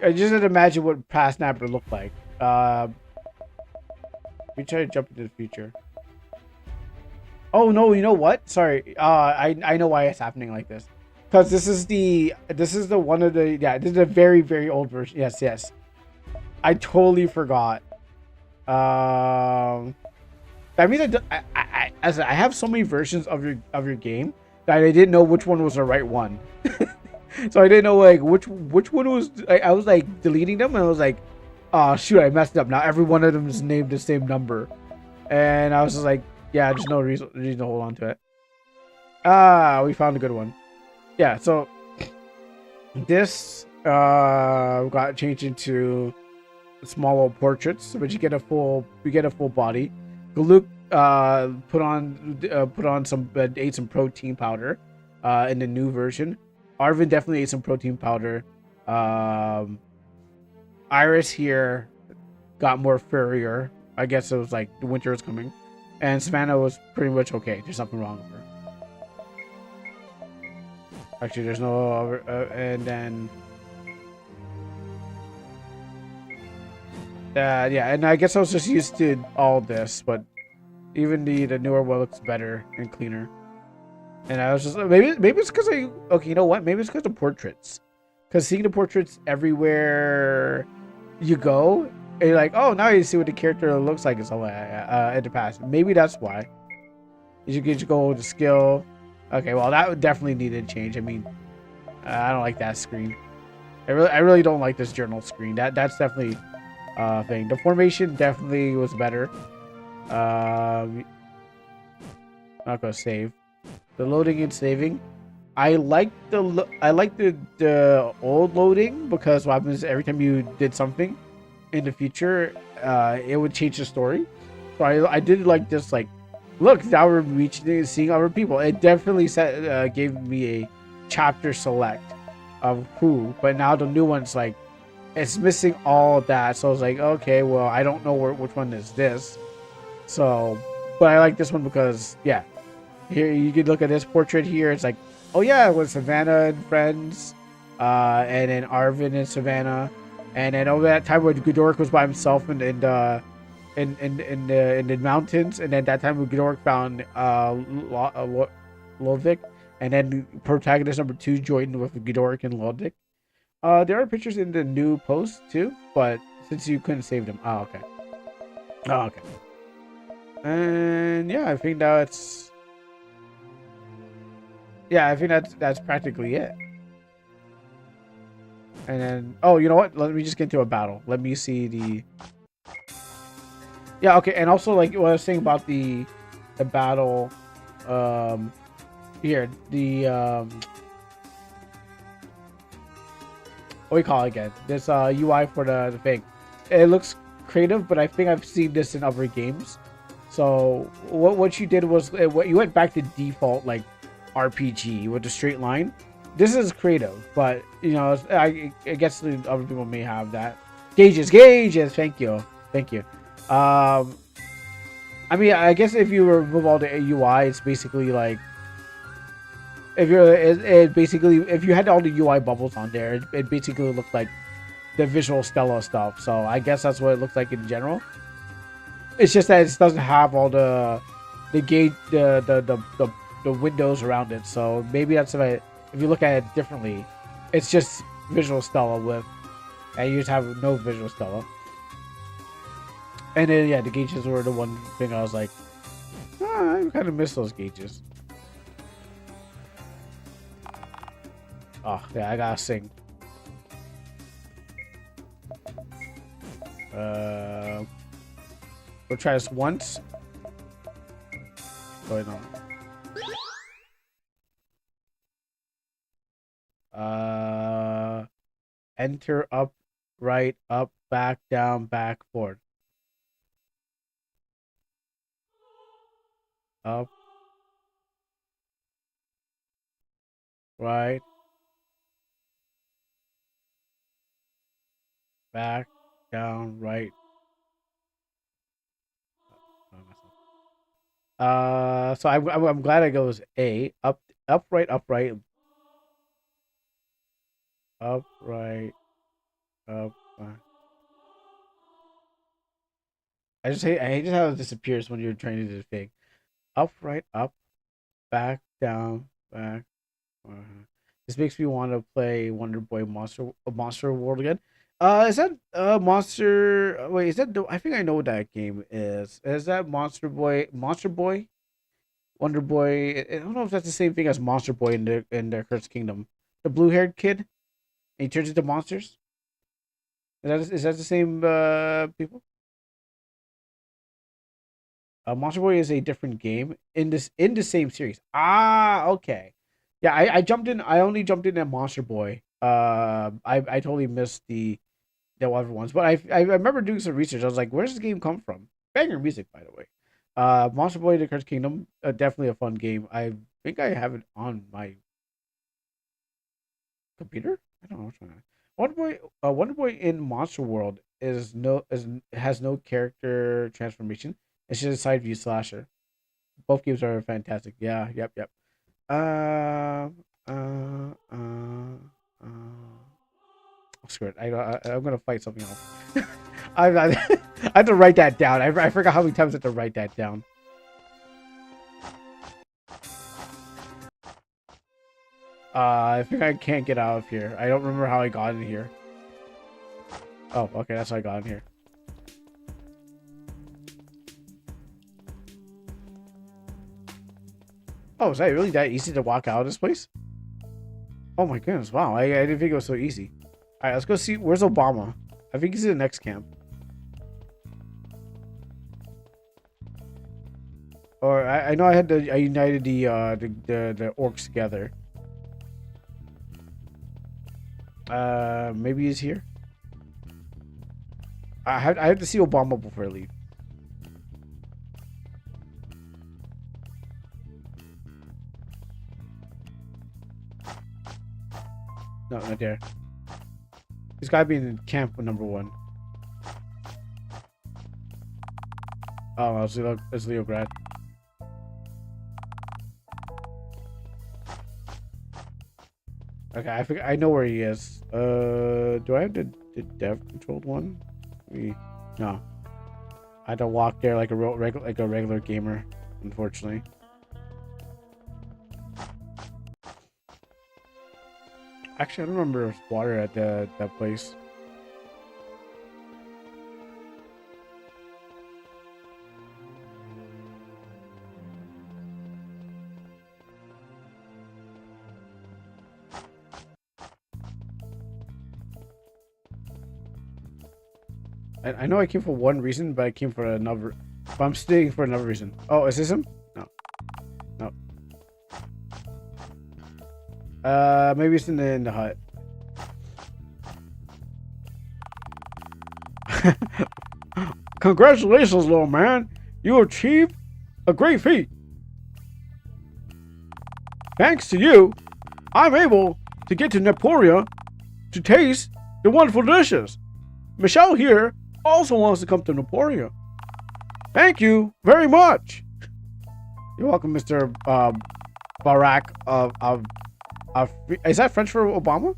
I just had to imagine what past Snapper looked like. We try to jump into the future. Oh no, you know what? Sorry. I know why it's happening like this. Because this is the one of the this is a very old version. Yes. I totally forgot. That means I have so many versions of your game that I didn't know which one was the right one. So I didn't know like which one was. I was like deleting them and I was like, oh shoot, I messed up. Now every one of them is named the same number, and I was just like, yeah, there's no reason to hold on to it. We found a good one. Yeah, so this got changed into small little portraits, but you get a full body. Galuk put on some ate some protein powder in the new version. Arvin definitely ate some protein powder. Iris here got more furrier. I guess it was like the winter is coming, and Savannah was pretty much okay. There's nothing wrong with her. Actually, there's no other, and then yeah, and I guess I was just used to all this, but even the newer one looks better and cleaner. And I was just maybe it's because you know what? Maybe it's because of portraits. Because seeing the portraits everywhere you go, and you're like, oh, now you see what the character looks like in the past. Maybe that's why. You go to skill. Okay, well that would definitely need to change. I mean, I don't like that screen. I really don't like this journal screen. That's definitely thing. The formation definitely was better. Not gonna save. The loading and saving. I like the old loading because what happens every time you did something in the future, it would change the story. So I did like this, like, look, now we're seeing other people. It definitely gave me a chapter select of who, but now the new one's like it's missing all that. So I was like, okay, well, I don't know which one is this. So, but I like this one because yeah, here you can look at this portrait here. It's like, oh yeah, it was Savannah and friends, and then Arvin and Savannah, and then over that time when Godoric was by himself in the mountains, and then that time when Godoric found Lodvik, and then protagonist number 2 joined with Godoric and Lodvik. There are pictures in the new post too, but since you couldn't save them, oh okay, and yeah, I think that's practically it. And then, oh, you know what? Let me just get into a battle. Let me see the. Yeah, okay, and also like what I was saying about the battle, here the what do you call it again? This UI for the thing. It looks creative, but I think I've seen this in other games. So what you did was what you went back to default like RPG with the straight line. This is creative, but you know I guess other people may have that. Gauges. Thank you. I mean, I guess if you remove all the UI, it's basically like if you're it basically if you had all the UI bubbles on there, it basically looked like the visual Stella stuff. So I guess that's what it looks like in general. It's just that it doesn't have all the gate the windows around it. So maybe that's if you look at it differently, it's just visual Stella with, and you just have no visual Stella. And then yeah, the gauges were the one thing I was like, I kind of miss those gauges. Oh yeah, I gotta sing. We'll try this once. What's going on? Enter up, right, up, back, down, back, forward. Up, right, back, down, right. So I'm glad it goes A, up, right, upright, upright, up. I hate just how it disappears when you're trying to do the thing. Up, right, up, back, down, back. This makes me want to play Wonder Boy Monster World again. Is that Monster? Wait, is that? I think I know what that game is. Is that Monster Boy? Wonder Boy. I don't know if that's the same thing as Monster Boy in the Cursed Kingdom. The blue-haired kid, and he turns into monsters. Is that the same people? Monster Boy is a different game in the same series. Ah, okay. Yeah, I jumped in. I only jumped in at Monster Boy. I totally missed the other ones, but I remember doing some research. I was like, where's this game come from? Banger music, by the way. Monster Boy: The Cursed Kingdom, definitely a fun game. I think I have it on my computer. I don't know which one. Wonder Boy in Monster World has no character transformation. It's just a side view slasher. Both games are fantastic. Yeah, yep. Screw it. I'm gonna fight something else. I had to write that down. I forgot how many times I had to write that down. I think I can't get out of here. I don't remember how I got in here. Oh, okay, that's how I got in here. Oh, is that really that easy to walk out of this place? Oh my goodness, wow. I didn't think it was so easy. Alright, let's go see. Where's Obama? I think he's in the next camp. Or I know I united the orcs together. Maybe he's here. I have to see Obama before I leave. No, not there. He's gotta be in camp with number 1. Oh, it's Leo Grad. Okay, I know where he is. Do I have the dev controlled one? No. I had to walk there like a regular gamer, unfortunately. Actually, I don't remember if there's water at that place. I know I came for one reason, but I came for another. But I'm staying for another reason. Oh, is this him? No. Maybe it's in the hut. Congratulations, little man. You achieved a great feat. Thanks to you, I'm able to get to Naporia to taste the wonderful dishes. Michelle here also wants to come to Naporia. Thank you very much. You're welcome, Mr. Barack is that French for Obama?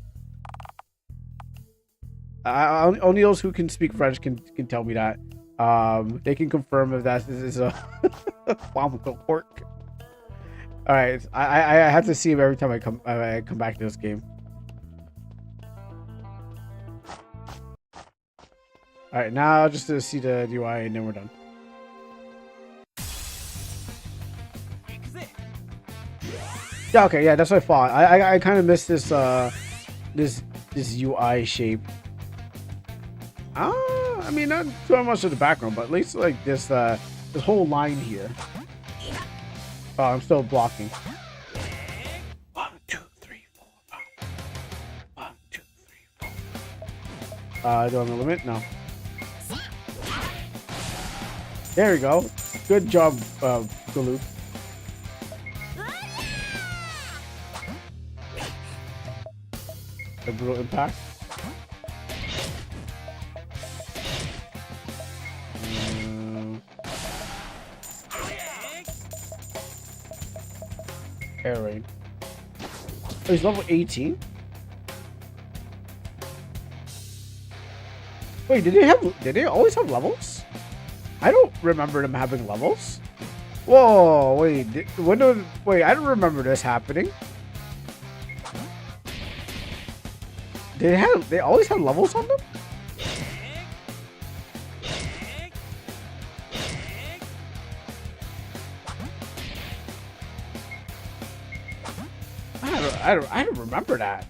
Only those who can speak French can tell me that. They can confirm if that is a Obama will work. All right, I have to see him every time I come back to this game. All right, now just to see the UI and then we're done. Yeah, okay, yeah, that's what I thought. I kind of missed this this UI shape. I mean, not too much of the background, but at least like this whole line here. Oh, I'm still blocking. 1, 2, 3, 4, 5. 1, 2, 3, 4. Do I have a limit? No. There we go. Good job, Lulu. A brutal impact. Air raid. Oh, he's level 18? Wait, did they always have levels? I don't remember them having levels. Whoa, wait, wait, I don't remember this happening. They always had levels on them? I don't remember that.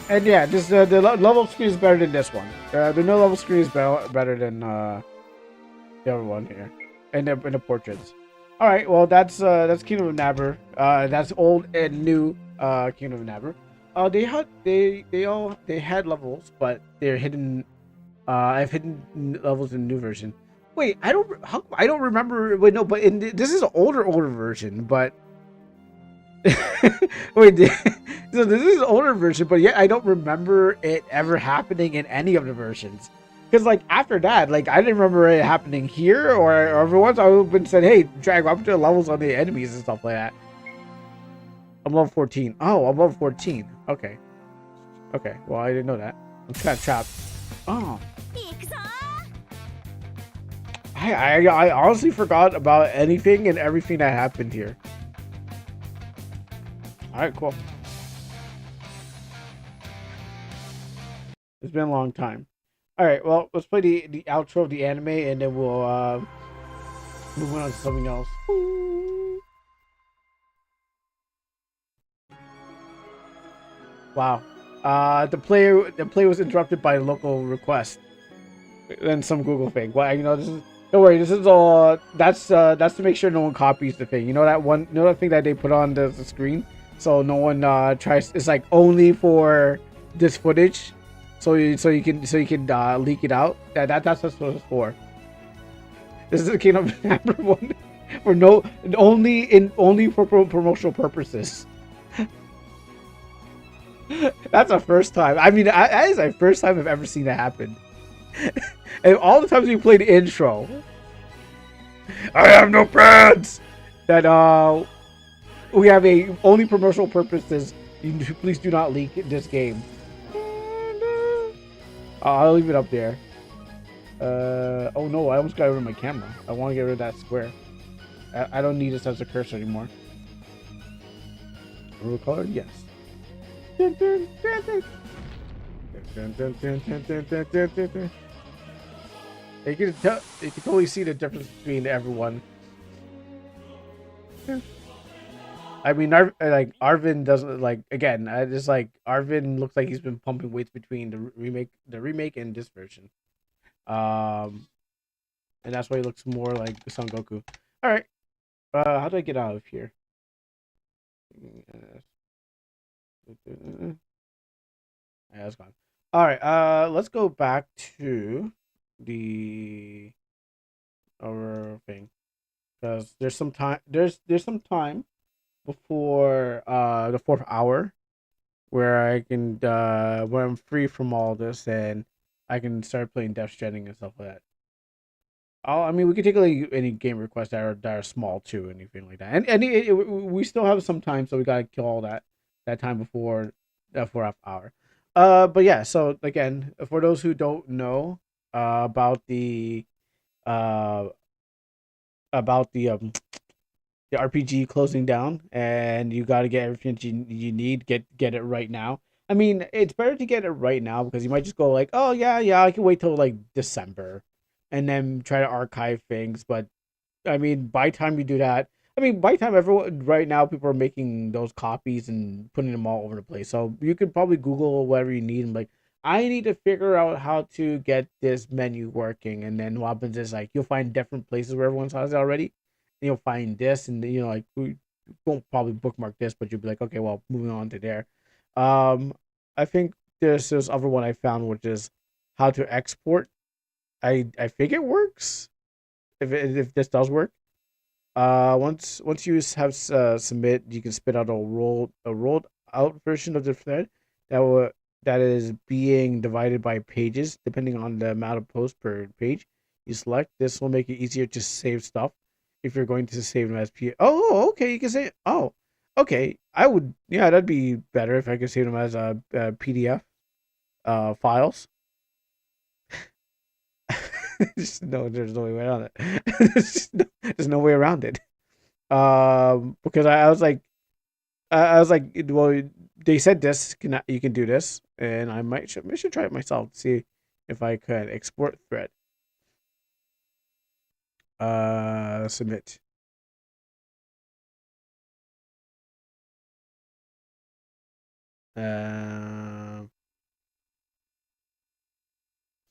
And yeah, this the level screen is better than this one. The no level screen is better than the other one here, and the portraits. All right, well that's Kingdom of Nabber. That's old and new Kingdom of Nabber. They had levels, but they're hidden. I've hidden levels in the new version. Wait, I don't remember. Wait, no, but this is an older version, but wait, so this is an older version, but yet I don't remember it ever happening in any of the versions. Because like after that, like I didn't remember it happening here, or every once I've been said, "Hey, drag up to the levels on the enemies and stuff like that." I'm level 14. Oh, I'm level 14. Okay. Okay. Well, I didn't know that. I'm kind of trapped. Oh. I honestly forgot about anything and everything that happened here. Alright, cool. It's been a long time. Alright, well, let's play the outro of the anime and then we'll move on to something else. Wow. The play was interrupted by a local request and some Google thing. Well, you know, this is don't worry. This is all. That's to make sure no one copies the thing. You know that thing that they put on the screen, so no one tries. It's like only for this footage, so you can leak it out. That's what it's for. This is the Kingdom number one for only for promotional purposes. That's the first time. I mean, that is the first time I've ever seen that happen. And all the times we played the intro, I have no plans. That we have a only promotional purposes. Please do not leak this game. I'll leave it up there. Oh no, I almost got rid of my camera. I want to get rid of that square. I don't need this as a cursor anymore. Rule color, yes. Dun, dun, dun, dun. Dun, dun, dun, dun, dun, dun, dun, dun, dun. You can totally see the difference between everyone. I mean, Arvin doesn't like again. I just like Arvin looks like he's been pumping weights between the remake and this version. And that's why he looks more like Son Goku. All right, how do I get out of here? Yeah, it's gone. All right, let's go back to our thing because there's some time. There's some time before the 4th hour where I can where I'm free from all this and I can start playing Death Stranding and stuff like that. I mean, we could take like any game requests that are small too, anything like that. We still have some time, so we gotta kill all that time before that 4.5 hour. But yeah. So again, for those who don't know, about uh the RPG closing down, and you got to get everything you need. Get it right now. I mean, it's better to get it right now because you might just go like, oh yeah, I can wait till like December, and then try to archive things. But I mean, by the time you do that, I mean, by the time everyone right now, people are making those copies and putting them all over the place. So you could probably Google whatever you need and like, I need to figure out how to get this menu working. And then what happens is like you'll find different places where everyone has it already. And you'll find this, and like we won't probably bookmark this, but you'll be like, okay, well, moving on to there. Um, I think there's this other one I found, which is how to export. I think it works if this does work. Once you have submit, you can spit out a rolled out version of the thread that is being divided by pages depending on the amount of posts per page you select. This will make it easier to save stuff if you're going to save them as okay, you can say okay. I would, yeah, that'd be better if I could save them as PDF files. There's no way around it. There's no way around it. Because I was like, well, they said this can you can do this, and I should try it myself to see if I could export thread. Submit. Um,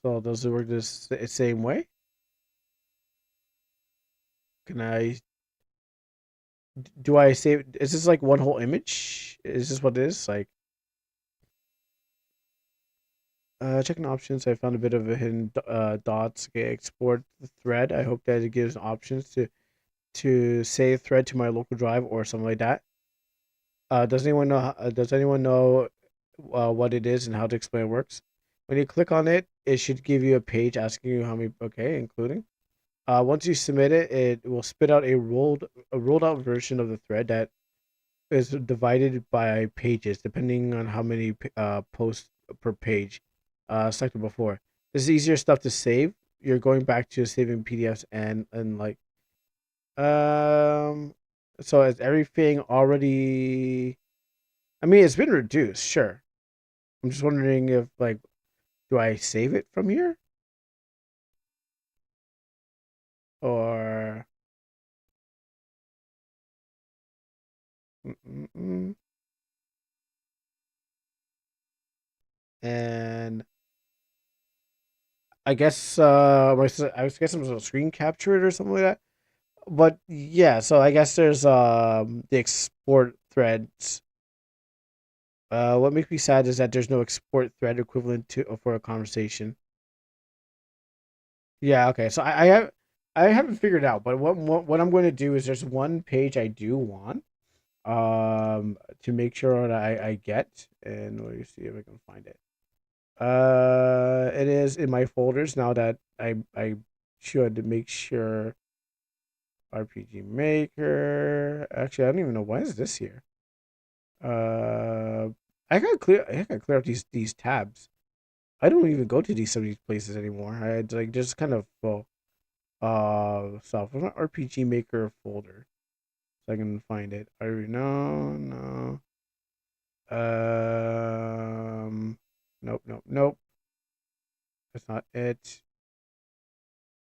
so does it work this same way? Can I? Do I save? Is this like one whole image? Is this what it is? Like, checking options. I found a bit of a hidden dots. Okay, export the thread. I hope that it gives options to save thread to my local drive or something like that. Does anyone know what it is and how to explain it works? When you click on it, it should give you a page asking you how many. Okay, including. Once you submit it, it will spit out a rolled out version of the thread that is divided by pages, depending on how many posts per page selected before. This is easier stuff to save. You're going back to saving PDFs and like um. So is everything already? I mean, it's been reduced, sure. I'm just wondering if like, do I save it from here or? Mm-mm-mm. And I guess I was guessing it was a screen capture it or something like that. But yeah, so I guess there's the export threads. What makes me sad is that there's no export thread equivalent to for a conversation. Yeah, okay. So I haven't figured out, but what I'm going to do is there's one page I do want to make sure that I get, and let me see if I can find it. It is in my folders now that I should make sure. RPG Maker. Actually, I don't even know why is this here. Uh, I gotta clear out these tabs. I don't even go to some of these places anymore. I like just kind of well, stuff. What's my RPG Maker folder? So I can find it. I already no. Um, nope. That's not it.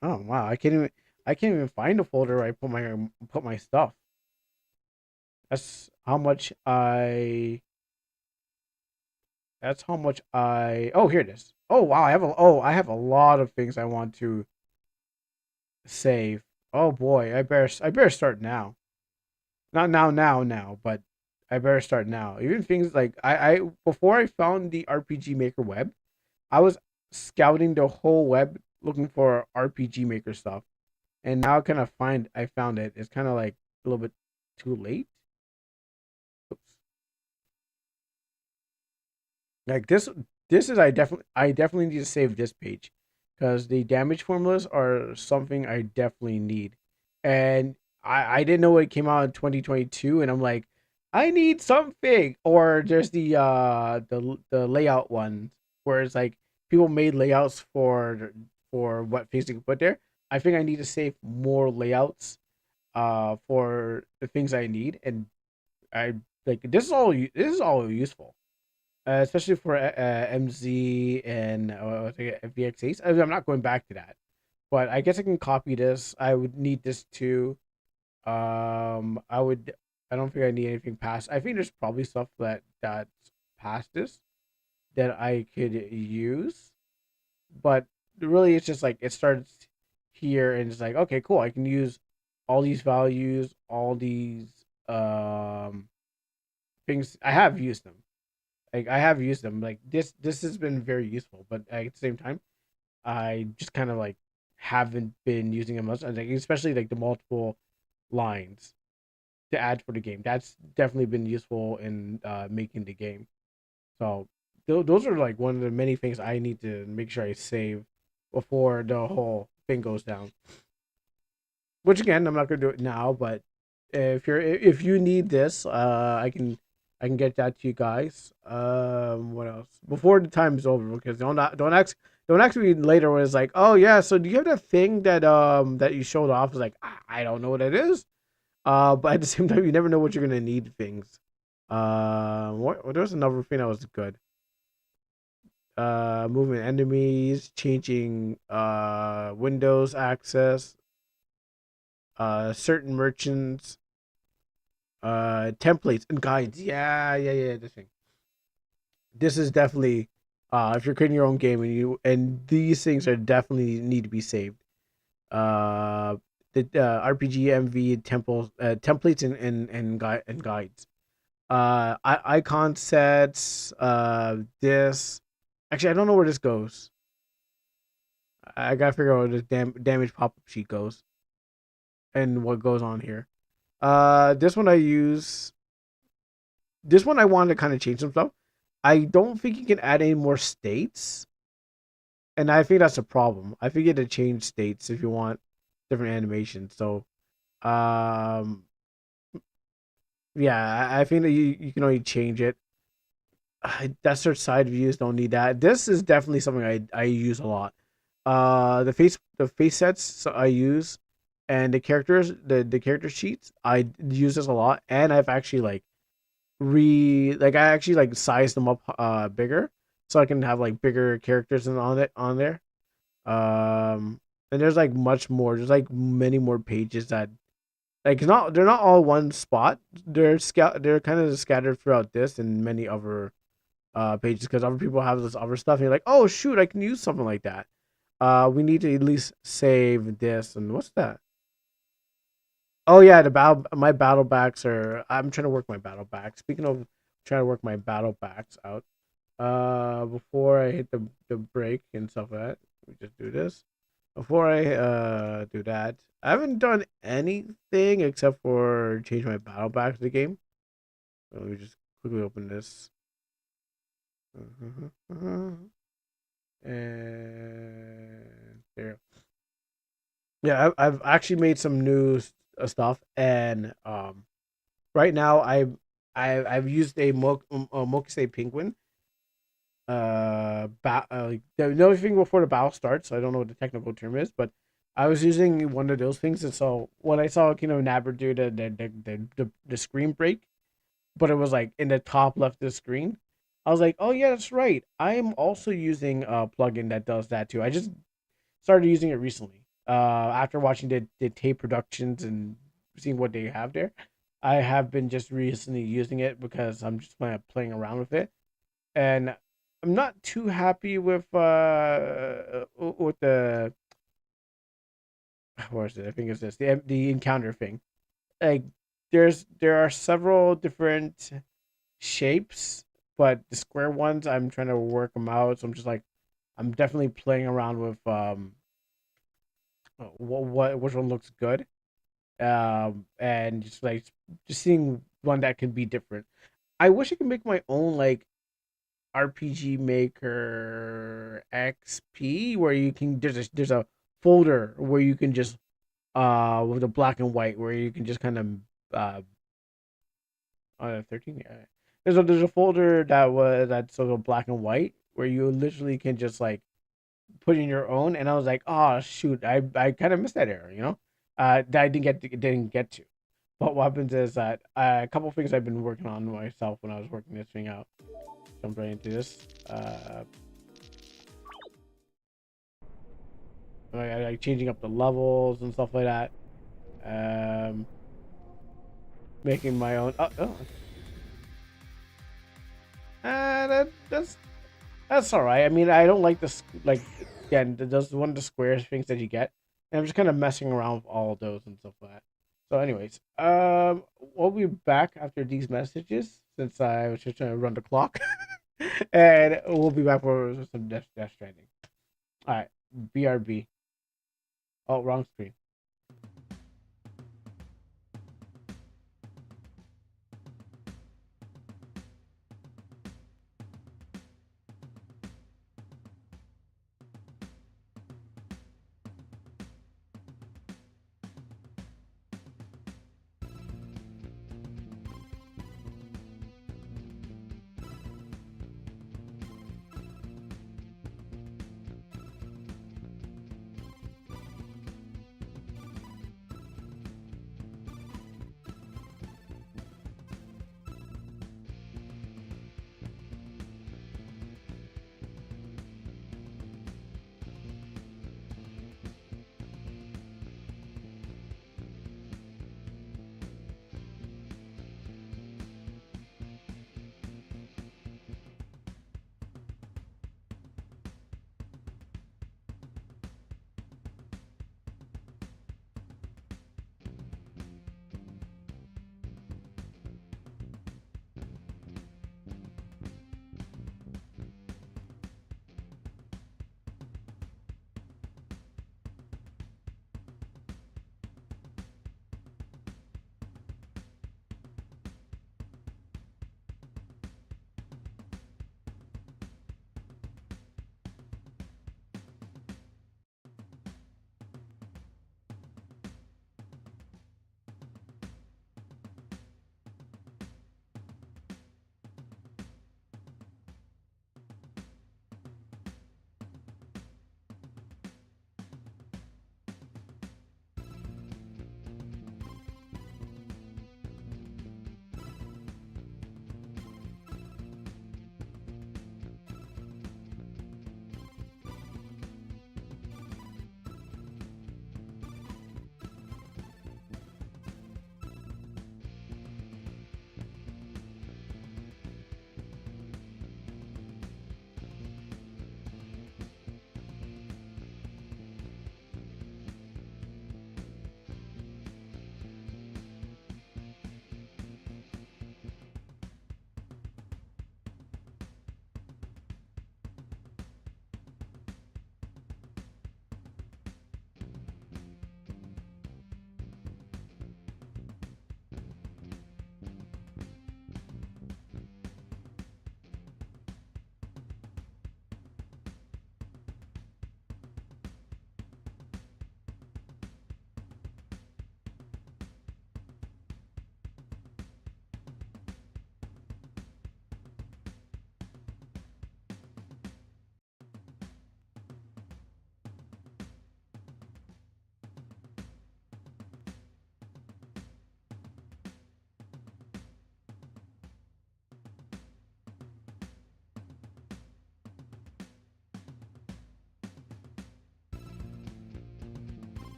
Oh wow, I can't even find a folder where I put my stuff. That's how much I. That's how much I. Oh, here it is. Oh wow, I have a lot of things I want to save. Oh boy, I better start now. Not now, but I better start now. Even things like I before I found the RPG Maker web, I was scouting the whole web looking for RPG Maker stuff, and now I found it. It's kind of like a little bit too late. Oops. Like this is I definitely need to save this page because the damage formulas are something I definitely need. And I didn't know it came out in 2022, and I'm like, I need something. Or there's the layout one where it's like people made layouts for what things to put there. I think I need to save more layouts for the things I need, and I like this is all useful, especially for MZ and VX8. I'm not going back to that, but I guess I can copy this. I would need this too. I would. I don't think I need anything past. I think there's probably stuff that's past this that I could use, but really it's just like it starts here and it's like okay, cool. I can use all these values, all these um things. I have used them. Like I have used them. Like this has been very useful, but at the same time, I just kind of like haven't been using them much. And like especially like the multiple lines to add for the game. That's definitely been useful in making the game. So those are like one of the many things I need to make sure I save before the whole thing goes down. Which again, I'm not gonna do it now, but if you need this, I can get that to you guys. What else? Before the time is over, because don't ask me later when it's like, oh yeah, so do you have that thing that you showed off? It's like I don't know what it is. But at the same time, you never know what you're gonna need things. What there was another thing that was good. Moving enemies, changing windows access, certain merchants, templates and guides. Yeah. This thing. This is definitely if you're creating your own game and these things are definitely need to be saved. Uh, the RPG MV templates and guides. Icon sets. This actually I don't know where this goes. I gotta figure out where this damage pop up sheet goes and what goes on here. This one I use. This one I wanted to kind of change some stuff. I don't think you can add any more states, and I think that's a problem. I think you have to change states if you want different animations. So, um, yeah, I think that you can only change it. Desert side views don't need that. This is definitely something I use a lot. The face sets I use, and the character sheets I use this a lot, and I've actually I actually like sized them up bigger so I can have like bigger characters on there. And there's like much more. There's like many more pages that like it's not they're not all one spot. They're kind of scattered throughout this and many other pages because other people have this other stuff and you're like, "Oh shoot, I can use something like that." We need to at least save this and what's that? Oh yeah, the battle my battle backs are I'm trying to work my battle back. Speaking of trying to work my battle backs out. Before I hit the break and stuff like that, we just do this. Before I do that, I haven't done anything except for change my battle back to the game. So let me just quickly open this. And there. Yeah, I've actually made some new stuff, and right now I've used a Mokise penguin. The only thing before the battle starts. I don't know what the technical term is, but I was using one of those things, and so when I saw Nabber do the screen break, but it was like in the top left of the screen, I was like, oh yeah, that's right. I am also using a plugin that does that too. I just started using it recently. After watching the tape productions and seeing what they have there, I have been just recently using it because I'm just kind of playing around with it, and I'm not too happy with the what is it? I think it's this the encounter thing. Like there are several different shapes, but the square ones I'm trying to work them out. So I'm just like I'm definitely playing around with what which one looks good. And just seeing one that can be different. I wish I could make my own like RPG Maker XP where you can there's a folder where you can just with the black and white where you can just kind of 13, yeah. There's a folder that's sort of black and white where you literally can just like put in your own, and I was like, oh shoot, I kind of missed that area, that I didn't get to. But what happens is that a couple of things I've been working on myself when I was working this thing out. Jump right into this. Like changing up the levels and stuff like that. Making my own. That's all right. I mean, I don't like this. Like, again, those one of the square things that you get, and I'm just kind of messing around with all of those and stuff like that. So, anyways, we'll be back after these messages since I was just trying to run the clock, and we'll be back for some Death Stranding. All right, BRB. Oh, wrong screen.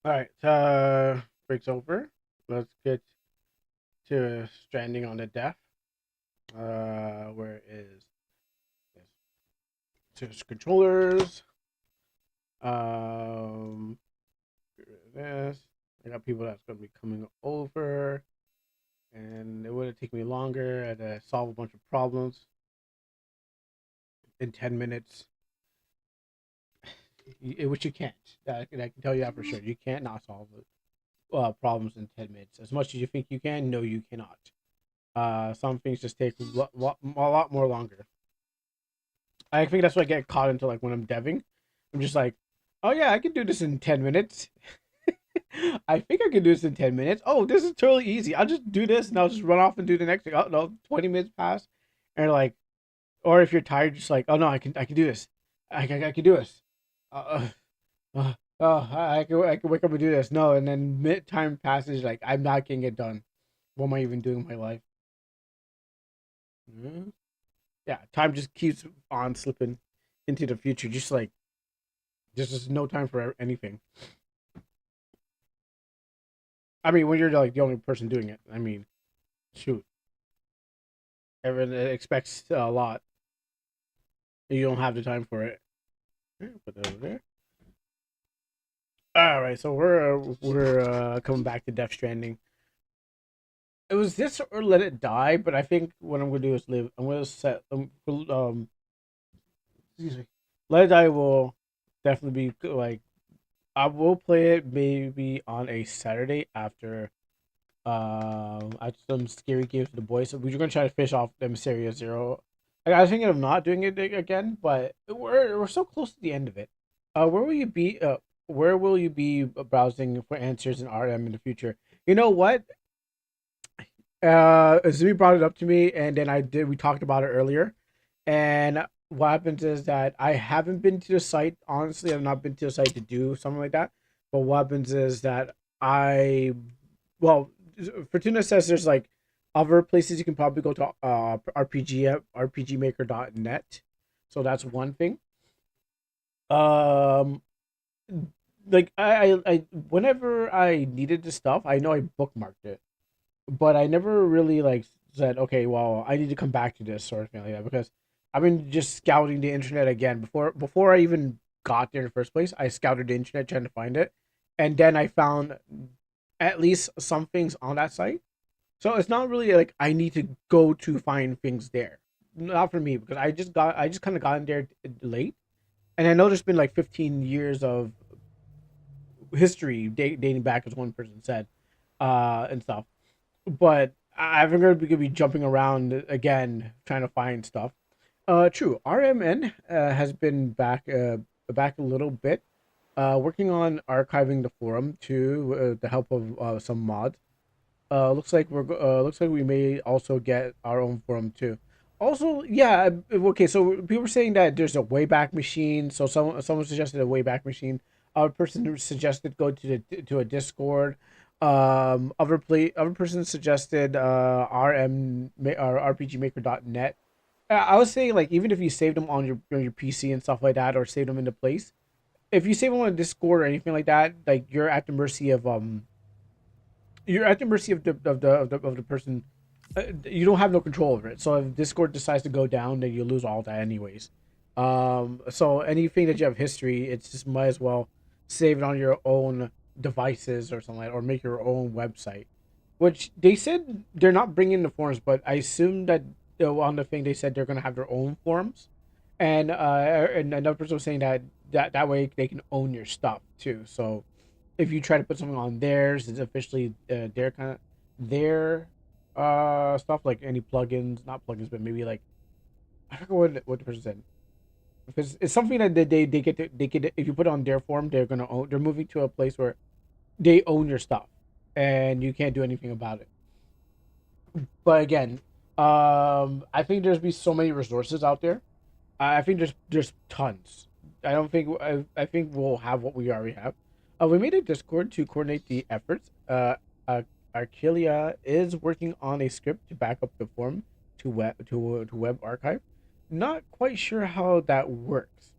All right, breaks over. Let's get to stranding on the death. Where is this? Controllers. Um, this. I got people that's gonna be coming over, and it would take me longer. I had to solve a bunch of problems in 10 minutes, which you can't. I can tell you that for sure. You can't not solve problems in 10 minutes. As much as you think you can, no, you cannot. Some things just take a lot more longer. I think that's why I get caught into like when I'm deving. I'm just like, oh yeah, I can do this in 10 minutes. I think I can do this in 10 minutes. Oh, this is totally easy. I'll just do this and I'll just run off and do the next thing. Oh no, 20 minutes pass, and like, or if you're tired, just like, oh no, I can do this. I can do this. Uh, oh, I can wake up and do this. No, and then mid time passes, like I'm not getting it done. What am I even doing with my life? Mhm. Yeah, time just keeps on slipping into the future. Just like there's just no time for anything. I mean, when you're like the only person doing it, I mean, shoot, everyone expects a lot, and you don't have the time for it. Put that over there. All right, so we're coming back to Death Stranding. It was this or Let It Die, but I think what I'm gonna do is live. I'm gonna set excuse me. Let It Die will definitely be like I will play it maybe on a Saturday after some scary games with the boys. So we're gonna try to fish off them Series Zero. I was thinking of not doing it again, but we're so close to the end of it. Where will you be? Where will you be browsing for answers in RM in the future? You know what? Azumi brought it up to me, and then I did. We talked about it earlier, and what happens is that I haven't been to the site. Honestly, I've not been to the site to do something like that. But what happens is that I, well, Fortuna says there's like other places you can probably go to RPG at rpgmaker.net. So that's one thing. Um, like whenever I needed the stuff, I know I bookmarked it, but I never really like said, okay, well, I need to come back to this sort of thing like that because I've been just scouting the internet again before I even got there in the first place. I scouted the internet trying to find it, and then I found at least some things on that site. So it's not really like I need to go to find things there. Not for me because I just kind of got in there late, and I know there's been like 15 years of history dating back, as one person said, and stuff. But I'm gonna be jumping around again trying to find stuff. True. RMN has been back a little bit, working on archiving the forum too, with the help of some mods. Looks like we may also get our own forum too. Also, yeah, okay. So people were saying that there's a Wayback Machine. So someone suggested a Wayback Machine. A person suggested go to a Discord. Other person suggested or rpgmaker.net. I was saying like even if you save them on your PC and stuff like that, or save them into place, if you save them on Discord or anything like that, like you're at the mercy of the person. You don't have no control over it. So if Discord decides to go down, then you lose all that anyways. So anything that you have history, it's just might as well save it on your own devices or something like that, or make your own website. Which they said they're not bringing the forums, but I assume that on the thing they said they're gonna have their own forums, and another person was saying that way they can own your stuff too. So if you try to put something on theirs, it's officially their kind of their stuff, like any plugins, not plugins, but maybe like I forget what the person said. If it's something that they get if you put it on their form, they're gonna own. They're moving to a place where they own your stuff, and you can't do anything about it. But again, I think there's be so many resources out there. I think there's tons. I don't think I think we'll have what we already have. We made a Discord to coordinate the efforts. Archelia is working on a script to back up the form to web archive. Not quite sure how that works.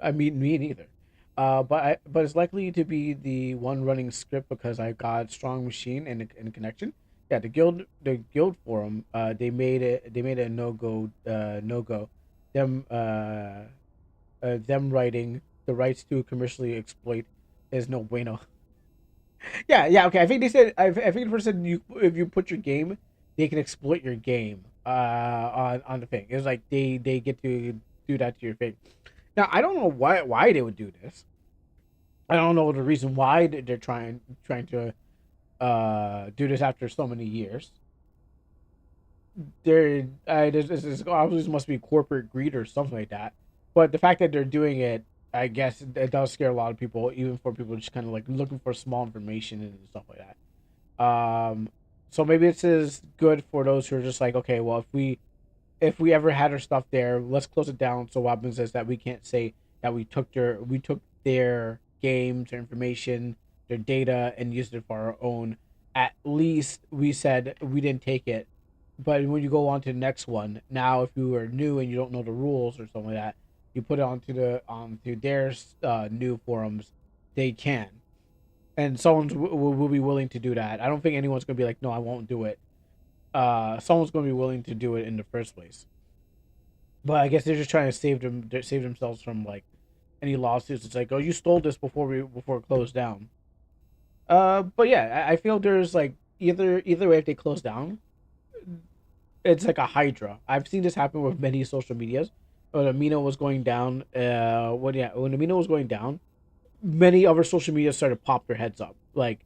I mean, me neither. But it's likely to be the one running script because I got strong machine and connection. Yeah, the guild forum. They made a no go. Them them writing the rights to commercially exploit is no bueno. Yeah, yeah, okay. I think they said. I think the person said you if you put your game, they can exploit your game. On the thing. It's like they get to do that to your thing. Now I don't know why they would do this. I don't know the reason why they're trying to do this after so many years. This obviously must be corporate greed or something like that. But the fact that they're doing it, I guess it does scare a lot of people, even for people just kind of like looking for small information and stuff like that. So maybe this is good for those who are just like, okay, well, if we ever had our stuff there, let's close it down. So what happens is that we can't say that we took their games, their information, their data, and used it for our own. At least we said we didn't take it. But when you go on to the next one, now if you are new and you don't know the rules or something like that, you put it onto their new forums, they can, and someone will be willing to do that. I don't think anyone's gonna be like, no, I won't do it. Someone's gonna be willing to do it in the first place. But I guess they're just trying to save themselves from like any lawsuits. It's like, oh, you stole this before it closed down. But yeah, I feel there's like either way if they close down, it's like a hydra. I've seen this happen with many social medias. When Amino was going down, when Amino was going down, many other social media started to pop their heads up. Like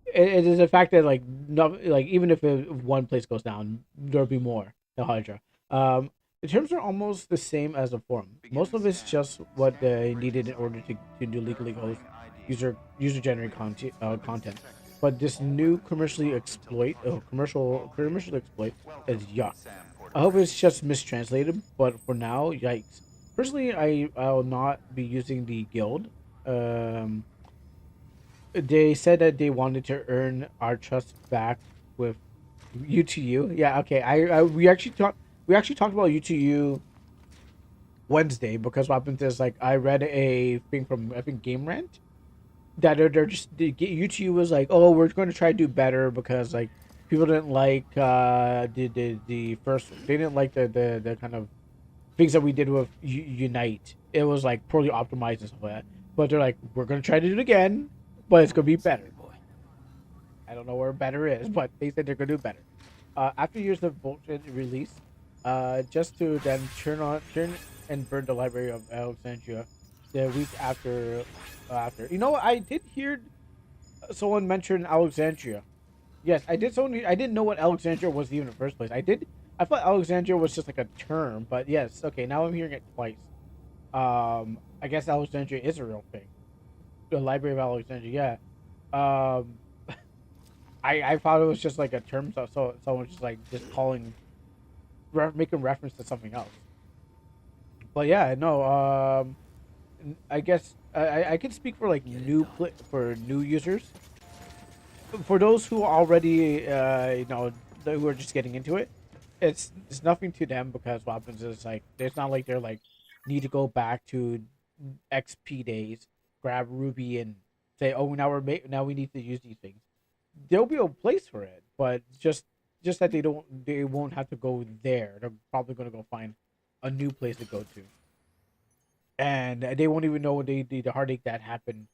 it is a fact that like no, like even if one place goes down, there'll be more. The hydra. The terms are almost the same as the forum. Most of it's just what they needed in order to do legally host user generated content. But this new commercial exploit is yuck. I hope it's just mistranslated, but for now, yikes. Personally, I'll not be using the guild. Um, they said that they wanted to earn our trust back with U2U. Yeah, okay. We actually talked about U2U Wednesday because what happened is like I read a thing from I think Game Rant that they're just YouTube was like, oh, we're going to try to do better because like people didn't like the first they didn't like the kind of things that we did with Unite. It was like poorly optimized and stuff like that. But they're like, we're going to try to do it again, but it's going to be better. I don't know where better is, but they said they're going to do better. After years of bullshit release, just to then turn and burn the Library of Alexandria the week after. I did hear someone mention Alexandria. Yes, I did. I didn't know what Alexandria was even in the first place. I thought Alexandria was just like a term, but yes. Okay, now I'm hearing it twice. I guess Alexandria is a real thing. The Library of Alexandria. Yeah. I thought it was just like a term, so someone just like just making reference to something else. But yeah, no. I guess I can speak for like for new users. For those who already who are just getting into it, it's nothing to them because what happens is like it's not like they're like need to go back to XP days, grab Ruby and say, oh, now we need to use these things. There'll be a place for it, but just that they won't have to go there. They're probably gonna go find a new place to go to, and they won't even know the heartache that happened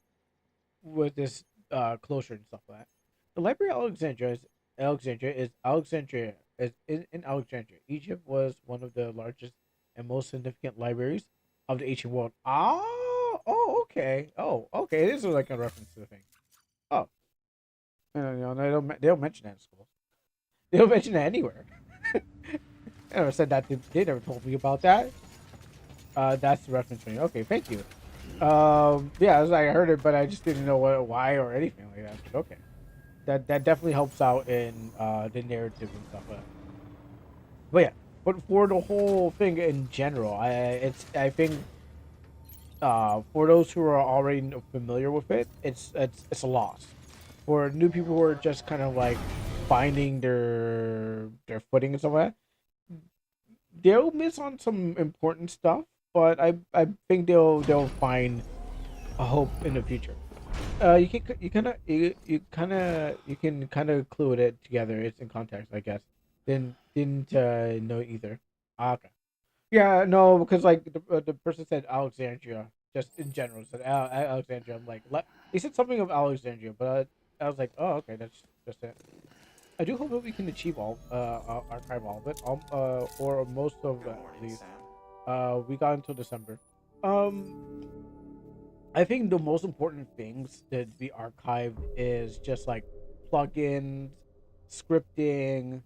with this closure and stuff like that. The Library of Alexandria is in Alexandria. Egypt was one of the largest and most significant libraries of the ancient world. Okay. Oh, okay. This is like a reference to the thing. Oh, they don't mention that in school. They don't mention that anywhere. I never said that. They never told me about that. That's the reference for me. Okay, thank you. Yeah, I heard it, but I just didn't know why or anything like that. But okay, that definitely helps out in the narrative and stuff. But yeah, but for the whole thing in general, I think for those who are already familiar with it, it's a loss. For new people who are just kind of like finding their footing and stuff like that, they'll miss on some important stuff, but I think they'll find a hope in the future. You can kind of clue it together. It's in context, I guess. Didn't know either. Ah, okay. Yeah, no, because like the person said Alexandria, just in general said Alexandria. I'm like, he said something of Alexandria, but I was like, oh, okay, that's just it. I do hope that we can achieve archive all of it, or most of Good at morning, least. Sam. We got until December. Um, I think the most important things to be archived is just like plugins, scripting,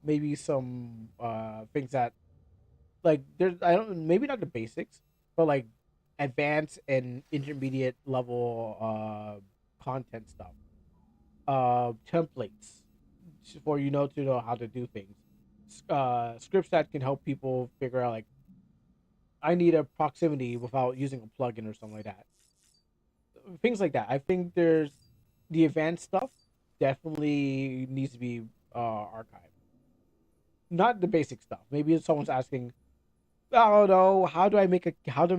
maybe some things that like there's I don't maybe not the basics, but like advanced and intermediate level content stuff. Templates for to know how to do things. Scripts that can help people figure out like I need a proximity without using a plugin or something like that. Things like that. I think there's the advanced stuff definitely needs to be archived. Not the basic stuff. Maybe if someone's asking, "Oh no, how to make a character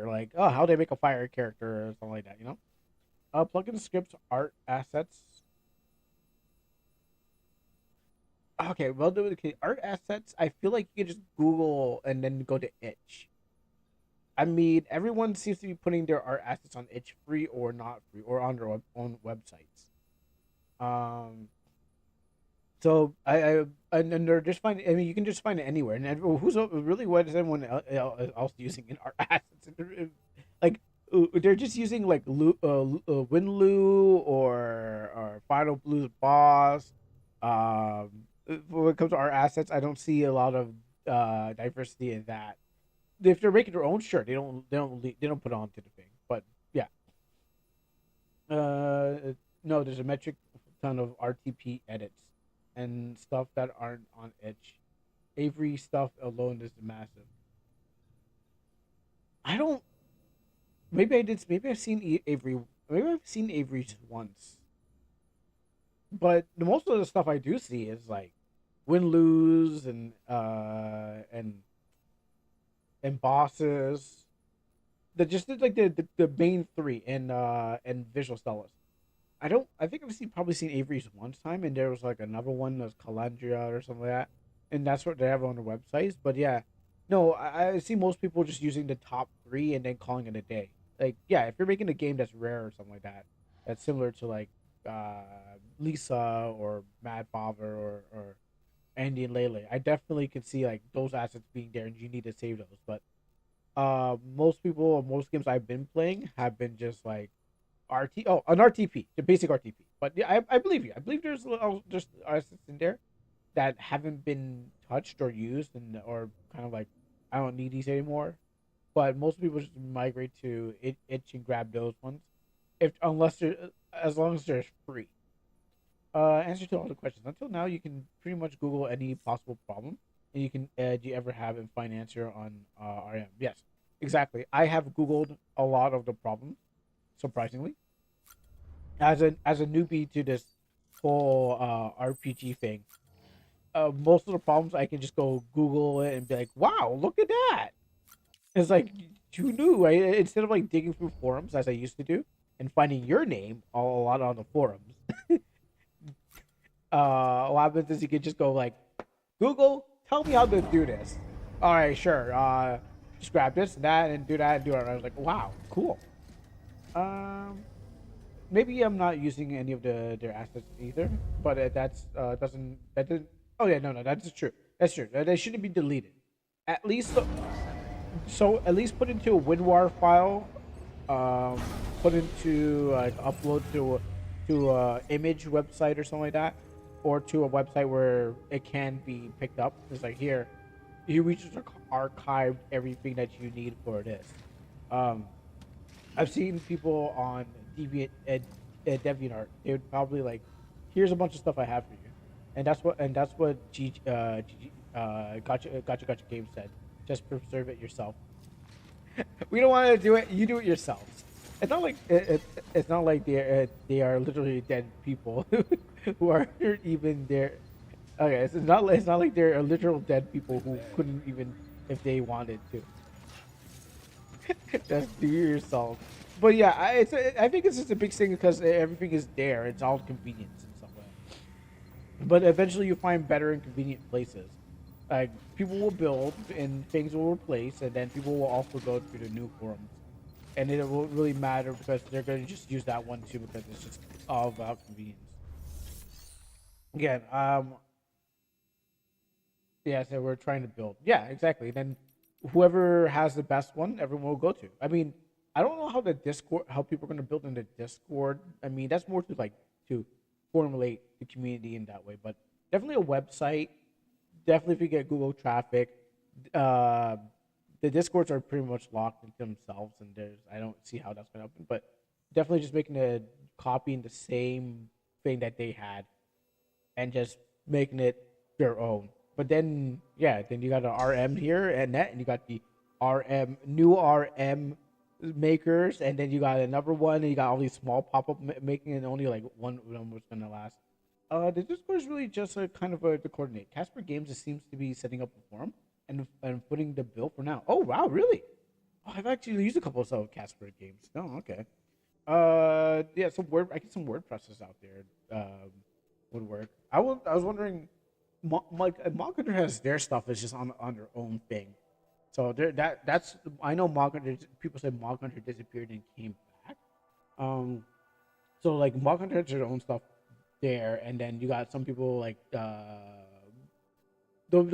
like how do I make a fire character or something like that?" Plugin scripts, art assets. Okay, well, okay, art assets. I feel like you can just Google and then go to itch. I mean, everyone seems to be putting their art assets on itch, free or not free, or on their own websites. Um, so and they're just find. I mean, you can just find it anywhere. And who's really what is anyone else using in art assets? Like they're just using like Winlu or Final Blues Boss. When it comes to art assets, I don't see a lot of diversity in that. If they're making their own, sure, they don't put it onto the thing. But yeah, no, there's a metric ton of RTP edits and stuff that aren't on itch. Avery stuff alone is massive. I don't. Maybe I did. Maybe I've seen Avery. Maybe I've seen Avery's once. But the most of the stuff I do see is like win lose and bosses. The just like the main three and visual stylists. I think I've probably seen Avery's one time, and there was like another one that's Calandria or something like that, and that's what they have on their websites. But yeah, no, I see most people just using the top three and then calling it a day. Like yeah, if you're making a game that's rare or something like that, that's similar to like uh, Lisa or Mad Father or Andy and Lele, I definitely could see like those assets being there, and you need to save those. But most people or most games I've been playing have been just like an RTP, the basic RTP. But yeah, I believe you. I believe there's just assets in there that haven't been touched or used and or kind of like I don't need these anymore. But most people just migrate to itch and grab those ones, if unless they're as long as they're free. Answer to all the questions. Until now, you can pretty much Google any possible problem, and you can do you ever have and find answer on RM. Yes, exactly. I have Googled a lot of the problems, surprisingly, as a newbie to this whole RPG thing. Most of the problems I can just go Google it and be like, "Wow, look at that!" It's like you knew, right? Instead of like digging through forums as I used to do and finding your name a lot on the forums. What happens is you can just go like, Google, tell me how to do this. All right, sure. Just grab this and that and do that and do it. I was like, wow, cool. Um, maybe I'm not using any of their assets either, but that's doesn't that didn't. Oh yeah, no, that's true. That's true. They shouldn't be deleted. At least so at least put into a WinRAR file. Um, put into like upload to a image website or something like that, or to a website where it can be picked up. It's like here, we just archived everything that you need for this. Um, I've seen people on DeviantArt. They would probably like, here's a bunch of stuff I have for you, and that's what Gotcha Game said. Just preserve it yourself. We don't want to do it. You do it yourselves. It's not like it's not like they are literally dead people who aren't even there. Okay, it's not like they're literal dead people who couldn't even if they wanted to. Just do it yourself. But yeah, I think it's just a big thing because everything is there. It's all convenience and stuff like that. But eventually, you find better and convenient places. Like people will build and things will replace, and then people will also go to the new forums, and it won't really matter because they're going to just use that one too because it's just all about convenience. Again, yeah, so we're trying to build. Yeah, exactly. Then whoever has the best one, everyone will go to. I mean, I don't know how the Discord, how people are going to build in the Discord. I mean, that's more to like to formulate the community in that way. But definitely a website. Definitely, if you get Google traffic, uh, the Discords are pretty much locked into themselves, and there's I don't see how that's going to happen. But definitely, just making a copying the same thing that they had and just making it their own. But then, yeah, then you got an RM here and that, and you got the RM new RM makers, and then you got another one, and you got all these small pop up making, and only like one of them was gonna last. The Discord is really just a kind of a to coordinate. Casper Games just seems to be setting up a forum and putting the bill for now. Oh wow, really? Oh, I've actually used a couple of Casper Games. Oh, okay. Yeah, some word. I get some WordPresses out there. Would work. I was wondering, like Mod Hunter has their stuff is just on their own thing. So there that's I know Mod Hunter. People say Mod Hunter disappeared and came back. Um, so like Mod Hunter has their own stuff there, and then you got some people like the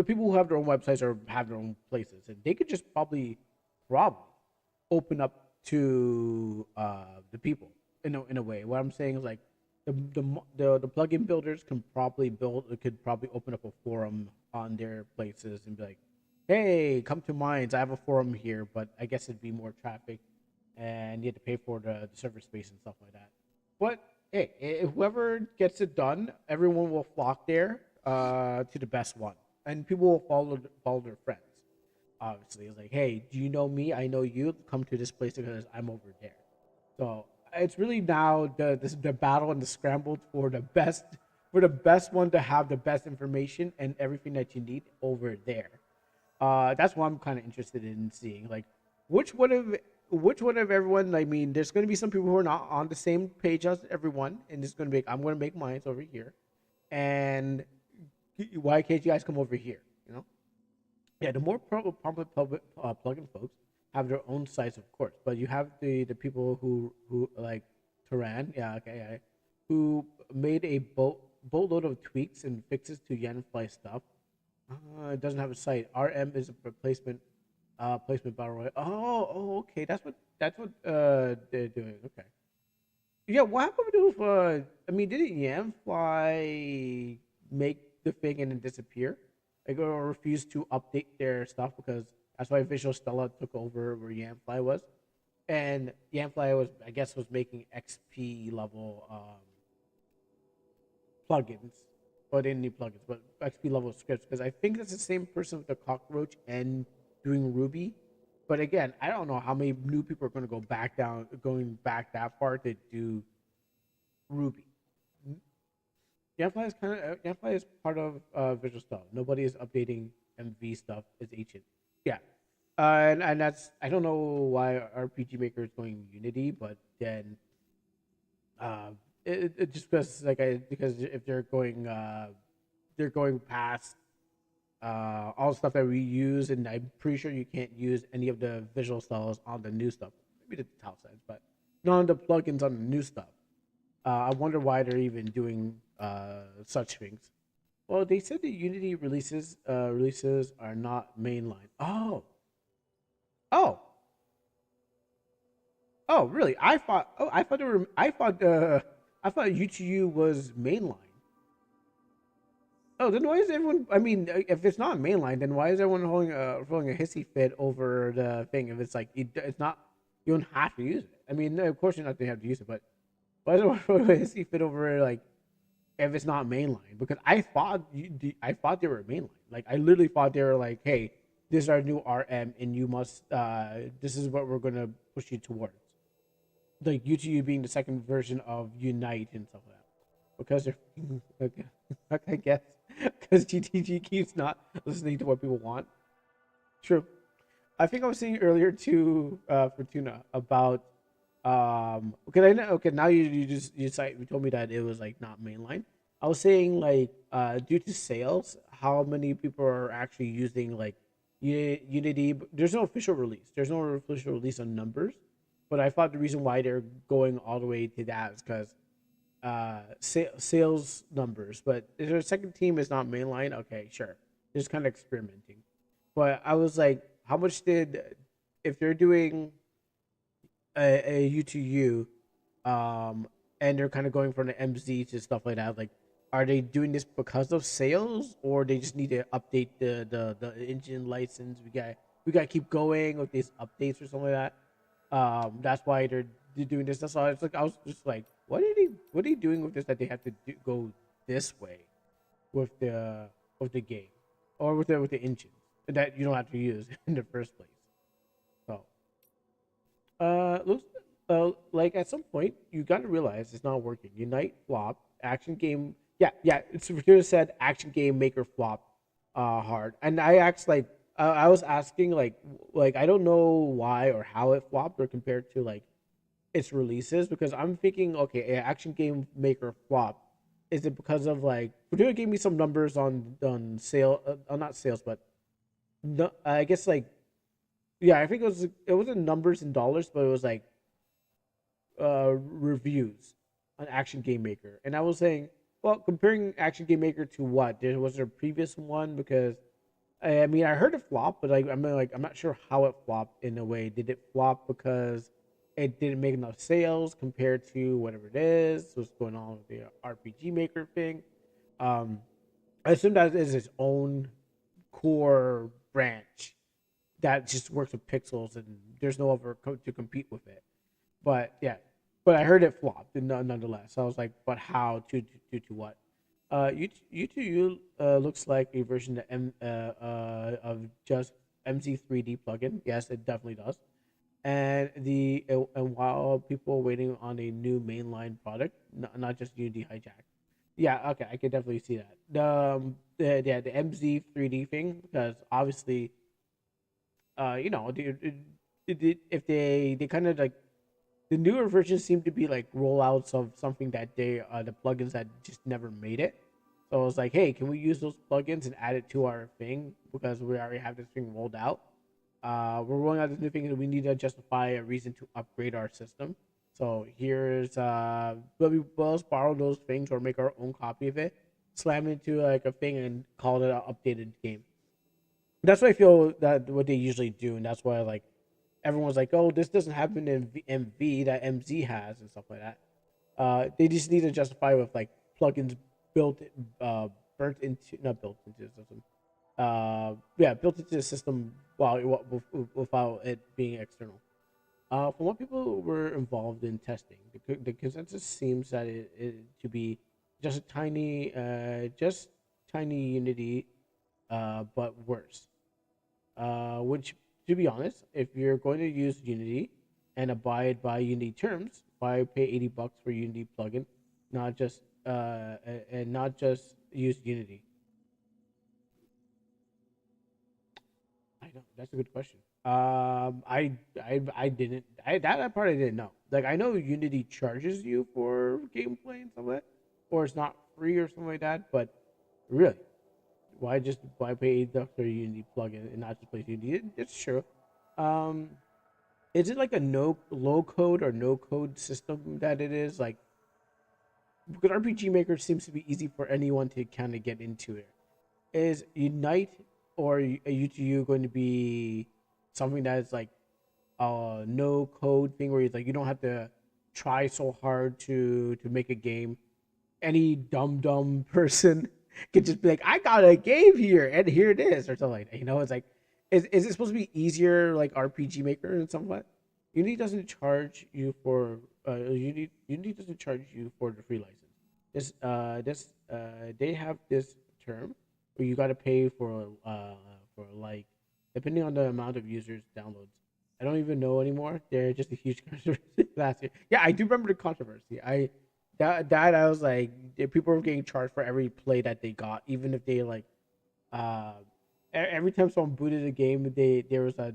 people who have their own websites or have their own places, and they could just probably open up to the people in a way. What I'm saying is like the plugin builders can probably could probably open up a forum on their places and be like, hey, come to Mines. I have a forum here, but I guess it'd be more traffic, and you have to pay for the server space and stuff like that. But hey, whoever gets it done, everyone will flock there to the best one, and people will follow their friends. Obviously, it's like, hey, do you know me? I know you. Come to this place because I'm over there. So it's really now the battle and the scramble for the best one to have the best information and everything that you need over there. That's what I'm kind of interested in seeing. Like, which one of which one of everyone? I mean, there's going to be some people who are not on the same page as everyone, and it's going to be I'm going to make mine over here, and why can't you guys come over here? You know? Yeah, the more prominent plugin folks have their own sites, of course, but you have the people who like Turan, yeah, okay, yeah, who made a boatload of tweaks and fixes to Yenfly stuff. It doesn't have a site. RM is a replacement placement battle royale. Okay, they're doing. Okay, yeah. What happened to? I mean, didn't Yamfly make the thing and then disappear? Like, or refuse to update their stuff because that's why Visual Stella took over where Yamfly was, and Yamfly was, I guess, was making XP level plugins, but didn't need plugins, but XP level scripts because I think that's the same person with the cockroach and doing Ruby. But again, I don't know how many new people are going to going back that far to do Ruby. Gamefly is part of Visual Stuff. Nobody is updating MV stuff. It's ancient. Yeah, and that's I don't know why RPG Maker is going Unity, but then uh, it just because if they're going past all the stuff that we use, and I'm pretty sure you can't use any of the visual styles on the new stuff. Maybe the tile sides, but none of the plugins on the new stuff. I wonder why they're even doing such things. Well, they said the Unity releases are not mainline. Oh, really? I thought UTU was mainline. Oh, then why is everyone? I mean, if it's not mainline, then why is everyone throwing a hissy fit over the thing? If it's like it's not, you don't have to use it. I mean, of course you're not going to have to use it, but why is everyone throwing a hissy fit over like if it's not mainline? Because I thought they were mainline. Like I literally thought they were like, hey, this is our new RM, and you must. This is what we're going to push you towards. Like UTU being the second version of Unite and stuff like that. Because they're, okay, I guess, because GTG keeps not listening to what people want. True. I think I was saying earlier to Fortuna about because I know okay now you told me that it was like not mainline. I was saying like due to sales, how many people are actually using like Unity. There's no official release. There's no official release on numbers, but I thought the reason why they're going all the way to that is because sales numbers. But if their second team is not mainline, okay, sure, just kind of experimenting. But I was like, how much did if they're doing a U2U, and they're kind of going from the MZ to stuff like that. Like, are they doing this because of sales, or they just need to update the engine license? We got to keep going with these updates or something like that. That's why they're doing this. That's why I was just like, what are they doing with this that they have to go this way with the game or with the engine that you don't have to use in the first place. So looks like at some point you got to realize it's not working. Unite flop action game. Yeah, yeah. It's here said action game maker flop hard, and I asked like I was asking like I don't know why or how it flopped or compared to like its releases because I'm thinking okay, action game maker flop. Is it because of like Fortuna gave me some numbers on sale not sales but no, I guess like yeah I think it wasn't numbers in dollars but it was like reviews on Action Game Maker, and I was saying, well, comparing Action Game Maker to what? Was there a previous one? Because I mean, I heard it flop, but I'm not sure how it flopped in a way. Did it flop because it didn't make enough sales compared to whatever it is? What's going on with the RPG Maker thing? Um, I assume that is its own core branch that just works with pixels, and there's no other code to compete with it. But yeah, but I heard it flopped nonetheless. So I was like, but how to what? U2U looks like a version of just MZ3D plugin. Yes, it definitely does. And while people are waiting on a new mainline product, not just Unity Hijack. Yeah, okay, I can definitely see that. The MZ3D thing because obviously you know, if they kind of like the newer versions seem to be like rollouts of something that they the plugins that just never made it. So I was like, hey, can we use those plugins and add it to our thing because we already have this thing rolled out. We're rolling out this new thing and we need to justify a reason to upgrade our system. So here's let's borrow those things or make our own copy of it, slam it into like a thing and call it an updated game. That's what I feel that what they usually do, and that's why like everyone's like, oh, this doesn't happen in MV that MZ has and stuff like that. They just need to justify with like plugins built, burnt into not built into the system. Yeah, built into the system while without it being external. From what people were involved in testing, the consensus seems that it to be just a just tiny Unity, but worse. Which, to be honest, if you're going to use Unity and abide by Unity terms, why pay $80 for Unity plugin, not just and not just use Unity? I know that's a good question. I didn't that part I didn't know. Like I know Unity charges you for gameplay and stuff like that, or it's not free or something like that. But really, why pay $80 for a Unity plugin and not just play Unity? It's true. Um, is it like a no low code or no code system that it is like because RPG Maker seems to be easy for anyone to kind of get into it. Is Unite or a UTU going to be something that is like a no code thing where it's like you don't have to try so hard to make a game? Any dumb person could just be like, I got a game here and here it is or something like that. You know, it's like is it supposed to be easier like RPG Maker and somewhat? Unity doesn't charge you for Unity doesn't charge you for the free license. They have this term where you got to pay for like depending on the amount of users downloads. I don't even know anymore. They're just a huge controversy last year. Yeah, I do remember the controversy. I was like people were getting charged for every play that they got, even if they like uh every time someone booted a game, there was a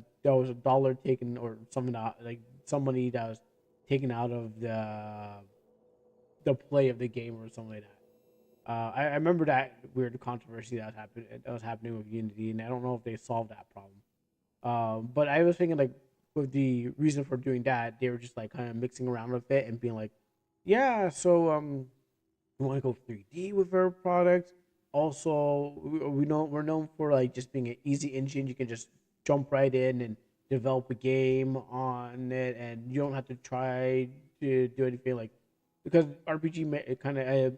dollar taken or something out, like some money that was taken out of the play of the game or something like that. I remember that weird controversy that was happening with Unity, and I don't know if they solved that problem. But I was thinking like with the reason for doing that, they were just like kind of mixing around with it and being like, yeah, so we want to go 3D with our product. Also, we know we're known for like just being an easy engine. You can just jump right in and develop a game on it, and you don't have to try to do anything like because RPG kind of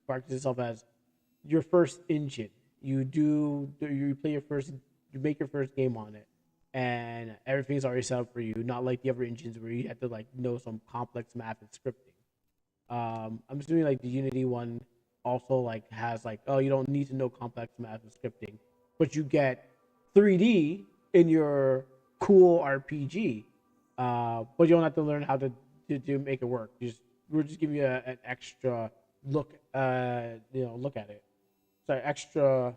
markets itself as your first engine. You play your first, you make your first game on it, and everything's already set up for you. Not like the other engines where you have to like know some complex math and scripting. I'm assuming like the Unity one also like has like, oh, you don't need to know complex math and scripting, but you get 3D in your cool RPG. But you don't have to learn how to make it work. We're just giving you an extra look, look at it. So extra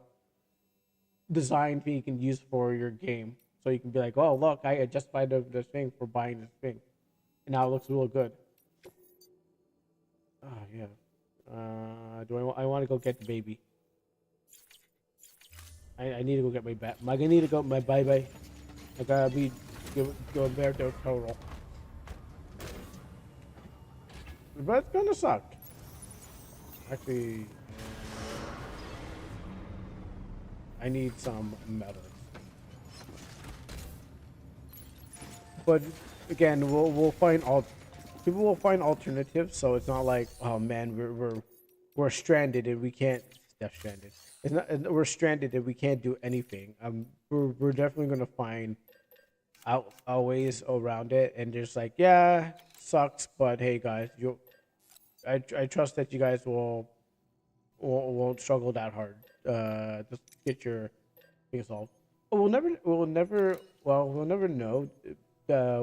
design thing you can use for your game. So you can be like, oh look, I justified the thing for buying this thing, and now it looks real good. Oh yeah. I want to go get the baby. I need to go get my bat. I need to go my bye. I gotta be go there to total. But it's gonna suck. Actually, I need some metals. But again, we'll find all. People will find alternatives, so it's not like, oh man, we're stranded and we can't. Death stranded. It's not. We're stranded and we can't do anything. We're definitely gonna find out ways around it, and just like, yeah, sucks, but hey guys, I trust that you guys won't struggle that hard. Just get your thing solved. We'll never know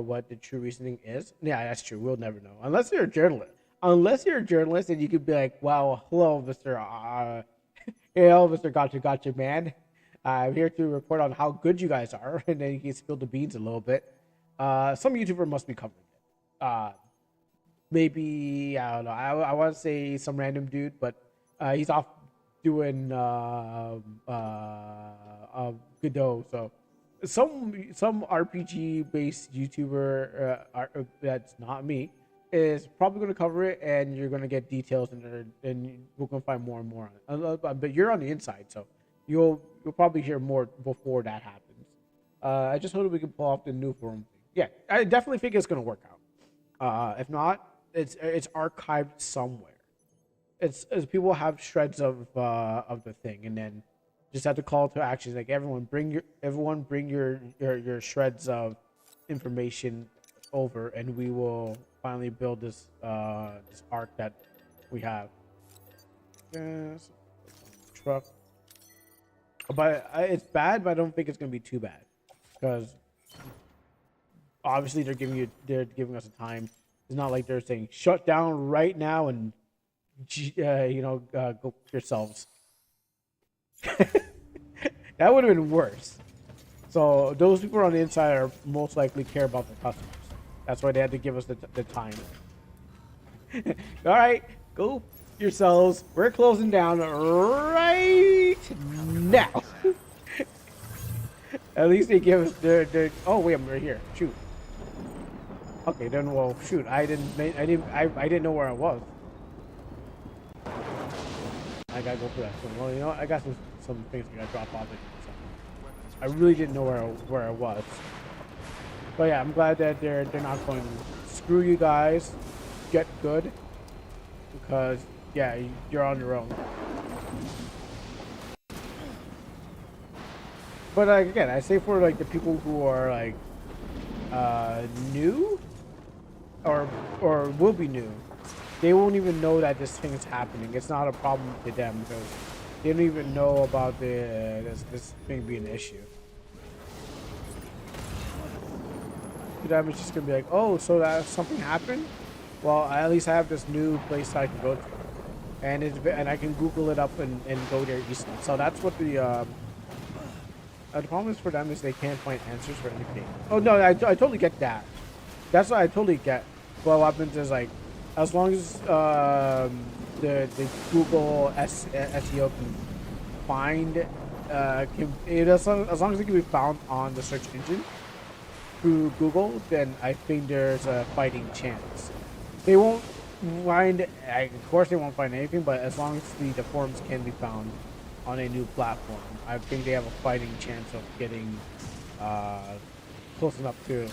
what the true reasoning is. Yeah, that's true. We'll never know unless you're a journalist. Unless you're a journalist, and you could be like, "Wow, hello, Mister, hello, Mister Gotcha, man. I'm here to report on how good you guys are," and then you can spill the beans a little bit. Some YouTuber must be covering it. Maybe I don't know. I want to say some random dude, but he's off doing Godot. So some RPG based YouTuber that's not me is probably going to cover it, and you're going to get details, and we're going to find more and more on it. But you're on the inside, so you'll probably hear more before that happens. I just hope we can pull off the new forum thing. Yeah, I definitely think it's going to work out. If not, it's archived somewhere. It's people have shreds of the thing, and then just have to call to action. Like everyone bring your shreds of information over, and we will finally build this arc that we have. Yes, truck. But it's bad, but I don't think it's gonna be too bad, because obviously they're giving us a time. It's not like they're saying shut down right now and go yourselves. That would have been worse. So those people on the inside are most likely care about their customers. That's why they had to give us the time. All right, go yourselves. We're closing down right now. At least they give us their. Oh wait, I'm right here. Shoot. Okay, then well, shoot. I didn't know where I was. I gotta go for that. So, well, you know, I got some things I gotta drop off. So I really didn't know where I was. But yeah, I'm glad that they're not going to screw you guys. Get good, because yeah, you're on your own. But again, I say for like the people who are like new or will be new, they won't even know that this thing is happening. It's not a problem to them because they don't even know about this thing being an issue. To them, it's just gonna be like, oh, so that something happened. Well, at least I have this new place I can go to, and I can Google it up and go there easily. So that's what the the problem is for them is they can't find answers for anything. Oh no, I totally get that. That's what I totally get. But what happens is like, as long as the Google SEO can find as long as it can be found on the search engine through Google, then I think there's a fighting chance. They won't find, of course, they won't find anything, but as long as the forums can be found on a new platform, I think they have a fighting chance of getting close enough to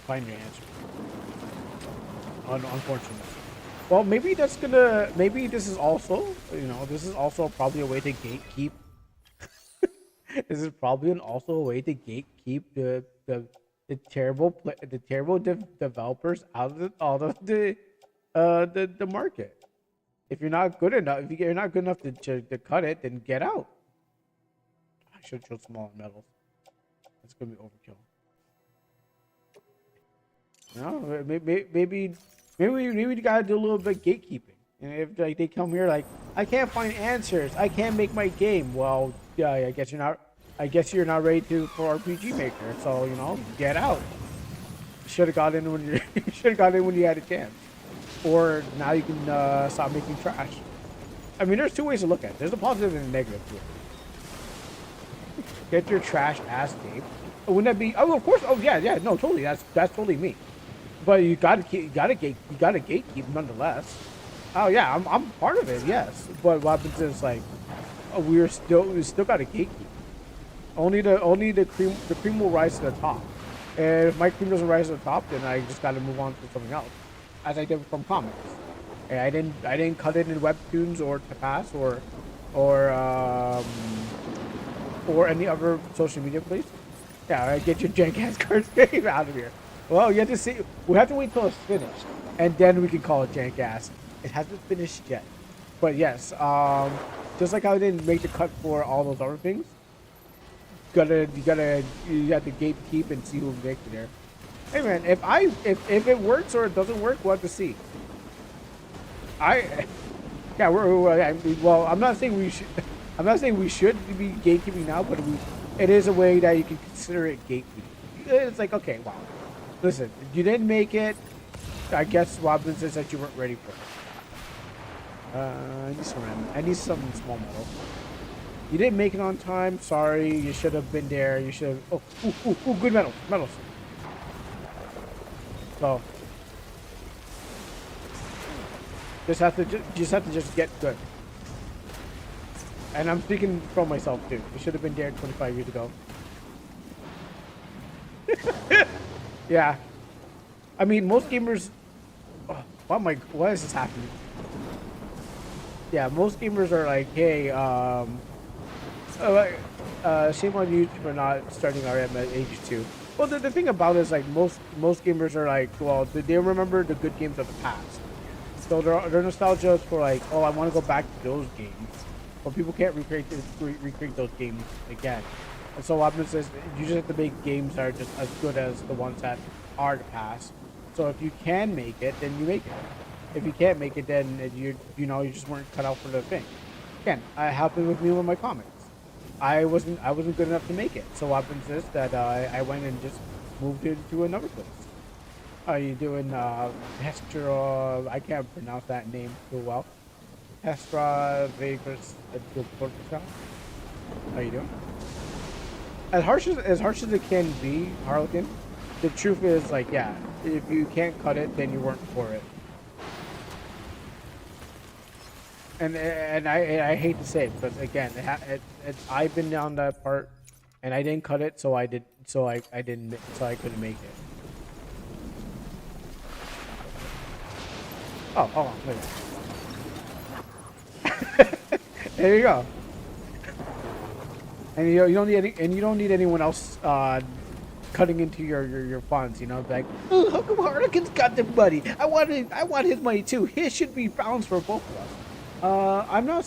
find your answer. Unfortunately. Well, maybe maybe this is also, this is also probably a way to gatekeep. This is probably also a way to gatekeep the terrible developers out of the market. If you're not good enough, if you're not good enough to cut it, then get out. I should have chosen smaller metals. That's gonna be overkill. No, maybe we gotta do a little bit of gatekeeping. And if like they come here like, I can't find answers, I can't make my game. Well, yeah, I guess you're not ready for RPG Maker. So get out. Should have got in when you had a chance. Or now you can stop making trash. I mean, there's two ways to look at it. There's a positive and a negative to it. Get your trash ass game. Wouldn't that be? Oh, of course. Oh, yeah. No, totally. That's totally me. But you gotta gatekeep nonetheless. Oh yeah, I'm part of it. Yes, but what happens is like, we still gotta gatekeep. Only the cream will rise to the top. And if my cream doesn't rise to the top, then I just gotta move on to something else, as I did from comics. And I didn't cut it in webtoons or Tapas or any other social media place. Yeah, get your jank ass cards game out of here. Well, you have to see. We have to wait till it's finished, and then we can call it jank ass. It hasn't finished yet, but yes. Just like how I didn't make the cut for all those other things. You have to gatekeep and see who makes it there. Hey man, if it works or it doesn't work, we'll have to see. Well, I'm not saying we should. I'm not saying we should be gatekeeping now, but it is a way that you can consider it gatekeeping. It's like, okay, wow. Listen, you didn't make it. I guess Robin says that you weren't ready for it. I need some. I need some small metal. You didn't make it on time. Sorry. You should have been there. You should have. Oh, good metals. So just have to get good. And I'm speaking from myself too. You should have been there 25 years ago. Yeah. I mean, most gamers. Oh, why is this happening? Yeah, most gamers are like, hey, shame on you for not starting RM at age 2. Well, the thing about it is like most gamers are like, well, they remember the good games of the past. So their nostalgia is for like, oh, I want to go back to those games. But people can't recreate those games again. And so what happens is you just have to make games that are just as good as the ones that are the past. So if you can make it, then you make it. If you can't make it, then you just weren't cut out for the thing. Again, it happened with me with my comics. I wasn't good enough to make it. So what happens is that I went and just moved it to another place. Are you doing Hestra? I can't pronounce that name too well. Hestra Vegas. How you doing? As harsh as it can be, Harlequin, the truth is like, yeah, if you can't cut it, then you weren't for it. And I hate to say it, but again, I've been down that part, and I didn't cut it, so I couldn't make it. Oh, hold on, wait. There you go. And you don't need anyone else cutting into your funds. Like, oh, how come Harlequin's got the money? I want his money too. His should be balanced for both of us. I'm not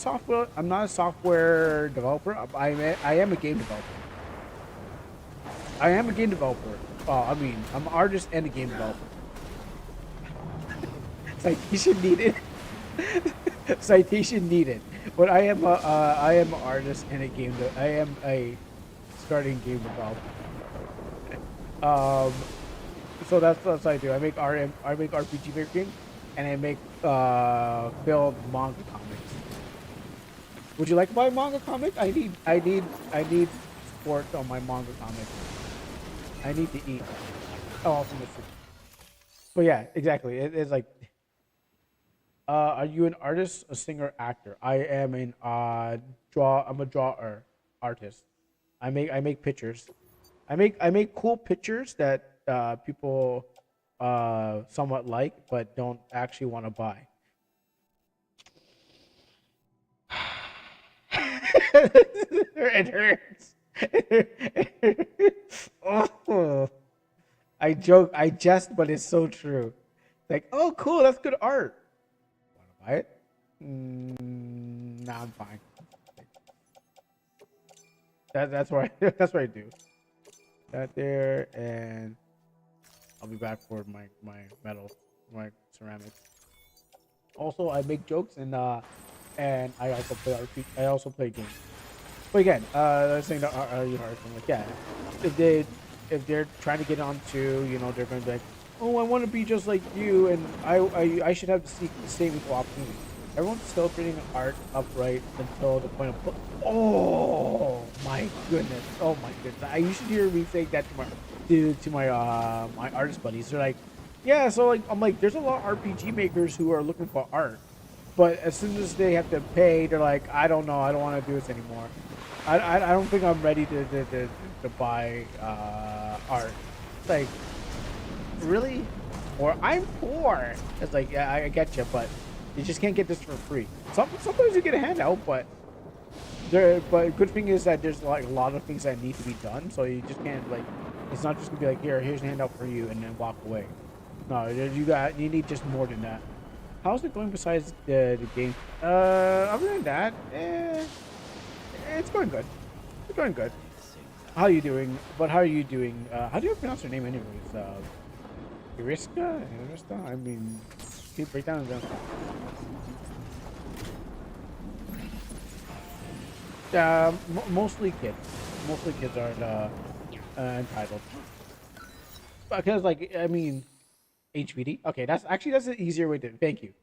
a software developer. I am a game developer. I'm an artist and a game developer. Citation needed. Citation needed. But I am an artist and a game. I am a starting game development. Um, so that's what I do. I make RPG Maker games, and I make build manga comics. Would you like to buy a manga comic? I need support on my manga comic. I need to eat. Oh, also miss it. But yeah, exactly. It's like, are you an artist, a singer, actor? I am an I'm a drawer artist. I make pictures. I make cool pictures that people somewhat like, but don't actually want to buy. It hurts. Oh, I joke, I jest, but it's so true. Like, oh, cool, that's good art. Want to buy it? Nah, I'm fine. That's what that's what I do. That there, and I'll be back for my metal, my ceramics. Also, I make jokes and I also play RPG. I also play games. But again, I was saying that are you hard? I'm like, yeah, if they if they're trying to get onto, they're going to be like, oh, I want to be just like you, and I should have the same equal opportunity. Everyone's celebrating art upright until the point of oh my goodness, oh my goodness. I used to hear me saying that to my artist buddies. They're like, yeah, so like I'm like, there's a lot of RPG makers who are looking for art, but as soon as they have to pay, they're like, I don't know, I don't want to do this anymore. I don't think I'm ready to buy art. Like, really? Or I'm poor. It's like, yeah, I get you, but you just can't get this for free. Sometimes you get a handout, but good thing is that there's like a lot of things that need to be done, so you just can't like. It's not just gonna be like, here's a handout for you, and then walk away. No, you need just more than that. How's it going besides the game? Other than that, it's going good. It's going good. How are you doing? But how are you doing? How do you pronounce your name anyways? Iriska? I mean, keep break down them. Mostly kids. Mostly kids are entitled. Because, like, I mean, HVD. Okay, that's an easier way to. Thank you.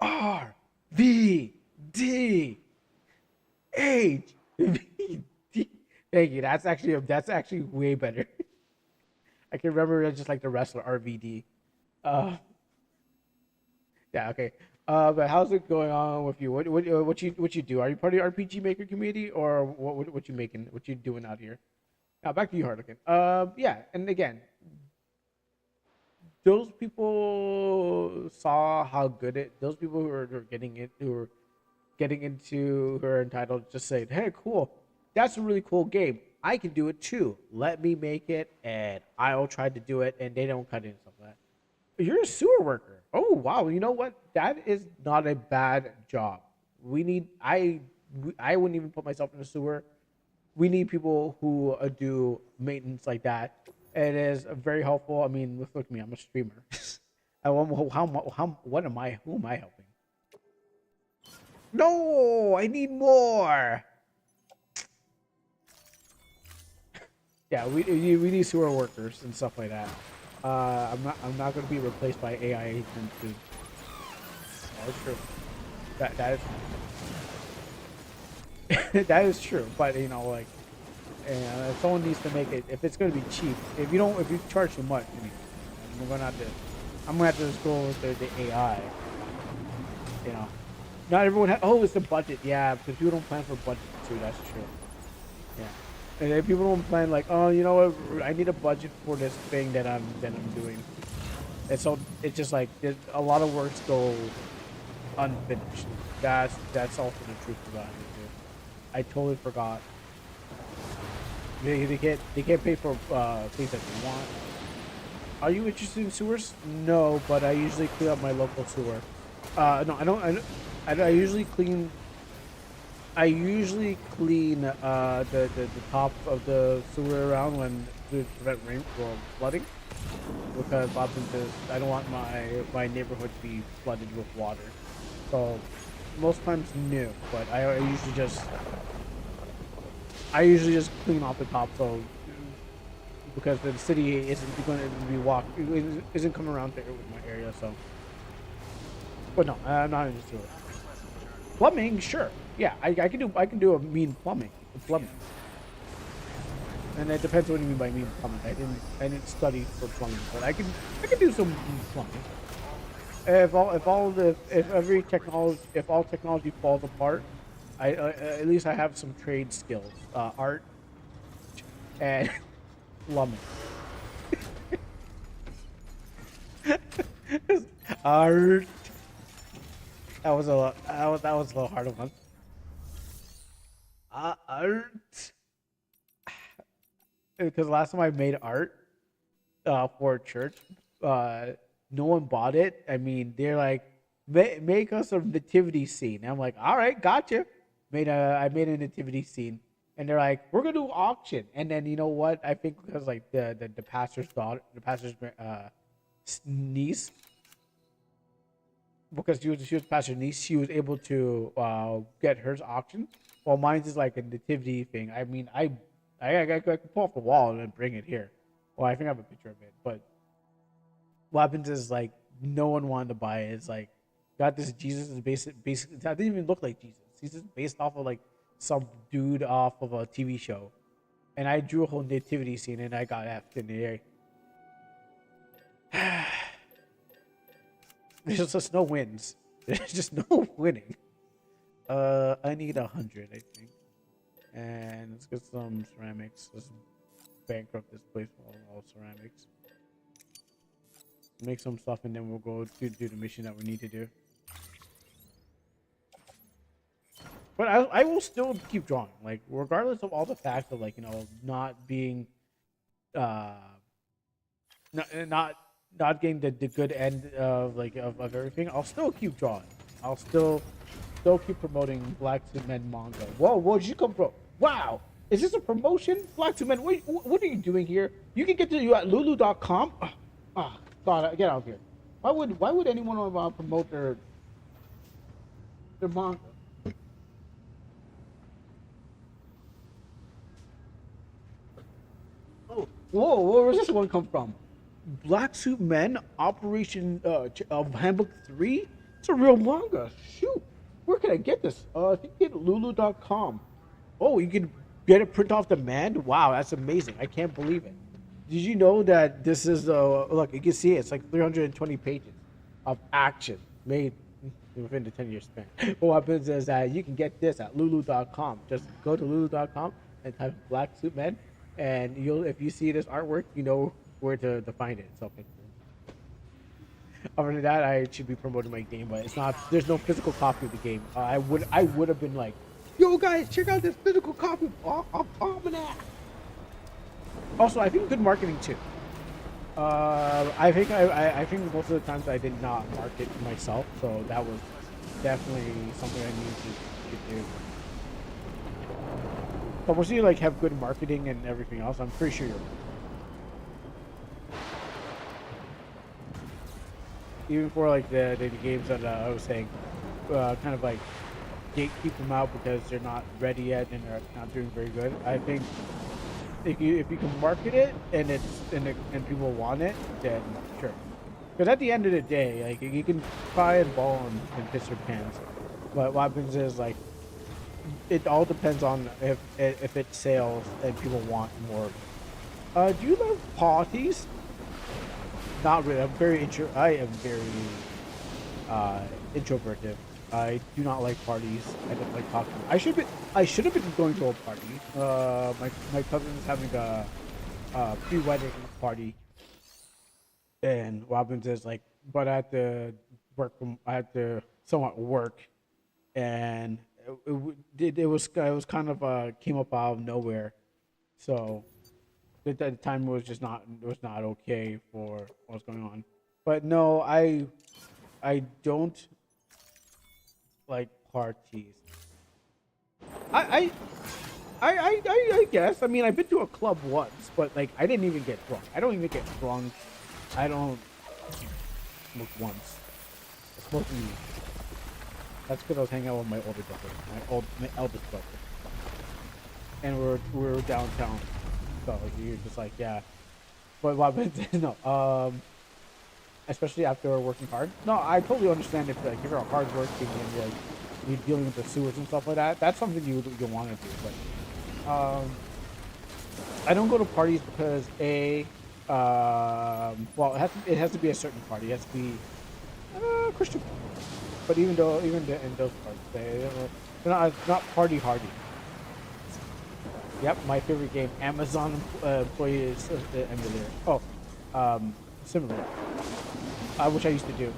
R-V-D-H-V-D. Thank you. That's actually way better. I can remember it just like the wrestler RVD. Uh, yeah. Okay. But how's it going on with you? What you do? Are you part of the RPG Maker community, or what you making? What you doing out here? Now back to you, Harlequin. Yeah. And again, those people saw how good it. Those people who are getting it, who are getting into, who are entitled, just say, "Hey, cool, that's a really cool game. I can do it too. Let me make it, and I'll try to do it." And they don't cut in stuff like that. You're a sewer worker. Oh wow, you know what? That is not a bad job. We need. I wouldn't even put myself in a sewer. We need people who do maintenance like that. It is very helpful. I mean, look at me. I'm a streamer. What am I? Who am I helping? No, I need more. Yeah, we need sewer workers and stuff like that. I'm not going to be replaced by AI agents soon. That's true. That is that is true. But like, if someone needs to make it, if it's going to be cheap, if you charge too much, I mean, I'm gonna have to just go with the AI. You know, not everyone. Oh, it's the budget. Yeah, because people don't plan for budget too. That's true. Yeah. And if people don't plan like, oh, you know what, I need a budget for this thing that I'm doing. And so it's just like a lot of works go unfinished. That's also the truth about it too. I totally forgot. They can't pay for things that they want. Are you interested in sewers? No, but I usually clean up my local sewer. No, I don't. I usually clean. I usually clean the top of the sewer around when to prevent rain or flooding, because often I don't want my neighborhood to be flooded with water. So most times no, but I usually just I usually just clean off the top, so because the city isn't going to be isn't coming around there with my area, so. But no, I'm not interested. Plumbing, sure. Yeah, I can do a mean plumbing. And it depends what you mean by mean plumbing. I didn't study for plumbing, but I can do some plumbing. If all technology falls apart, I at least I have some trade skills, art and plumbing. Art. That was a little harder one. Art. Because last time I made art for a church, uh, no one bought it. I mean, they're like, make us a nativity scene. And I'm like, all right, gotcha. I made a nativity scene, and they're like, we're gonna do auction. And then you know what? I think because like the pastor's daughter, the pastor's niece, because she was pastor's niece, she was able to get hers auction. While mine's is like a nativity thing. I mean, I could pull off the wall and then bring it here. Well, I think I have a picture of it. But what happens is like no one wanted to buy it. It's like got this Jesus is basically that didn't even look like Jesus. He's just based off of like some dude off of a TV show. And I drew a whole nativity scene and I got F'd in the air. There's just no wins. There's just no winning. I need 100, I think. And let's get some ceramics. Let's bankrupt this place for all ceramics. Make some stuff and then we'll go to do the mission that we need to do. But I will still keep drawing, like regardless of all the facts of like not being, not getting the good end of like of everything. I'll still keep drawing. I'll still keep promoting Black Suit Men manga. Whoa, where'd you come from? Wow, is this a promotion? Black Suit Men, what are you doing here? You can get to you at lulu.com. God, get out of here. Why would anyone promote their manga? Oh, whoa, where does this one come from? Black Suit Men Operation Handbook 3? It's a real manga. Shoot. Where can I get this? I think you get lulu.com. Oh, you can get it print off demand? Wow, that's amazing. I can't believe it. Did you know that this is look, you can see it's like 320 pages of action made within the 10-year span. What happens is that you can get this at lulu.com. Just go to lulu.com and type Black Suit Men, and if you see this artwork, you know where to find it. So other than that, I should be promoting my game, but it's not. There's no physical copy of the game. I would have been like, yo guys, check out this physical copy of Almanac. Also, I think good marketing too. I think most of the times I did not market myself, so that was definitely something I needed to do. But once you like have good marketing and everything else, I'm pretty sure you're. Even for like the games that I was saying, kind of like gatekeep them out because they're not ready yet and they're not doing very good. I think if you can market it and and people want it, then sure. Because at the end of the day, like you can try and ball and piss your pants, but what happens is like it all depends on if it sales and people want more. Do you love parties? Not really. I am very introverted. I do not like parties. I don't like talking. I should have been going to a party. My cousin is having a pre-wedding party, and what happens is like, but I had to somewhat work, and it was kind of came up out of nowhere, so. At the time was not okay for what's going on. But no, I don't like parties. I guess. I mean, I've been to a club once, but like I didn't even get drunk. I don't even get drunk. I don't smoke once. I smoked weed. That's because I was hanging out with my older brother, my eldest brother. and we're downtown. So you're just like, yeah. But what happens? No. Especially after working hard. No, I totally understand if like you're hardworking and like you're dealing with the sewers and stuff like that. That's something you want to do. But I don't go to parties because well, it has to be a certain party. It has to be Christian. But even in those parties, they're not party hardy. Yep, my favorite game, Amazon employee emulator. Oh, similar. Which I used to do.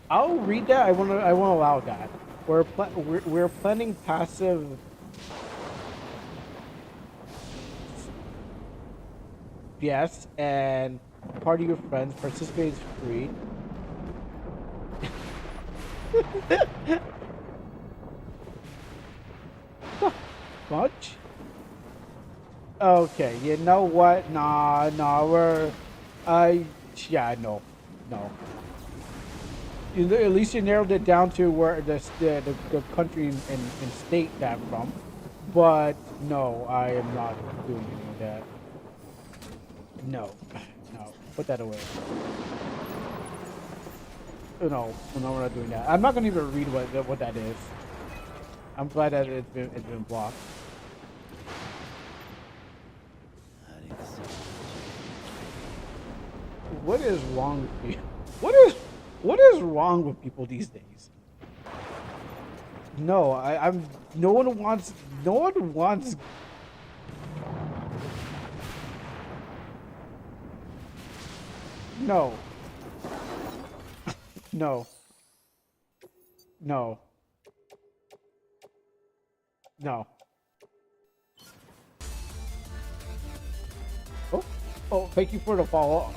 I'll read that. I won't allow that. We're planning passive. Yes, and party with friends. Participate is free. Much? Okay, you know what? Nah, yeah, no. At least you narrowed it down to where the country and state that I'm from. But no, I am not doing any of that. No. Put that away. No, we're not doing that. I'm not gonna even read what that is. I'm glad that it's been blocked. What is wrong with you? What is wrong with people these days? No, I'm. No one wants. No. No. Oh, thank you for the follow,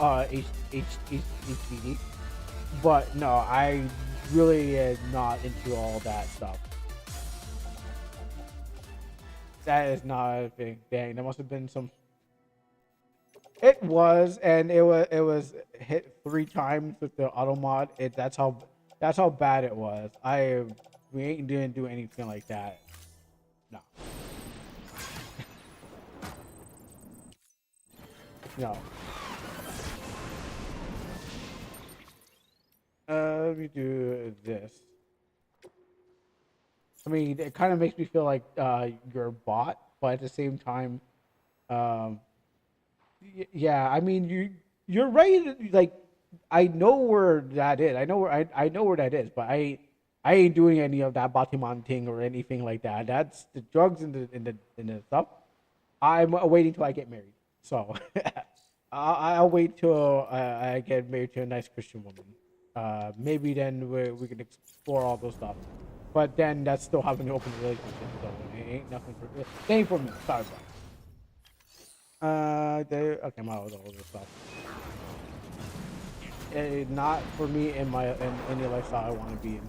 HBD. But no, I really am not into all that stuff. That is not a thing. Dang, there must have been some. It was, and it was hit 3 times with the auto mod. That's how bad it was. We didn't do anything like that. No. No. Let me do this. I mean, it kind of makes me feel like you're a bot, but at the same time, yeah. I mean, you're right. Like, I know where that is. I know where that is, but I ain't doing any of that Batiman thing or anything like that. That's the drugs and the stuff. I'm waiting till I get married. So I'll wait till I get married to a nice Christian woman. Maybe then we can explore all those stuff. But then that's still having an open relationship, so it ain't nothing for it ain't for me. Sorry, bro. Okay, I'm out with all this stuff. Not for me in any lifestyle I want to be in.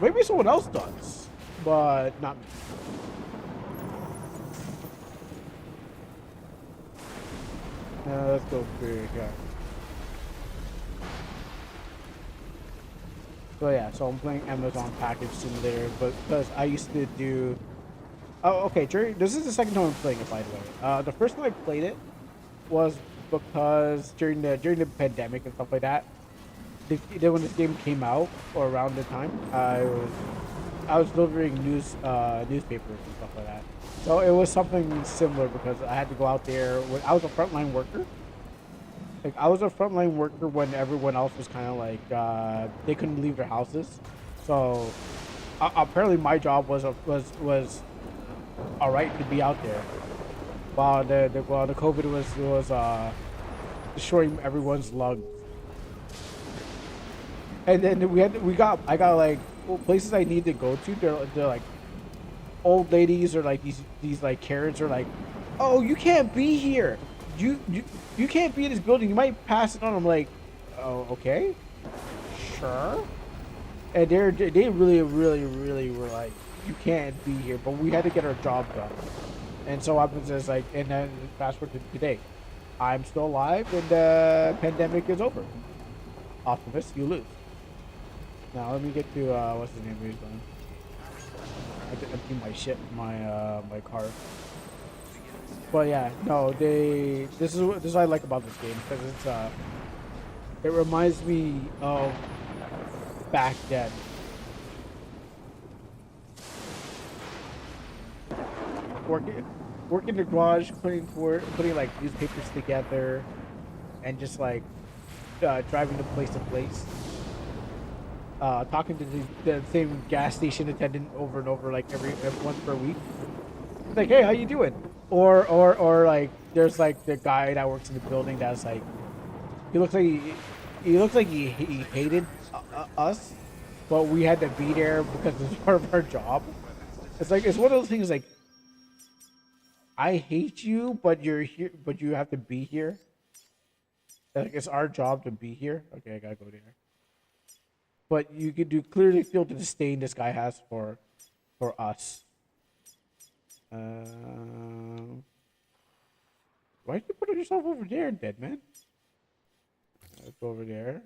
Maybe someone else does, but not me. Let's go big. So yeah, so I'm playing Amazon Package Simulator, but because I used to do. Oh, okay. This is the second time I'm playing it, by the way. The first time I played it was because during the pandemic and stuff like that. When this game came out, or around the time, I was delivering newspapers and stuff like that. So it was something similar because I had to go out there. I was a frontline worker. Like, I was a frontline worker when everyone else was kind of like they couldn't leave their houses. So apparently my job was all right to be out there while the COVID was destroying everyone's lungs. And then I got like places I need to go to. They're like old ladies or like these like Karens are like, oh, you can't be here. You can't be in this building. You might pass it on. I'm like, oh, okay, sure. And they really were like, you can't be here, but we had to get our job done. And so what happens is like, and then fast forward to today, I'm still alive, and the pandemic is over. Optimus, you lose. Now let me get to what's his name? He's going. I have to empty my shit, my car. But yeah, no, they. This is what I like about this game because it's it reminds me of back then. Working in the garage, putting like newspapers together, and just like driving to place, talking to the same gas station attendant over and over, like every once per week. It's like, hey, how you doing? Or like, there's like the guy that works in the building that's like, he looks like he hated us, but we had to be there because it's part of our job. It's like, it's one of those things like, I hate you, but you're here, but you have to be here. Like, it's our job to be here. Okay, I gotta go there. But you could clearly feel the disdain this guy has for us. Why'd you put yourself over there, dead man? Let's go over there.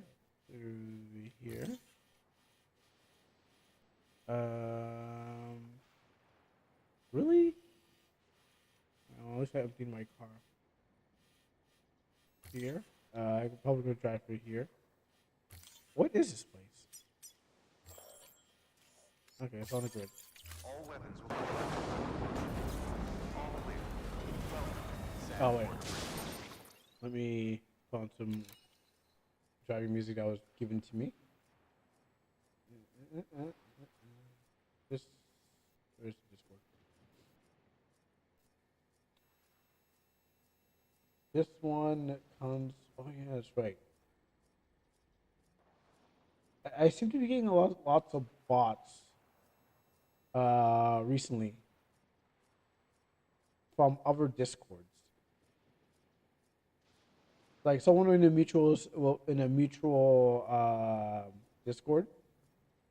Through here. Really? I wish I emptied my car. Here. I could probably go drive through here. What is this place? Okay, it's on the grid. All weapons will be oh wait. Let me put on some driving music that was given to me. This where's the Discord? This one comes. Oh yeah, that's right. I seem to be getting lots of bots recently from other discords. Like someone in a mutual Discord,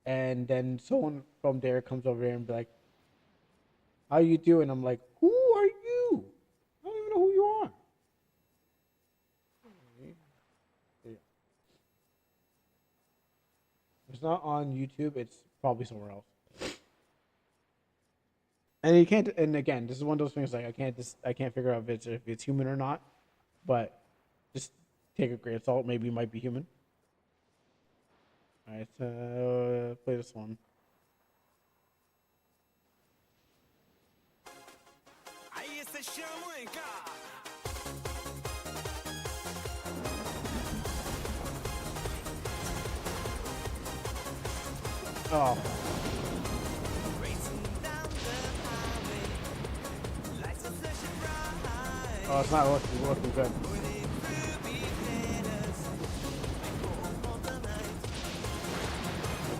and then someone from there comes over here and be like, "How you doing?" I'm like, "Who are you? I don't even know who you are." It's not on YouTube. It's probably somewhere else. And you can't. And again, this is one of those things like I can't figure out if it's human or not. But just take a grain of salt. Maybe it might be human. All right, so play this one. Oh. Oh, it's not looking good.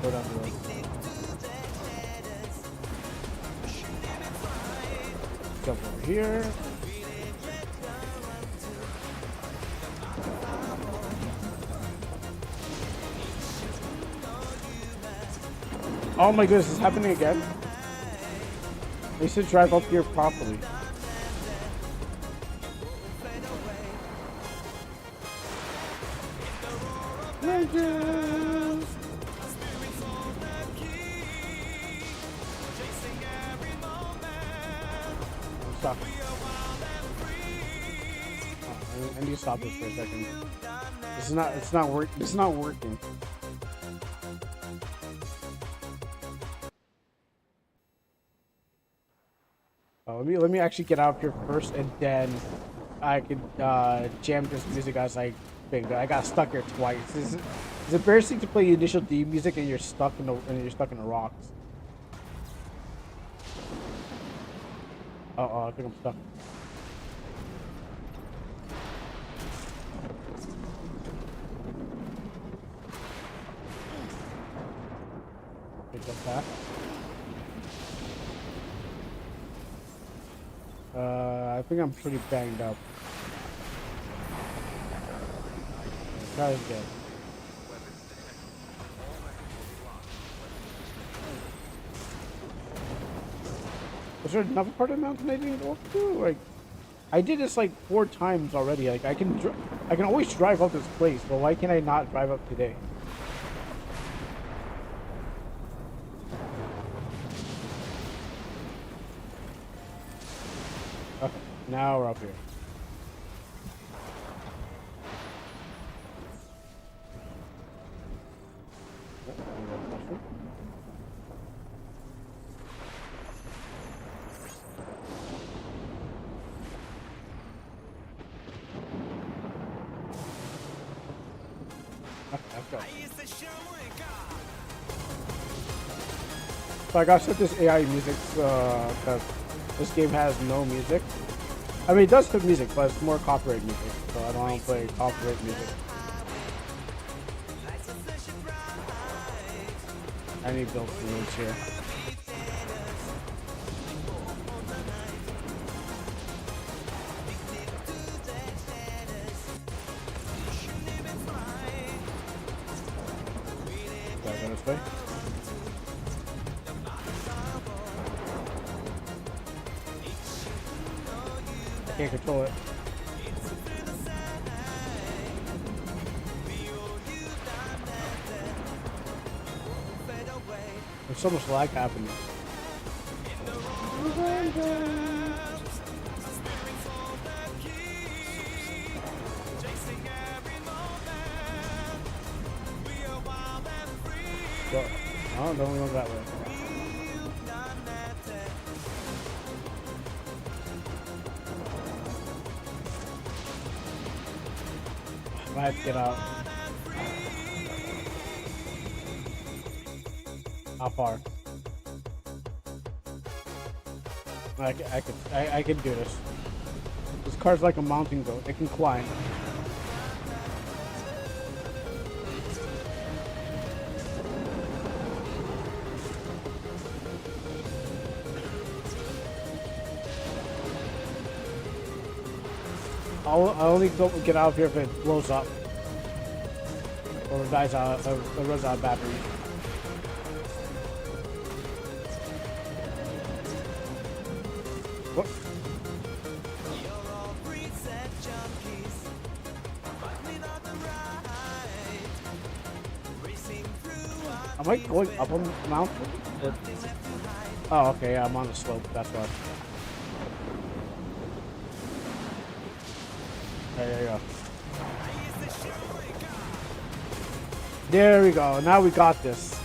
Go down the road. Jump over here. Oh my goodness, it's happening again? They should drive up here properly. Legends! Stop. Oh, I need to stop this for a second. It's not working. Let me actually get out here first, and then I could jam this music as I think. I got stuck here twice. It's embarrassing to play initial D music and you're stuck in the rocks. Oh, I think I'm stuck. Okay, jump back. I think I'm pretty banged up. Try again. Is there another part of the mountain I didn't walk through? Like, I did this like 4 times already. Like, I can always drive up this place, but why can't I not drive up today? Okay, now we're up here. Okay, let's go. So I gotta set this AI music because this game has no music. I mean, it does have music, but it's more copyright music, so I don't want to play copyright music. I need to build some roads here. Gotta go this way. I can't control it. There's so much lag happening. Well, oh, don't go that way. I have to get out. How far? I can do this. This car's like a mountain goat. It can climb. I'll only get out of here if it blows up. Or dies out, or runs out of battery. What? Am I going up on the mountain? Or... Oh, okay, yeah, I'm on the slope, that's why. There you go. There we go. Now we got this.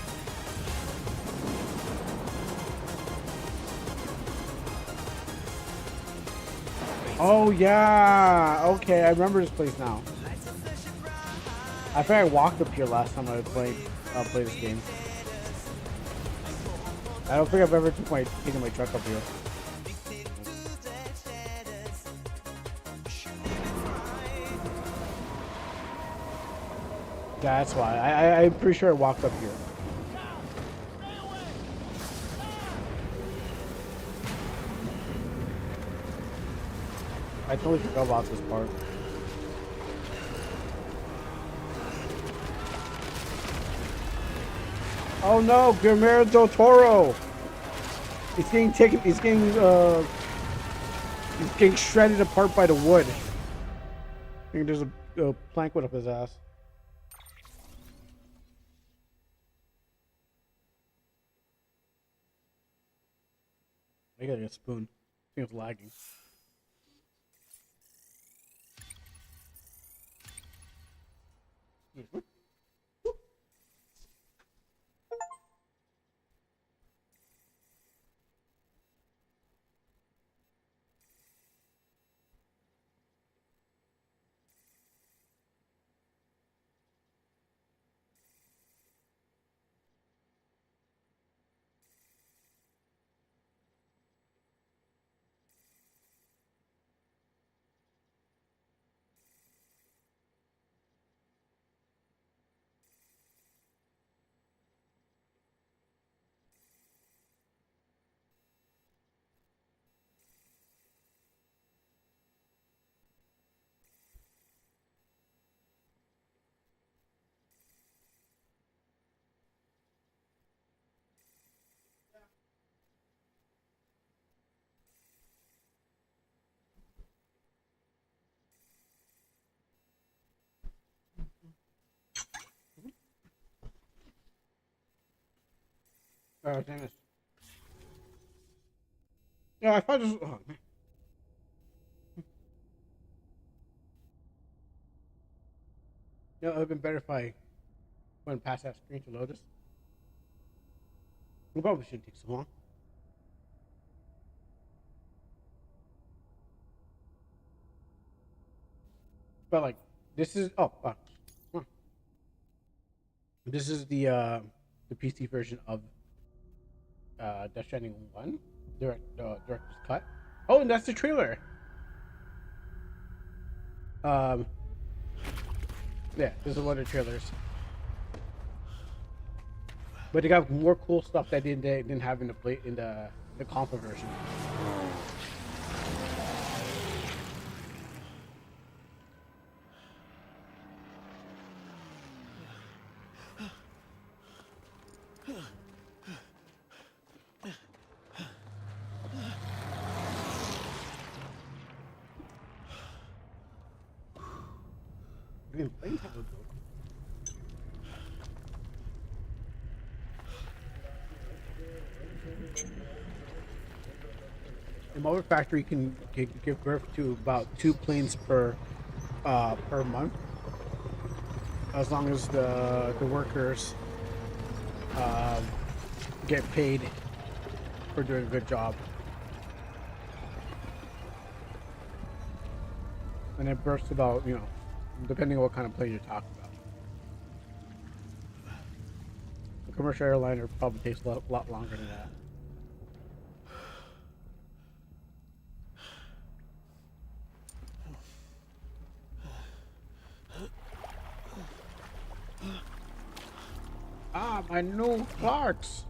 Oh yeah. Okay, I remember this place now. I think I walked up here last time I played this game. I don't think I've ever taken my truck up here. Yeah, that's why. I'm pretty sure I walked up here. I totally forgot about this part. Oh no, Guillermo del Toro! He's getting taken. He's getting shredded apart by the wood. I think there's a plank wood up his ass. I gotta get a spoon. I think it's lagging. Damn it. Yeah, I thought this. Oh, man. You know, it would have been better if I went past that screen to load this. It probably shouldn't take so long. But like, this is this is the PC version of Death Stranding 1 director's cut. Oh, and that's the trailer. Um, yeah, this is one of the trailers. But they got more cool stuff that they didn't have in the console version. The Motor Factory can give birth to about 2 planes per month, as long as the workers get paid for doing a good job. And it bursts about, depending on what kind of plane you're talking about. A commercial airliner probably takes a lot longer than that. Ah, my new Clarks!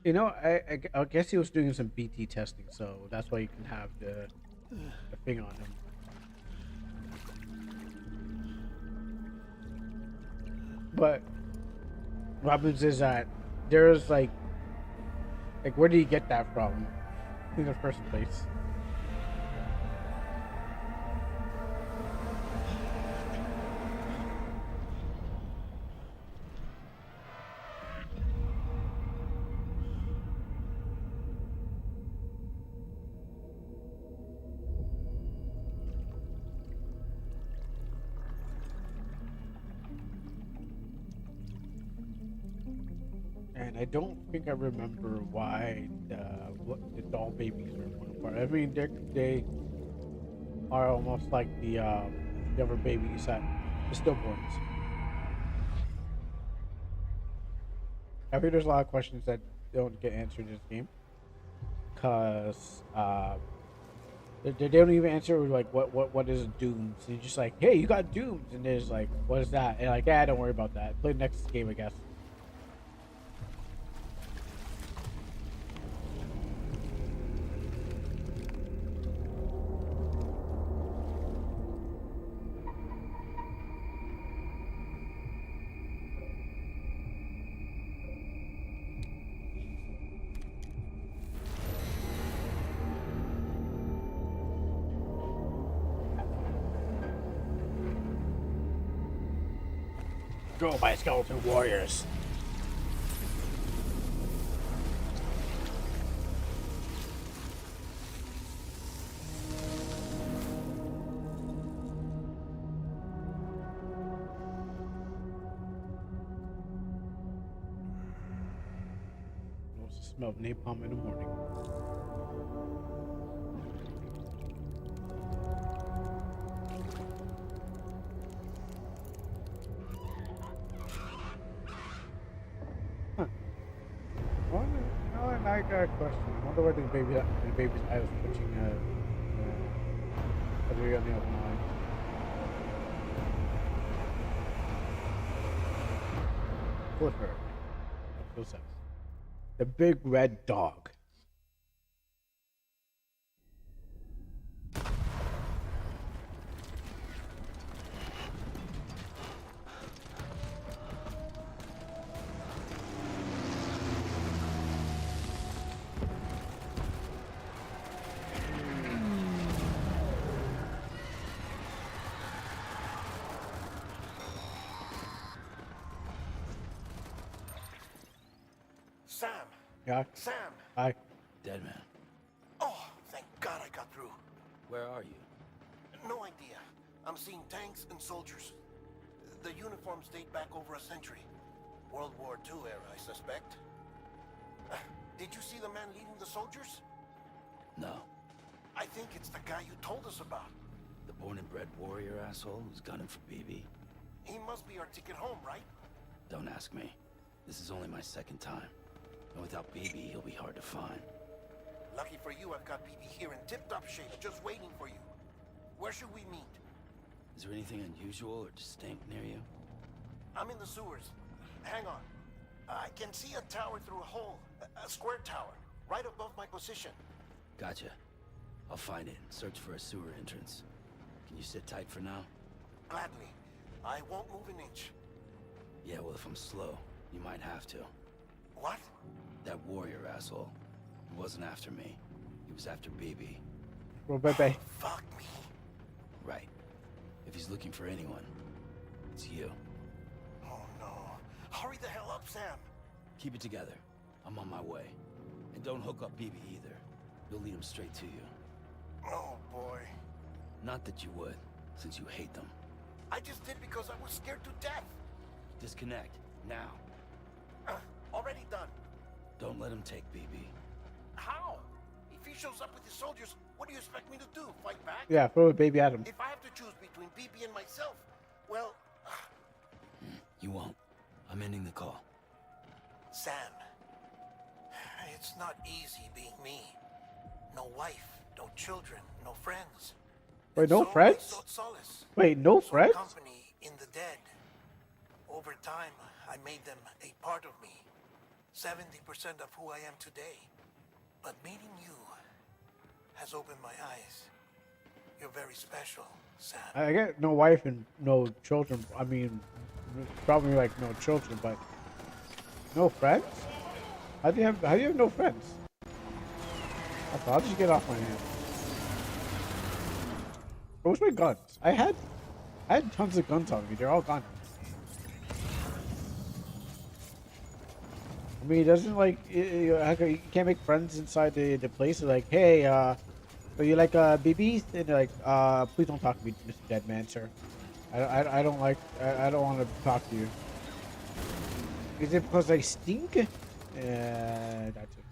I guess he was doing some BT testing, so that's why you can have the thing on him. But what happens is that there's like where did you get that from in the first place? And I don't think I remember why the doll babies are one apart. I mean, they are almost like the other babies that the stillborns. I think there's a lot of questions that don't get answered in this game, cause they don't even answer like what is dooms. They're just like, hey, you got dooms, and there's like, what is that? And like, yeah, don't worry about that. Play the next game, I guess. Go, my skeleton warriors. What's the smell of napalm in the morning? I got a question. I wonder why the baby's eye was twitching as we on the open line. Flipper. The big red dog. Yeah. Sam! Hi. Dead man. Oh, thank God I got through. Where are you? No idea. I'm seeing tanks and soldiers. The uniforms date back over a century. World War II era, I suspect. Did you see the man leading the soldiers? No. I think it's the guy you told us about. The born and bred warrior asshole who's gunning for BB? He must be our ticket home, right? Don't ask me. This is only my second time. And without BB, he'll be hard to find. Lucky for you, I've got BB here in tip-top shape, just waiting for you. Where should we meet? Is there anything unusual or distinct near you? I'm in the sewers. Hang on. I can see a tower through a hole. A square tower, right above my position. Gotcha. I'll find it and search for a sewer entrance. Can you sit tight for now? Gladly. I won't move an inch. Yeah, well, if I'm slow, you might have to. What? That warrior asshole. He wasn't after me. He was after BB. Well, bye. Fuck me. Right. If he's looking for anyone, it's you. Oh no. Hurry the hell up, Sam. Keep it together. I'm on my way. And don't hook up BB either. You'll lead him straight to you. Oh boy. Not that you would, since you hate them. I just did because I was scared to death. Disconnect, now. Already done. Don't let him take BB. How? If he shows up with his soldiers, what do you expect me to do? Fight back? Yeah, throw a baby at him. If I have to choose between BB and myself, well, You won't. I'm ending the call. Sam, it's not easy being me. No wife, no children, no friends. Wait, no So I friends? sought solace. Wait, no Sought friends? company in the dead. Over time, I made them a part of me. 70% of who I am today. But meeting you has opened my eyes. You're very special, Sam. I get no wife and no children. I mean, probably like no children, but no friends. How do you have no friends? I'll just get off my hand. Where's my guns? I had tons of guns on me. They're all gone. I mean, it doesn't like you can't make friends inside the place. Like, hey, so you like BBs? And they're like, please don't talk to me, Mr. Dead Man, sir. I don't like. I don't want to talk to you. Is it because I stink? That's it.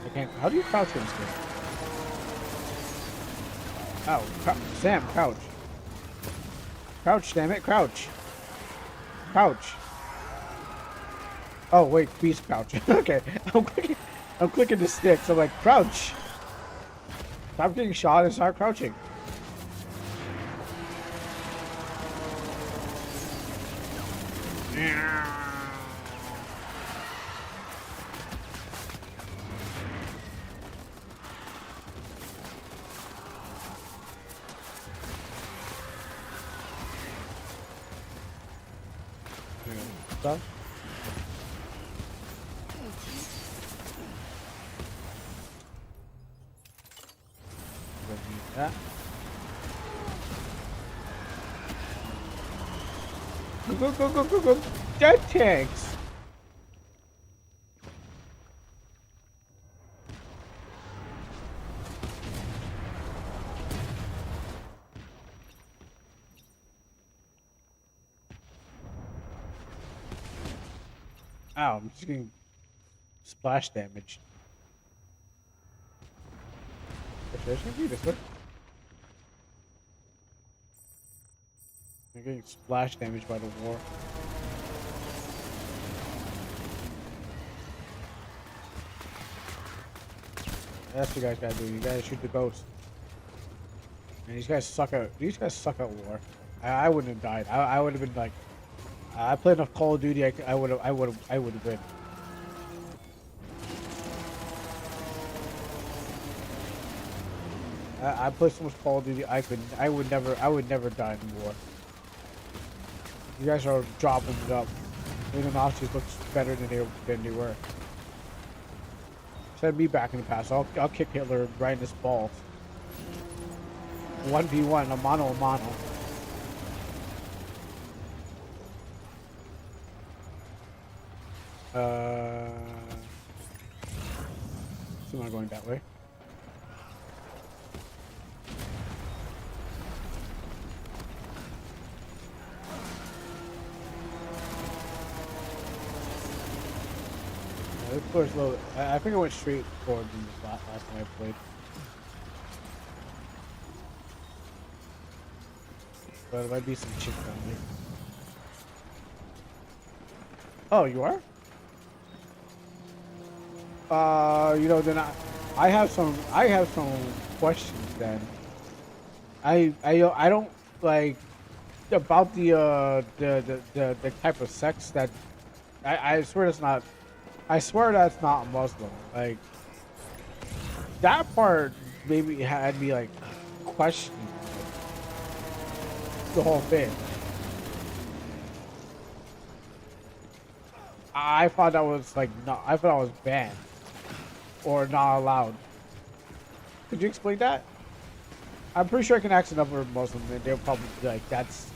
I can't. How do you crouch in this game? Oh, Sam, crouch. Crouch, damn it, crouch. Crouch. Oh wait, please crouch. Okay, I'm clicking the stick. So I'm like, crouch. Stop getting shot and start crouching. Stop. That. Go. Dead tanks. Ow, I'm just getting splash damage. Actually, I should do this one. I'm getting splash damage by the war. That's what you guys gotta do. You gotta shoot the ghost. And these guys suck at war. I wouldn't have died. I would have been like, I played enough Call of Duty. I would have been. I played so much Call of Duty. I would never die in war. You guys are dropping it up. The Nazis looks better than they were. Send me back in the past. I'll kick Hitler right in his balls. 1v1, a mano a mano. So am I going that way? Yeah, this floor's low. I think I went straight forward in this last time I played. But there might be some chick down there. Oh, you are? You know, then I have some questions then. I don't like about the type of sex that I swear that's not. I swear that's not Muslim. Like that part maybe had me like questioning the whole thing. I thought that was like not. I thought I was banned or not allowed. Could you explain that? I'm pretty sure I can ask another Muslim, and they'll probably be like, "That's."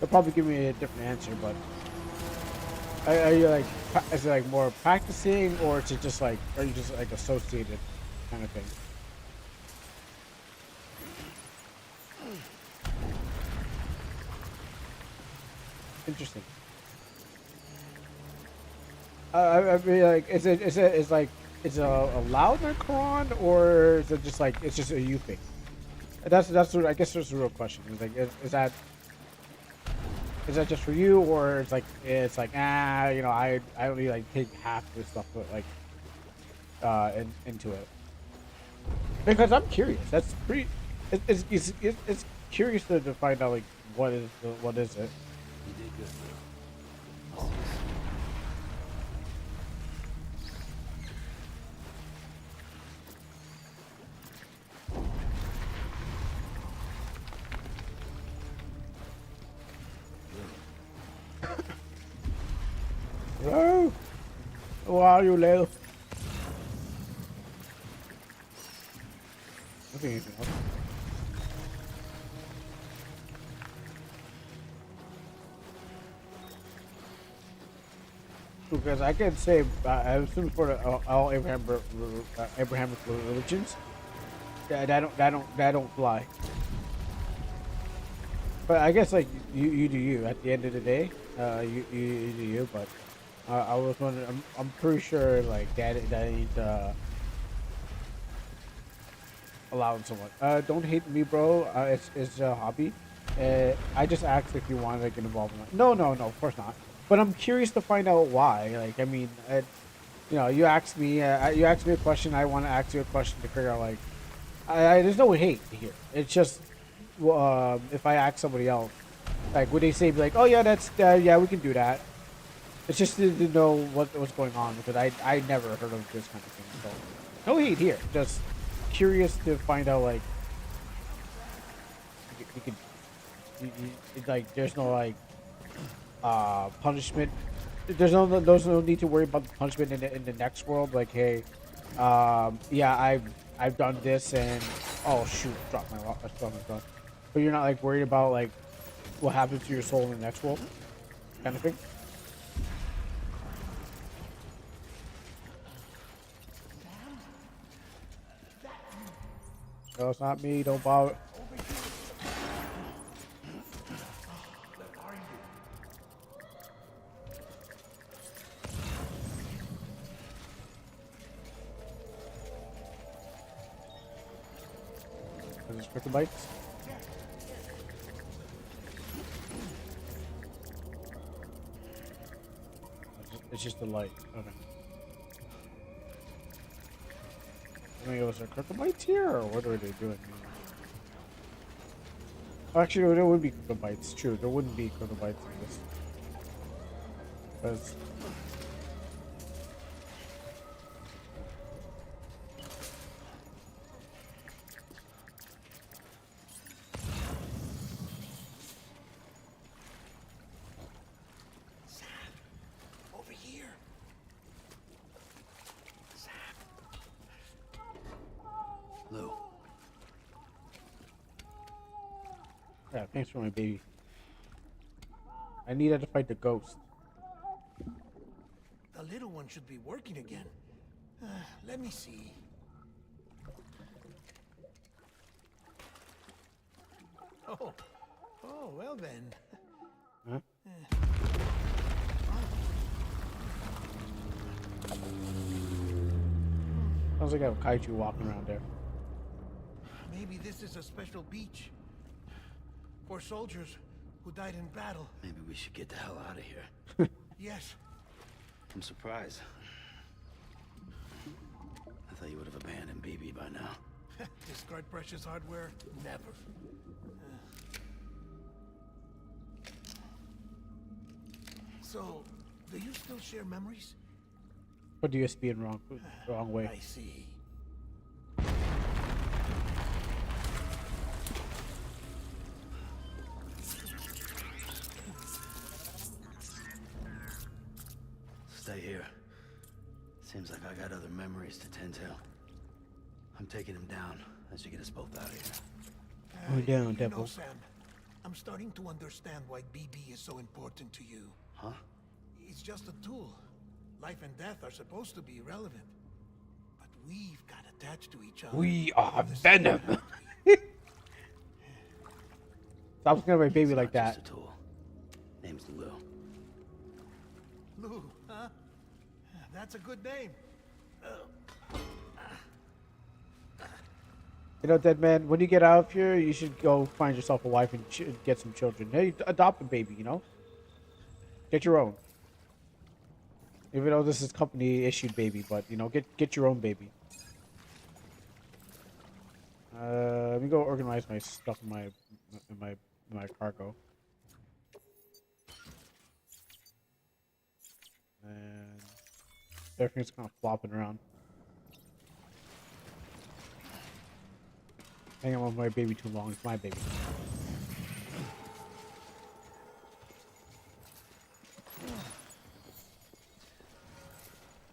They'll probably give me a different answer, but are you like, is it like more practicing, or is it just like, are you just like associated, kind of thing? Interesting. I mean, like, is it allowed in the Quran, or is it just like it's just a you thing? That's I guess that's the real question. Is like, is that just for you, or it's like you know, I only like take half this stuff, but like into it because I'm curious. That's pretty. It's curious to find out like what is it. You did good, bro. I'll see you soon. Hello, how are you, Lil? Nothing anything else. Because I can say, I assume for all Abrahamic religions, that don't fly. But I guess like you do you. At the end of the day, you do you. But I was wondering. I'm pretty sure like that ain't allowing someone. Don't hate me, bro. It's a hobby. I just asked if you wanted to get involved in it. No, of course not. But I'm curious to find out why. Like, I mean, you know, you asked me a question. I want to ask you a question to figure out like, there's no hate here. It's just, if I ask somebody else, like, would they say be like, oh yeah, that's yeah, we can do that. It's just to know what's going on because I never heard of this kind of thing. So no hate here. Just curious to find out like you could like there's no like punishment. There's no need to worry about the punishment in the next world. Like hey, yeah I've done this and oh shoot dropped my gun. But you're not like worried about like what happens to your soul in the next world, kind of thing. No, it's not me. Don't bother. Is this cricket bites? It's just the light. Okay. I mean, was there cricket bites here, or what are they doing? Actually, there would be cricket bites. True, there wouldn't be cricket bites in this. Because Over here. Sam. Yeah, thanks for my baby. I needed to fight the ghost. The little one should be working again. Let me see. Oh, well then. Huh? Sounds like I have a kaiju walking around there. Maybe this is a special beach for soldiers who died in battle. Maybe we should get the hell out of here. Yes. I'm surprised. I thought you would have abandoned BB by now. Discard precious hardware? Never. So, do you still share memories? Put the USB in wrong way. I see. Stay here. Seems like I got other memories to tend to. I'm taking him down. That should get us both out of here. Go down, You devil. know, Sam, I'm starting to understand why BB is so important to you. Huh? It's just a tool. Life and death are supposed to be irrelevant. But we've got attached to each other. We are The same Venom. factory. Stop looking at my baby It's like not that. just a tool. Name's Lou. Lou, huh? That's a good name. You know, dead man, when you get out of here, you should go find yourself a wife and get some children. Hey, adopt a baby, you know? Get your own. Even though this is company issued baby, but you know, get your own baby. Let me go organize my stuff in my cargo. And everything's kind of flopping around. Hang on with my baby too long. It's my baby.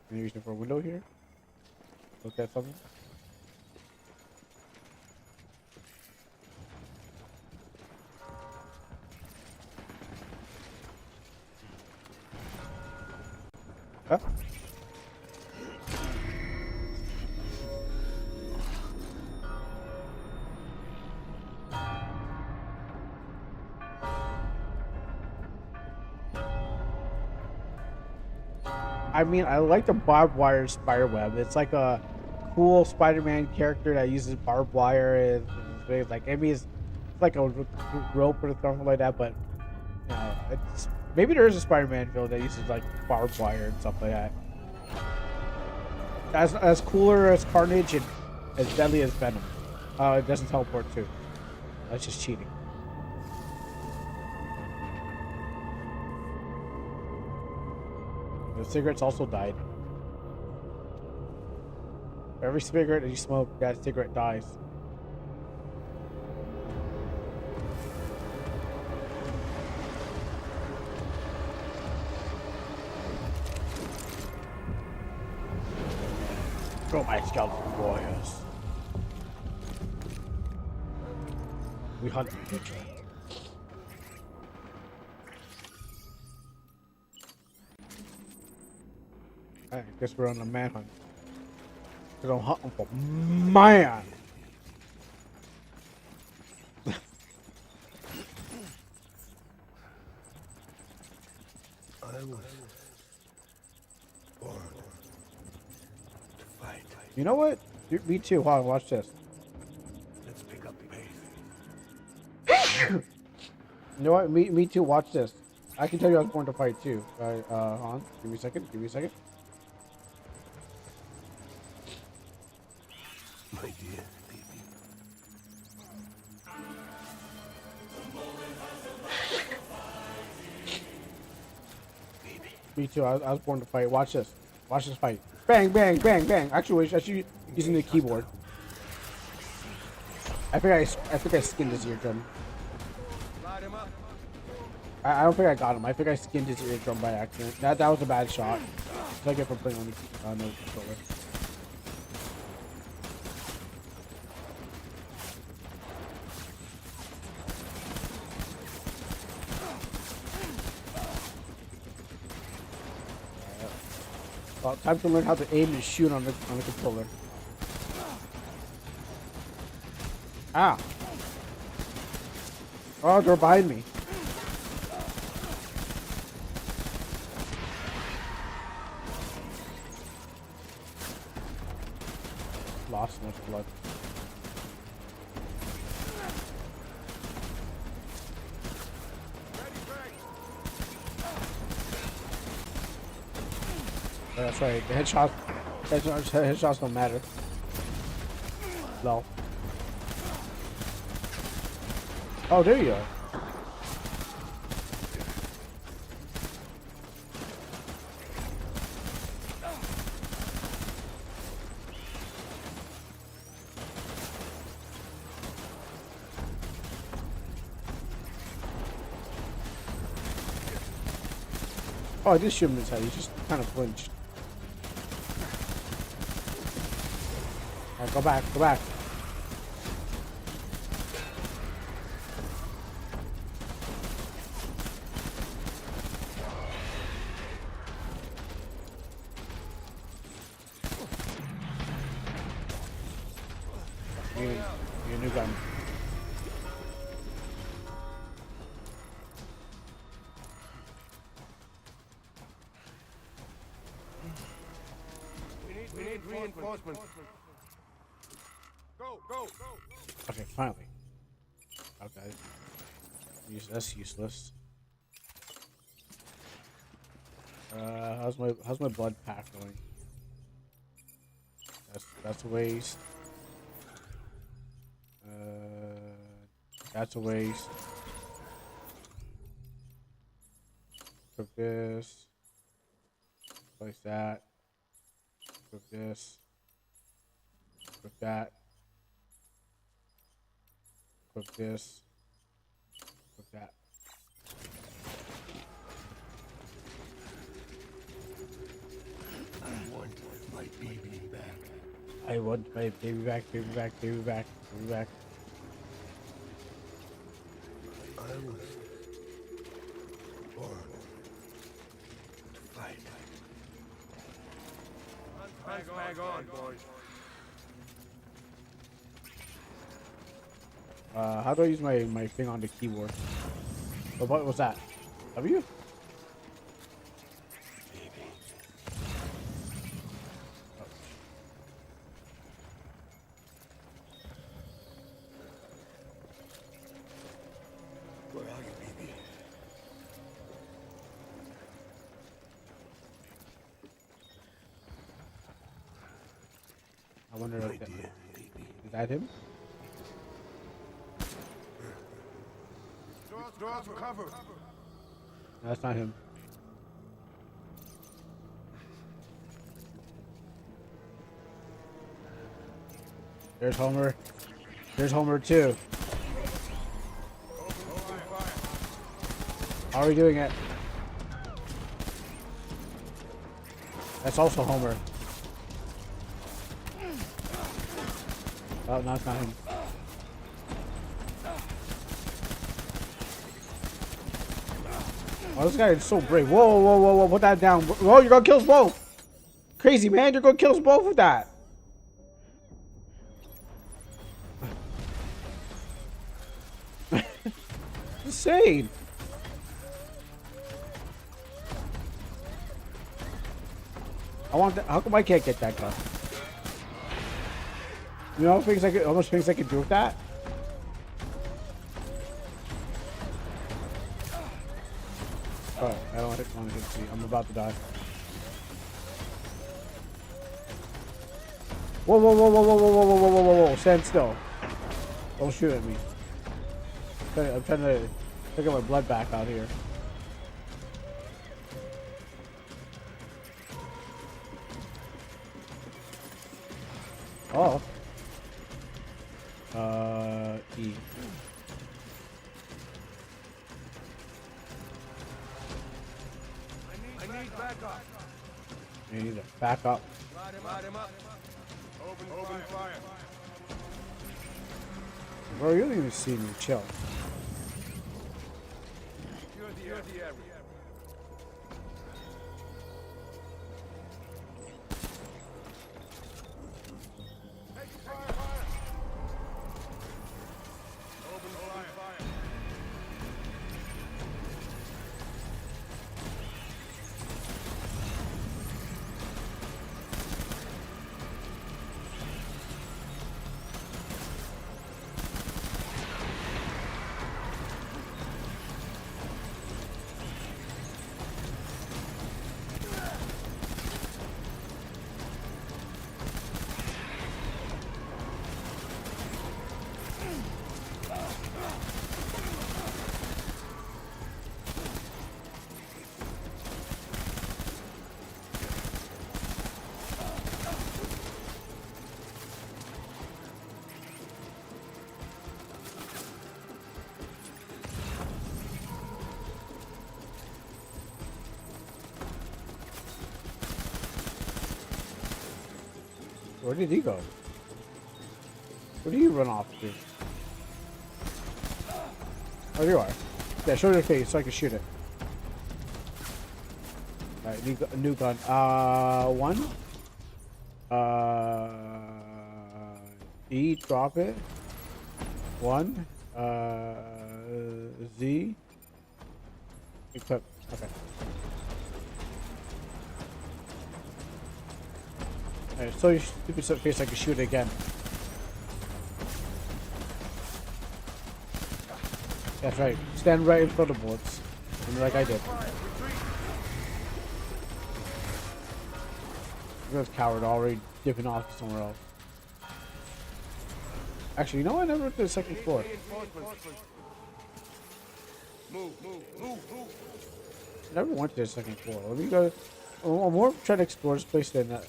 Can you use it for a window here? Look at something. Huh? I mean, I like the barbed wire spider web. It's like a cool Spider-Man character that uses barbed wire. It's like, I mean, it's like a rope or something like that, but you know, it's maybe there is a Spider-Man villain that uses like barbed wire and stuff like that. As cooler as Carnage and as deadly as Venom. It doesn't teleport too. That's just cheating. The cigarettes also died. Every cigarette that you smoke, that cigarette dies. Go, my skeleton warriors. We hunt the future. I guess we're on a manhunt. Because I'm hunting for man. I was born to fight. You know what? Me too. Hold on, watch this. Let's pick up the pace. You know what? Me too. Watch this. I can tell you I was born to fight too. Hold on. Give me a second. Give me a second. My dear baby. Me too. I was born to fight. Watch this. Watch this fight. Bang, bang, bang, bang. Actually, using the keyboard. I think I skinned his eardrum. I don't think I got him. I think I skinned his eardrum by accident. That was a bad shot. It's like if I'm playing on no controller. Well, time to learn how to aim and shoot on the controller. Ah! Oh, they're behind me. Lost much blood. Oh, that's right. The headshots don't matter. No. Oh, there you are. Oh, I did shoot him in his head. He just kind of flinched. Alright, go back, go back. Need a new gun. We need reinforcements. Go, go, go. Okay, finally. Okay. That's useless. How's my blood pack going? That's a waste. That's a waste. Cook this. Place that. Cook this. Cook that. Cook this. Cook that. I want my baby back. I want my baby back, baby back, baby back, baby back. I was born to fight. Bag on, boys. How do I use my thing on the keyboard? What was that? W? Where are you, baby? I wonder My if that, dear baby. is that him? Doors cover. No, that's not him. There's Homer. There's Homer too. How are we doing it? That's also Homer. Oh, no, it's not him. Oh, this guy is so brave. Whoa, whoa, whoa, whoa, put that down. Whoa, you're gonna kill us both. Crazy, man. You're gonna kill us both with that. Insane. I want that. How come I can't get that gun? You know how much things I could do with that? Oh, I don't want to hit C. I'm about to die. Whoa, whoa, whoa, whoa, whoa, whoa, whoa, whoa, whoa, whoa, whoa, stand still. Don't shoot at me. I'm trying to get my blood back out here. Oh. E. I need backup. You need to back up. Light him up. Open fire. Bro, you don't even see me. Chill. Secure the area. Where did he go? Where did you run off to? Oh, there you are. Yeah, show your face so I can shoot it. Alright, new gun. One. E, drop it. One. Z. Equip. Okay. Alright, so your stupid face I can shoot it again. That's right. Stand right in front of bullets. And like I did. This coward already dipping off somewhere else. Actually, you know what? I never went to the second floor. Move. I never went to the second floor. Let me go. I'm more trying to explore this place than that.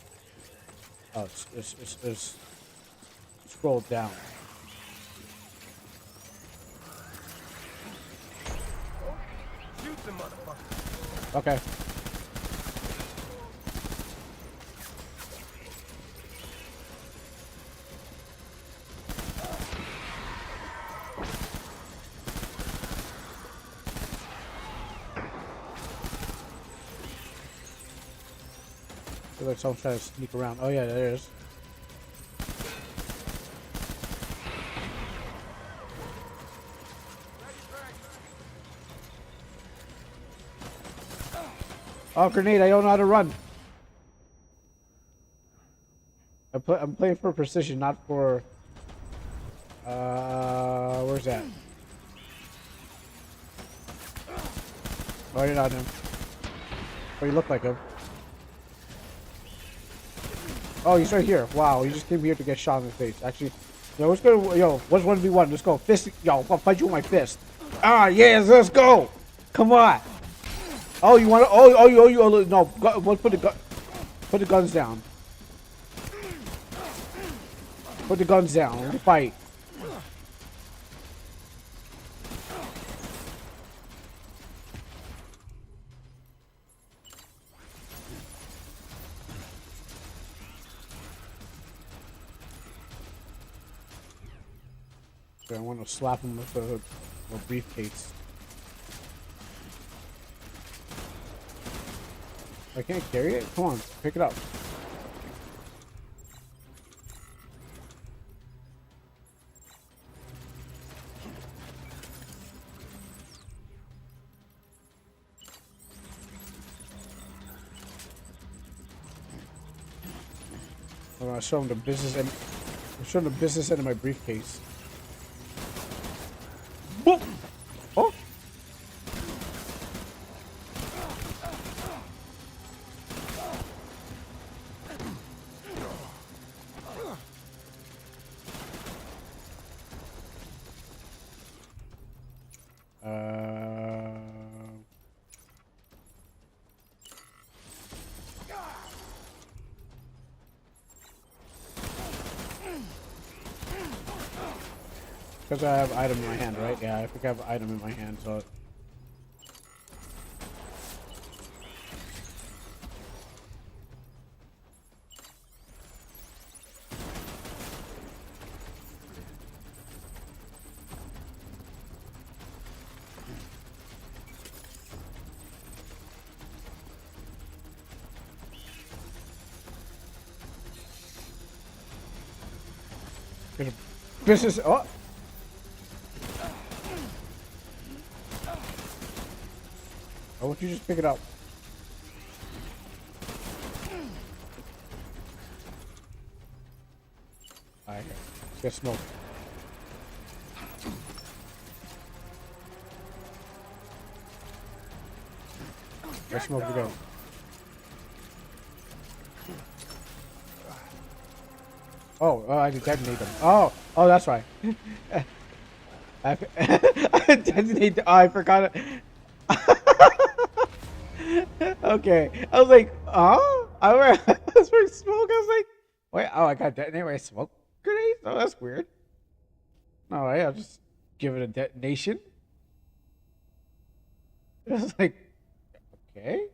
Oh, it's scroll down. Shoot the motherfucker. Okay. Looks like someone's trying to sneak around. Oh yeah, there is. Oh, grenade! I don't know how to run. I'm playing for precision, not for. Where's that? Oh, you're not him. Oh, you look like him. Oh, he's right here. Wow, he just came here to get shot in the face. Actually, yo, let's go. Yo, what's 1v1? Let's go. Fist. Yo, I'll fight you with my fist. Ah, yes, let's go. Come on. Oh, you want to? Oh, no. Let's put the guns down. Put the guns down. Let me fight. I want to slap him with a briefcase. I can't carry it? Come on, pick it up. I'm gonna show him the business end. I'm showing the business end of my briefcase. Boop! Oh! Because I have an item in my hand, right? Yeah, I think I have an item in my hand, so... Business... Oh! Why won't you just pick it up? Alright, let's get smoke. Where's smoke to go? Oh, I detonate them. Oh, that's right. I detonate. Oh, I forgot it. Okay, I was like, I was for smoke. I was like, wait, oh, I got detonate my smoke grenade. Oh, that's weird. All right, I'll just give it a detonation. I was like, okay.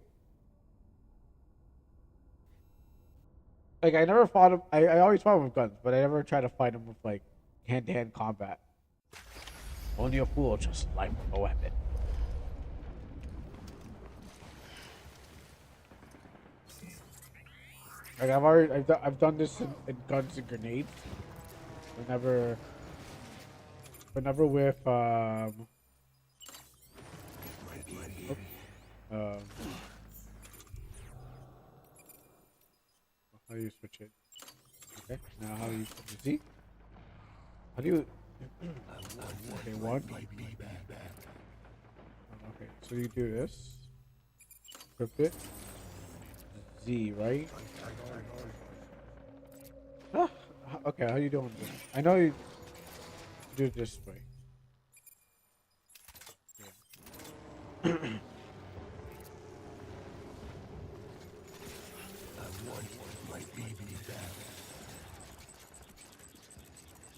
Like I never fought him. I always fought him with guns, but I never tried to fight him with like hand-to-hand combat. Only a fool just like a weapon. Like I've done this in guns and grenades. But never with um how do you switch it? Okay, now how do you see? How do you okay, one. Okay, so you do this. Equip it. Z, right? Ah, okay, how you doing this? I know you do it this way. Yeah.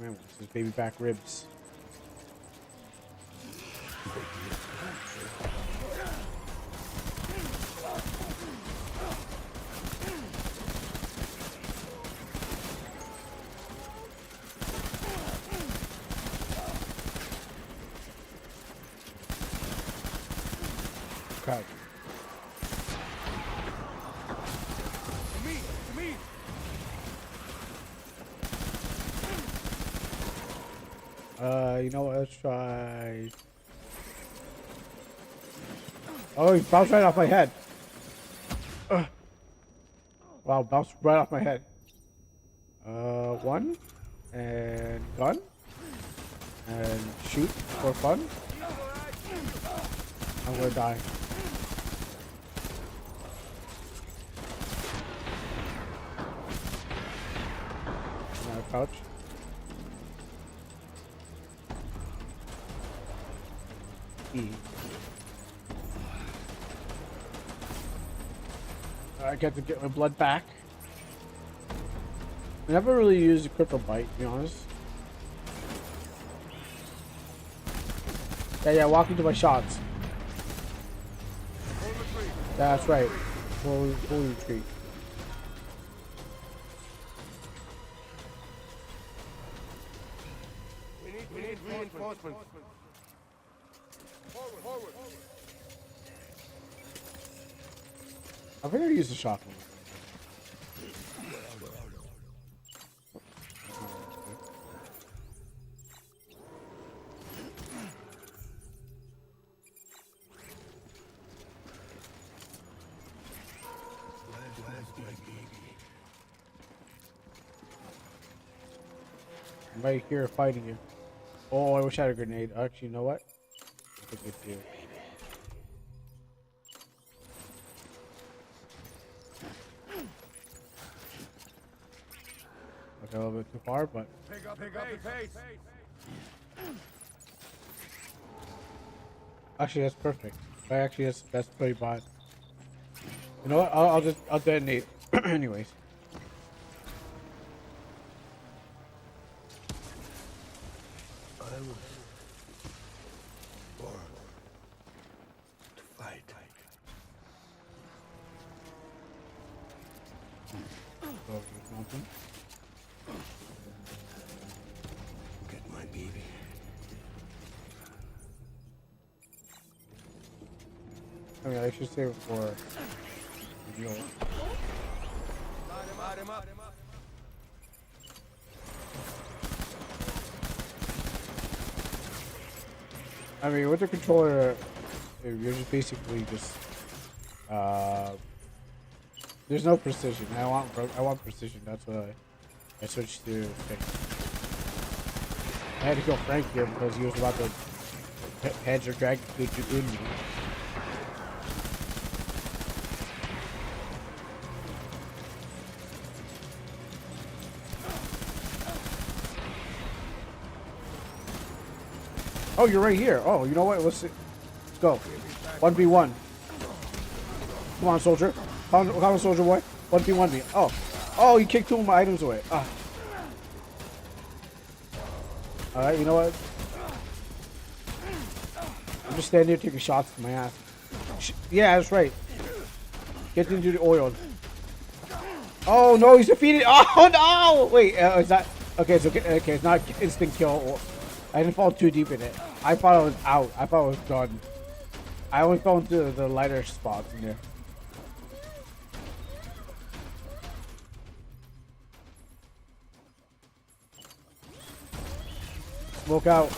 Man wants his baby back ribs. Crowd. You know what? Let's try. Oh, he bounced right off my head. Wow, bounced right off my head. One and gun and shoot for fun. I'm gonna die. Now crouch. E. I get to get my blood back. I never really used a cripple bite, to be honest. Yeah, walk into my shots. Yeah, that's right. Full retreat. We need reinforcements. Forward. I think I used the shotgun. I'm right here fighting you. Oh, I wish I had a grenade. Actually, you know what? I think I do. Okay, a little bit too far, but Pick up the pace. actually that's perfect. Actually, that's pretty bad. You know what? I'll detonate. Anyways. I was born to fight. Go over this mountain. Get my baby. I mean, I should save it for reveal. Light him up. I mean, with the controller, you're just basically just there's no precision. I want precision. That's why I switched to thing. I had to kill Frank here because he was about to hedge or drag the in me. Oh, you're right here. Oh, you know what? Let's go. 1v1. Come on, soldier. Come on, soldier boy. 1v1 me. Oh, he kicked two of my items away. Alright, you know what? I'm just standing here taking shots to my ass. Yeah, that's right. Get into the oil. Oh no, he's defeated. Oh no! Wait, is that okay? It's okay. Okay, it's not instant kill. I didn't fall too deep in it. I thought I was out. I thought I was done. I only fell into the lighter spots in there. Smoke out.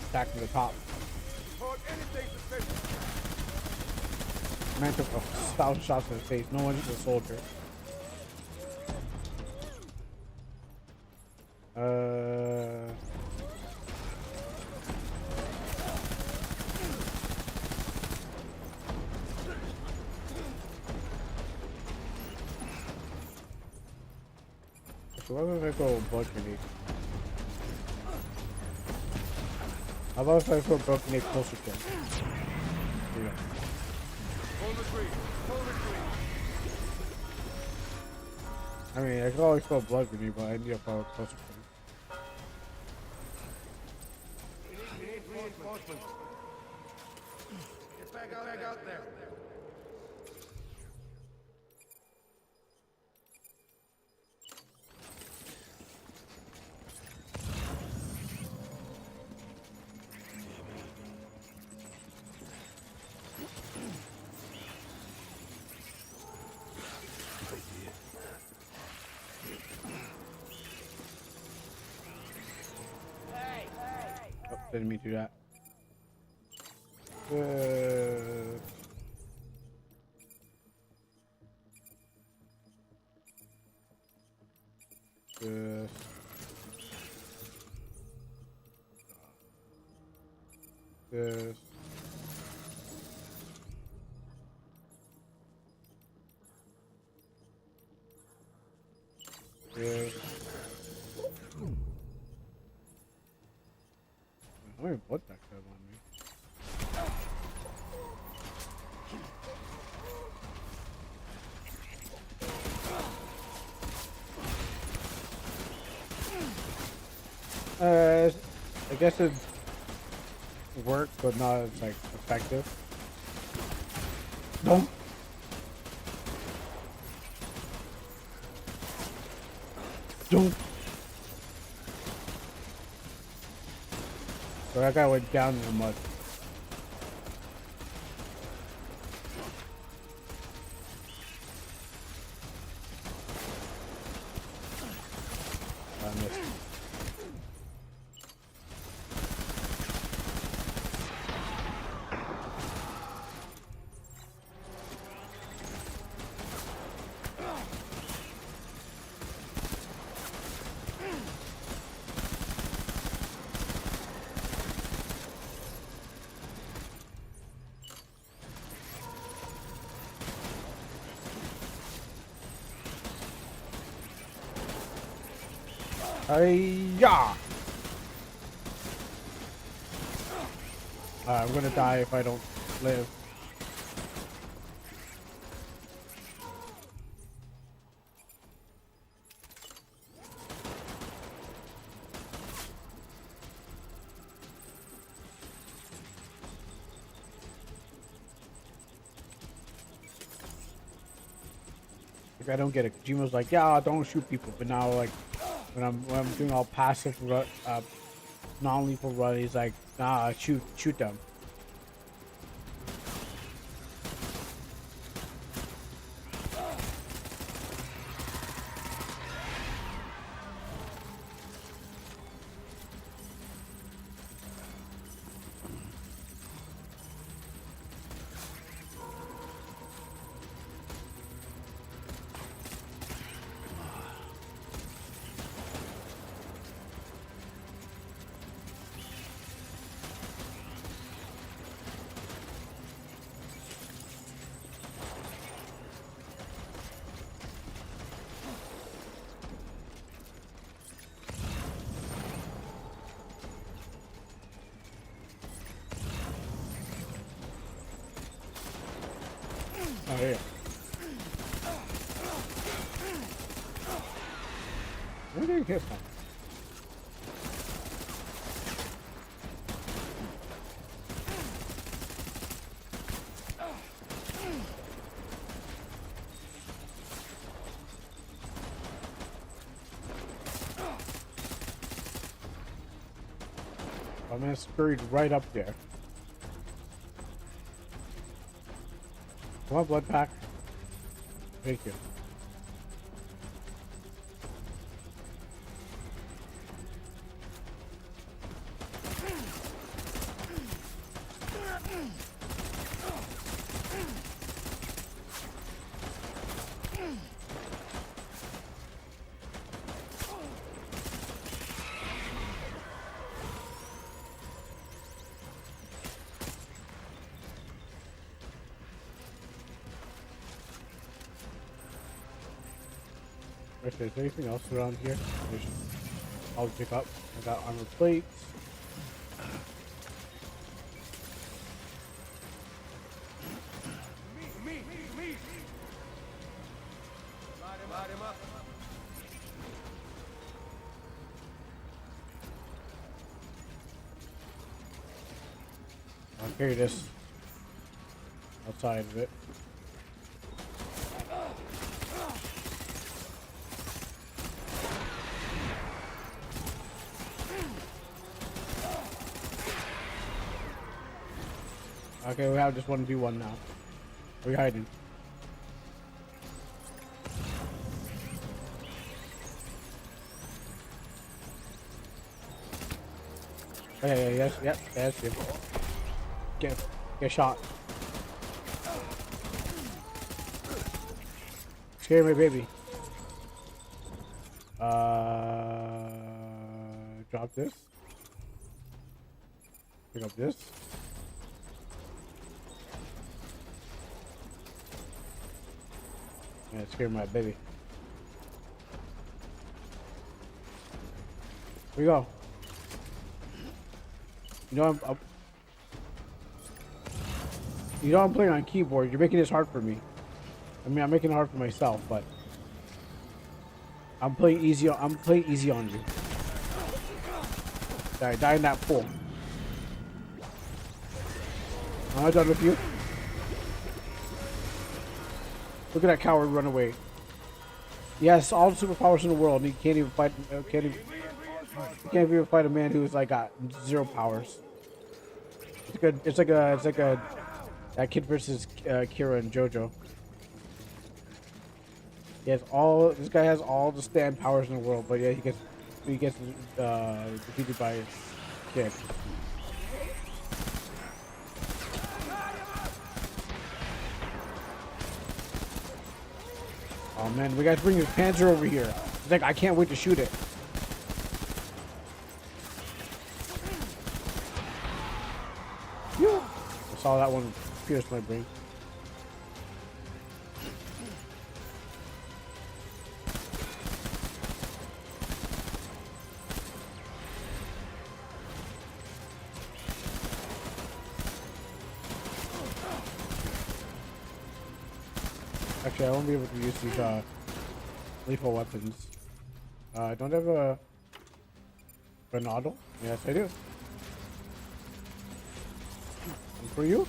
Attack from the top. Man took a 1,000 shots in the face. No one's a soldier. So what if I throw a blood grenade? How about if I throw a blood grenade closer to him? Yeah. I mean, I could always throw a blood grenade, but I need to throw it closer to him. We need reinforcements. Get back out there. Oh, didn't mean to do that. This. How many blood packs do I have on me? I guess it worked, but not as like effective. No. Don't. So that guy went down in the mud. I missed. Yeah. I'm gonna die if I don't live. Like I don't get it. Jima's like, yeah, don't shoot people, but now like when I'm doing all passive non-lethal run, he's like, nah, shoot them. Oh yeah. Where did he hit from? My man scurried right up there. Come on, blood pack. Thank you. If there's anything else around here, I'll pick up. I got armor plates. Me! Light him up. I'll carry this outside of it. Okay, we have just 1v1 now. Where are you hiding? Okay, yes, yep, that's you. Get shot. Scare my baby. Drop this. Pick up this. Yeah, it scared my baby. Here we go. You know I'm playing on keyboard. You're making this hard for me. I mean, I'm making it hard for myself, but I'm playing easy. I'm playing easy on you. Die in that pool. I'm not done with you. Look at that coward run away. He has all the superpowers in the world, and he can't even fight. Can't even fight a man who's like got 0 powers. It's like a that kid versus Kira and JoJo. This guy has all the stand powers in the world, but yeah, he gets defeated by his kid. Oh man, we gotta bring his Panzer over here. It's like I can't wait to shoot it. I saw that one pierce my brain. Actually, I won't be able to use these lethal weapons. I don't have a grenade. Yes, I do. One for you.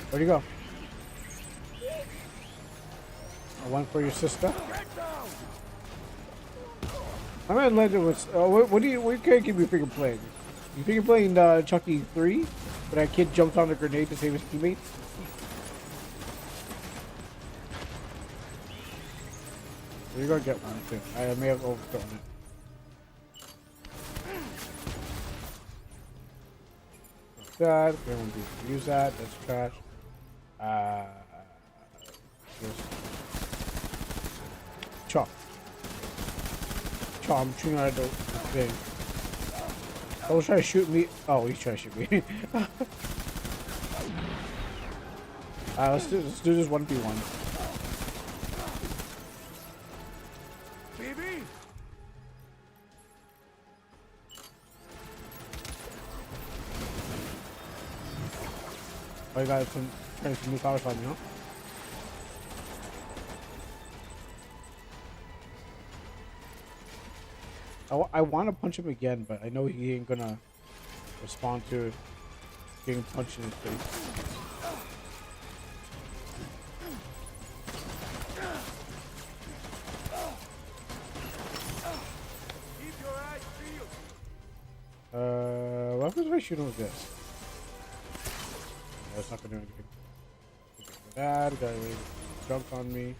Where'd you go? One for your sister. I'm at Legend was. What can't keep you freaking playing? You freaking playing Chucky 3? Where that kid jumps on a grenade to save his teammates? You're gonna get one too. I may have overthrown it. That we don't need to use that. That's trash. Chop. I'm shooting at the thing. Oh, trying to shoot me. Oh, he's trying to shoot me. Let's do this 1v1. Oh, you got some new powers on you, huh? I want to punch him again, but I know he ain't gonna respond to getting punched in his face. if I shoot him with this? No, it's not gonna do anything. That guy jumped on me.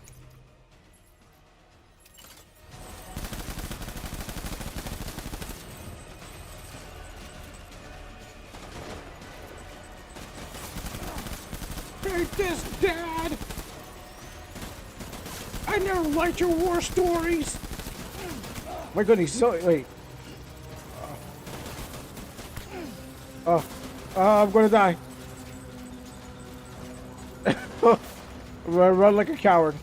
Take this, Dad! I never liked your war stories! My goodness, so wait. Oh, I'm gonna die. Run like a coward.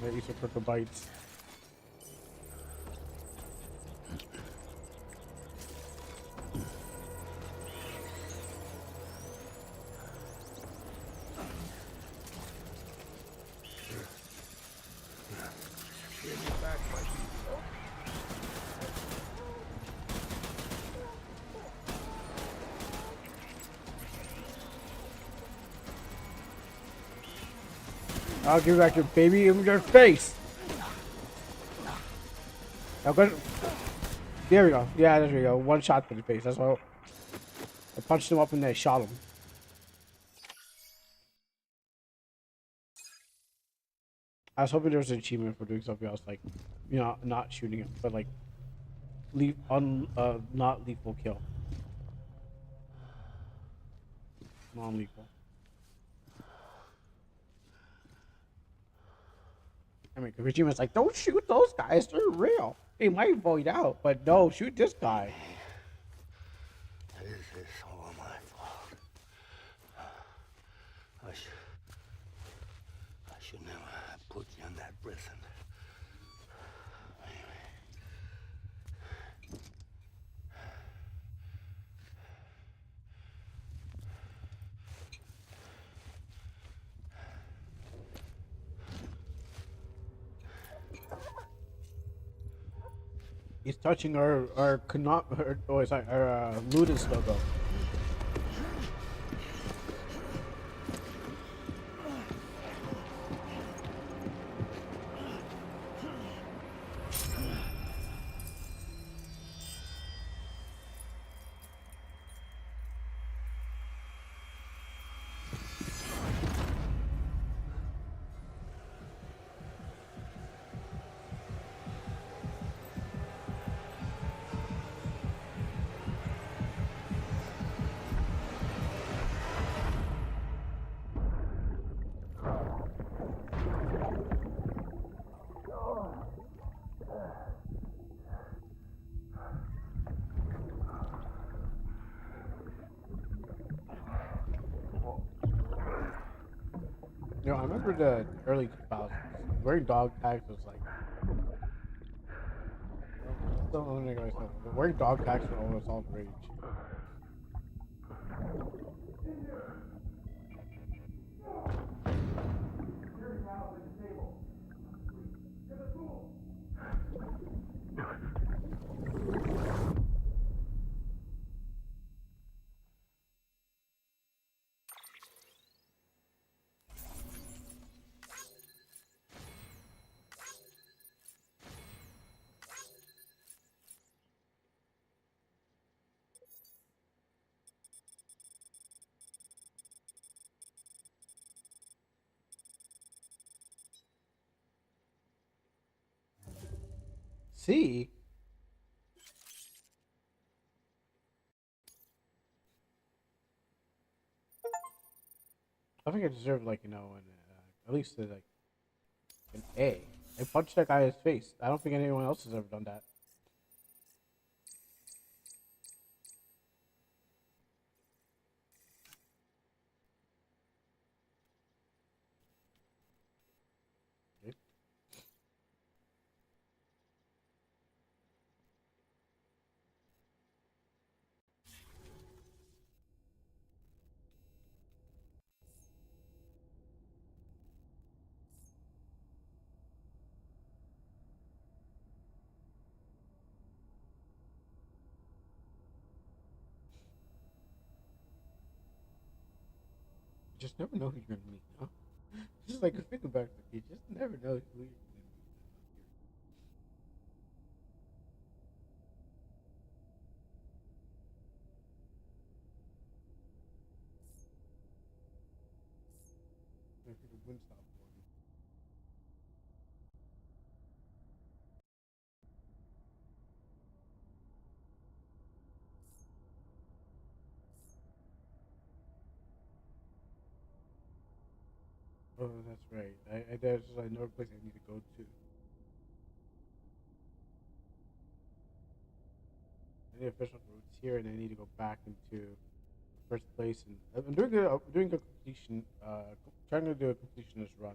Maybe some purple bites. I'll give back your baby in your face. Now go. There we go. Yeah, there we go. One shot to the face. That's all. I punched him up and they shot him. I was hoping there was an achievement for doing something else, like, you know, not shooting him, but like, not lethal kill. Non-lethal. I mean, Kojima's like, don't shoot those guys, they're real. They might void out, but no, shoot this guy. This is all my fault. I should never have put you in that prison. He's touching our Ludus logo. You know, I remember the early 2000s. Wearing dog tags was like. Don't know myself. But wearing dog tags was all the rage. See? I think I deserve, like, you know, at least like an A. I punched that guy in his face. I don't think anyone else has ever done that. Okay. You just never know who you're gonna meet, huh? Just like think about it, you just never know who you're gonna meet. I think a wind stop for me. Oh, that's right. There's another place I need to go to. I need official routes here, and I need to go back into first place. And I'm doing a completion. Trying to do a completionist run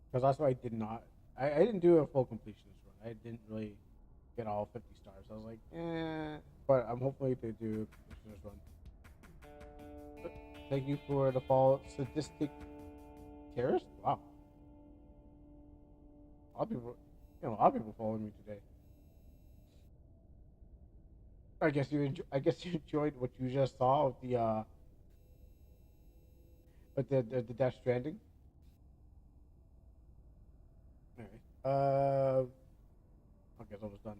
because that's why I did not. I didn't do a full completionist run. I didn't really get all 50 stars. I was like, eh. But I'm hopefully to do a completionist run. Thank you for the follow. Sadistic terrorist. Wow. A lot of people, a lot of people following me today. I guess you enjoyed what you just saw with the Death Stranding. Alright. I guess I was done.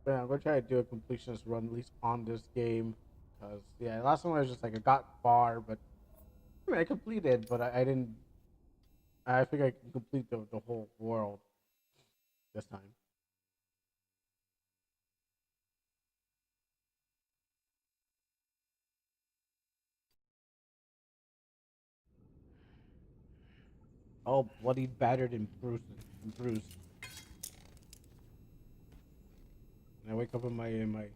But yeah, I'm gonna try to do a completionist run at least on this game, cause yeah, last one I was just like I got far, but I mean I completed, but I didn't. I think I can complete the whole world this time. All bloody, battered, and bruised. And I wake up in my.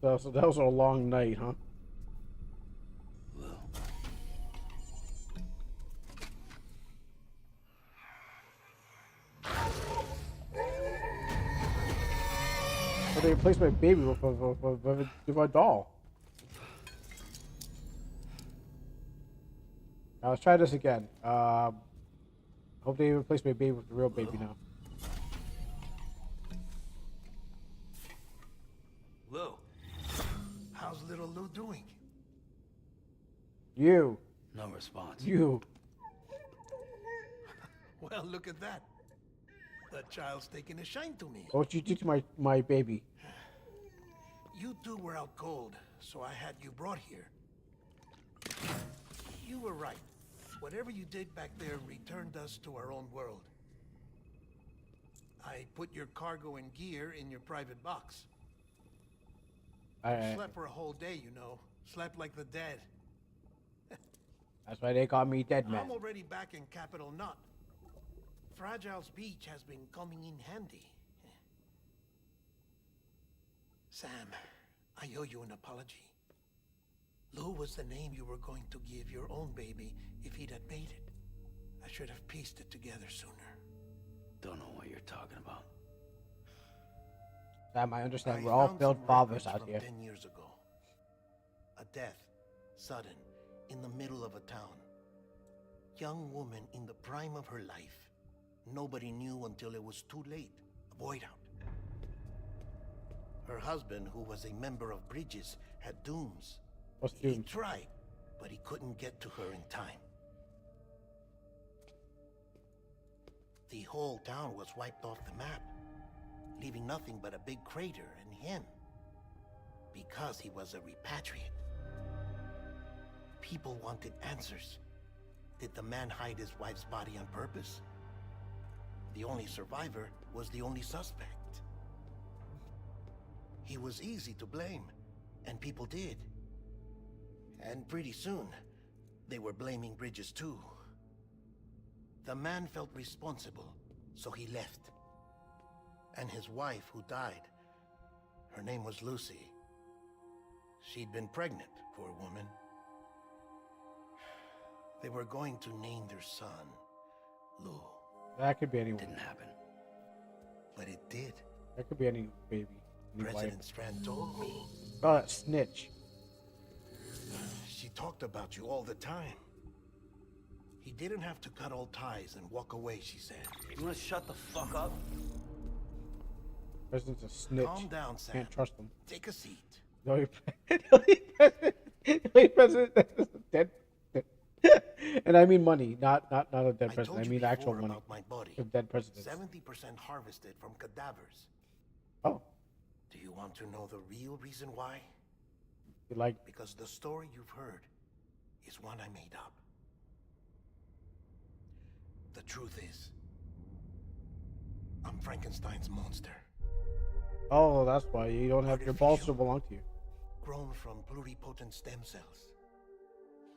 So that was a long night, huh? Lou. But they replaced my baby with a doll. Now let's try this again. Hope they replace my baby with the real baby now. Lou, how's little Lou doing? You. No response. You. Well, look at that. That child's taking a shine to me. What you do to my baby? You two were out cold, so I had you brought here. You were right. Whatever you did back there returned us to our own world. I put your cargo and gear in your private box. I slept for a whole day, you know. Slept like the dead. That's why they call me Dead Man. I'm already back in Capital Knot. Fragile's beach has been coming in handy. Sam, I owe you an apology. Lou was the name you were going to give your own baby if he'd had made it. I should have pieced it together sooner. Don't know what you're talking about. Sam, I understand. I We're all found failed some fathers records out from here. 10 years ago. A death, sudden, in the middle of a town. Young woman in the prime of her life. Nobody knew until it was too late. A void out. Her husband, who was a member of Bridges, had dooms. What's He doomed? tried, but he couldn't get to her in time. The whole town was wiped off the map, leaving nothing but a big crater and him. Because he was a repatriate. People wanted answers. Did the man hide his wife's body on purpose? The only survivor was the only suspect. He was easy to blame, and people did. And pretty soon, they were blaming Bridges too. The man felt responsible, so he left. And his wife, who died, her name was Lucy. She'd been pregnant, poor woman. They were going to name their son Lou. That could be anyone. Didn't happen. But it did. That could be any baby. Any wife. President Strand told me. Oh, that snitch. She talked about you all the time. He didn't have to cut all ties and walk away, she said. You wanna shut the fuck up? President's a snitch. Calm down, Sam. Can't trust him. Take a seat. No, president is dead. And I mean money, not a dead I president. told I you mean actual before money. about my body. Of dead presidents. 70% harvested from cadavers. Oh, Do you want Want to know the real reason why? You like Because the story you've heard is one I made up. The truth is, I'm Frankenstein's monster, oh, that's why you don't have your balls to Artificial. belong to you. grown from pluripotent stem cells.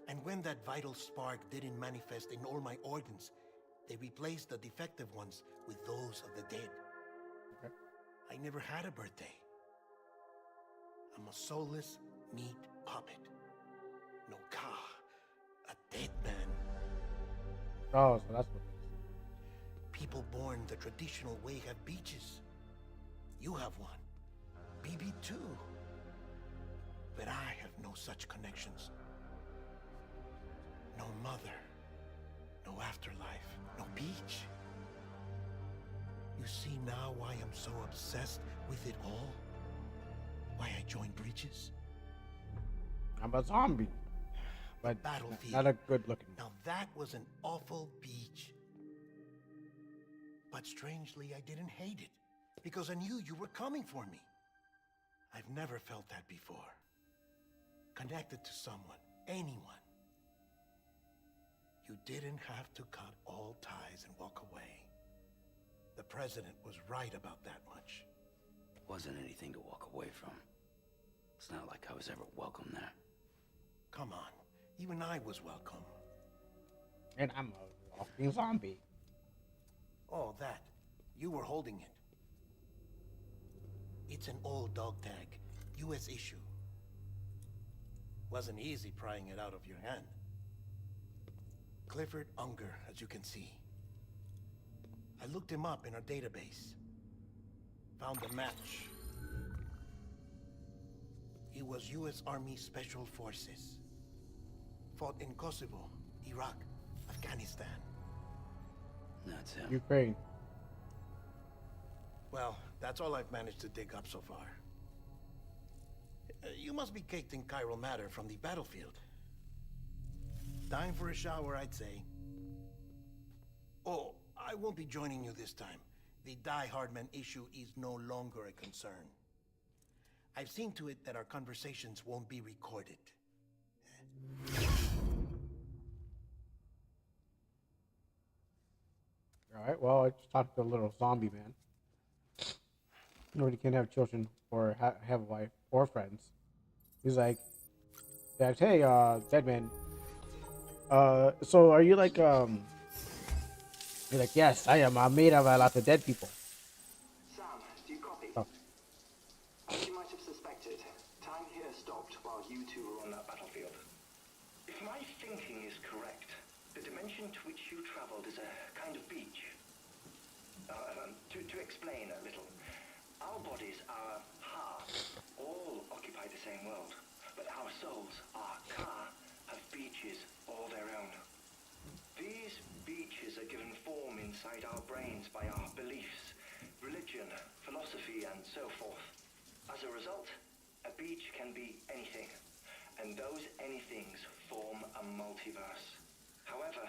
And when that vital spark didn't manifest in all my organs, they replaced the defective ones with those of the dead. Okay. I never had a birthday. I'm a soulless meat puppet. No ka, a dead man. Oh, so that's what it is. People born the traditional way have beaches. You have one. BB too. But I have no such connections. No mother. No afterlife. No beach. You see now why I'm so obsessed with it all? Why I joined Breaches? I'm a zombie, but Battlefield. not a good looking. Now that was an awful beach. But strangely, I didn't hate it, because I knew you were coming for me. I've never felt that before. Connected to someone, anyone. You didn't have to cut all ties and walk away. The president was right about that much. Wasn't anything to walk away from. It's not like I was ever welcome there. Come on, even I was welcome. And I'm a walking zombie. Oh, that. You were holding it. It's an old dog tag, US issue. Wasn't easy prying it out of your hand. Clifford Unger, as you can see. I looked him up in our database. Found a match. He was US Army Special Forces. Fought in Kosovo, Iraq, Afghanistan. That's him. Ukraine. Well, that's all I've managed to dig up so far. You must be caked in chiral matter from the battlefield. Time for a shower, I'd say. Oh, I won't be joining you this time. The Die Hardman issue is no longer a concern. I've seen to it that our conversations won't be recorded. Alright, well, I just talked to a little zombie man. Nobody can have children or have a wife or friends. He's like, hey, dead man. So are you like, you're like, yes, I am made of a lot of dead people. Sam, do you copy? Oh. As you might have suspected, time here stopped while you two were on that battlefield. If my thinking is correct, the dimension to which you traveled is a kind of beach. To explain a little, our bodies, our hearts, all occupy the same world, but our souls, our ka, have beaches all their own. These beaches are given form inside our brains by our beliefs, religion, philosophy, and so forth. As a result, a beach can be anything, and those anythings form a multiverse. However,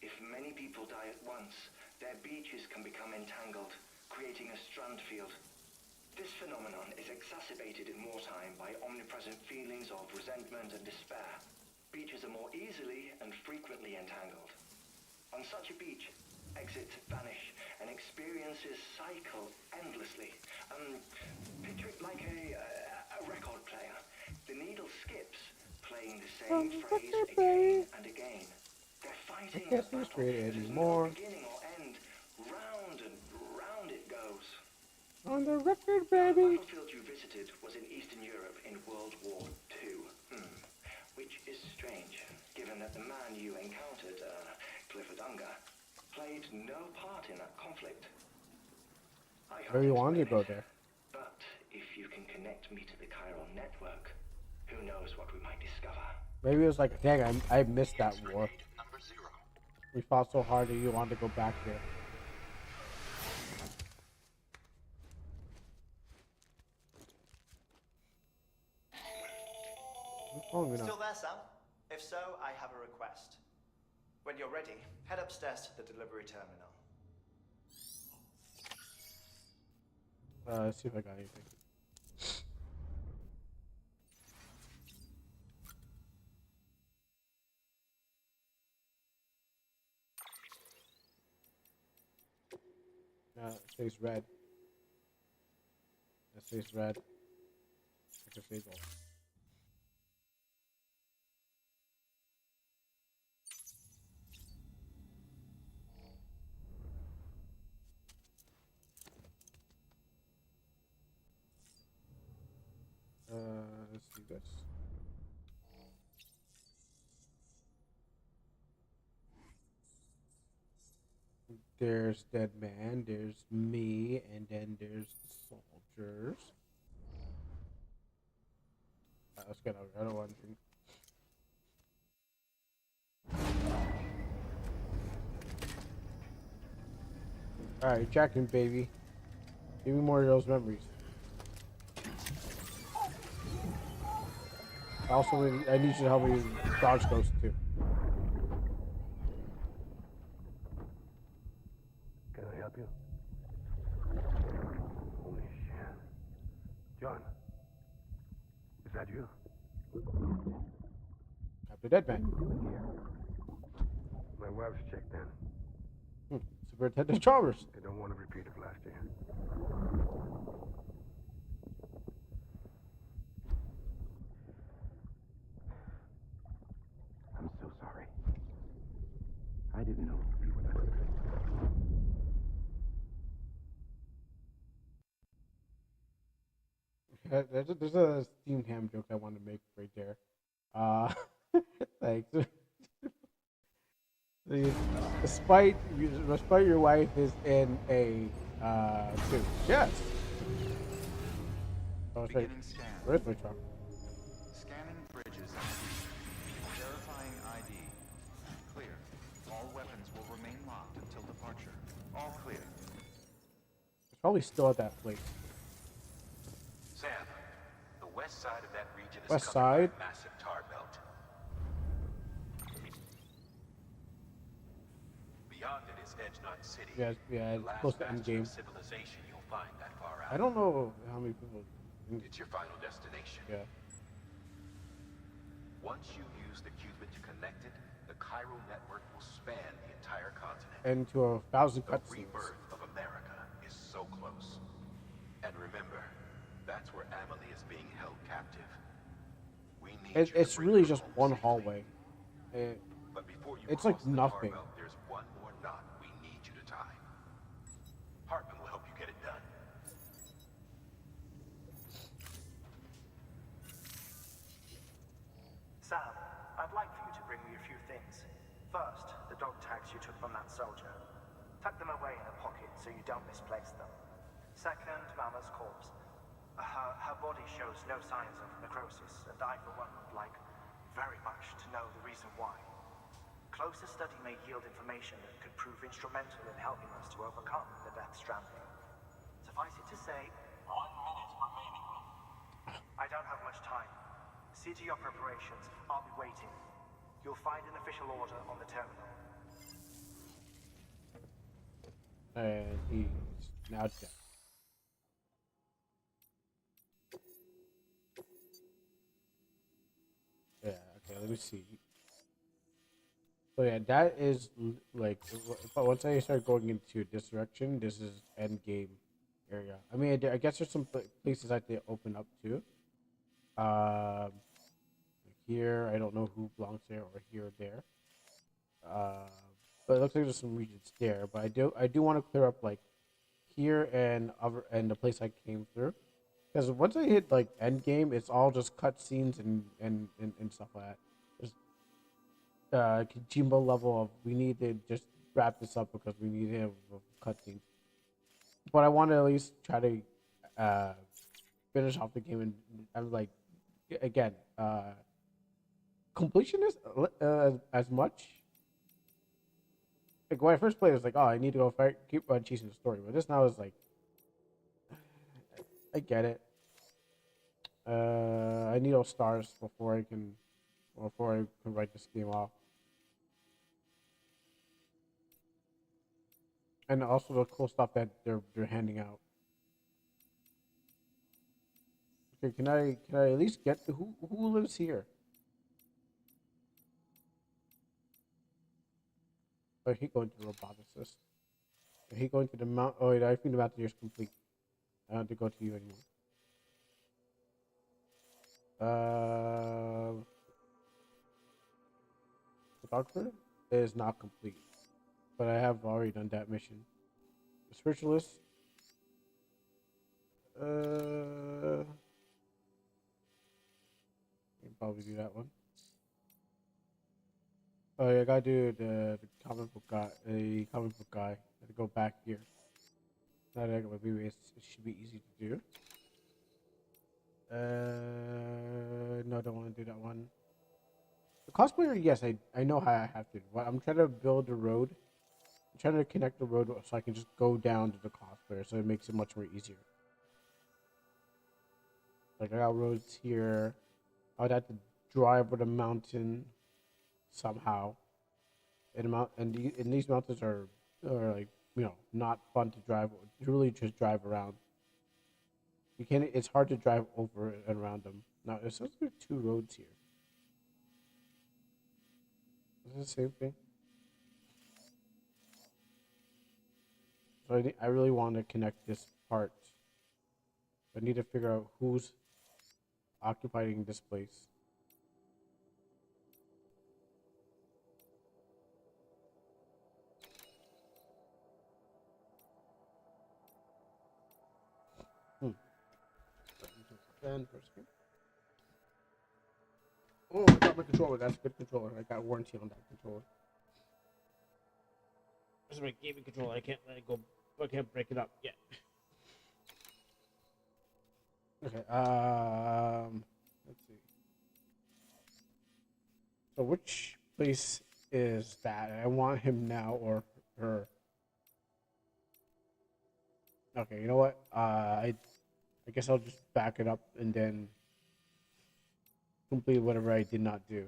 if many people die at once, their beaches can become entangled, creating a strand field. This phenomenon is exacerbated in wartime by omnipresent feelings of resentment and despair. Beaches are more easily and frequently entangled. On such a beach, exits vanish and experiences cycle endlessly. Picture it like a record player. The needle skips, playing the same phrase again and again. They're fighting a battle. There's no beginning or end. Round and round it goes. On the record, The baby. battlefield you visited was in Eastern Europe in World War II. Which is strange, given that the man you encountered, Clifford Unger, played no part in that conflict. I can't Maybe you wanted to explain go it, there. but if you can connect me to the chiral network, who knows what we might discover. Maybe it was like, dang, I missed that war. We fought so hard that you wanted to go back there. Oh, you know. Still there, Sam? If so, I have a request. When you're ready, head upstairs to the delivery terminal. Let's see if I got anything. stays red. That stays red. I can say gold. Let's do this. There's Dead Man, there's me, and then there's the soldiers. Let's get over. I don't want anything. Alright, Jackin, baby. Give me more of those memories. Also, I need you to help me dodge ghosts too. Can I help you? Holy shit. John. Is that you? Captain Dead Man. My wife's checked in. Superintendent Chalmers. They don't want to repeat of last year. I'm so sorry. I didn't know you were that. There's a Steam Ham joke I want to make right there. Like, despite your wife is in a suit. Yes. I was like, Beginning scan. where's my truck? Scanning bridges ID. Verifying ID. Clear. All weapons will remain locked until departure. All clear. It's probably still at that place. Sam, the west side of that region is West covered side? by a massive tar belt. Beyond it is Edgenot City. Yeah, the it's last close to bastion endgame. of civilization you'll find that far out. I don't know how many people. It's your final destination. Yeah. Once you use the Cupid to connect it, the chiral network will span the entire continent. And to 1,000 The cutscenes. rebirth of America is so close. And remember, that's where Amelie is being held captive. We need you to It's bring really her just home one safely. hallway. But before you It's cross like the tar nothing. belt, there's one more knot we need you to tie. Hartman will help you get it done. Sam, I'd like for you to bring me a few things. First, the dog tags you took from that soldier. Tuck them away in a pocket so you don't misplace them. Second, Mama's corpse. Her body shows no signs of necrosis, and I, for one, would like very much to know the reason why. Closer study may yield information that could prove instrumental in helping us to overcome the death stranding. Suffice it to say, 1 minute remaining. I don't have much time. See to your preparations. I'll be waiting. You'll find an official order on the terminal. And he's now dead. Yeah, okay, let me see. So yeah, that is like, once I start going into this direction, this is end game area. I mean, I guess there's some places that they open up too. Here, I don't know who belongs there, or here or there. But it looks like there's some regions there. But I do want to clear up like here and the place I came through, because once I hit like end game, it's all just cutscenes and stuff like that. There's Kojima level of we need to just wrap this up because we need to have cutscenes. But I want to at least try to finish off the game, and I'm like, again, completionist as much. Like when I first played, it was like, oh, I need to go fight, keep chasing the story. But this now is like, I get it. I need those stars before I can write this game off. And also the cool stuff that they're handing out. Okay, can I at least get who lives here? Oh, he going to roboticist. I hate going to the mount. Oh wait, I think the mountain here is complete. I don't have to go to you anymore. Photographer is not complete, but I have already done that mission. The spiritualist. I can probably do that one. Oh yeah, I gotta do the comic book guy. The comic book guy. I have to go back here. Now that I got my maybe it should be easy to do. No, I don't want to do that one. The cosplayer, yes, I know how I have to. I'm trying to build a road. I'm trying to connect the road so I can just go down to the cosplayer, so it makes it much more easier. Like I got roads here. I would have to drive over the mountain somehow. And these mountains are like not fun to drive. Really, just drive around. You can't. It's hard to drive over and around them. Now, it says there are two roads here. Is it the same thing? So I really want to connect this part. I need to figure out who's occupying this place. Then for a second. Oh, I got my controller. That's a good controller. I got warranty on that controller. This is my gaming controller. I can't let it go. I can't break it up yet. Okay. Let's see. So which place is that? I want him now or her. Okay. You know what? I guess I'll just back it up and then complete whatever I did not do.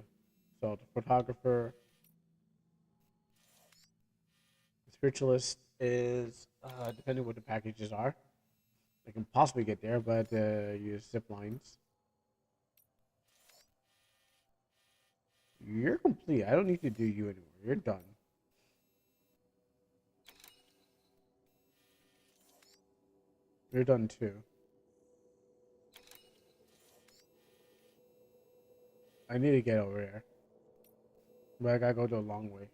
So the photographer, the spiritualist is depending what the packages are. I can possibly get there, but use zip lines. You're complete. I don't need to do you anymore. You're done. You're done too. I need to get over there. But I gotta go the long way.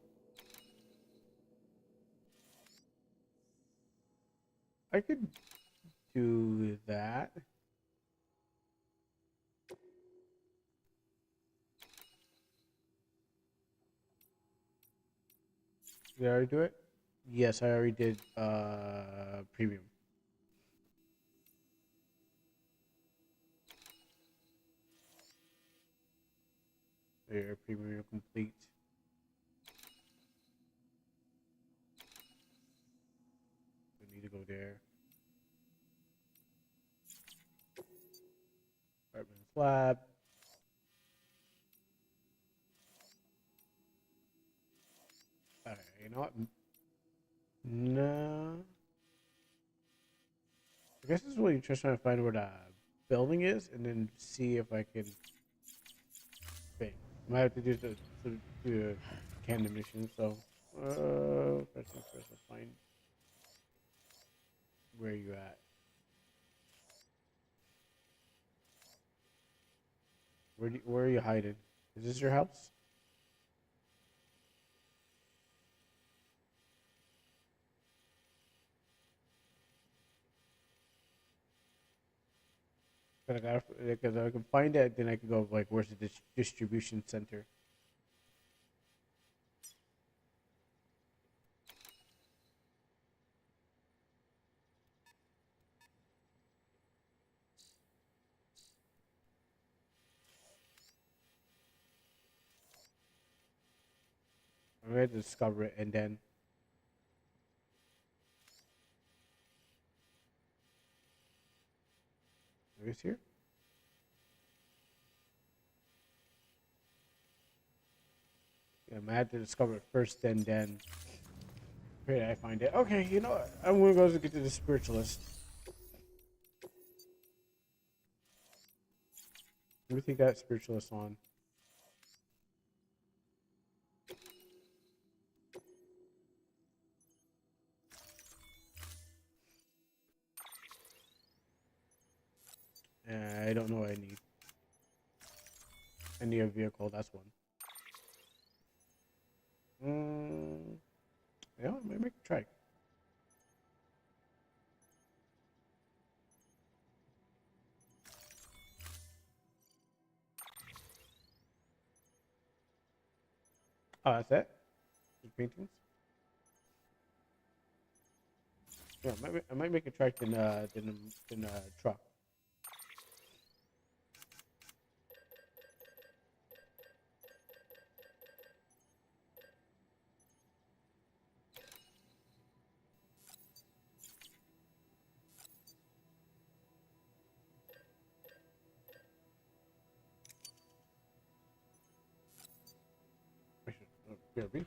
I could do that. Did I already do it? Yes, I already did premium. There, premium complete. We need to go there. Apartment lab. Alright, you know what? No. I guess this is really just trying to find where the building is and then see if I can. Wait, I might have to do the Canada mission, so. First things first, let's find where you at. Where are you hiding? Is this your house? Because I can find it, then I can go like, where's the distribution center? I'm going to discover it and then. Maybe it's here? Yeah, I had to discover it first, then. Where did I find it? Okay, you know what? I'm going to go get to the spiritualist. Let me take that spiritualist on. I don't know what I need. I need a vehicle. That's one. Yeah, I might make a try. Oh, that's it? Just paintings? Yeah, I might make a track than truck. Yeah, beef.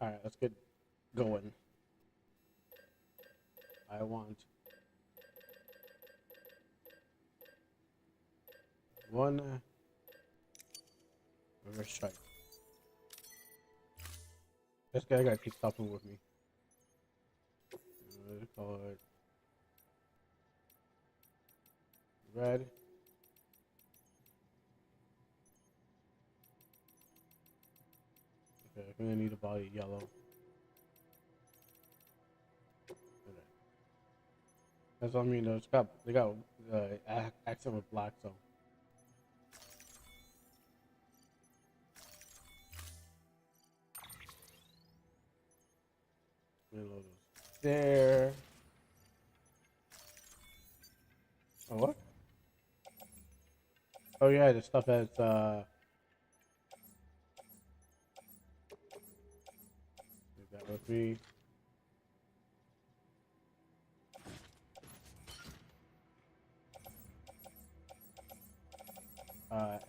All right, let's get going. I want one reverse strike. This guy gotta keep stopping with me. Let's call it red. Okay, I'm gonna need a body yellow. Okay. That's what I mean. They got accent with black, so. There. Oh, what? Oh yeah, the stuff that's leave that with me.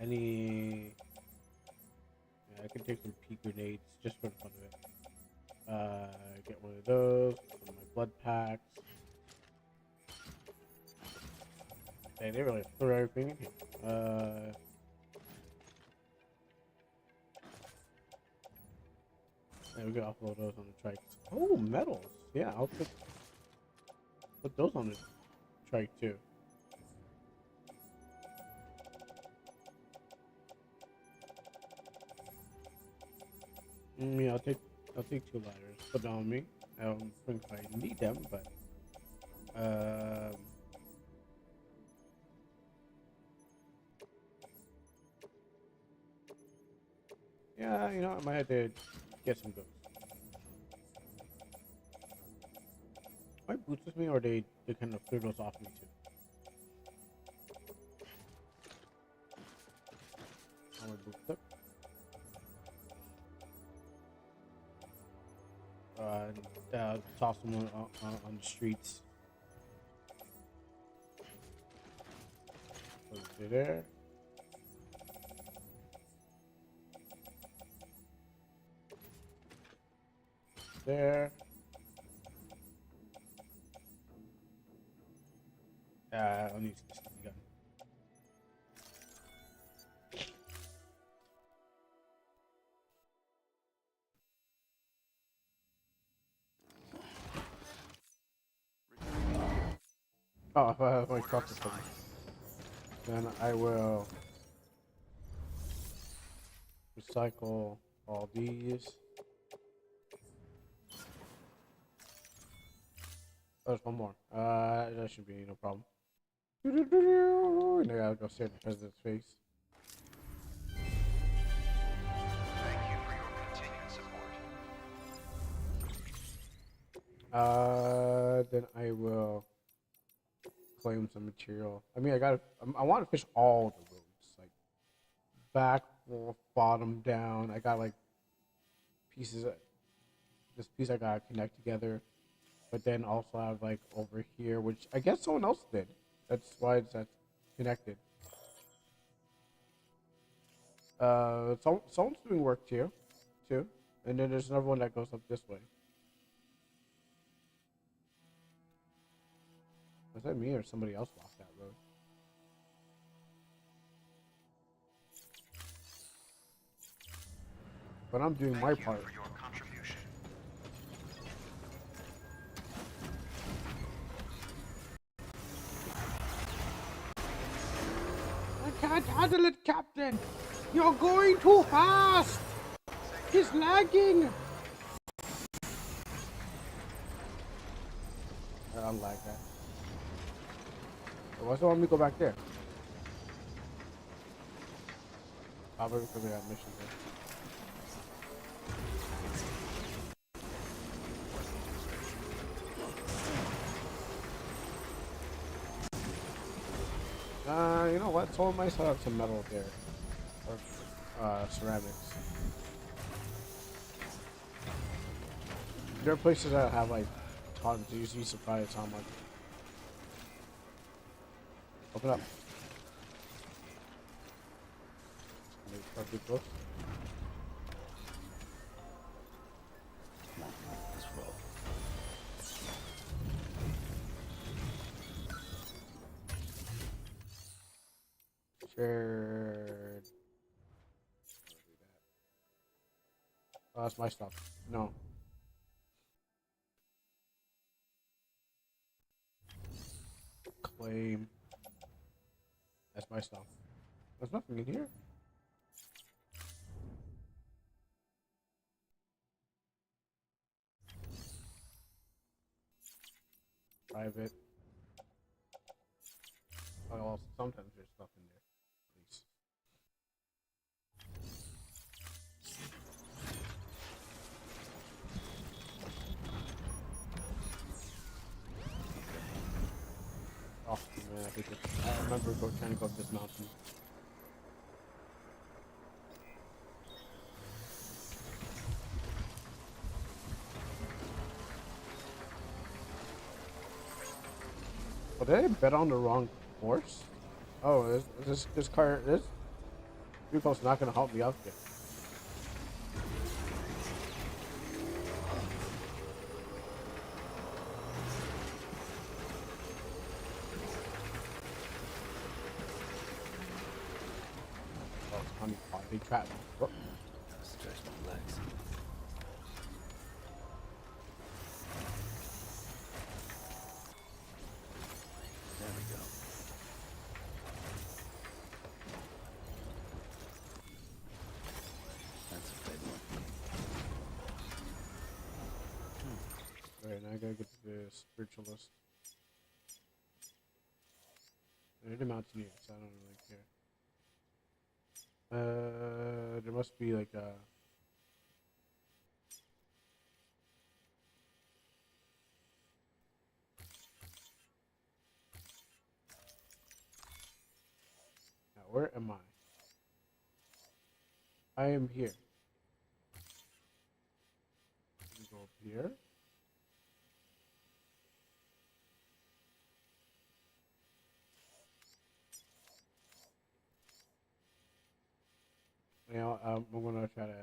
Any. Yeah, I can take some pea grenades just for the fun of it. Get one of those. Some of my blood packs. Hey, they really threw everything in here. And we can offload those on the trike. Oh, metals. Yeah, I'll put those on the trike too. Yeah, I'll take 2 ladders. Put them on me. I don't think I need them, but yeah, you know, I might have to get some ghosts. My boots with me, or they kind of threw those off me too. How my boots look. Toss them on the streets. Put it there. There. I'll need this gun. Oh, if I have my truck or something, then I will recycle all these. Oh, there's one more. That should be no problem. And I gotta go stare at the president's face. Thank you for your continued support. Then I will claim some material. I mean, I want to fish all the roads, like back, forth, bottom, down. I got like pieces. This piece I gotta connect together, but then also have like over here, which I guess someone else did. That's why that's connected. Someone's doing work here, too, and then there's another one that goes up this way. Was that me or somebody else walked that road? But I'm doing my part. For your contribution. I can't handle it, Captain. You're going too fast. He's lagging. I don't like that. Why does it want me to go back there? Probably because we got missions there. You know what? Someone might still have some metal there. Or, ceramics. There are places that have, like, tons. You'd be surprised how much. Open up. Maybe start too close. Let's roll. Shared. Oh, that's my stuff. No. Claim. That's my stuff. There's nothing in here. Private. Oh, well, sometimes there's stuff in there. Please. Oh man, I hate this. I remember trying to go up this mountain. Oh, did I bet on the wrong horse? Oh, this car. Rico's not gonna help me out here. Oh, it's honey pot. They trapped me. Oh. Stretch my legs. There we go. That's a big one. Alright, now I gotta get to the spiritualist. They're the mountaineers, so I don't really care. There must be like a... Now, where am I? I am here. Let me go up here. Now, I'm gonna try to...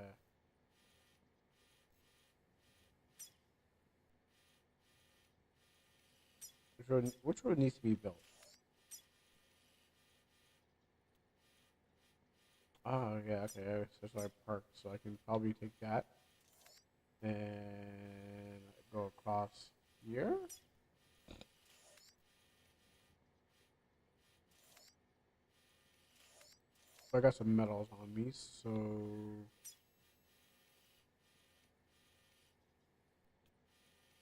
Which road needs to be built? Oh, yeah, okay. That's why I parked, so I can probably take that. And go across here. So I got some metals on me, so...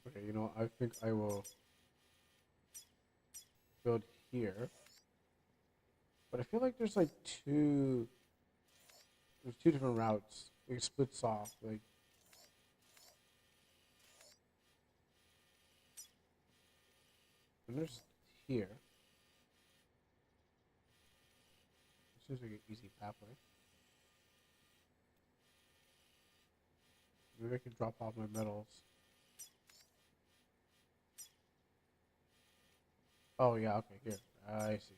Okay, you know, I think I will build here. But I feel like there's like two different routes. It splits off, like... And there's here. This seems like an easy pathway. Maybe I can drop off my metals. Oh yeah, okay, here. I see.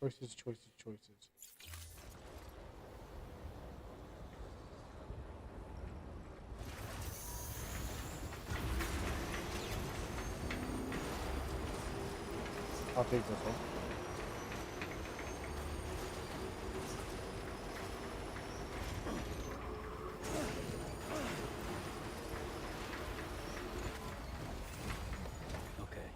Choices, choices, choices. I'll take this one. Okay.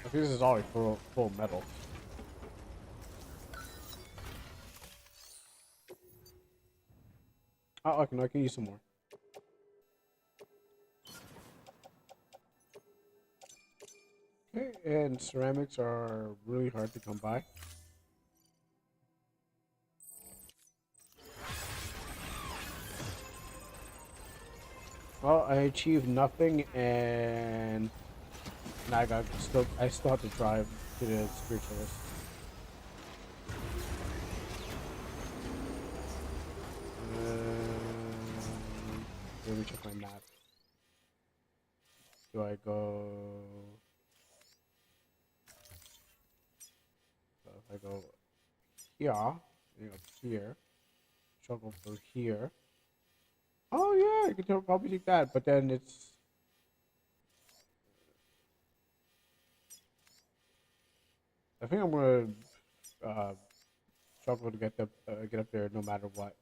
I think this is already full metal. Oh, okay, no, I can use some more. Okay, and ceramics are really hard to come by. Well, I achieved nothing, and now I still have to drive to the spiritualist. Let me check my map. Do I go? So if I go here, you know, here, struggle for here. Oh yeah, I could probably take that, but then it's. I think I'm gonna struggle to get up there no matter what.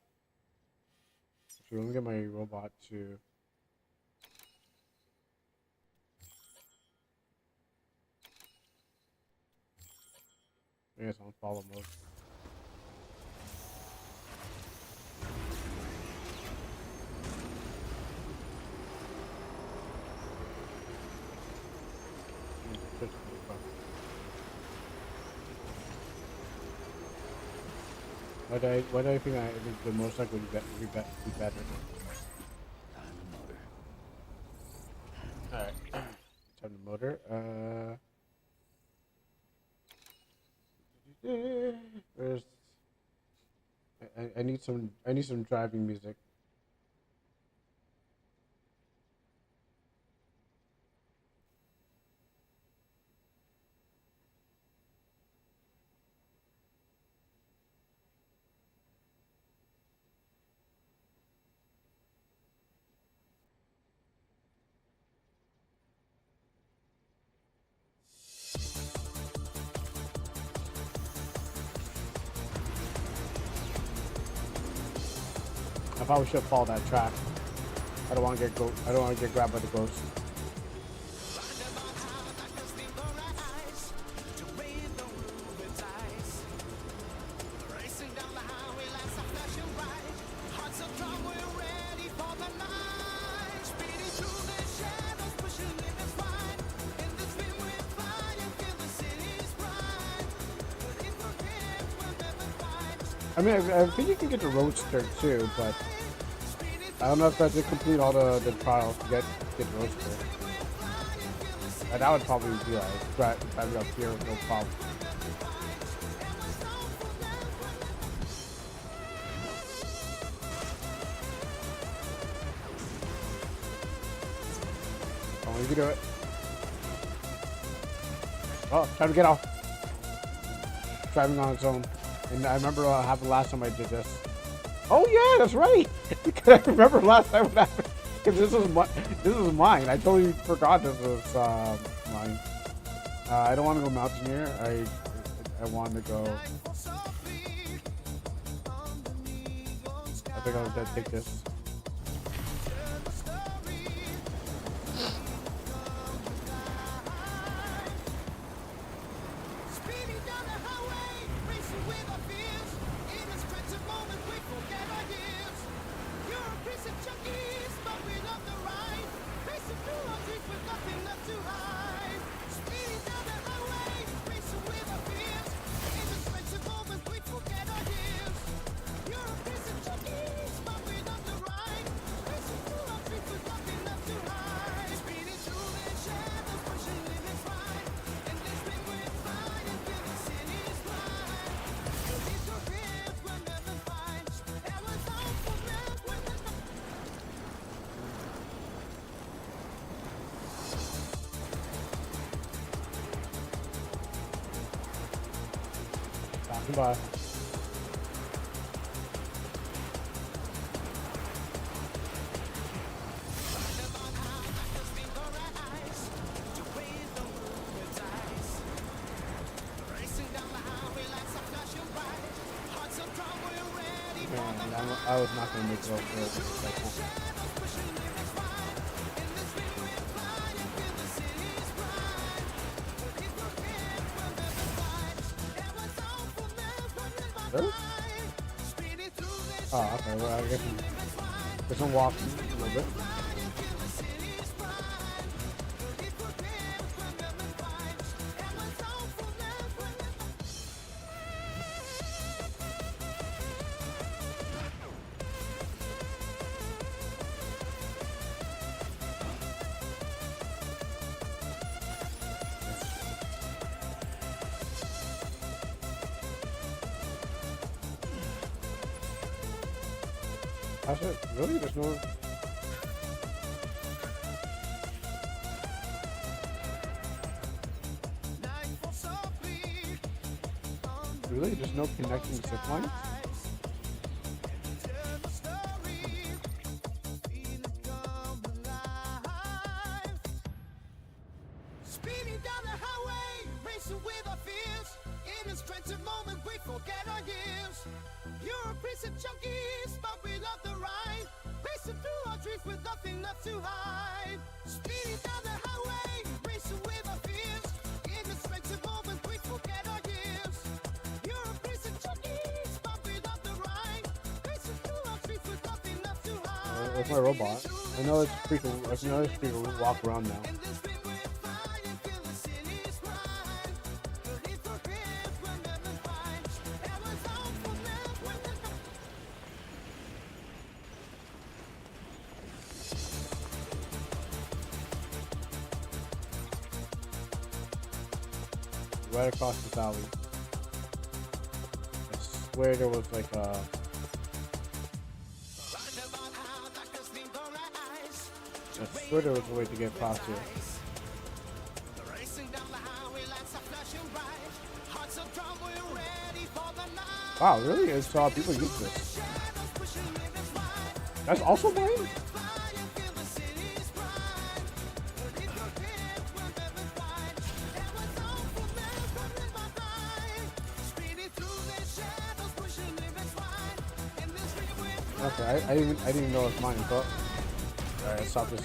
Actually, let me get my robot to. I guess on follow mode. Why do I think the motorcycle would be better? Time the motor. Alright. Time the motor. Where's I need some driving music. I probably should follow that track. I don't want to get grabbed by the ghost. I mean, I think you can get the Roadster too, but I don't know if I have to complete all the trials to get Roadster. And that would probably be like drive me up here with no problem. Oh, you can do it. Oh, time to get off. Driving on its own. And I remember what happened last time I did this. Oh yeah, that's right. I remember last time what happened. Because this is mine. I totally forgot this was mine. I don't want to go Mountaineer. I want to go. I think I'll just take this. Bye. Man, I was not going to make it over there. Really? Oh, okay. Well, I guess there's some walking a little bit. That's it. Really? There's no... Really? There's no connecting zip lines? Speeding down the highway, racing with our fears. In this transit moment, we forget our years. You're a piece of junkies, but we love the ride. Racing through our dreams with nothing left to hide. Speeding down the highway, racing with our fears. In this transit moment, we forget our years. You're a piece of junkies, but we love the ride. Racing through our dreams with nothing left to hide. Where's my robot? I know it's free to walk around now. Right across the valley. I swear there was like a swear there was a way to get across here. Wow, really? I saw people use this. That's also mine? Okay, I didn't even know it was mine, but alright, let's stop this.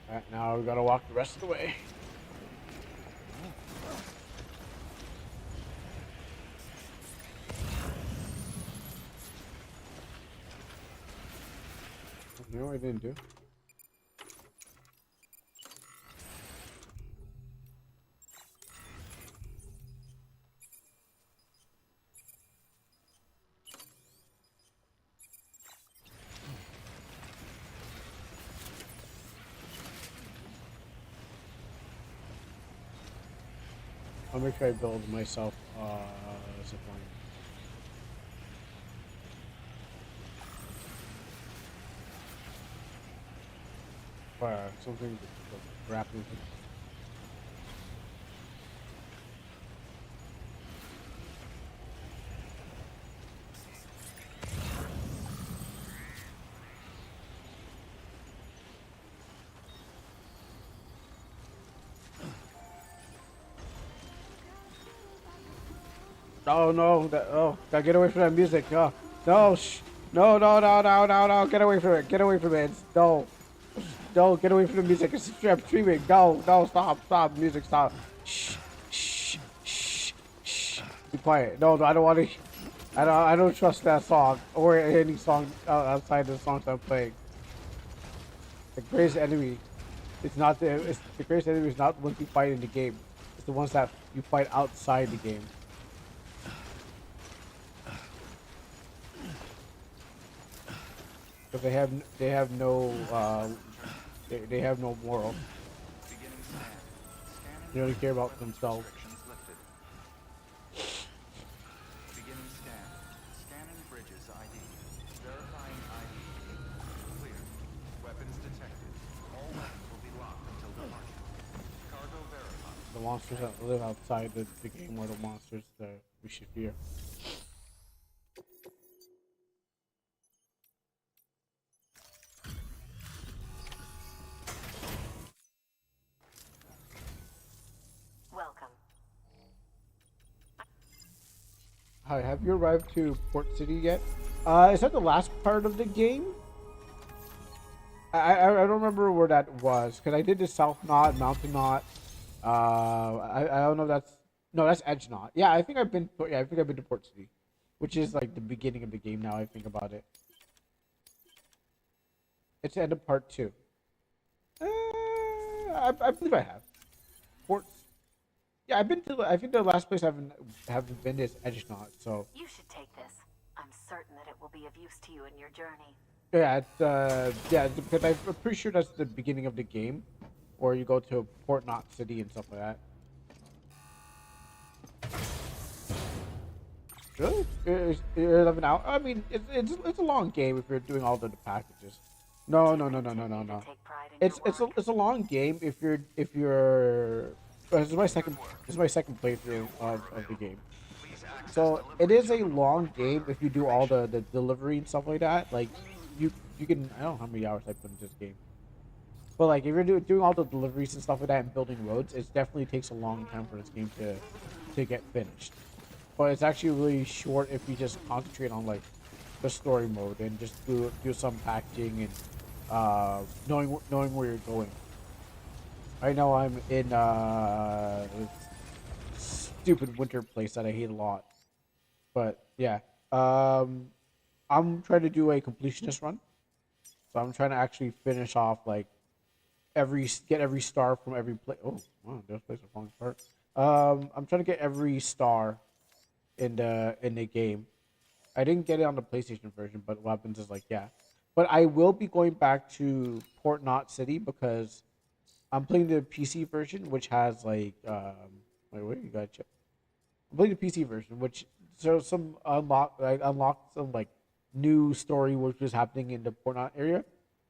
Alright, now we gotta walk the rest of the way. You know what I didn't do? I'll make sure I build myself zip line. Something grappling. Oh no! Gotta get away from that music. Oh, no! No! Get away from it! Get away from it! No! Don't get away from the music. It's streaming. No! Stop! Music, stop! Shh! Be quiet. No, I don't want to. I don't trust that song or any song outside the songs I'm playing. The greatest enemy is not the greatest enemy is not the ones you fight in the game. It's the ones that you fight outside the game. Because they have no moral. They only care about themselves. Beginning scan. Scanning bridges ID. Verifying ID. Clear. Weapons detected. All weapons will be locked until departure. Cargo verified. The monsters that live outside the game are the monsters that we should fear. Hi, have you arrived to Port City yet? Is that the last part of the game? I don't remember where that was because I did the South Knot, Mountain Knot. I don't know if that's Edge Knot. Yeah, I think I've been to Port City, which is like the beginning of the game. Now I think about it, it's the end of part 2. I believe I have. Port. Yeah, I think the last place I haven't been is Edge Knot. So. You should take this. I'm certain that it will be of use to you in your journey. Yeah, because I'm pretty sure that's the beginning of the game, or you go to Port Knot City and stuff like that. Really? You're 11 out? I mean, it's a long game if you're doing all the packages. No. It's a long game if you're. This is my second playthrough of the game. So it is a long game if you do all the delivery and stuff like that. Like you can, I don't know how many hours I put into this game, but like if you're doing all the deliveries and stuff like that and building roads, it definitely takes a long time for this game to get finished. But it's actually really short if you just concentrate on like the story mode and just do some packaging and knowing where you're going. Right now I'm in stupid winter place that I hate a lot. But yeah, I'm trying to do a completionist run. So I'm trying to actually finish off like get every star from every place. Oh, wow, those places are falling apart. I'm trying to get every star in the game. I didn't get it on the PlayStation version, but what happens is like, yeah. But I will be going back to Port Knot City because I'm playing the PC version, which has like wait, you gotta check. I'm playing the PC version, which so some unlock some like new story which is happening in the Portnot area,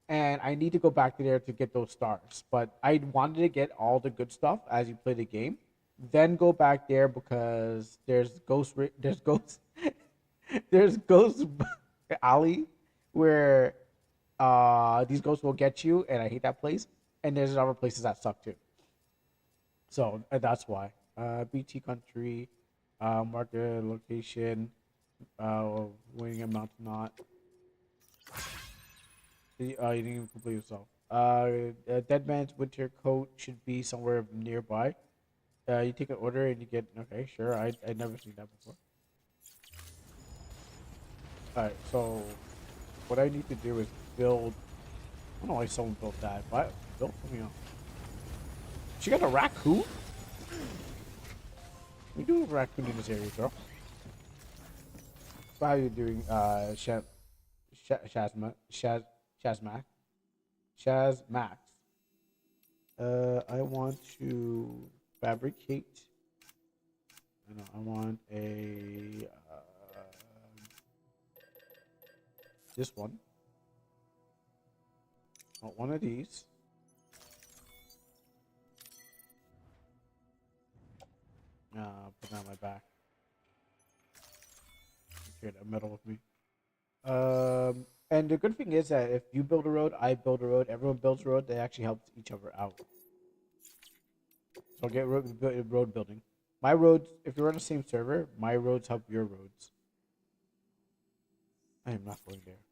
and I need to go back to there to get those stars. But I wanted to get all the good stuff as you play the game, then go back there because there's ghost there's ghost alley where these ghosts will get you, and I hate that place. And there's other places that suck too. So that's why. BT country, market location, winning a mountain knot. You didn't even complete yourself. Dead man's winter coat should be somewhere nearby. You take an order and you get okay, sure. I never seen that before. Alright, so what I need to do is build. I don't know why someone built that, but built something else. She got a raccoon? We do have a raccoon in this area, girl. So how are you doing, Shazmax? Shazmax. I want to fabricate. I want a this one. I want one of these. Put it on my back. Carry that metal with me. And the good thing is that if you build a road, I build a road, everyone builds a road, they actually help each other out. So get road building. My roads, if you're on the same server, my roads help your roads. I am not going there.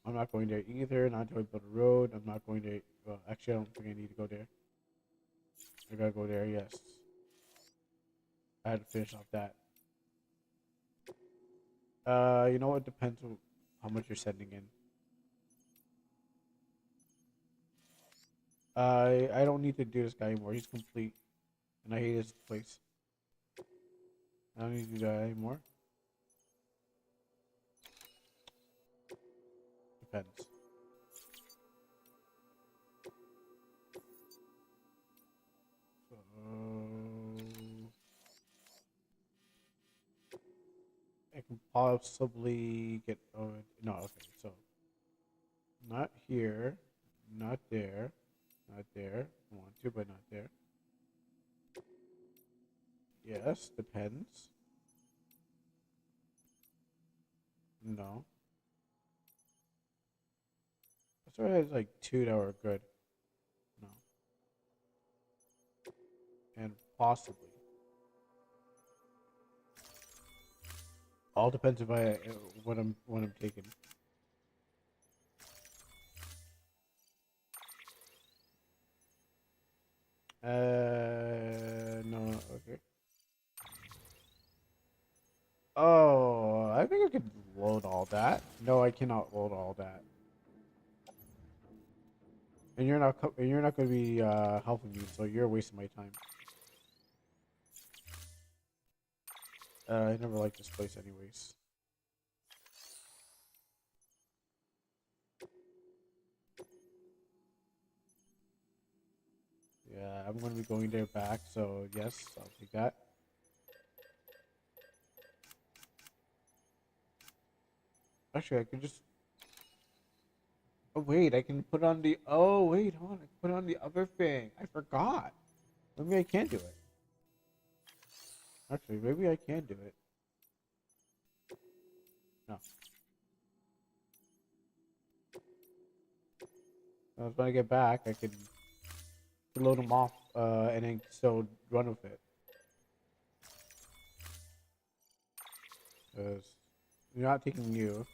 I'm not going there either. Not until I build a road. I'm not going there. Well, actually, I don't think I need to go there. I gotta go there, yes. I had to finish off that. You know what? It depends on how much you're sending in. I don't need to do this guy anymore. He's complete. And I hate his place. I don't need to do that anymore. Depends. I can possibly get. Oh no. Okay, so not here, not there, not there. I want to, but not there. Yes, depends. No. That's why it's like two that were good. No. And possibly. All depends if I what I'm taking. No, okay. Oh, I think I could load all that. No, I cannot load all that. And you're not going to be helping me, so you're wasting my time. I never liked this place anyways. Yeah, I'm going to be going there back, so yes, I'll take that. Actually, I could just... Oh, wait, I can put on the... Oh, wait, hold on. I can put on the other thing. I forgot. Maybe I can do it. Actually, maybe I can do it. No. When I get back, I can load them off and then still run with it. Because you're not taking you.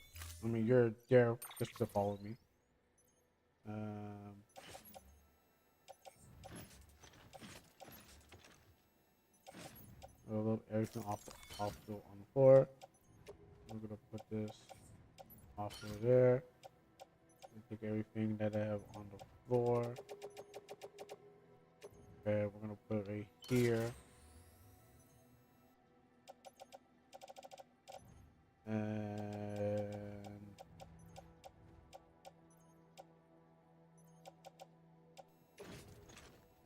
I mean, you're there just to follow me. I'll load everything off on the floor. I'm gonna put this off over there. And take everything that I have on the floor. Okay, we're gonna put it right here. And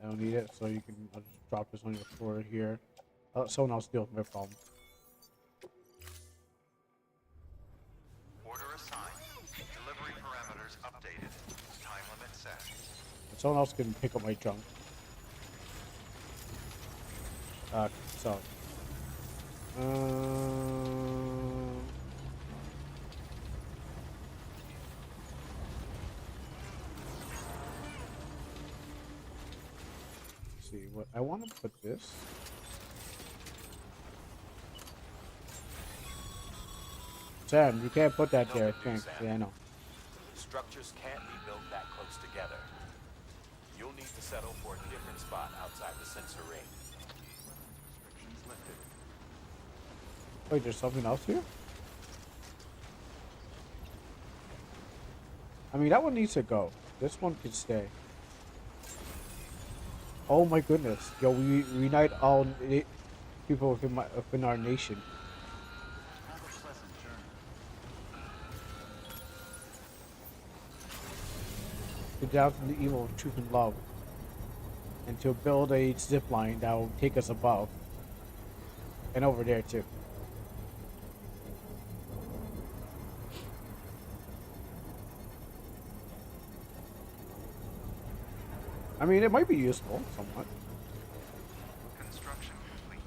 I don't need it, so you can I'll just drop this on your floor here. someone else deal with my problem. Order assigned. Delivery parameters updated. Time limit set. Someone else can pick up my junk. So. Let's see what I want to put this. Sam, you can't put that there. Thanks. Yeah, I know. Structures can't be built that close together. You'll need to settle for a different spot outside the sensor ring. Restrictions lifted. Wait, there's something else here? I mean, that one needs to go. This one can stay. Oh my goodness. Yo, we unite all people within our nation. Have a pleasant journey. To down from the evil of truth and love. And to build a zip line that will take us above. And over there too. I mean, it might be useful somewhat. Construction complete.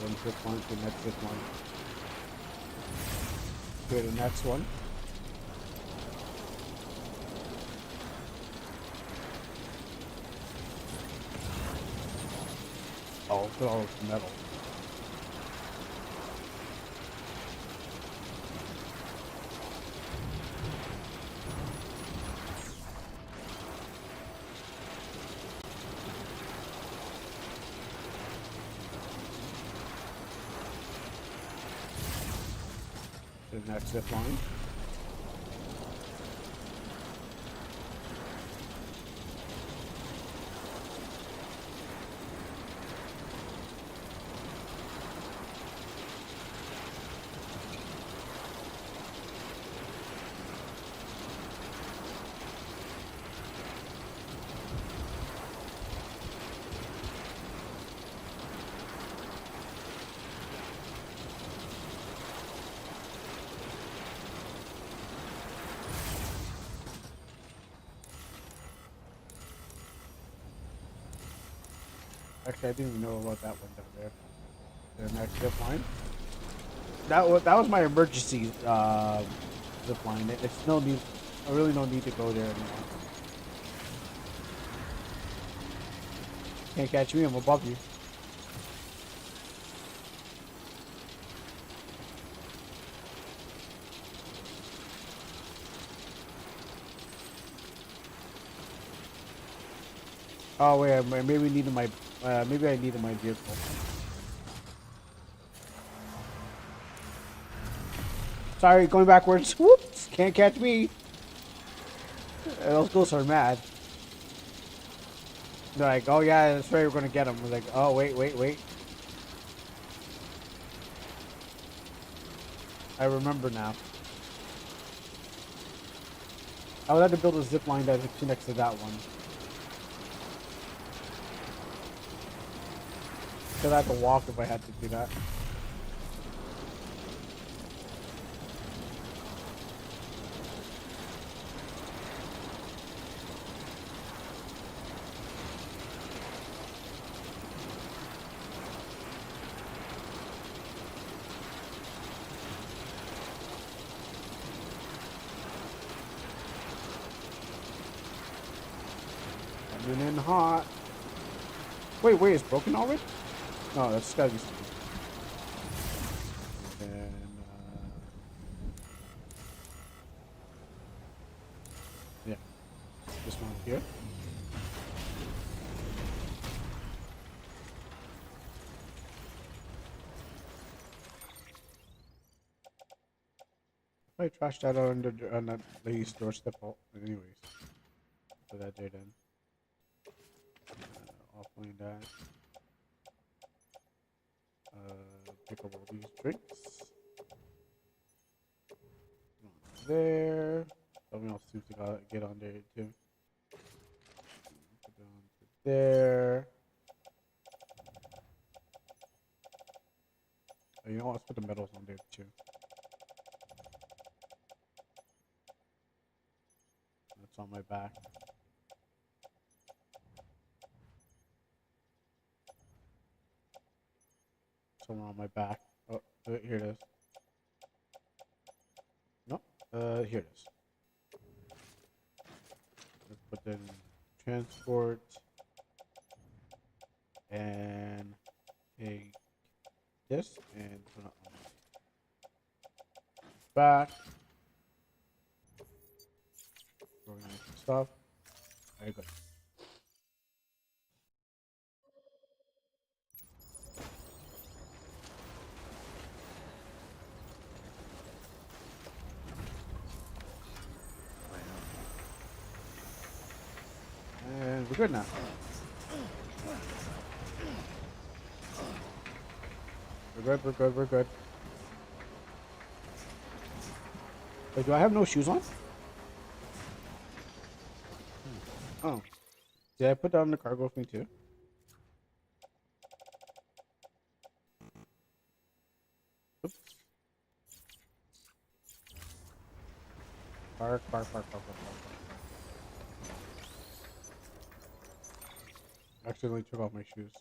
One zip line to the next zip line. To the next one. Oh, look at all this metal. The next zip line. Actually, I didn't even know about that one down there. The next zip line. That was my emergency zip line. It's no need. I really don't need to go there anymore. Can't catch me. I'm above you. Oh wait, maybe I needed my vehicle. Sorry, going backwards. Whoops! Can't catch me. Those ghosts are mad. They're like, oh yeah, that's right, we're gonna get them. We're like, oh wait. I remember now. I would have to build a zip line that's next to that one. Because I have to walk if I had to do that. Coming in hot. Wait, it's broken already? No, that's gotta be something. And, yeah. This one here. I trashed that on that lady's doorstep. Anyways, put that there then. offering that. Pick up all these drinks. There. Something else seems to get on there too. Put it on to there. Oh, you know what? Let's put the metals on there too. That's on my back. Somewhere on my back. Oh, here it is. No, here it is. Let's put that in transport and take this and put it on my back. Throwing in some stuff. Very good. And we're good now. We're good. Wait, do I have no shoes on? Oh. Did I put that on the cargo thing too? Oops. Park. Accidentally took off my shoes.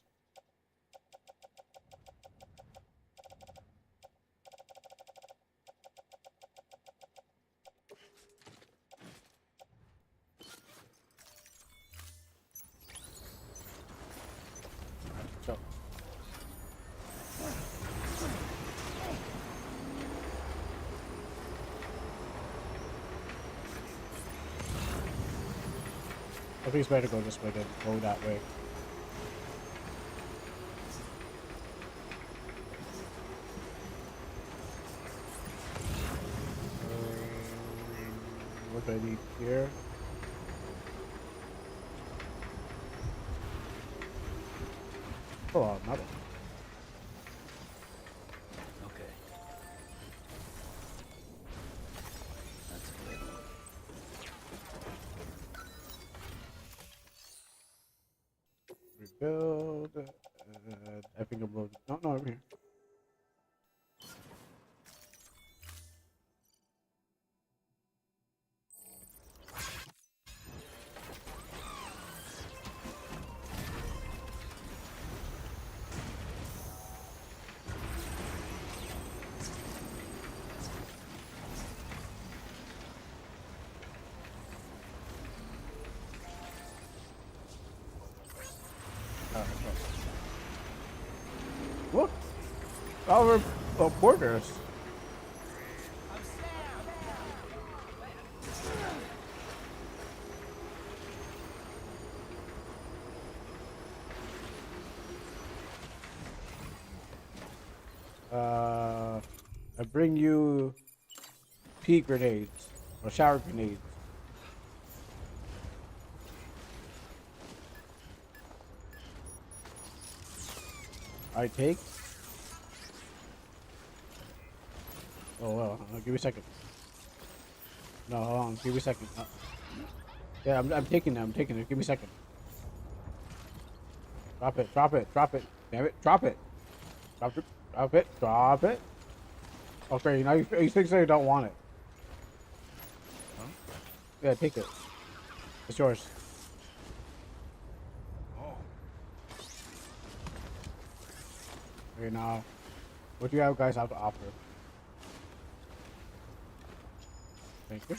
So. I think it's better to go this way than go that way. What do I need here? Oh, metal. Okay. That's good. Rebuild. I think I'm loaded. No, over here. Look, our porters. I bring you pea grenades or shower grenades. I take. Oh well, give me a second. No, hold on, give me a second. Yeah, I'm taking it. Give me a second. Drop it. Damn it, drop it. Drop it. Okay, now you think so you don't want it. Huh? Yeah, take it. It's yours. Okay, now, what do you guys have to offer? Thank you.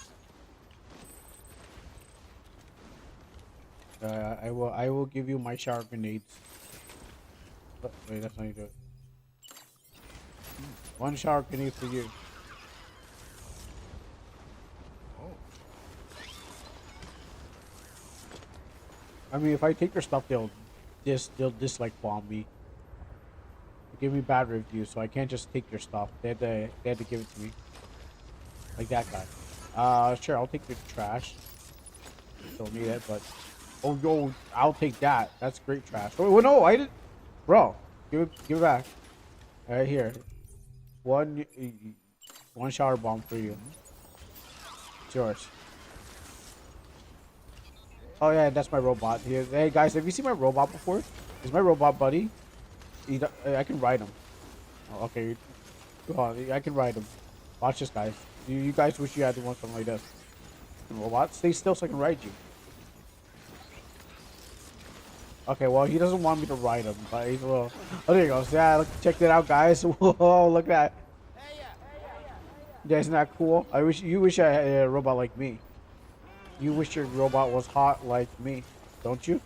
I will give you my shower grenades. Oh, wait, that's not you do it. One shower grenade for you. I mean, if I take your stuff, they'll dislike bomb me. Give me bad reviews, so I can't just take your stuff. They had to give it to me. Like that guy. Sure, I'll take your trash. Don't need it, but Oh, yo, I'll take that. That's great trash. Oh, well, no, I didn't. Bro, give it back. Right here. One, one shower bomb for you. It's yours. Oh yeah, that's my robot. Hey guys, have you seen my robot before? Is my robot buddy? I can ride him. Oh, okay, go on. I can ride him. Watch this, guys. You guys wish you had one something like this. Robot, stay still so I can ride you. Okay, well, he doesn't want me to ride him, but he's a little... Oh, there he goes. Yeah, look, check that out, guys. Whoa, look at that. Yeah, isn't that cool? You wish I had a robot like me. You wish your robot was hot like me, don't you?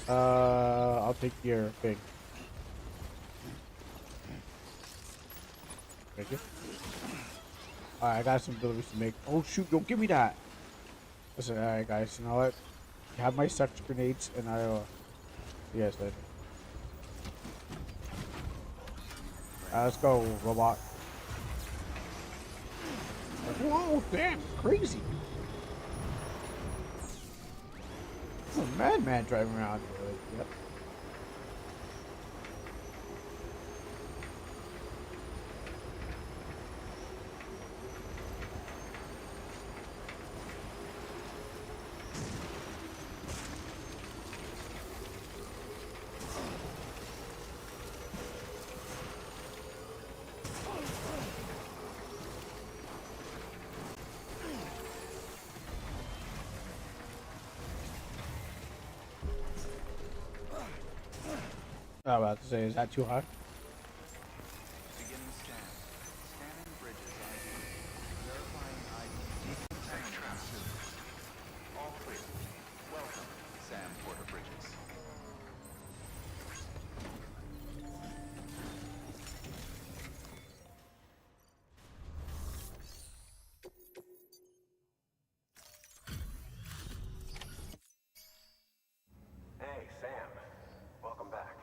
I'll take your thing. Thank you. Alright, I got some deliveries to make. Oh, shoot, don't give me that. Listen, alright, guys, you know what? Have my sex grenades, and I'll see you guys later. Alright, let's go, robot. Whoa, damn, crazy. Oh, madman driving around here. Yep. I was about to say, is that too high? Beginning scan. Scanning bridges ID. Verifying ID. Decontamination. All clear. Welcome, Sam Porter Bridges. Hey, Sam. Welcome back.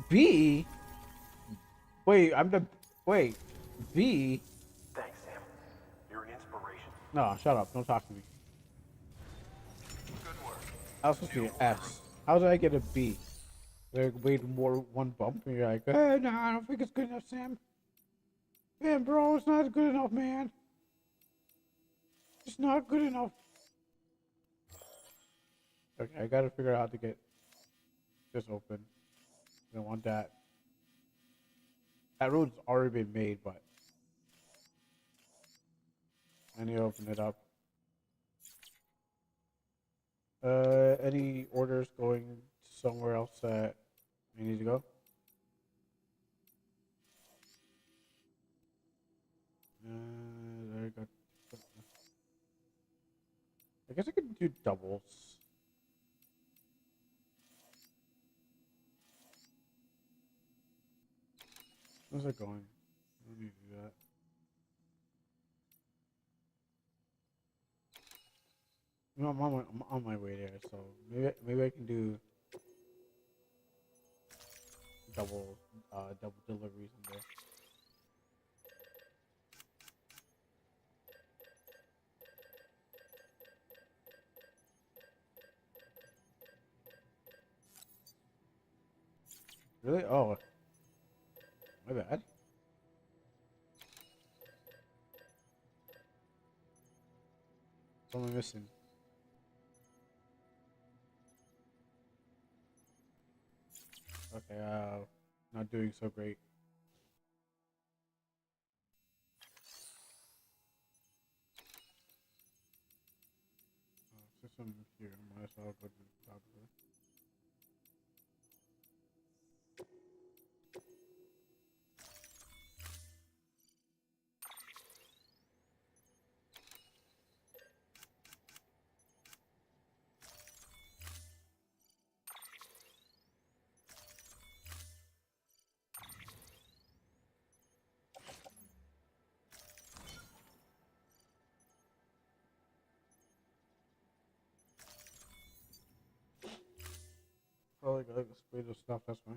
B? Wait, wait. B? Thanks, Sam. You're an inspiration. No, shut up. Don't talk to me. Good work. I was supposed to be an S. How did I get a B? They made more one bump, and you're like, no, I don't think it's good enough, Sam. Man, bro, it's not good enough, man. It's not good enough. Okay, I gotta figure out how to get this open. I don't want that. That road's already been made, but I need to open it up. Any orders going somewhere else that I need to go? I got. I guess I could do doubles. How's it going? Let me do that. No, I'm on my way there, so maybe I can do double deliveries in there. Really? Oh, my bad. What am I missing? Okay, not doing so great. System here, might as well go to the top of it. Probably gotta spray the stuff, that's why.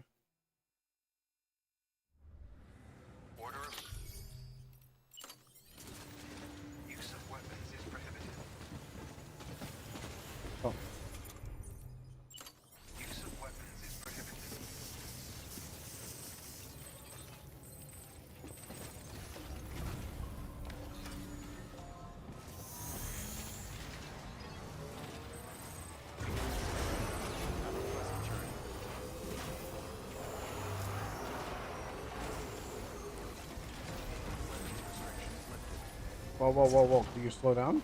Whoa, whoa, whoa, whoa. Can you slow down?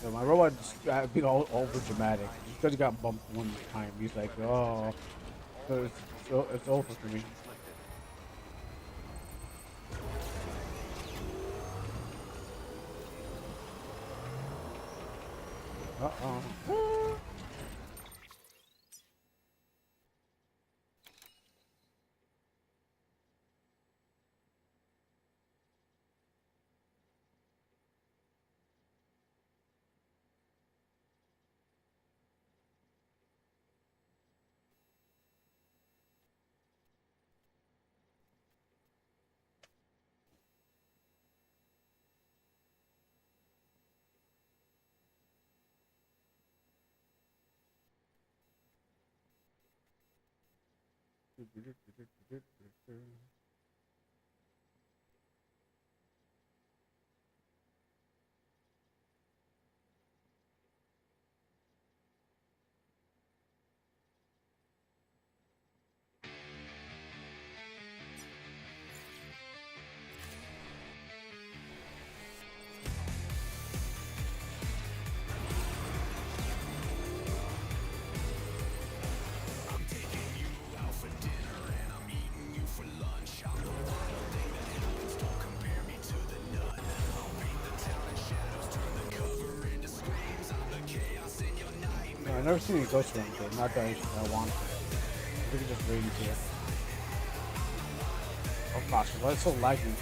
Yeah, my robot just being all over dramatic. Just because he got bumped one time, he's like, oh, so it's over for me. Uh-oh. No, I've never seen any ghost runs, but not that I want to. I think it's just waiting to it. Oh gosh, why is it so laggy?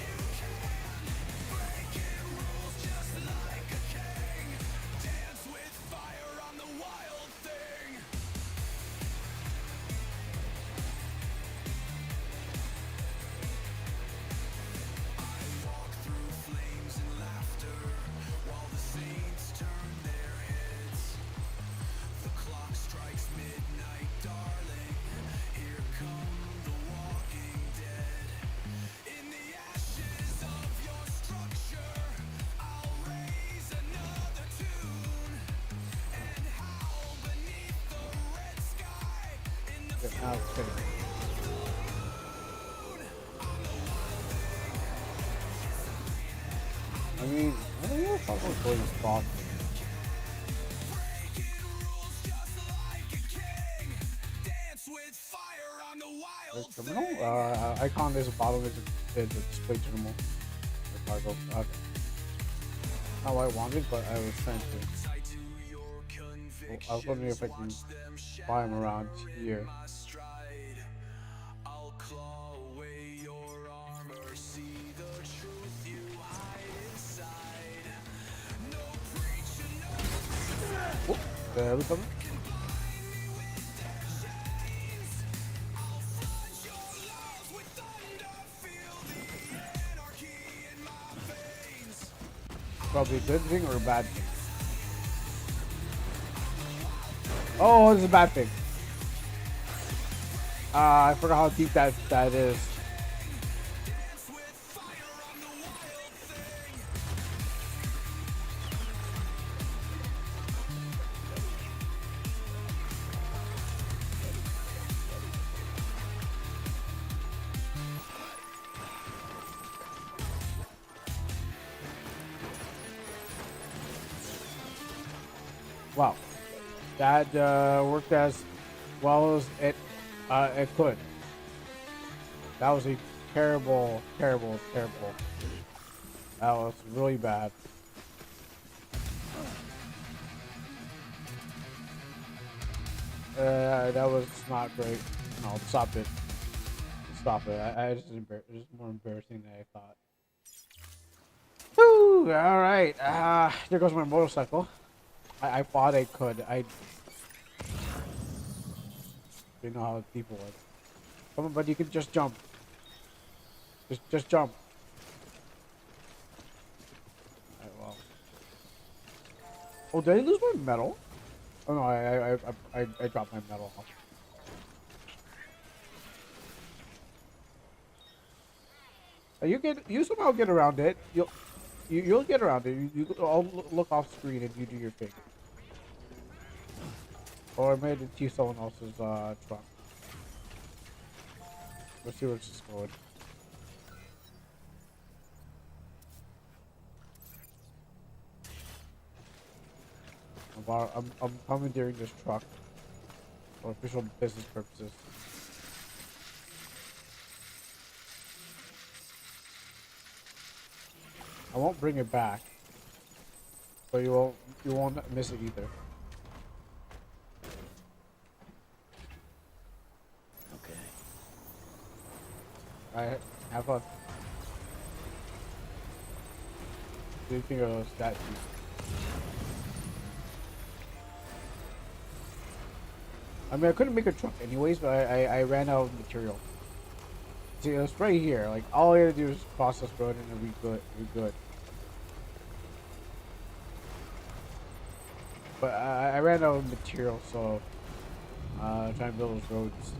Now it's fitting. I mean, I don't know if I was going to spot. Terminal? Icon is a bottom is a display terminal. The cargo. Okay. Not what I wanted, but I was trying to. Well, I was wondering if I can buy them around here. Oh, there we go. Probably a good thing or a bad thing. Oh, it's a bad thing. I forgot how deep that is. Wow, that worked as well as it could. That was a terrible. That was really bad. That was not great. No, stop it. Stop it. It's more embarrassing than I thought. Whew, all right. There goes my motorcycle. I thought I could. I didn't know how deep it was. Come on, but you can just jump. Just jump. Alright, well. Oh, did I lose my medal? Oh no, I dropped my medal off. You somehow get around it. You'll get around it. I'll look off screen and you do your thing. Or I made it to someone else's trunk. Let's see where this is going. I'm commandeering this truck for official business purposes. I won't bring it back, but you won't miss it either. Okay. Alright, have fun. What do you think of those statues? I mean, I couldn't make a truck anyways, but I ran out of material. See, it's right here. Like, all I had to do is process road and then we're good. But I ran out of material, so trying to build those roads.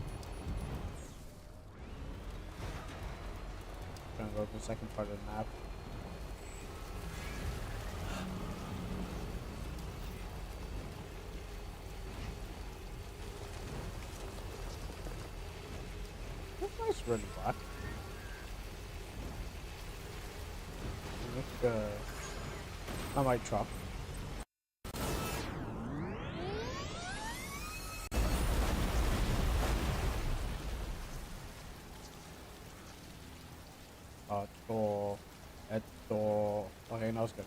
Trying to go to the second part of the map. That's nice running back. Look, not my truck. Okay, no, it's good.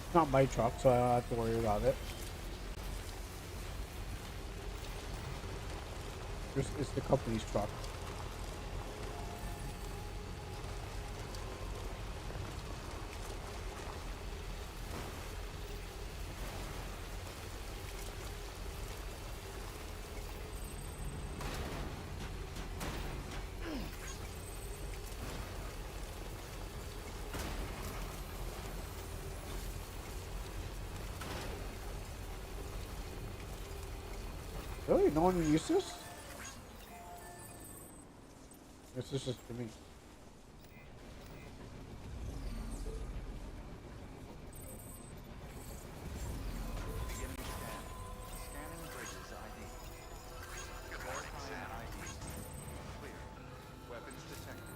It's not my truck, so I don't have to worry about it. It's the company's truck. Really? No one uses this? This is just for me. Beginning scan. Scanning bridges ID. Verifying ID. Clear. Weapons detected.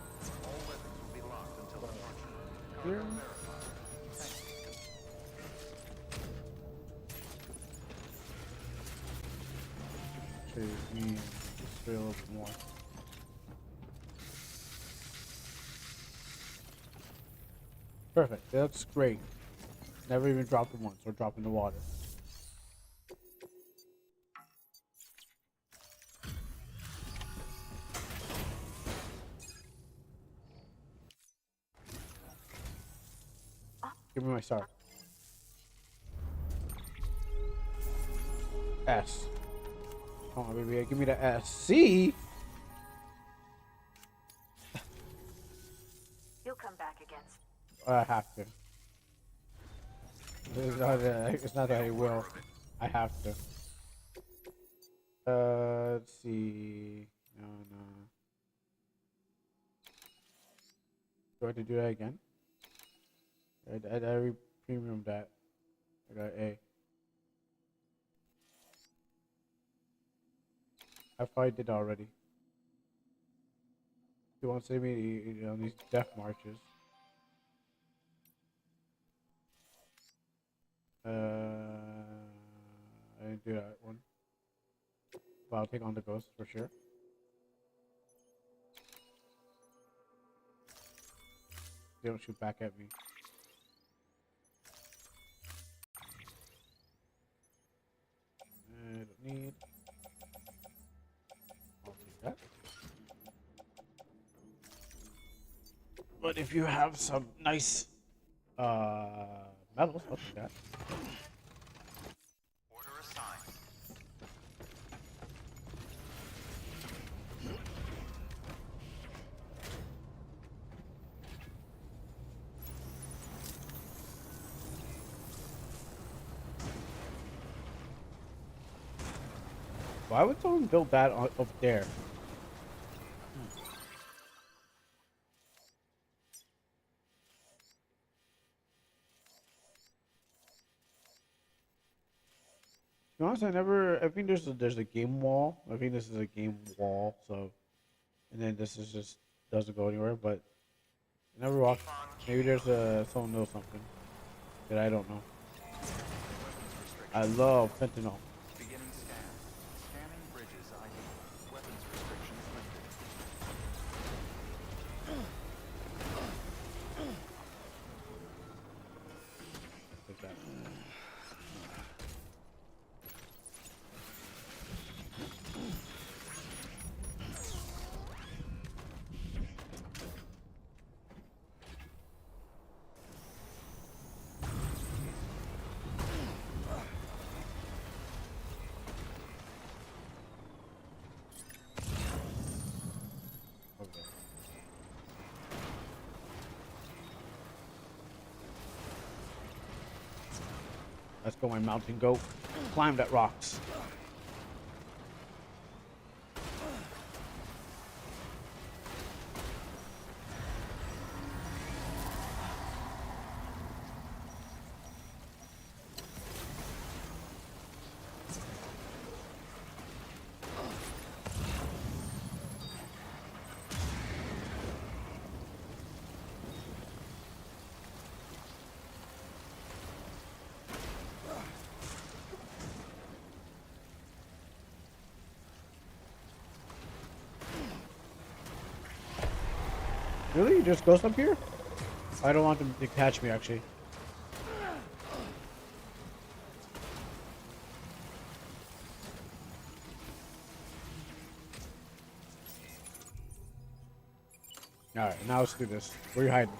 All weapons will be locked until departure. Here. Cargo verified. Thank you. Actually, me just do a little bit more. Perfect. That's great. Never even dropped it once or dropped in the water. Give me my star. S. Come on, baby. Give me the S. C? You'll come back again. I have to. It's not that I will. I have to. Let's see. No. Do I have to do that again? I premium that. I got A. I probably did already. You won't see me on these death marches. I didn't do that one. But I'll take on the ghost for sure. They don't shoot back at me. I don't need. I'll take that. But if you have some nice metals, I'll take that. Order assigned. Why would someone build that up there? be honest, I never. I think there's a game wall. I think this is a game wall. So, and then this is just doesn't go anywhere. But I never walked. Maybe there's someone knows something that I don't know. Weapons I restrictions. love fentanyl. Beginning scan. Scanning bridges ID. Weapons restrictions lifted. Like that. Okay. Let's go, my mountain goat. Climb that rocks. Really? There's ghosts up here? I don't want them to catch me, actually. Alright, now let's do this. Where are you hiding?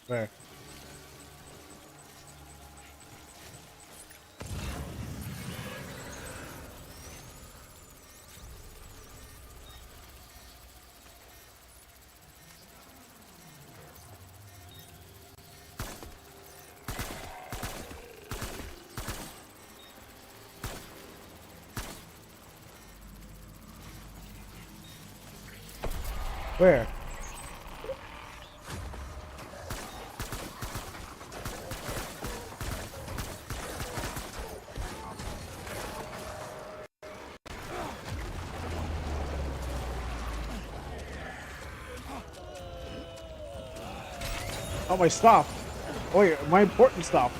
Where? Where? Oh, my stuff. Oh, yeah, my important stuff.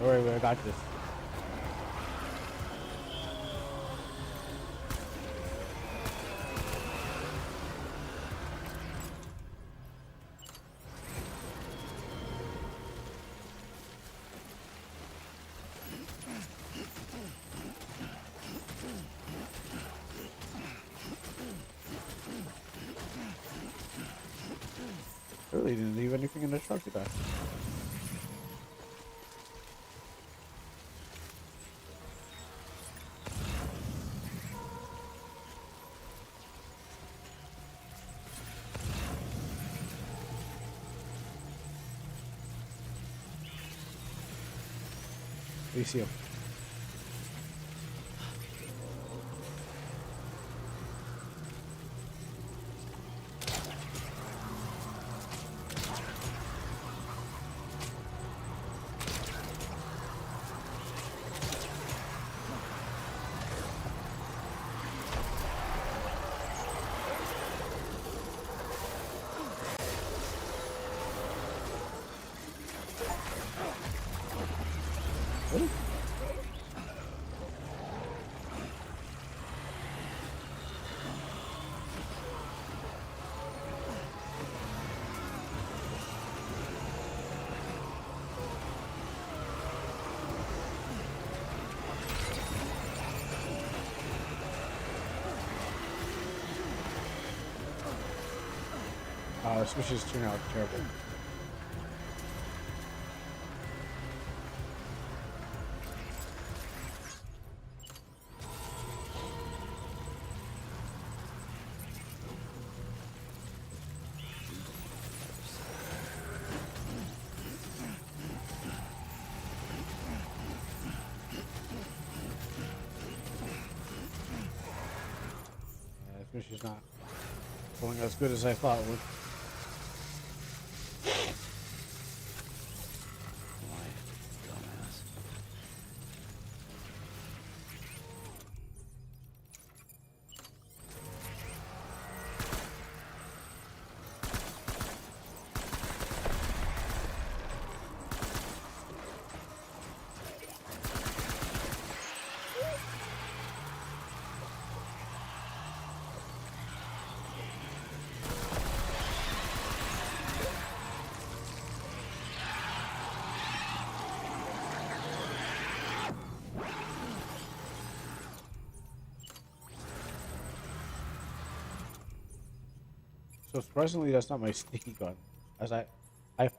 Alright, I got this. Really didn't leave anything in the truck, did I? Do you see him? Really? This mission's turning out terrible. mission's not going as good as I thought it would. Why, dumbass? So surprisingly, that's not my sticky gun, as I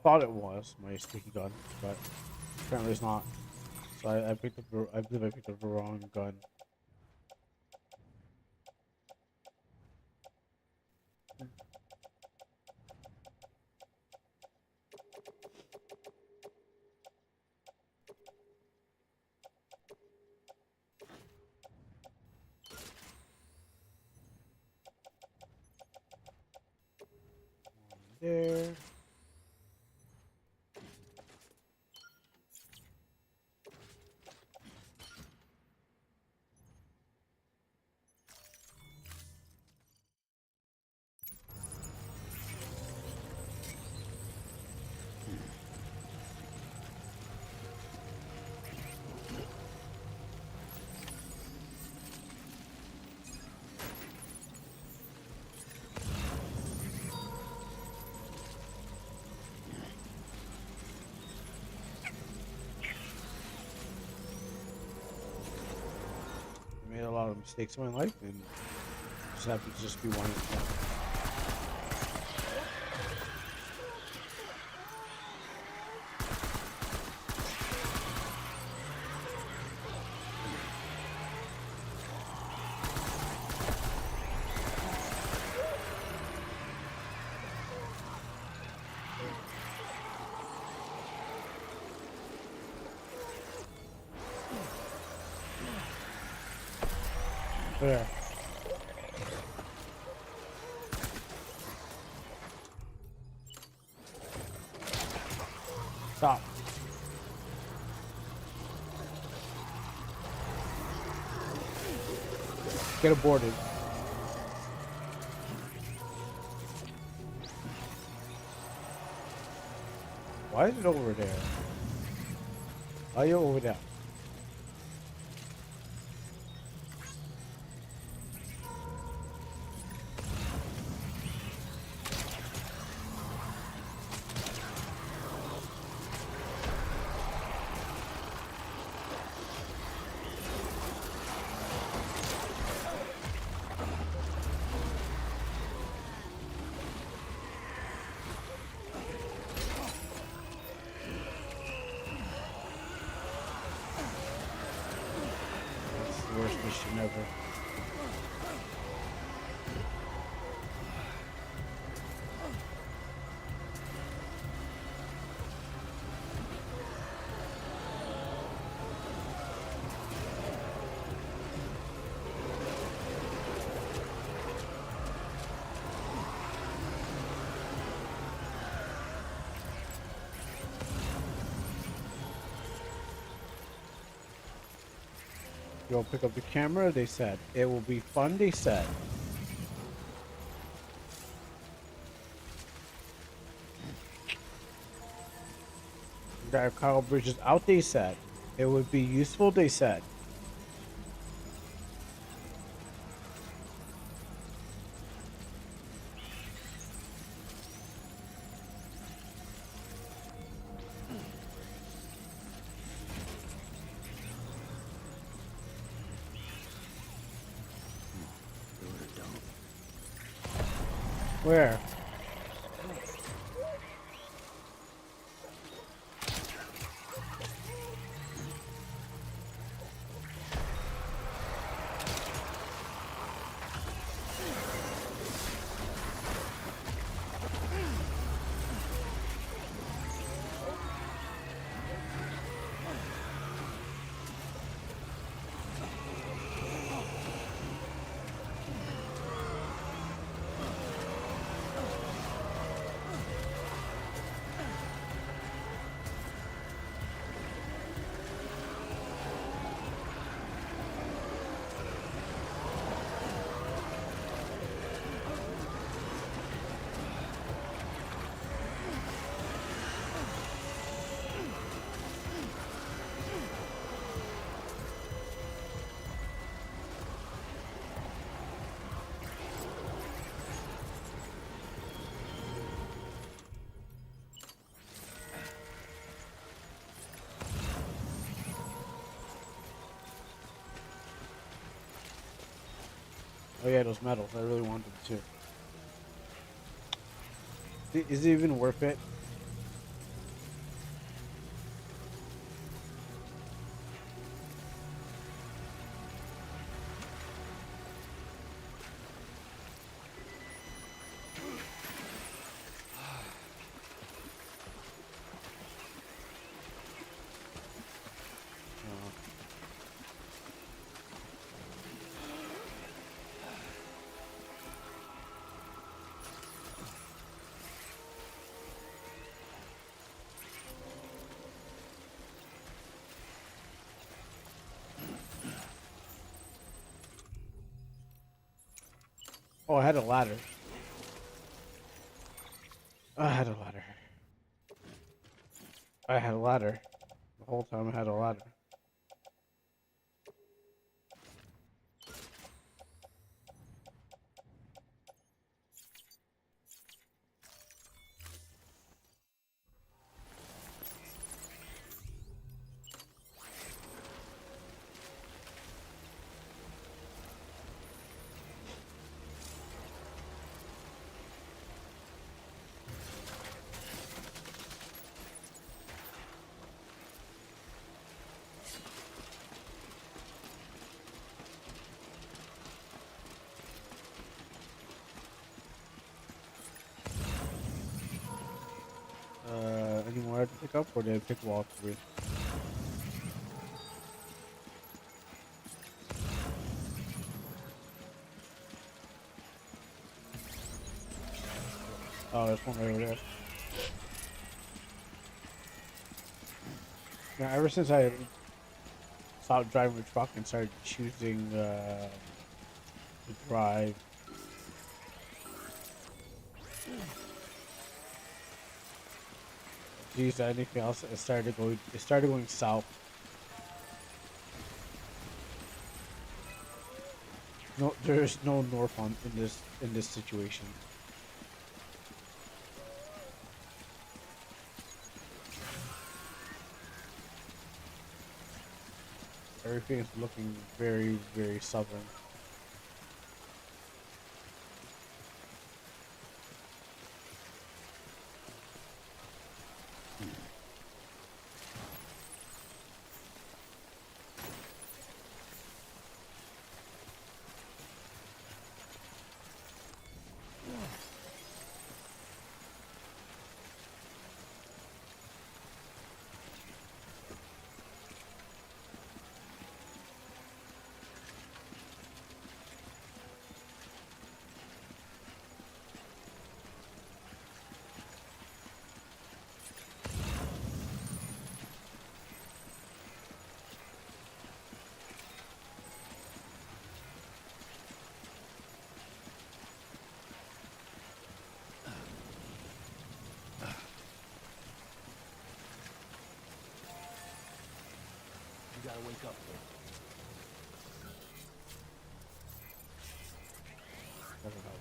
thought it was my sticky gun, but apparently it's not. So I picked up I believe I picked up the wrong gun. There. I made a lot of mistakes in my life, and just happy to just be one of them. There. Stop. Get aborted. Why is it over there? Why are you over there? It's the worst mission ever. You'll pick up the camera, they said. It will be fun, they said. Drive Kyle Bridges out, they said. It would be useful, they said. Where? Oh yeah, those medals. I really want them too. Is it even worth it? Oh, I had a ladder. I had a ladder. I had a ladder. The whole time I had a ladder. Any more I have to pick up, or did I pick all three? Oh, there's one right over there. Now, ever since I stopped driving the truck and started choosing to drive, geez, anything else, it started going south. No, there's no north on in this situation. Everything is looking very, very southern. You gotta wake up, kid. Doesn't help.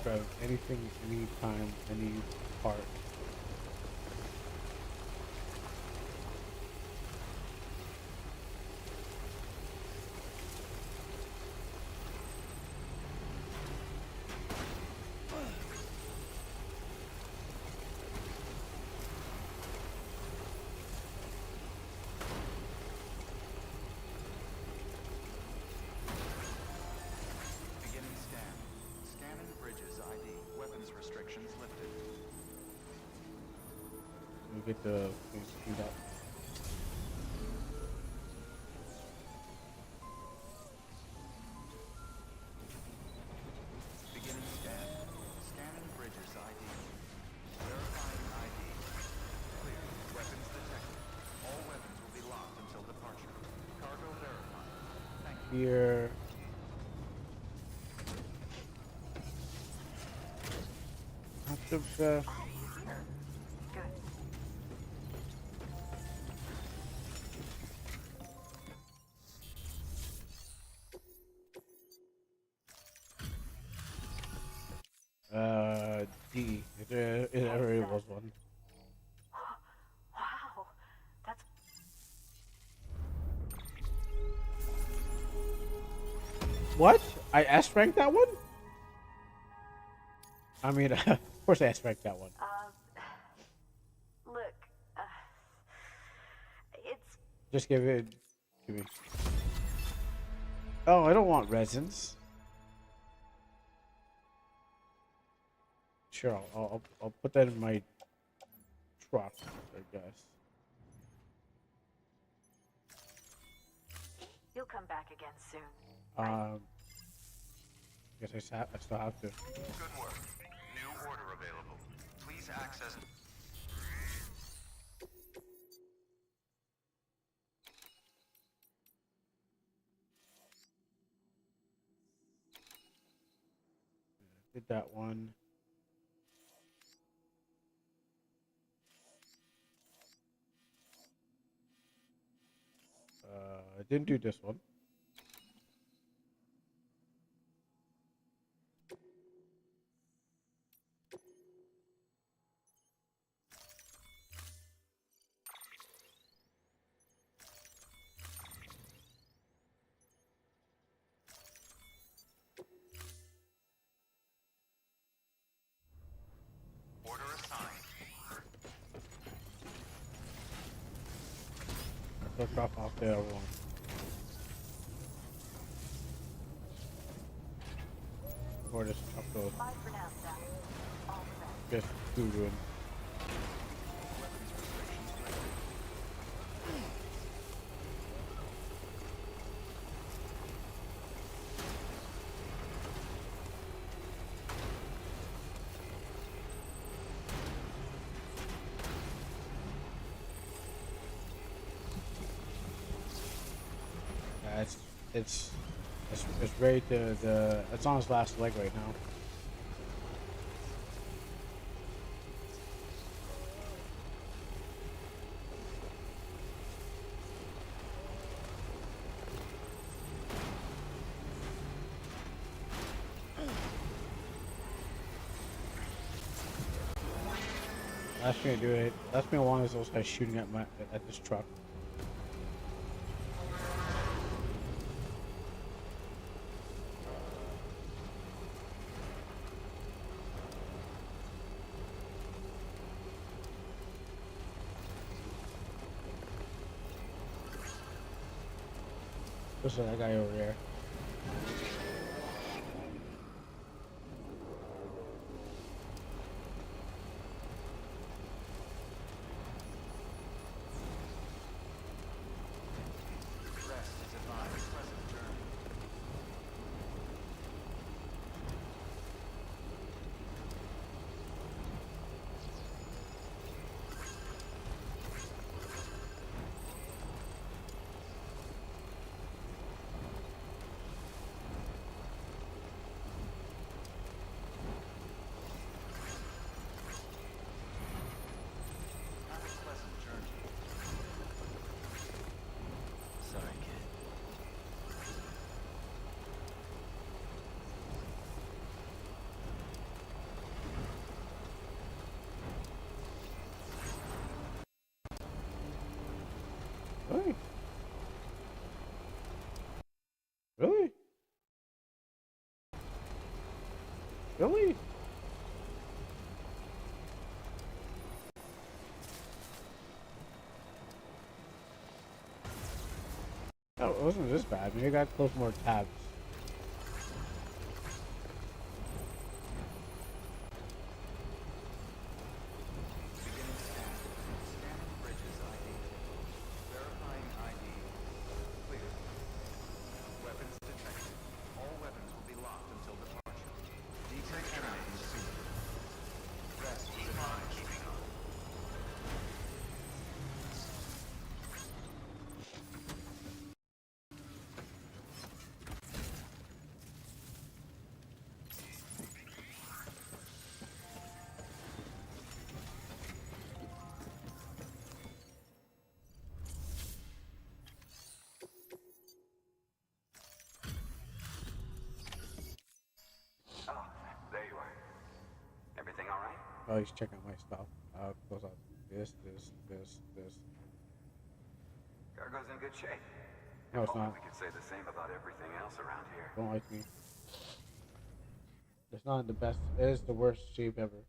grab anything, anytime, any part. Beginning scan. Scanning Bridges ID. Weapons restrictions lifted. We get the things cleaned up. Beginning scan. Scanning Bridges ID. Verifying ID. Clear. Weapons detected. All weapons will be locked until departure. Cargo verified. Thank you. Here. Not the best. Good. D. There already was one. Wow. That's What? I S ranked that one? I mean, of course I S ranked that one. look. It's Just give it to me. Oh, I don't want resins. Sure, I'll put that in my truck, I guess. you'll come back again soon. Guess I still have to. Good work. New order available. Please access. Did that one. I didn't do this one. Order assigned. Let's drop off the other one. Or just chop those. Bye for now, Sam. All the best. Just Googling. It's ready to it's on its last leg right now. Last thing I do it. Last thing I want is those guys shooting at this truck. Listen to that guy over there. Rest is advised. Pleasant journey. Really? Really? Really? Oh, it wasn't this bad. Maybe I got to close more tabs. Beginning scan. Scanning bridges ID. Verifying ID. Clear. Weapons detected. All weapons will be locked until departure. Decontaminating soon. Rest is advised. Oh, there you are. Everything all right? Oh, he's checking my stuff. Close out this. Cargo's in good shape. No, If it's only not. we could say the same about everything else around here. Don't like me. It's not the best. It is the worst shape ever.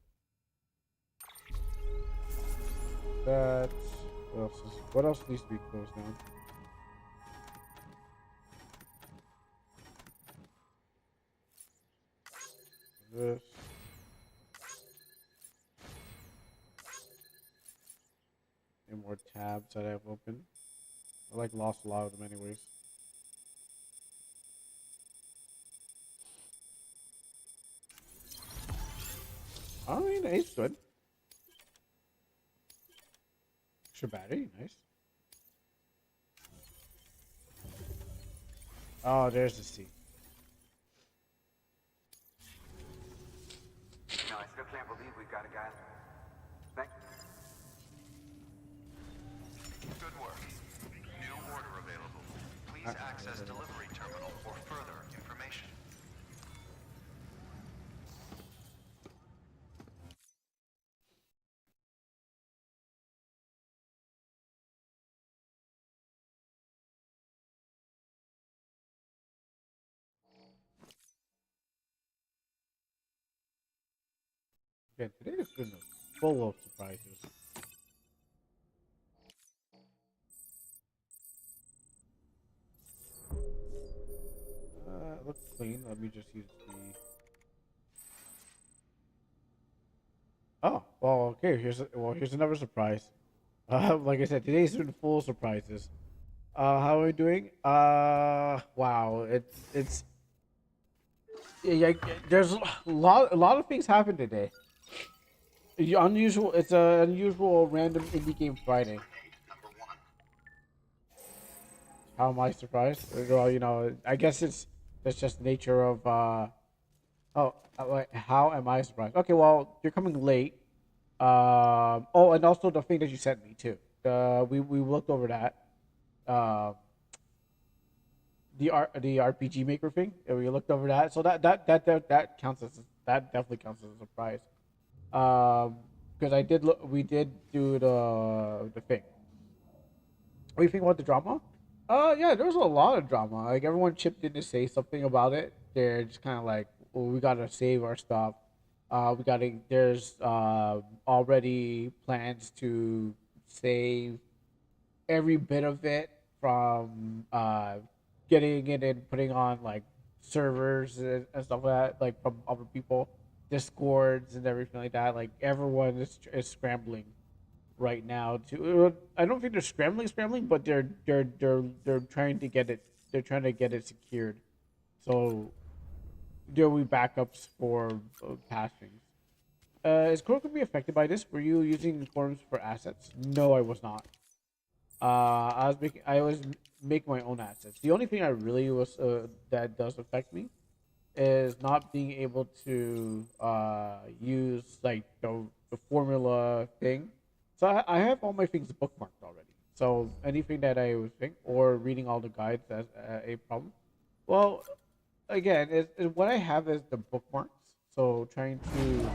That. What else needs to be closed down? This. Any more tabs that I have open? I like lost a lot of them anyways. I mean, it's good. Extra battery, nice. Oh, there's the C. No, I still can't believe we got a guy. Thank. Good work. New order available. Please access delivery terminal for further information. Yeah, today has been full of surprises. It looks clean. Let me just use the. Oh, well, okay. Here's another surprise. Like I said, today's been full of surprises. How are we doing? Wow. It's yeah. There's a lot of things happened today. Unusual. It's an unusual random indie game Friday. How am I surprised? Well, I guess that's just nature of Oh, wait, how am I surprised? Okay, well, you're coming late. Oh, and also the thing that you sent me too. We looked over that. Um, the RPG Maker thing. And we looked over that. So that counts as that definitely counts as a surprise. Because we did do the thing. What do you think about the drama? Yeah, there was a lot of drama. Like everyone chipped in to say something about it. They're just kind of like, well, we gotta save our stuff. We gotta. There's already plans to save every bit of it from getting it and putting on like servers and stuff like that, like from other people, discords and everything like that. Like everyone is scrambling right now to I don't think they're scrambling, but they're trying to get it secured. So there will be backups for past things. Is Chrome gonna be affected by this? Were you using forms for assets? No, I was not. I was making my own assets. The only thing I really was that does affect me is not being able to use like the formula thing. So I have all my things bookmarked already. So anything that I would think or reading all the guides as a problem. Well, again, what I have is the bookmarks. So trying to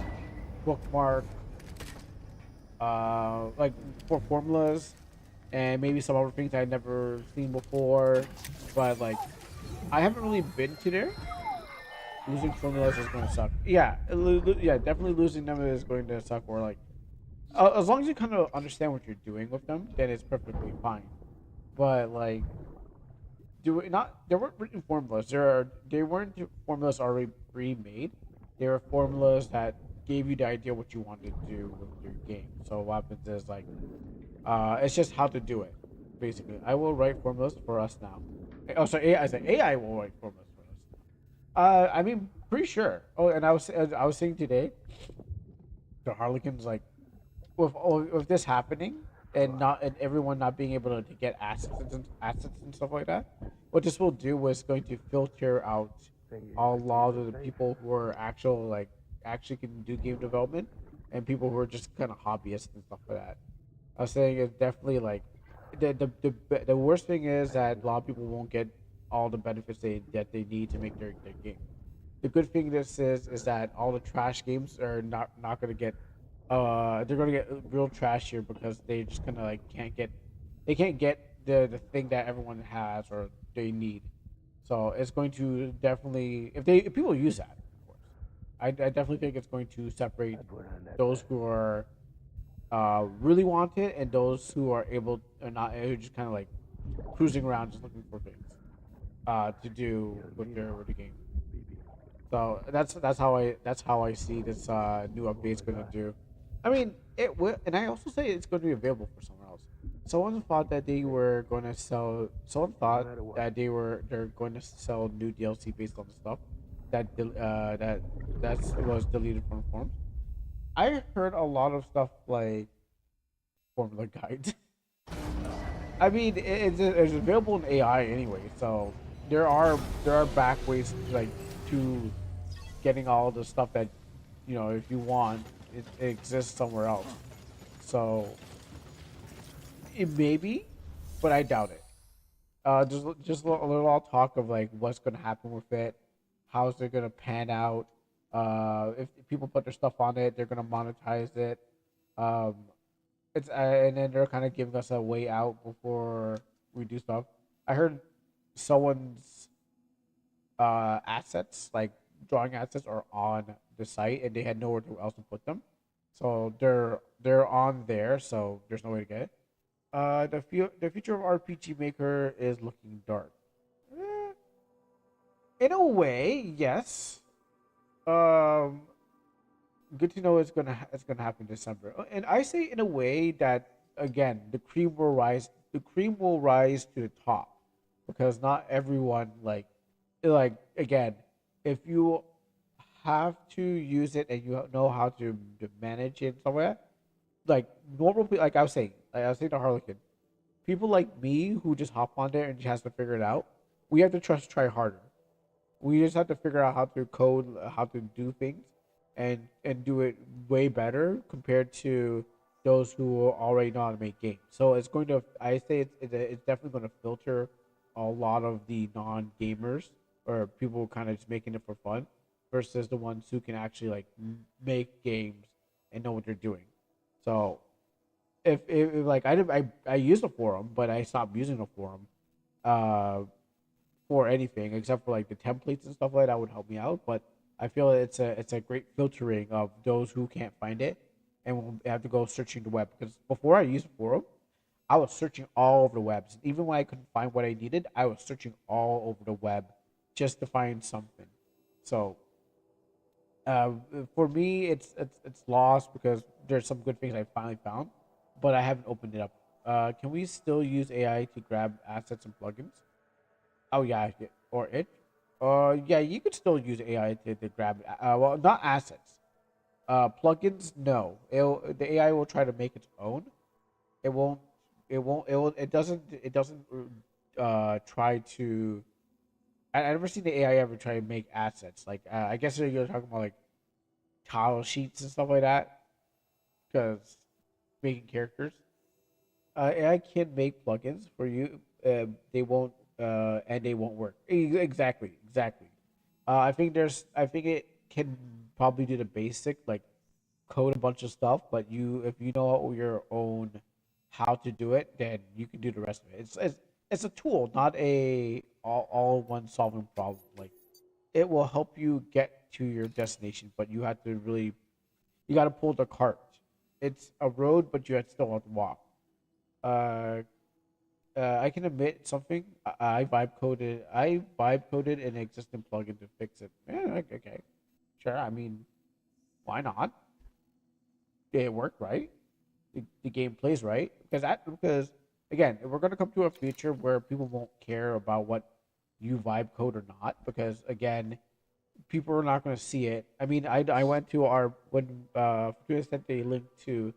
bookmark like for formulas and maybe some other things I've never seen before. But like, I haven't really been to there. Losing formulas is going to suck. Yeah, yeah, definitely losing them is going to suck. Or like, as long as you kind of understand what you're doing with them, then it's perfectly fine. But like, do it not? There weren't written formulas. They weren't formulas already pre-made. They were formulas that gave you the idea what you wanted to do with your game. So what happens is like, it's just how to do it. Basically, I will write formulas for us now. Oh, sorry, AI. I said AI will write formulas for us now. I mean, pretty sure. Oh, and I was saying today, the Harlequins like with this happening and everyone not being able to get assets and stuff like that. What this will do was going to filter out a lot of the people who are actual like actually can do game development and people who are just kind of hobbyists and stuff like that. I was saying it's definitely like the worst thing is that a lot of people won't get all the benefits they need to make their game. The good thing this is that all the trash games are not gonna get they're gonna get real trash here because they just kind of like can't get the thing that everyone has or they need. So it's going to definitely if people use that, of course, I definitely think it's going to separate those who are really want it and those who are able or not who just kind of like cruising around just looking for things to do with the game. So that's how I see this new update's gonna do. I mean, it will, and I also say it's going to be available for someone else. Someone thought that they were going to sell. Someone thought that they're going to sell new DLC based on the stuff that was deleted from forums. I heard a lot of stuff like Formula Guide. I mean, it's available in AI anyway, so there are back ways like to getting all the stuff that if you want, it exists somewhere else. So it may be, but I doubt it. Just a little talk of like what's gonna happen with it, how's it gonna pan out. If people put their stuff on it, they're gonna monetize it. Um, it's and then they're kind of giving us a way out before we do stuff. I heard someone's assets, like drawing assets, are on the site, and they had nowhere else to put them. So they're on there, so there's no way to get it. The future of RPG Maker is looking dark. Eh, in a way, yes. Um, Good to know it's gonna happen in December. And I say in a way that again, the cream will rise. The cream will rise to the top because not everyone like again, if you have to use it and you know how to manage it somewhere, like normal people, like I was saying to Harlequin, people like me who just hop on there and just has to figure it out, we have to try harder. We just have to figure out how to code, how to do things, and do it way better compared to those who already know how to make games. So it's going to, I say it's definitely going to filter a lot of the non gamers or people kind of just making it for fun versus the ones who can actually like make games and know what they're doing. So if like I used a forum, but I stopped using a forum uh for anything except for like the templates and stuff like that would help me out. But I feel it's a great filtering of those who can't find it and will have to go searching the web. Because before I used a forum, I was searching all over the webs. Even when I couldn't find what I needed, I was searching all over the web just to find something. So uh, for me, it's lost because there's some good things I finally found, but I haven't opened it up. Can we still use AI to grab assets and plugins? Oh yeah, or it. Yeah, you could still use AI to grab. Well, not assets. Plugins, no. The AI will try to make its own. It won't. It won't. It will. It doesn't. It doesn't. Try to. I never seen the AI ever try to make assets. Like I guess you're talking about like tile sheets and stuff like that. Because making characters. AI can make plugins for you. They won't, and they won't work. Exactly, exactly. I think it can probably do the basic, like code a bunch of stuff. But if you know your own how to do it, then you can do the rest of it. It's a tool, not a all one solving problem. Like it will help you get to your destination, but you have to really you got to pull the cart. It's a road, but still have to walk. Uh, I can admit something. I vibe coded an existing plugin to fix it. Yeah, okay, sure. I mean, why not? It worked right. The game plays right because again, we're gonna come to a future where people won't care about what you vibe code or not because again, people are not gonna see it. I mean, I went to our when Fortuna sent a link to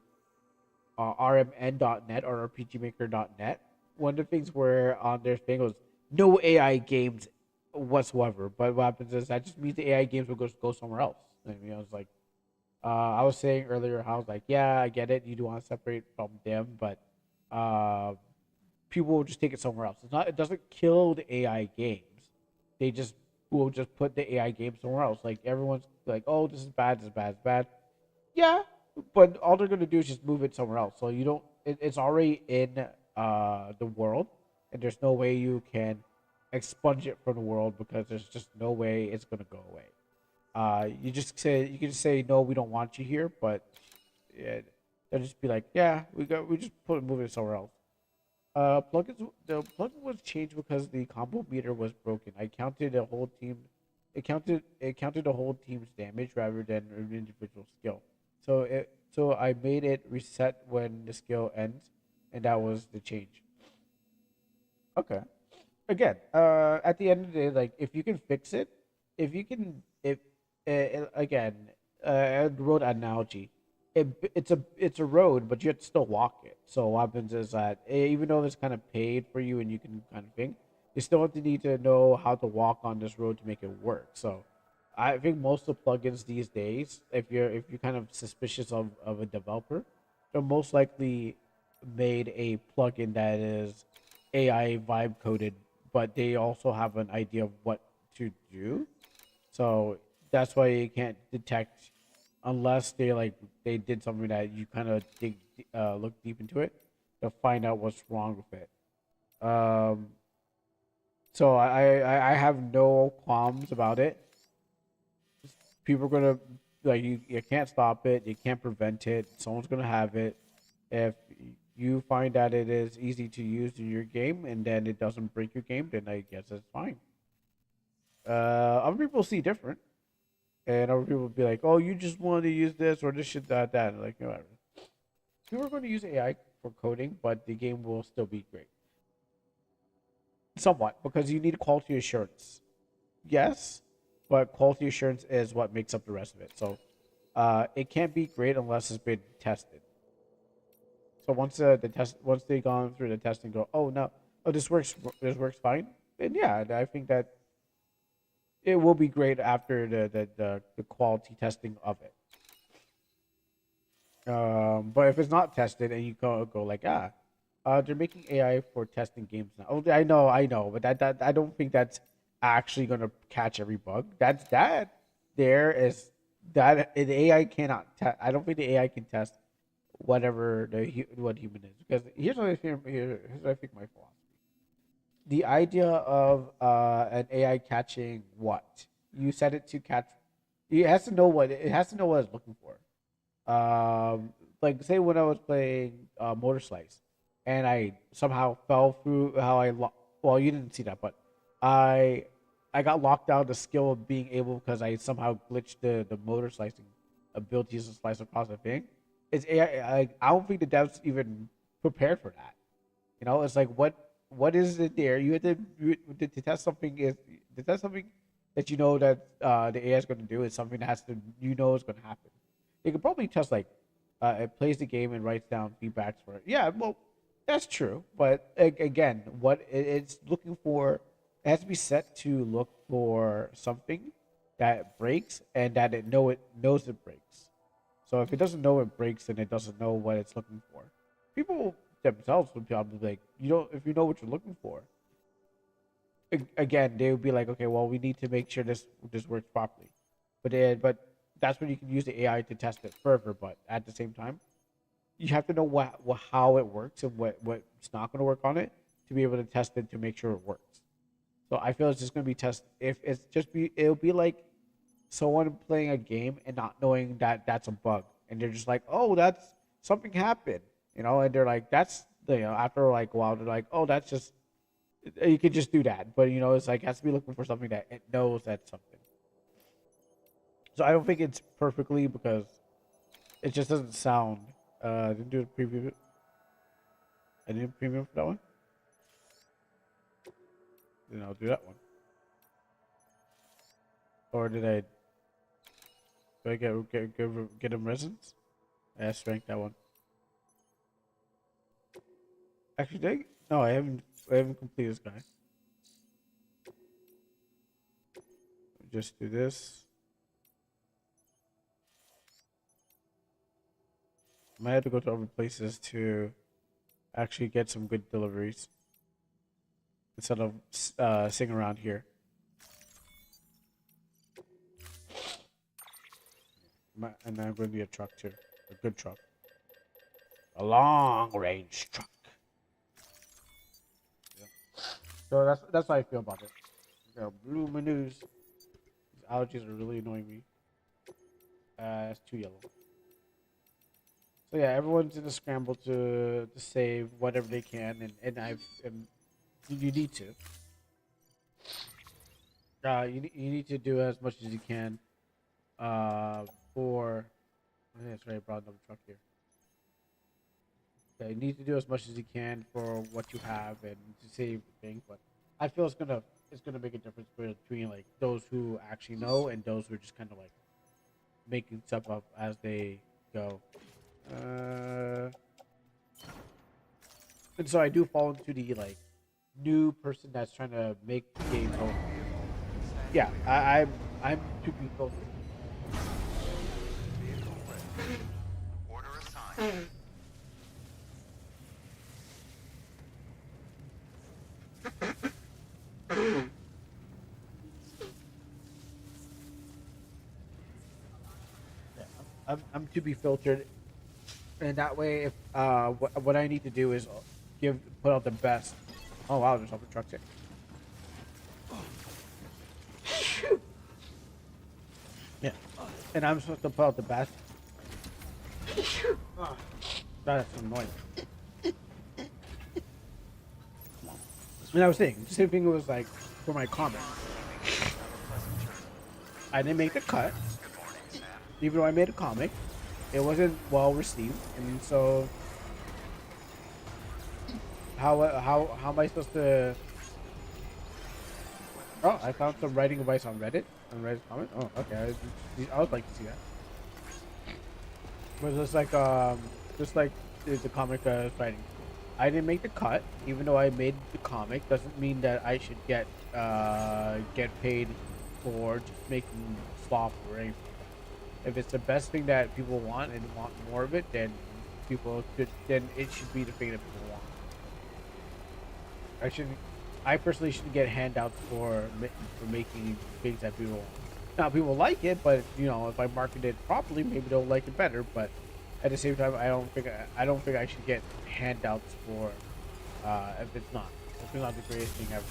rmn.net or rpgmaker.net. One of the things where on their thing was no AI games whatsoever. But what happens is that just means the AI games will go somewhere else. I mean, I was like, I was saying earlier how I was like, yeah, I get it. You do want to separate from them, but uh, people will just take it somewhere else. It's not. It doesn't kill the AI games. They just will just put the AI game somewhere else. Like everyone's like, oh, this is bad. This is bad. This is bad. Yeah, but all they're gonna do is just move it somewhere else. So you don't. It's already in the world, and there's no way you can expunge it from the world because there's just no way it's gonna go away. You can just say no, we don't want you here, but they'll just be like, yeah, we just move it somewhere else. The plugin was changed because the combo meter was broken. I counted a whole team. It counted a whole team's damage rather than an individual skill. So I made it reset when the skill ends, and that was the change. Okay. Again, at the end of the day, like if you can fix it, if you can, if again, road analogy, it's a road, but you have to still walk it. So what happens is that even though it's kind of paid for you and you can kind of thing, you still have to need to know how to walk on this road to make it work. So I think most of the plugins these days, if you're kind of suspicious of a developer, they're most likely made a plugin that is AI vibe coded, but they also have an idea of what to do. So that's why you can't detect unless they did something that you kind of look deep into it to find out what's wrong with it. Um, so I have no qualms about it. People are gonna you can't stop it, you can't prevent it. Someone's gonna have it. If you find that it is easy to use in your game and then it doesn't break your game, then I guess it's fine. Other people see different, and other people will be like, "Oh, you just wanted to use this or this shit that." Like, whatever. People are going to use AI for coding, but the game will still be great, somewhat, because you need quality assurance. Yes, but quality assurance is what makes up the rest of it. So, it can't be great unless it's been tested. So once they've gone through the testing, go, "Oh no, oh this works fine," then yeah, I think that it will be great after the quality testing of it. But if it's not tested and you go like they're making AI for testing games now. Oh, I know, but that I don't think that's actually gonna catch every bug. There is that the AI cannot test. I don't think the AI can test whatever what human is because here's what I think my philosophy. The idea of an AI catching what you set it to catch, it has to know what it's looking for. Like say when I was playing Motor Slice, and I somehow fell through how well you didn't see that, but I I got locked out of the skill of being able because I somehow glitched the motor slicing abilities to slice across the thing. It's I don't think the devs even prepared for that. You know, it's like what is it there? To test something is to test something that you know that the AI is going to do is something that has to is going to happen. They could probably test like it plays the game and writes down feedbacks for it. Yeah, well, that's true. But again, it's looking for it has to be set to look for something that breaks and that it knows it breaks. So if it doesn't know it breaks, then it doesn't know what it's looking for. People themselves would probably be like, you don't if you know what you're looking for. Again, they would be like, okay, well, we need to make sure this works properly. But that's when you can use the AI to test it further. But at the same time, you have to know how it works and what's not going to work on it to be able to test it to make sure it works. So I feel it's just going to be tested. If it's just be, it'll be like someone playing a game and not knowing that that's a bug, and they're just like, oh, that's something happened, and they're like, that's after like a while, they're like, oh, that's just you could just do that, but it's like it has to be looking for something that it knows that's something. So I don't think it's perfectly because it just doesn't sound. I didn't do a preview. I didn't premium for that one. Then I'll do that one. Or did I? Do I get him resins? Yeah, strength that one. Actually, no, I haven't. I haven't completed this guy. Just do this. I might have to go to other places to actually get some good deliveries instead of sitting around here. And then I'm going to need a truck too, a good truck, a long-range truck. Yeah. So that's how I feel about it. Blue menus. These allergies are really annoying me. It's too yellow. So yeah, everyone's in a scramble to save whatever they can, and you need to. You need to do as much as you can. For that's right, I brought another truck here. Yeah, you need to do as much as you can for what you have and to save things, but I feel it's gonna make a difference between like those who actually know and those who are just kind of like making stuff up as they go. And so I do fall into the like new person that's trying to make the game go. Yeah, I'm to be focused. Order assigned. Yeah, I'm to be filtered, and that way, if what I need to do is put out the best. Oh wow, there's other trucks here. Yeah, and I'm supposed to put out the best. Oh, that's annoying. And I was saying, the same thing was like for my comic. I didn't make the cut, even though I made a comic. It wasn't well received, and so how am I supposed to? Oh, I found some writing advice on Reddit. On Reddit's comment. Oh, okay. I would like to see that. But just like the comic writing. I didn't make the cut, even though I made the comic. Doesn't mean that I should get paid for just making slop or anything. If it's the best thing that people want and want more of it, then then it should be the thing that people want. I personally shouldn't get handouts for making things that people want. Now people like it, but if I market it properly, maybe they'll like it better. But at the same time, I don't think I should get handouts for if it's not the greatest thing ever.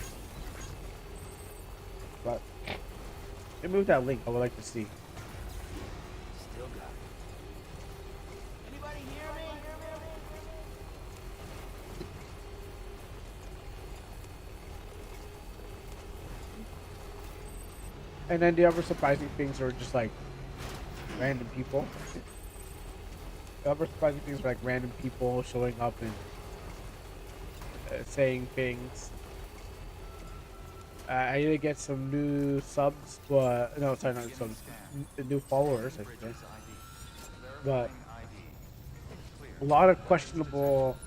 But remove that link. I would like to see. Still got it. Anybody hear me? And then the other surprising things are just like random people. The other surprising things are like random people showing up and saying things. I need to get some new subs, but no, sorry, not subs, new followers, I think. But a lot of questionable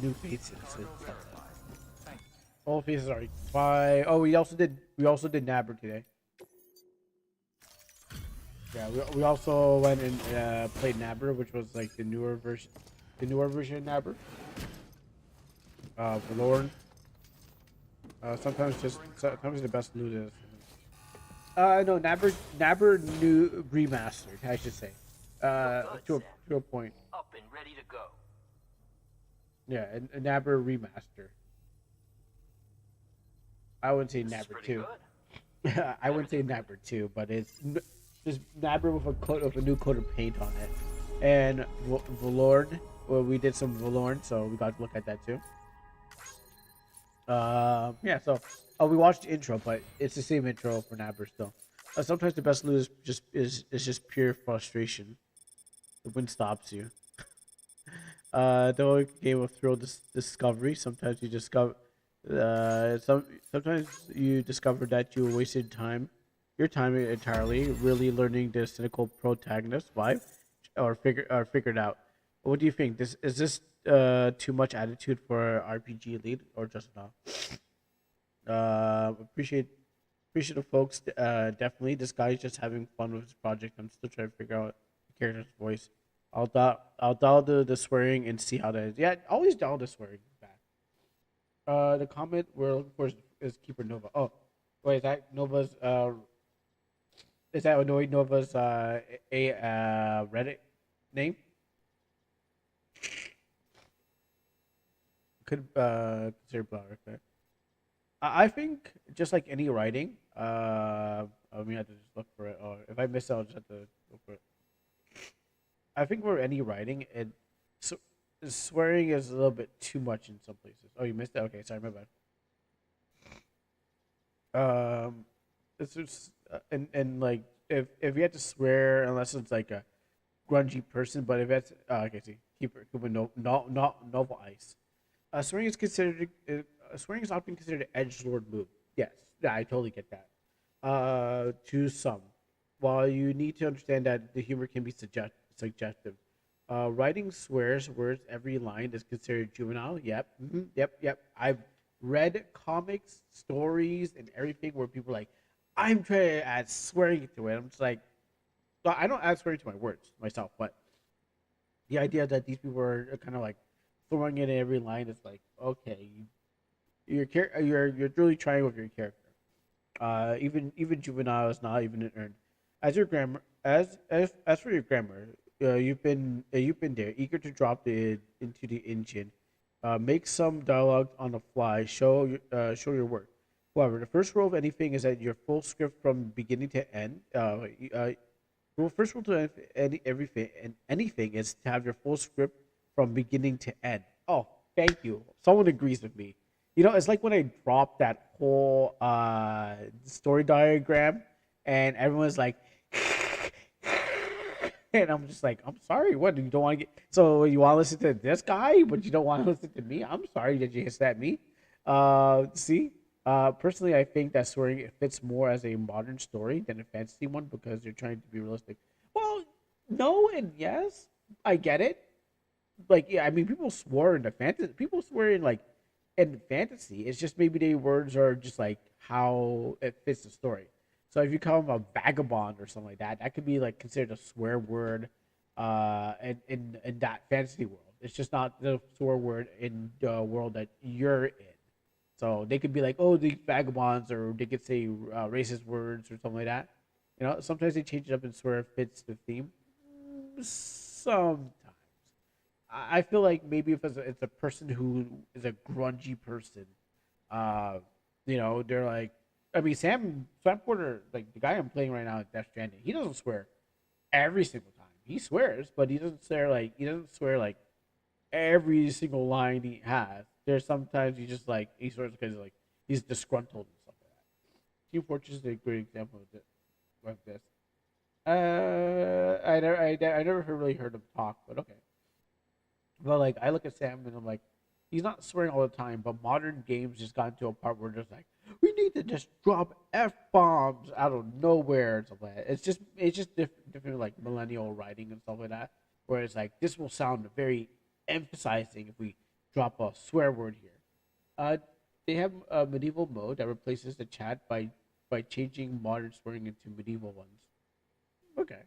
new faces. All faces are by. Oh, we also did Nabber today. Yeah, we also went and played Nabber, which was like the newer version of Nabber. Valorn. Sometimes the best loot is. No, Nabber new remastered, I should say. to a point. Up and ready to go. Yeah, a Nabber remaster. I wouldn't say This is Nabber pretty two. good. I wouldn't say Nabber two, but it's just Nabber with a new coat of paint on it, and Valorn. Well, we did some Valorn, so we got to look at that too. Yeah. So, we watched the intro, but it's the same intro for Nabber still. Sometimes the best loot is just pure frustration. The wind stops you. The only game of thrill discovery. Sometimes you discover, sometimes you discover that you wasted your time entirely, really learning the cynical protagonist vibe, or figured out. What do you think? This too much attitude for RPG lead or just not? Appreciate the folks. Definitely, this guy's just having fun with his project. I'm still trying to figure out the character's voice. I'll dial the swearing and see how that is. Yeah, always dial the swearing back. The comment we're looking for is Keeper Nova. Oh, wait, is that Nova's? Is that Annoyed Nova's Reddit name? Could consider blower. Okay. I think just like any writing, I mean, I have to just look for it. Or if I miss it, I'll just have to look for it. I think for any writing, so, swearing is a little bit too much in some places. Oh, you missed it. Okay, sorry, my bad. It's just, and like if you have to swear, unless it's like a grungy person, but if it's okay, see, keep it not novel ice. Swearing is often considered an edge lord move. Yes, yeah, I totally get that. To some, while you need to understand that the humor can be suggestive. Writing swears words every line is considered juvenile. Yep, yep. I've read comics, stories, and everything where people are like, I'm trying to add swearing to it. I'm just like, well, I don't add swearing to my words myself, but the idea that these people are kind of like throwing it in every line is like, okay, you're really trying with your character. Even juvenile is not even an earned. As your grammar, as for your grammar, you've been there, eager to drop it into the engine. Make some dialogue on the fly. Show your work. However, the first rule of anything is that your full script from beginning to end. Well, first rule to everything and anything is to have your full script from beginning to end. Oh, thank you. Someone agrees with me. It's like when I dropped that whole story diagram, and everyone's like, and I'm just like, I'm sorry. What, you don't want to get? So you want to listen to this guy, but you don't want to listen to me? I'm sorry that you hissed at me. See, personally, I think that story it fits more as a modern story than a fantasy one because you're trying to be realistic. Well, no and yes, I get it. Like, yeah, I mean, people swore in the fantasy. People swear in fantasy. It's just maybe the words are just like how it fits the story. So if you call him a vagabond or something like that, that could be like considered a swear word, in that fantasy world. It's just not the swear word in the world that you're in. So they could be like, oh, these vagabonds, or they could say racist words or something like that. Sometimes they change it up and swear it fits the theme. Sometimes. I feel like maybe if it's a person who is a grungy person, uh, they're like, I mean, Sam Porter, like the guy I'm playing right now at Death Stranding, he doesn't swear every single time. He swears, but he doesn't swear like every single line he has. There's sometimes he swears because like he's disgruntled and stuff like that. Team Fortress is a great example of this. I never really heard him talk, but okay. But like I look at Sam and I'm like, he's not swearing all the time, but modern games just gotten to a part where just like we need to just drop f bombs out of nowhere and stuff like that. It's just different like millennial writing and stuff like that, where it's like this will sound very emphasizing if we drop a swear word here. Uh, they have a medieval mode that replaces the chat by changing modern swearing into medieval ones. Okay.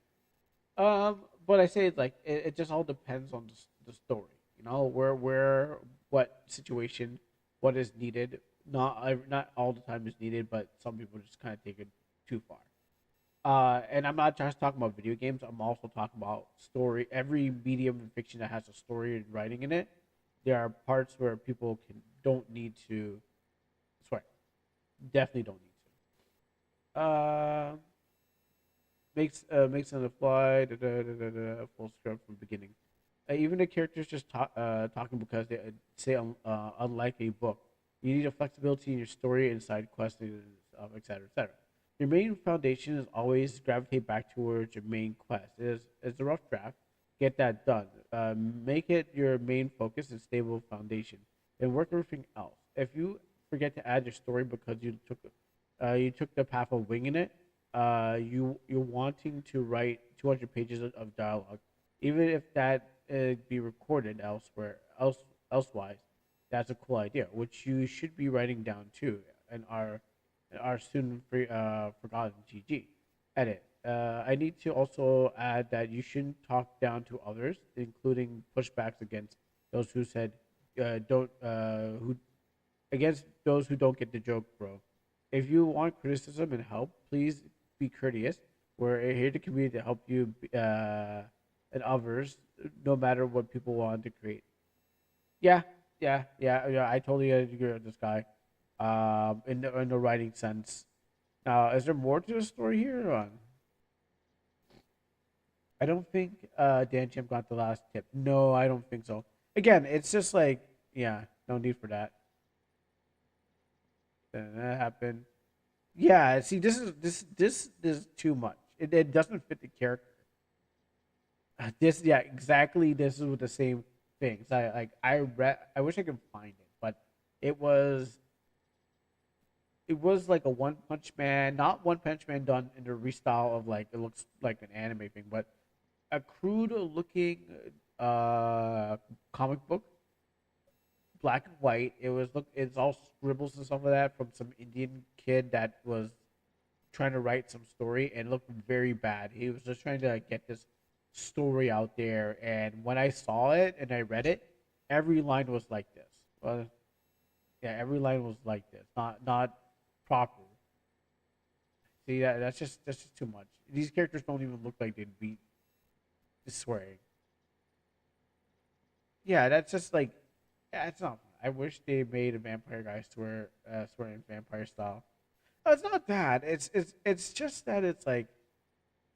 But I say it's like it just all depends on the story. Where what situation, what is needed. Not all the time is needed, but some people just kind of take it too far. And I'm not just talking about video games. I'm also talking about story. Every medium in fiction that has a story and writing in it, there are parts where people don't need to swear. Definitely don't need to. Makes on the fly. Full script from beginning. Even the characters just talking because they say unlike a book, you need a flexibility in your story and side quests and stuff, etc., etc. Your main foundation is always gravitate back towards your main quest. It's a rough draft. Get that done. Make it your main focus and stable foundation, and work everything else. If you forget to add your story because you took the path of winging it, you're wanting to write 200 pages of dialogue, even if that be recorded elsewise. That's a cool idea, which you should be writing down too. And our soon forgotten GG. Edit. I need to also add that you shouldn't talk down to others, including pushbacks against those who said don't who against those who don't get the joke, bro. If you want criticism and help, please be courteous. We're here to community to help you and others, no matter what people want to create. Yeah, yeah. I totally agree with this guy. In the writing sense. Now, is there more to the story here? Or I don't think Dan Jim got the last tip. No, I don't think so. Again, it's just like, yeah, no need for that. Then that happened. Yeah, see, this is too much. It doesn't fit the character. This, yeah, exactly. This is with the same things. I read. I wish I could find it, but it was it was like a One Punch Man, not One Punch Man done in the restyle of like it looks like an anime thing, but a crude looking comic book, black and white. It's all scribbles and stuff like that from some Indian kid that was trying to write some story and it looked very bad. He was just trying to like, get this story out there, and when I saw it and I read it, every line was like this. Yeah, every line was like this, not proper. See that's just too much. These characters don't even look like they'd be swearing. Yeah, that's just like yeah, it's not. I wish they made a vampire guy swear in vampire style. No, it's not that. It's just that it's like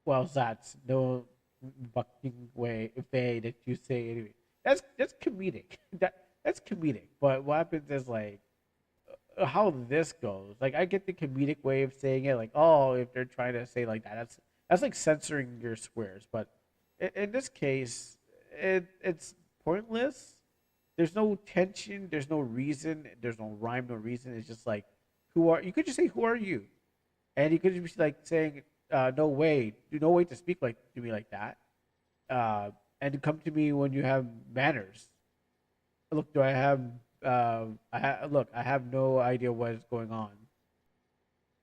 well, that's no fucking way that you say anyway. That's comedic. That's comedic. But what happens is like how this goes. Like I get the comedic way of saying it, like oh, if they're trying to say like that, that's like censoring your swears. But in this case, it's pointless. There's no tension. There's no reason. There's no rhyme. No reason. It's just like who are you? Could just say who are you, and you could just be like saying no way to speak like to me like that, and to come to me when you have manners. Look, do I have? Look, I have no idea what is going on.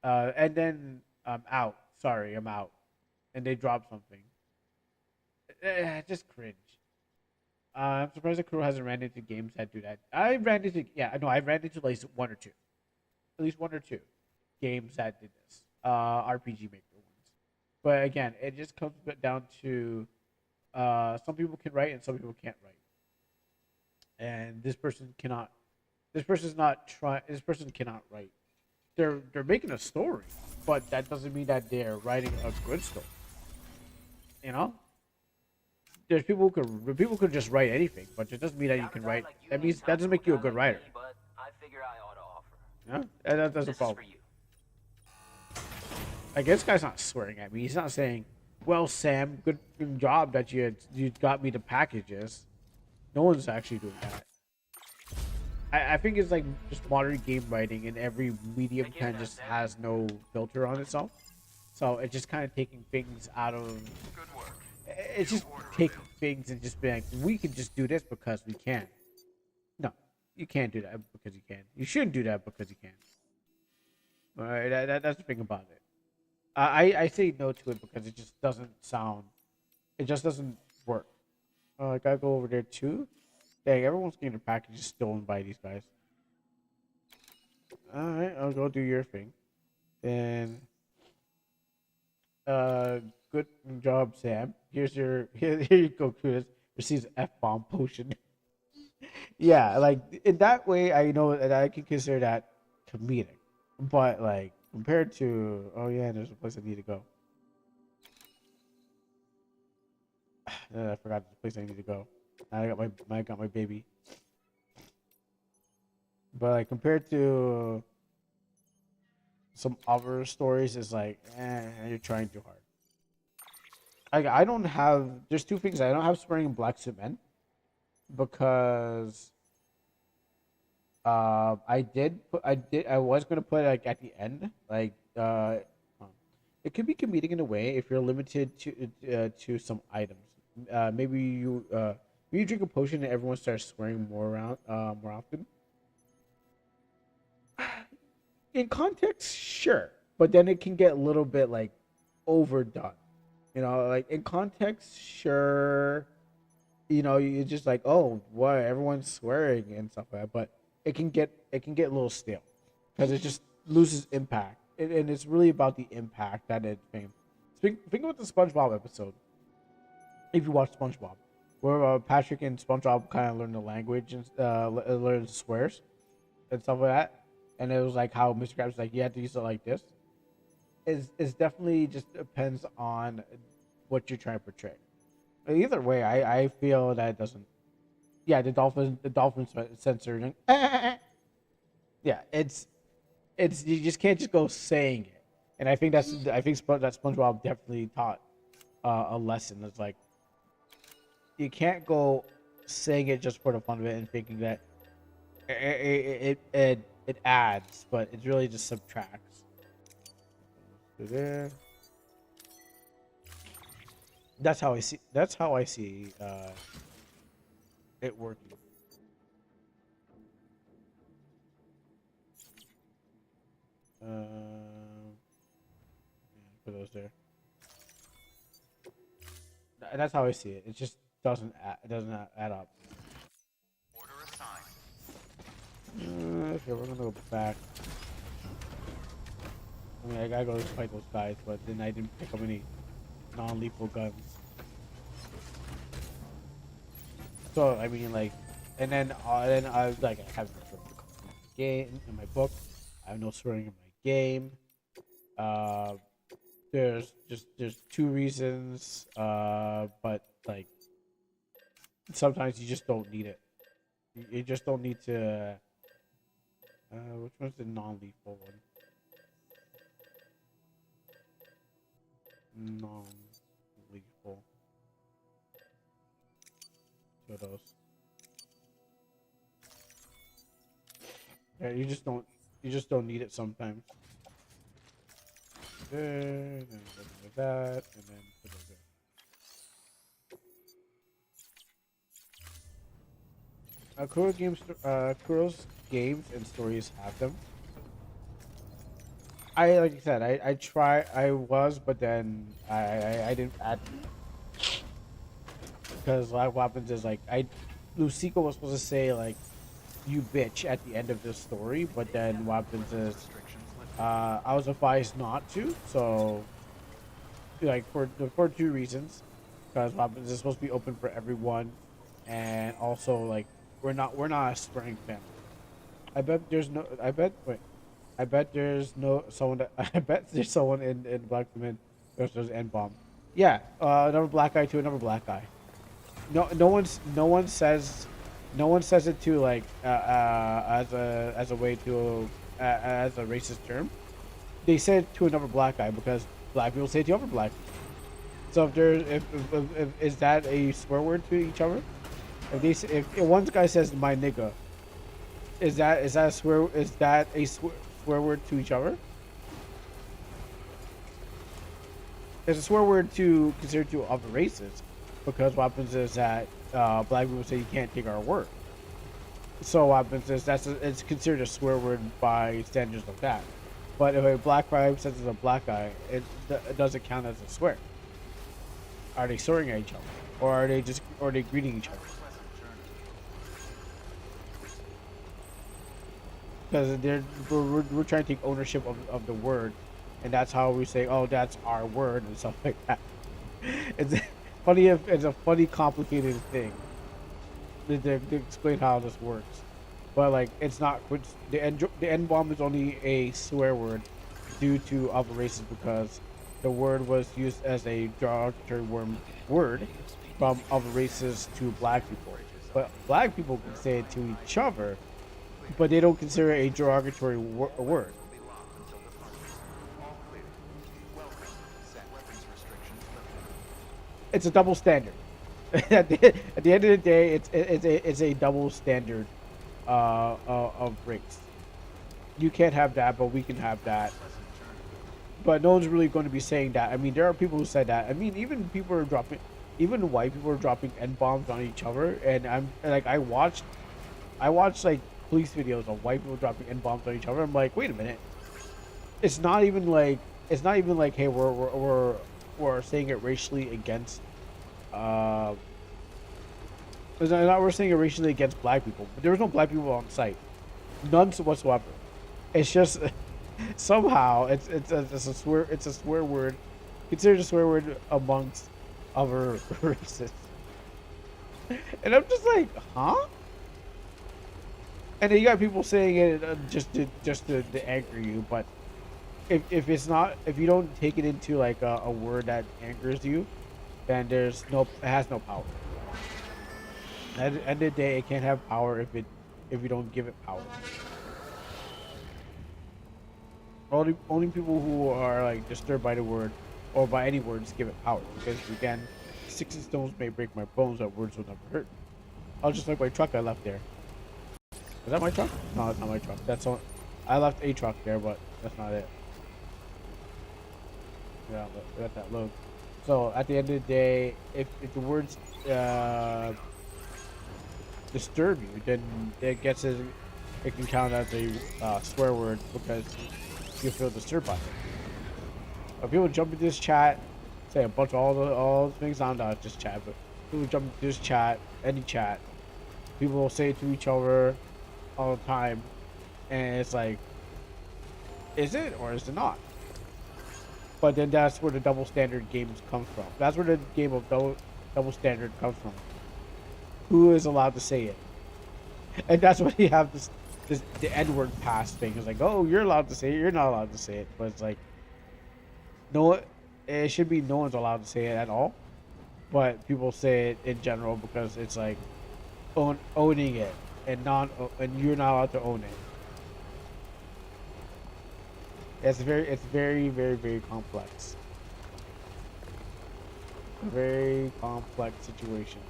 And then I'm out. Sorry, I'm out. And they drop something. Just cringe. I'm surprised the crew hasn't ran into games that do that. I ran into yeah, I know I ran into at least one or two, at least one or two games that did this. RPG Maker ones. But again, it just comes down to some people can write and some people can't write. And this person cannot. This person's not try. This person cannot write. They're making a story, but that doesn't mean that they're writing a good story. You know, there's people could just write anything, but it doesn't mean that you can write. That means that doesn't make you a good writer. But I figure I ought to offer. Yeah, that's a This is problem. for you. Like this guy's not swearing at me. He's not saying, "Well, Sam, good job that you got me the packages." No one's actually doing that. I think it's like just modern game writing, and every medium kind of just has no filter on itself. So it's just kind of taking things out of. Good work. It's just taking things and just being like, we can just do this because we can. No, you can't do that because you can. You shouldn't do that because you can. All right, that's the thing about it. I say no to it because it just doesn't sound. It just doesn't work. I gotta go over there too. Dang, everyone's getting their packages stolen by these guys. Alright, I'll go do your thing. Then Uh, good job, Sam. Here you go, Chris. Receives F bomb potion. Yeah, like in that way, I know that I can consider that comedic. But like compared to, oh yeah, there's a place I need to go. I forgot the place I need to go. I got my baby. But like compared to some other stories, it's like, you're trying too hard. I don't have. There's two things I don't have swearing in Black Cement because I was gonna put it like at the end, like it could be comedic in a way if you're limited to some items. Maybe you drink a potion and everyone starts swearing more often. In context, sure, but then it can get a little bit like overdone. Like in context, sure. You're just like, oh, what? Everyone's swearing and stuff like that, but it can get a little stale because it just loses impact, and it's really about the impact that it made. Think about the SpongeBob episode. If you watch SpongeBob, where Patrick and SpongeBob kind of learn the language and learn swears and stuff like that, and it was like how Mr. Krabs was like, you have to use it like this. Is definitely just depends on what you're trying to portray. Either way, I feel that it doesn't. Yeah, the dolphin censoring. Yeah, it's you just can't just go saying it, and I think SpongeBob definitely taught a lesson. It's like you can't go saying it just for the fun of it and thinking that it adds, but it really just subtracts. So there. That's how I see. That's how I see it working. Put those there. That's how I see it. It just doesn't add. It doesn't add up. Order assigned. Okay, we're gonna go back. I mean, I gotta go fight those guys, but then I didn't pick up any non-lethal guns. So I mean, like, and then I was like, I have no swearing in my game in my book. I have no swearing in my game. Uh, there's two reasons. But like, sometimes you just don't need it. You just don't need to. Which one's the non-lethal one? Non-lethal. Two of those. Yeah, you just don't need it sometimes. And then with that, and then put those there. Kuro's games and stories have them. Like I said, but then I didn't add, because a lot what happens is like Lucico was supposed to say like, you bitch at the end of the story, but then what happens is I was advised not to, so like for two reasons, because what happens is it's supposed to be open for everyone, and also like we're not a swearing family. I bet there's someone that I bet there's someone in Black Women there's N bomb. Yeah, another black guy to another black guy. No one says it to like as a way to as a racist term. They said it to another black guy because black people say it to other black people. So if is that a swear word to each other? If one guy says my nigga, is that a swear? Is that a swear word to each other? It's a swear word to consider to other races, because what happens is that black people say you can't take our word. So what happens is it's considered a swear word by standards like that. But if a black guy says it's a black guy, it doesn't count as a swear. Are they swearing at each other, or are they greeting each other? Because we're trying to take ownership of the word, and that's how we say, oh, that's our word and stuff like that. It's funny if it's a funny complicated thing to explain how this works, but like it's not. The N bomb is only a swear word due to other races because the word was used as a derogatory word from other races to black people. But black people can say it to each other, but they don't consider it a derogatory word. Will be locked until departure. All clear. Welcome. Set weapons restrictions lifted. It's a double standard. At the end of the day, it's a double standard of race. You can't have that, but we can have that. But no one's really going to be saying that. I mean, there are people who said that. I mean, even people are dropping, even white people are dropping N bombs on each other, and I'm like, I watched like police videos of white people dropping N bombs on each other. I'm like, wait a minute, it's not even like, hey, we're saying it racially against, it's not we're saying it racially against black people, but there was no black people on site, none whatsoever. It's just somehow it's a swear word, considered a swear word amongst other races, and I'm just like, huh? And then you got people saying it just to anger you, but if it's not, if you don't take it into like a word that angers you, then it has no power. At the end of the day, it can't have power if you don't give it power. Only people who are like disturbed by the word or by any words give it power. Because again, sticks and stones may break my bones, but words will never hurt. I'll just like my truck I left there. Is that my truck? No, that's not my truck. That's all. I left a truck there, but that's not it. Yeah, but let that load. So at the end of the day, if the words disturb you, then it can count as a swear word because you feel disturbed by it. But people jump into this chat, say a bunch of all the things on this chat, but people jump into this chat, any chat. People will say it to each other all the time, and it's like, is it or is it not? But then that's where the double standard games comes from. That's where the game of double standard comes from. Who is allowed to say it? And that's why you have the N-word pass thing. It's like, oh, you're allowed to say it, you're not allowed to say it. But it's like, no, it should be no one's allowed to say it at all. But people say it in general because it's like owning it and you're not allowed to own it. It's very, very, very complex. A very complex situation.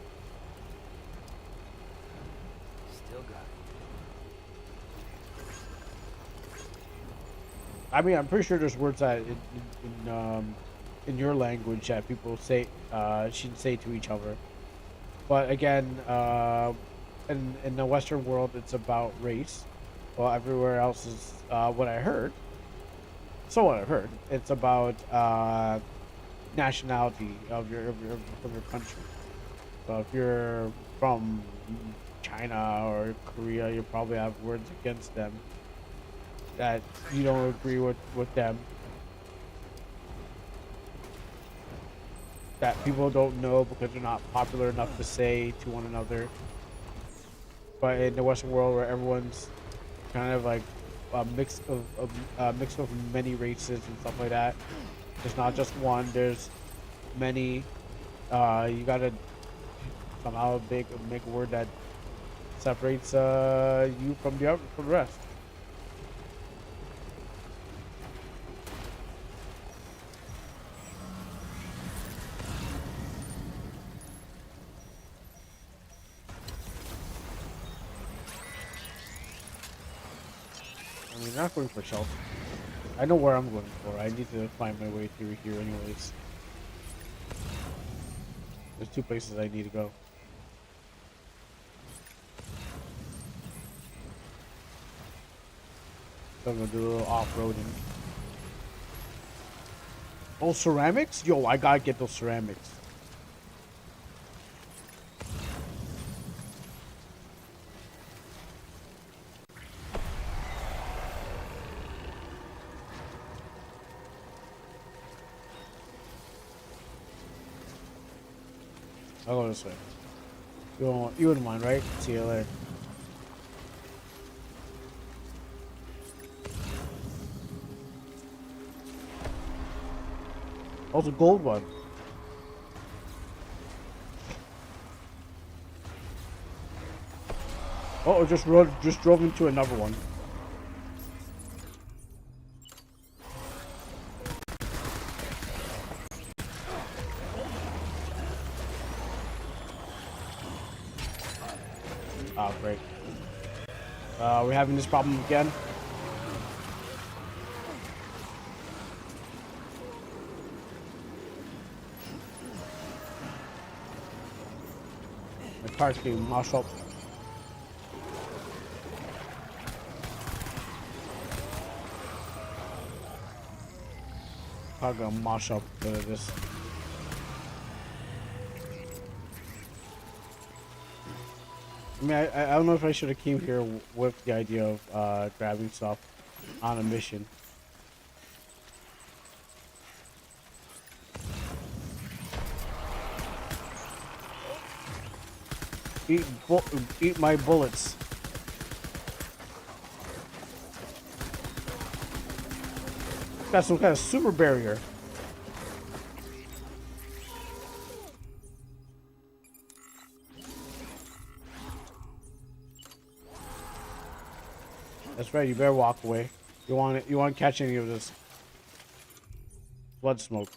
Still got it. I mean, I'm pretty sure there's words that in your language that people say shouldn't say to each other. But again, in the Western world, it's about race. Well, everywhere else is what I heard. So what I've heard, it's about nationality of your country. So if you're from China or Korea, you probably have words against them that you don't agree with them, that people don't know because they're not popular enough to say to one another. But in the Western world, where everyone's kind of like a mix of many races and stuff like that, there's not just one. There's many. You gotta somehow make a word that separates you from the rest. I mean, not going for shelter. I know where I'm going for. I need to find my way through here anyways. There's two places I need to go. So I'm gonna do a little off-roading. Oh, ceramics? Yo, I gotta get those ceramics. I'll go this way. You wouldn't mind, right? See you later. Oh, it's a gold one. Oh, just drove into another one. Oh, great. We're having this problem again. My car's getting mashed up. I'm gonna mash up this. I mean, I don't know if I should have came here with the idea of grabbing stuff on a mission. Eat my bullets. Got some kind of super barrier. That's right. You better walk away. You want to catch any of this blood smoke.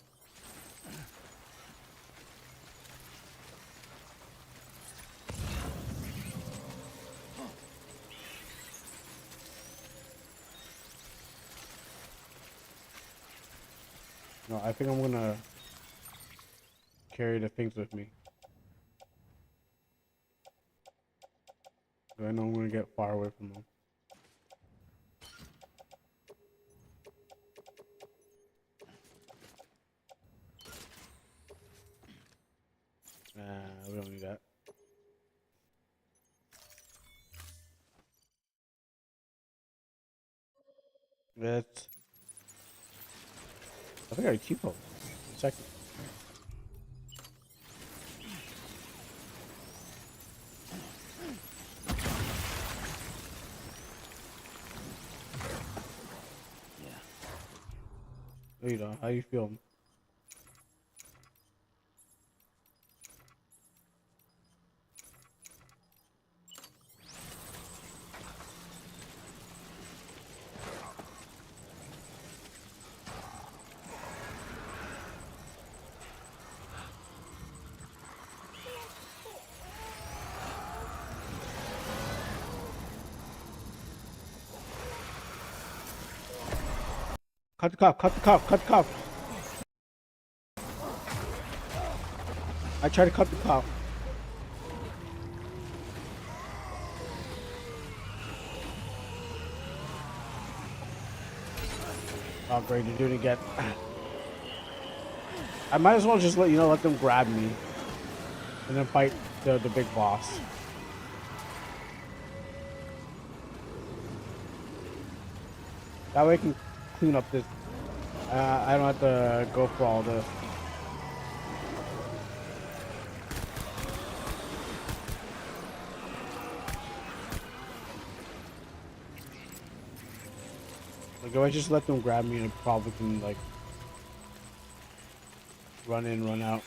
No, I think I'm gonna carry the things with me. I know I'm gonna get far away from them. We don't need that. That's. I think I keep them. Second. Yeah. No, you don't. How you feel? Cut the cop, cut the cop, cut the cop. I tried to cut the cop. Oh great, you're doing it again. I might as well just let them grab me. And then fight the big boss. That way I can clean up this. I don't have to go for all this. Like if I just let them grab me, I probably can like run in, run out.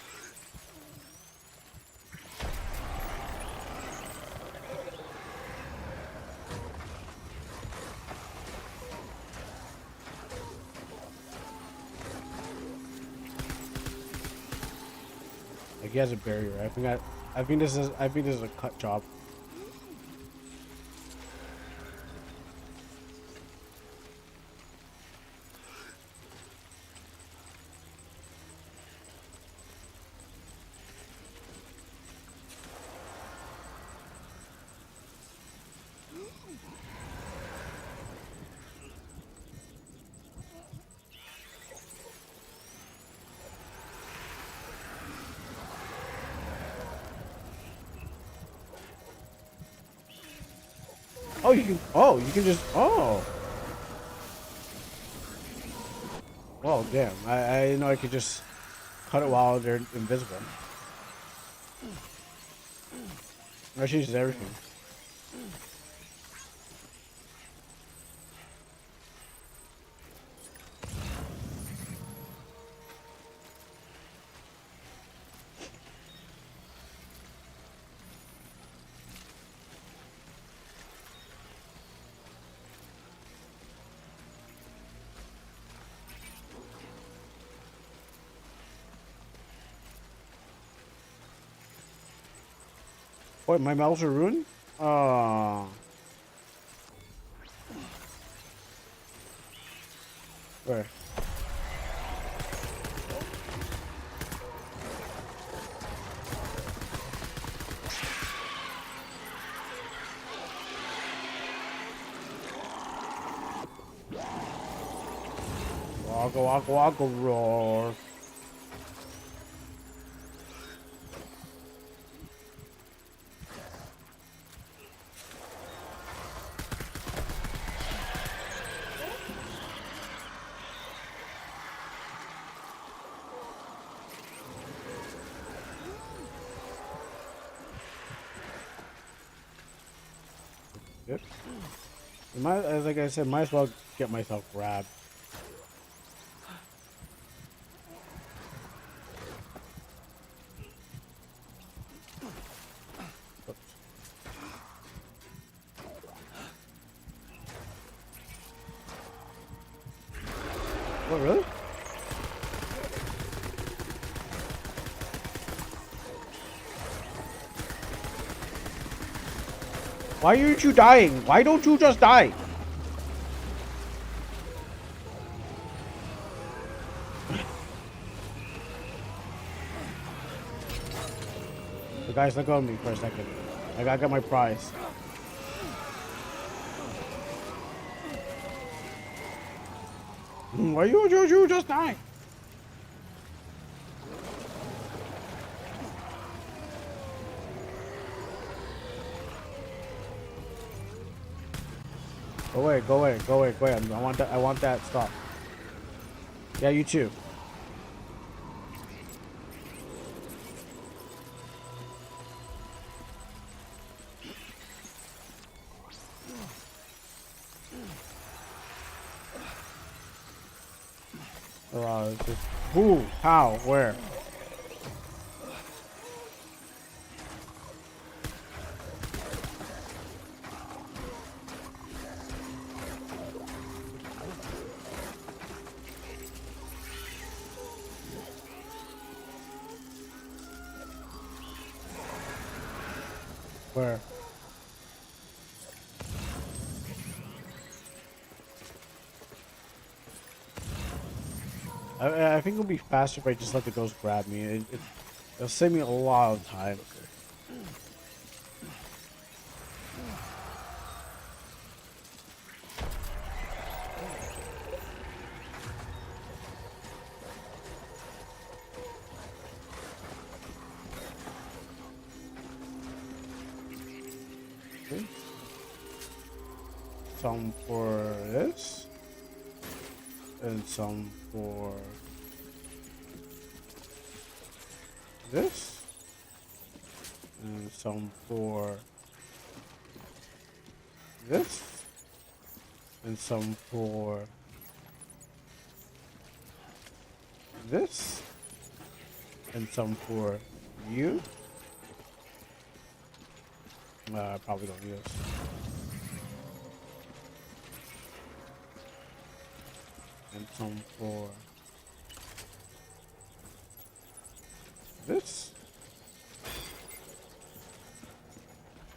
Like he has a barrier. I think this is a cut job. Oh, you can. Oh, you can just. Oh. Well, damn. I didn't know I could just cut it while they're invisible. That changes everything. Wait, my mouse are ruined? Oh. Where? Waka waka waka roar. Yep. Like I said, might as well get myself grabbed. Oops. What, really? Why aren't you dying? Why don't you just die? The guys, let go of me for a second. I gotta get my prize. Why you just die? Go away, go away, go away, go away. I want that, stop. Yeah, you too. Just, who? How? Where? Where? I think it'll be faster if I just let the ghost grab me. It'll save me a lot of time. Okay. Some for this. And some for this, and some for this, and some for this, and some for you. I probably don't use. And some for this.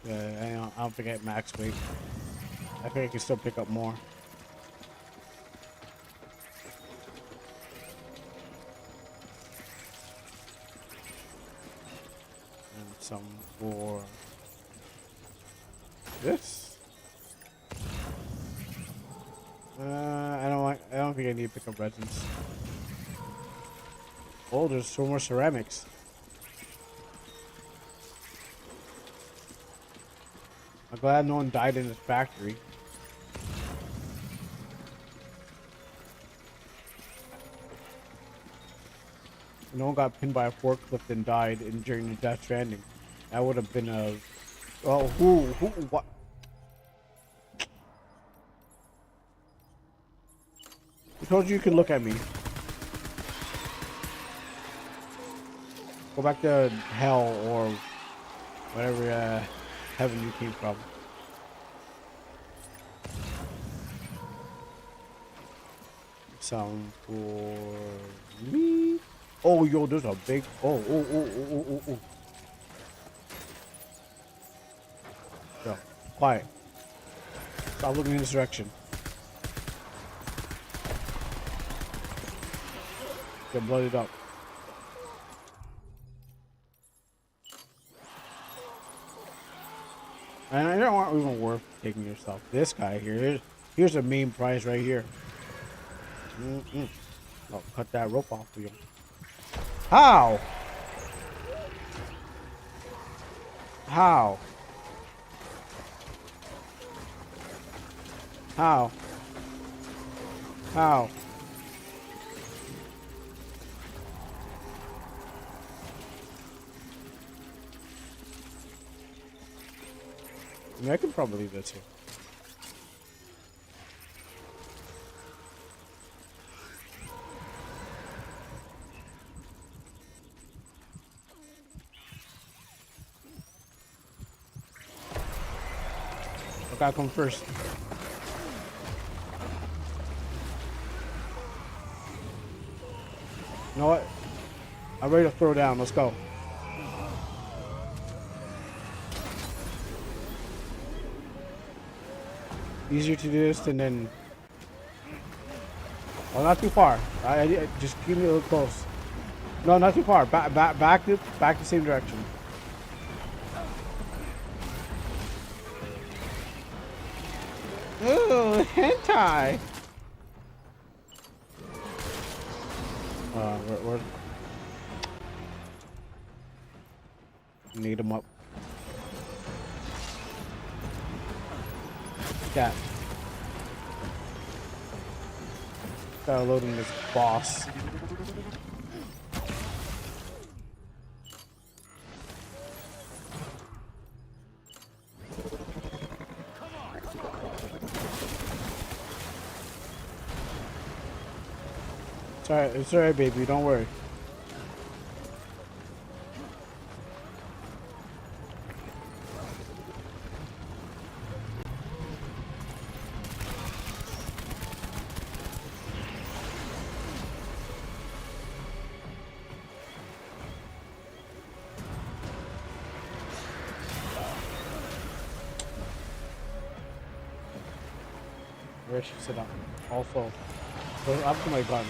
Yeah, I don't think I have max weight. I think I can still pick up more. And some for this. I don't think I need to pick up resins. Oh, there's some more ceramics. I'm glad no one died in this factory. No one got pinned by a forklift and died during the Death Stranding. That would have been a Oh, who, what? I told you could look at me. Go back to hell or whatever heaven you came from. Sound for me. Oh, yo, there's a big. Oh. Yo, quiet. Stop looking in this direction. Get blooded up. And I don't want even worth taking yourself. This guy here. Here's a main prize right here. I'll cut that rope off for you. How? How? How? How? I mean, I can probably leave this here. I gotta come first. You know what? I'm ready to throw down. Let's go. Easier to do this than then. Oh, not too far. I just keep me a little close. No, not too far. Back the same direction. Ooh, hentai. Where? Need him up. Cat. Gotta load in this boss. It's alright, baby. Don't worry. Where should sit up? Also, go up to my gun.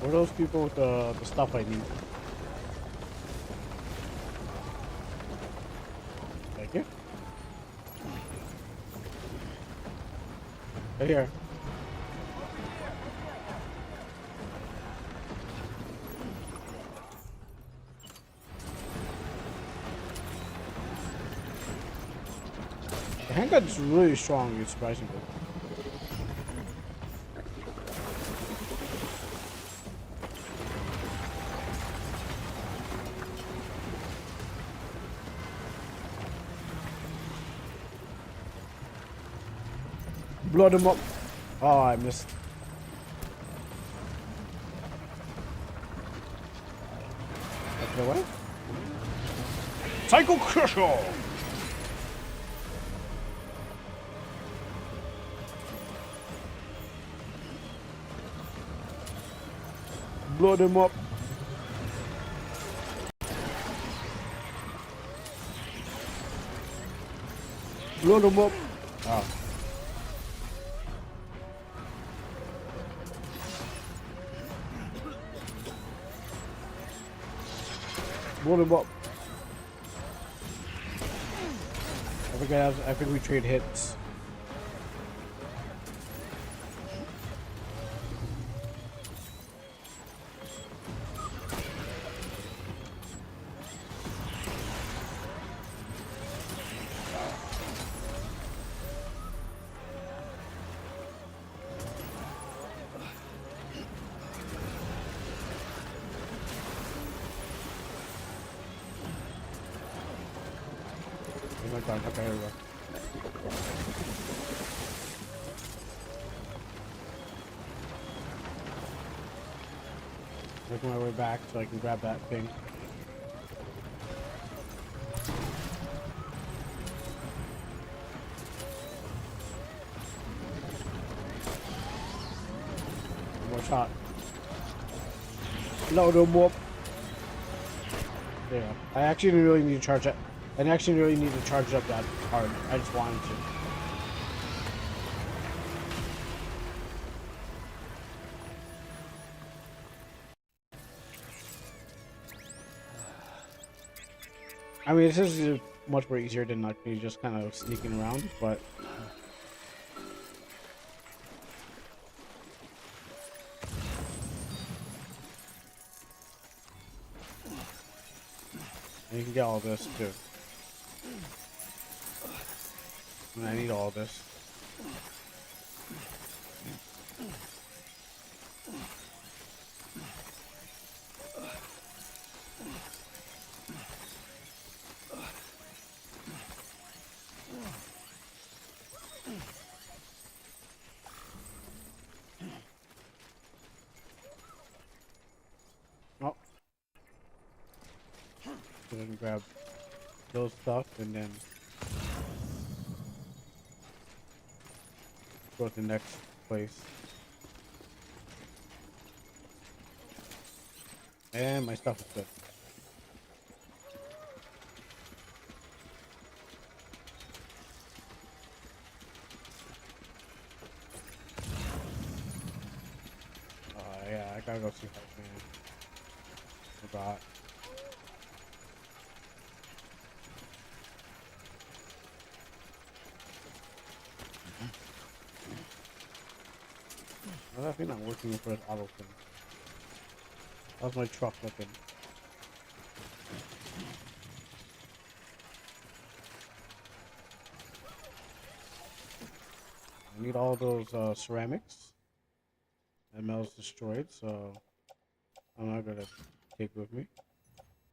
Where are those people with the stuff I need? Thank you. Right here. The handgun's really strong, surprisingly. Blow them up. Oh, I missed. That's the way. Psycho Crusher! Blow them up. Blow them up. Oh. Blow them up. I think we trade hits. Oh my god, okay, here we go. Making my way back so I can grab that thing. One more shot. No, no more. There you go. I actually didn't really need to charge it. I didn't actually really need to charge up that hard. I just wanted to. I mean, this is much more easier than like me just kind of sneaking around, but and you can get all this too. And I need all this. Oh. So I can grab those stuff and then go to the next place. And my stuff is good. Yeah, I gotta go see Hype Man. Forgot. I'm definitely not working for this auto thing. How's my truck looking? I need all those ceramics. That metal's destroyed, so I'm not gonna take with me.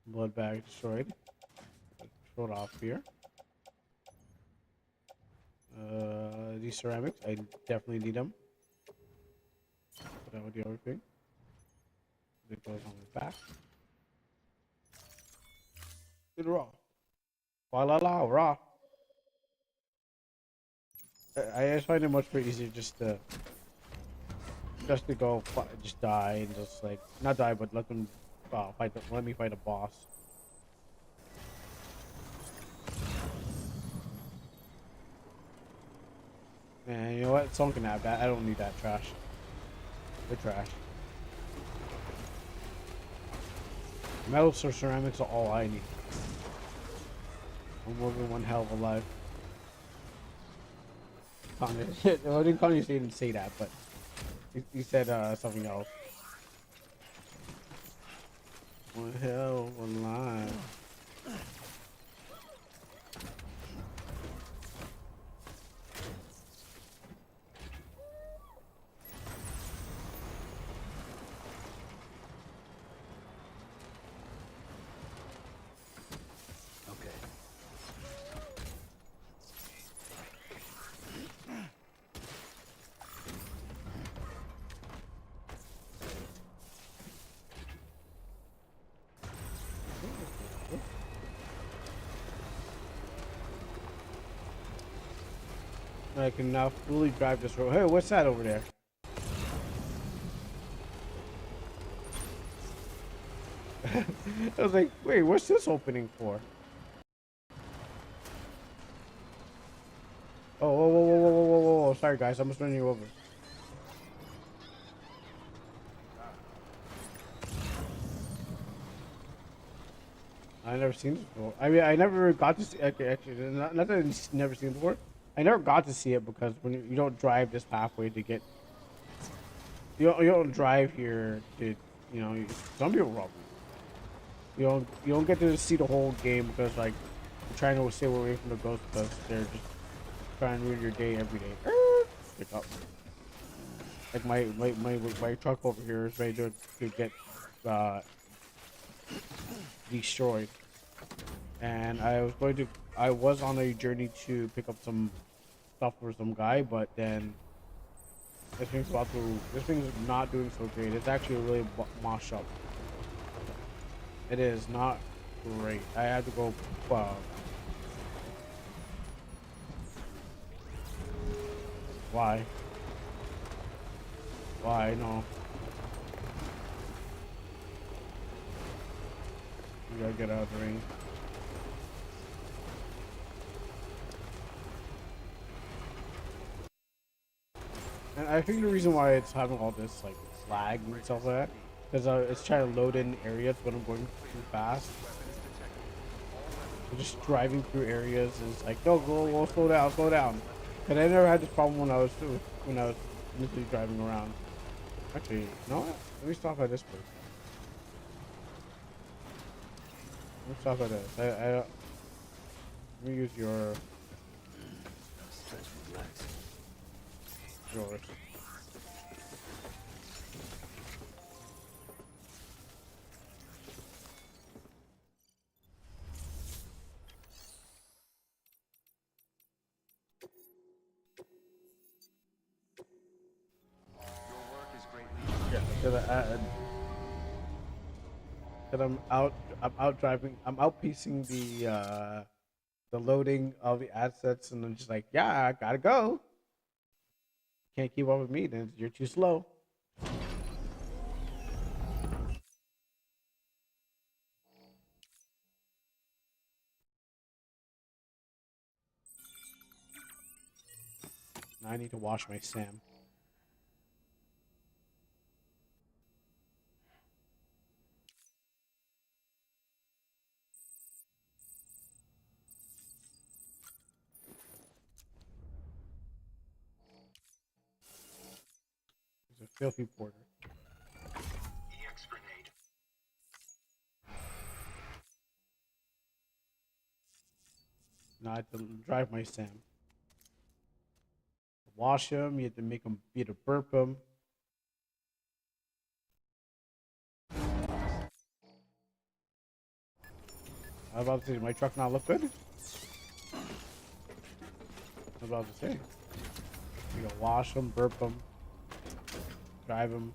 Blood bag destroyed. Throw it off here. These ceramics, I definitely need them. Put that with the other thing. It goes on the back. Good raw. La la la raw. I just find it much more easier just to go just die and just like not die but let them let me fight a boss. Man, you know what? Someone can have that. I don't need that trash. They're trash. Metals or ceramics are all I need. I'm living one hell of a life. Well, I didn't call you, so he didn't say that, but he said something else. One hell of a life. I can now fully drive this road. Hey, what's that over there? I was like, wait, what's this opening for? Oh, whoa, whoa, whoa, whoa, whoa, whoa, whoa. Sorry, guys, I'm just running you over. I I never seen this before. I mean, I never got to see. Okay, actually, not that I've never seen it before. I never got to see it because when you don't drive this pathway to get, you don't drive here to, you know, some people probably. You don't get to see the whole game because like you're trying to stay away from the ghosts because they're just trying to ruin your day every day. Pick up. Like my truck over here is ready to get destroyed, and I was on a journey to pick up some stuff for some guy, but then this thing's not doing so great. It's actually really moshed up. It is not great. I had to go why no, we gotta get out of the rain. And I think the reason why it's having all this like lag and stuff like that, because it's trying to load in areas when I'm going too fast. So just driving through areas is like, no, go, slow down, slow down. And I never had this problem when I was literally driving around. Actually, you know what? Let me stop at this place. Let me stop at this. Let me use yours. Yeah, because I'm out driving. I'm outpacing the loading of the assets, and I'm just like, yeah, I gotta go. Can't keep up with me, then you're too slow. Now I need to wash my Sam. He's a filthy porter. EX grenade. Now I have to drive my Sam. Wash him. You have to make him. You have to burp him. I was about to say, my truck not look good? I was about to say. You gotta wash him, burp him, drive him.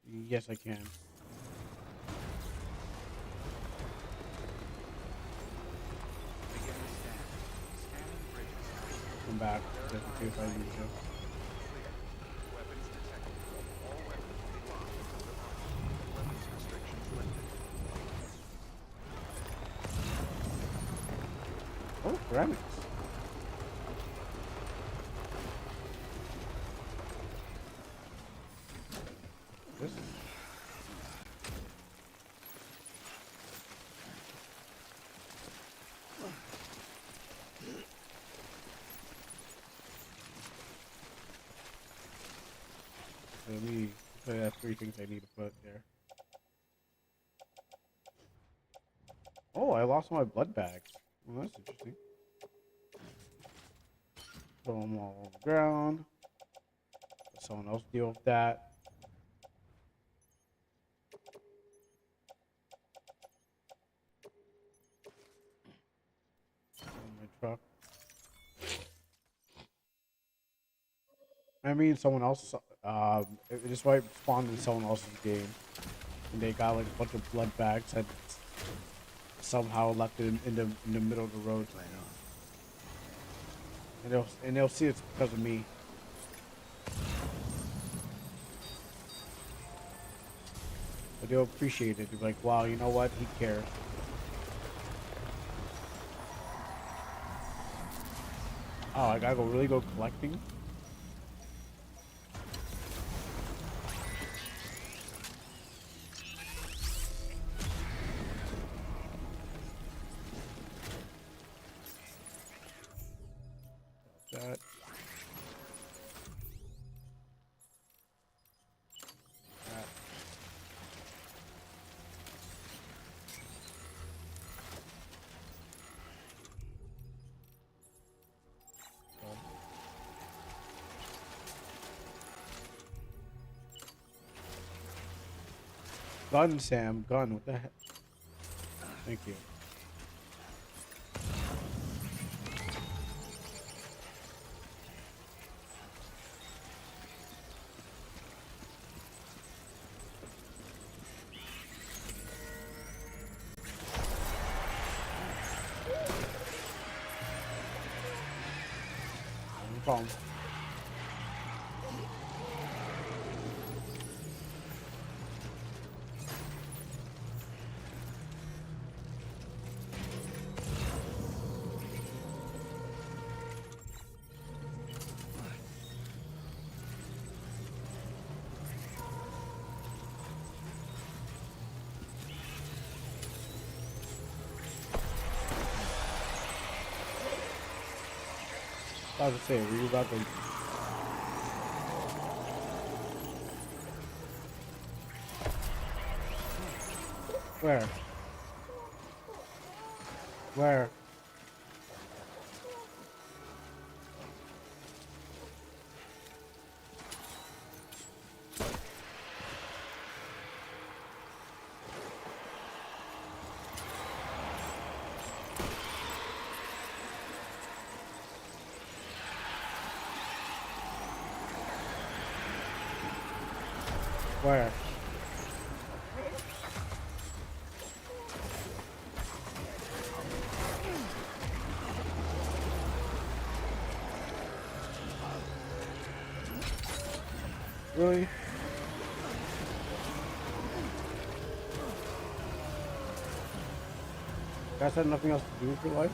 Yes, I can. Come back, just in case I need to. Oh, ceramics. This. So I have 3 things I need to put there. Oh, I lost my blood bags. Well, that's interesting. Throw them all on the ground. Let someone else deal with that. In my truck. I mean, someone else. It just might spawn in someone else's game, and they got like a bunch of blood bags and somehow left it in the middle of the road. And they'll see it's because of me. But they'll appreciate it. They'll be like, wow, you know what? He cares. Oh, I gotta really go collecting? That. That. Gun, Sam. Gun. What the heck? Thank you. No problem. I was about to say, were you about to? Where? Where? Where? Really? Guys had nothing else to do with your life?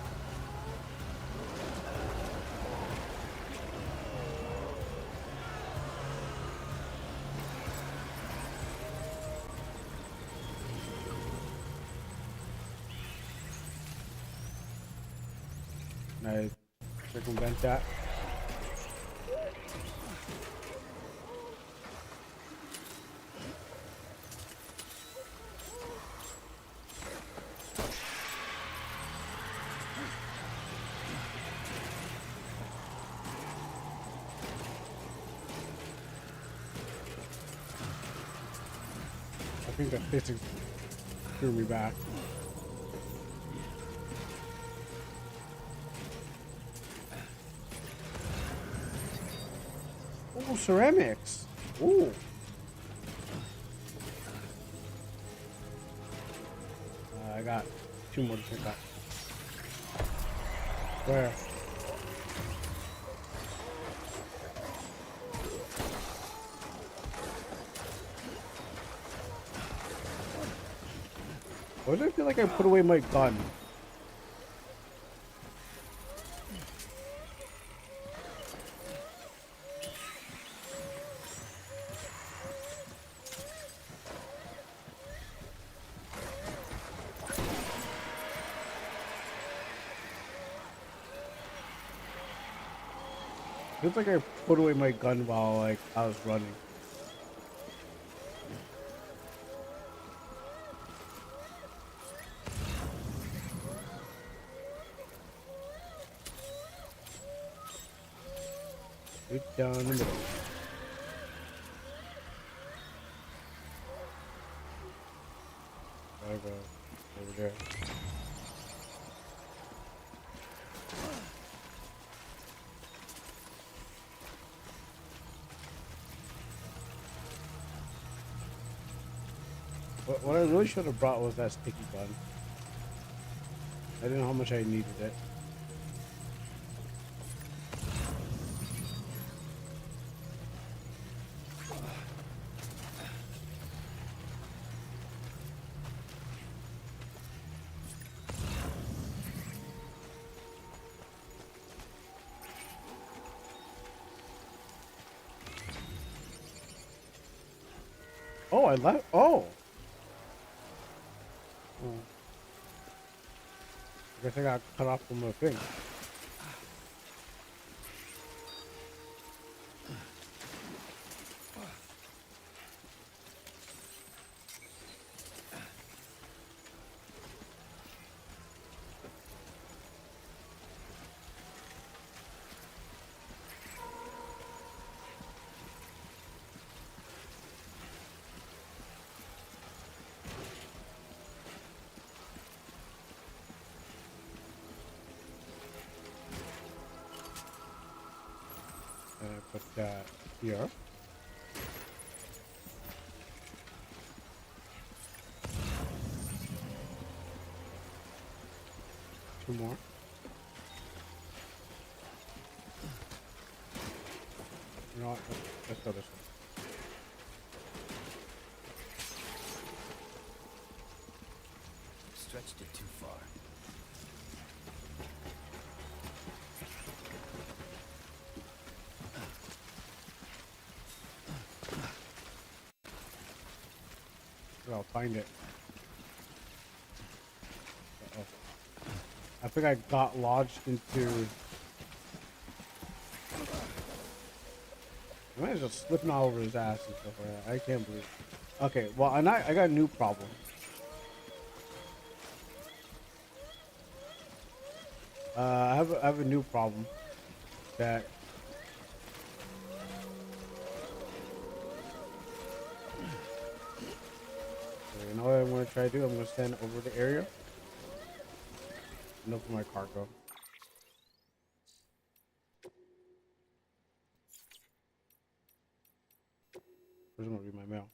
Can I circumvent that? I think the physics threw me back. Oh, ceramics. Ooh. I got 2 more to pick up. Where? Why do I feel like I put away my gun? Feels like I put away my gun while like I was running. Right down the middle. Gotta go over there. What I really should have brought was that sticky gun. I didn't know how much I needed it. Oh, I left. Oh. I guess I got cut off from the thing. that here. Two more. You know what? Let's go this way. Stretched it too far. I'll find it. Uh-oh. I think I got lodged into. I might as well slipping all over his ass and stuff like that. I can't believe it. Okay, well, I got a new problem. I have a new problem that. You know what I'm going to try to do? I'm going to stand over the area and open my cargo. Where's going to be my mail?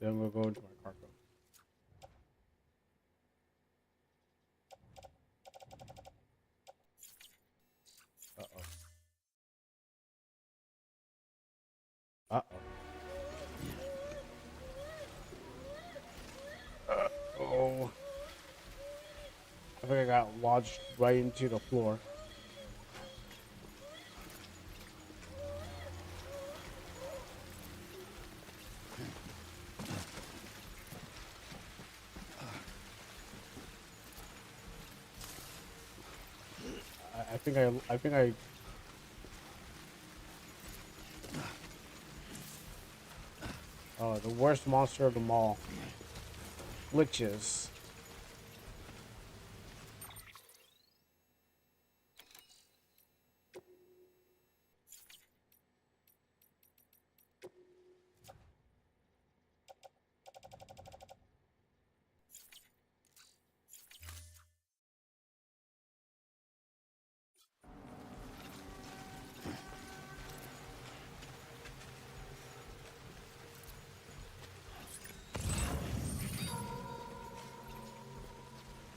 Then I'm going to go into my cargo. Uh-oh. Uh-oh. Oh. I think I got lodged right into the floor. I think I. Oh, the worst monster of them all. Glitches.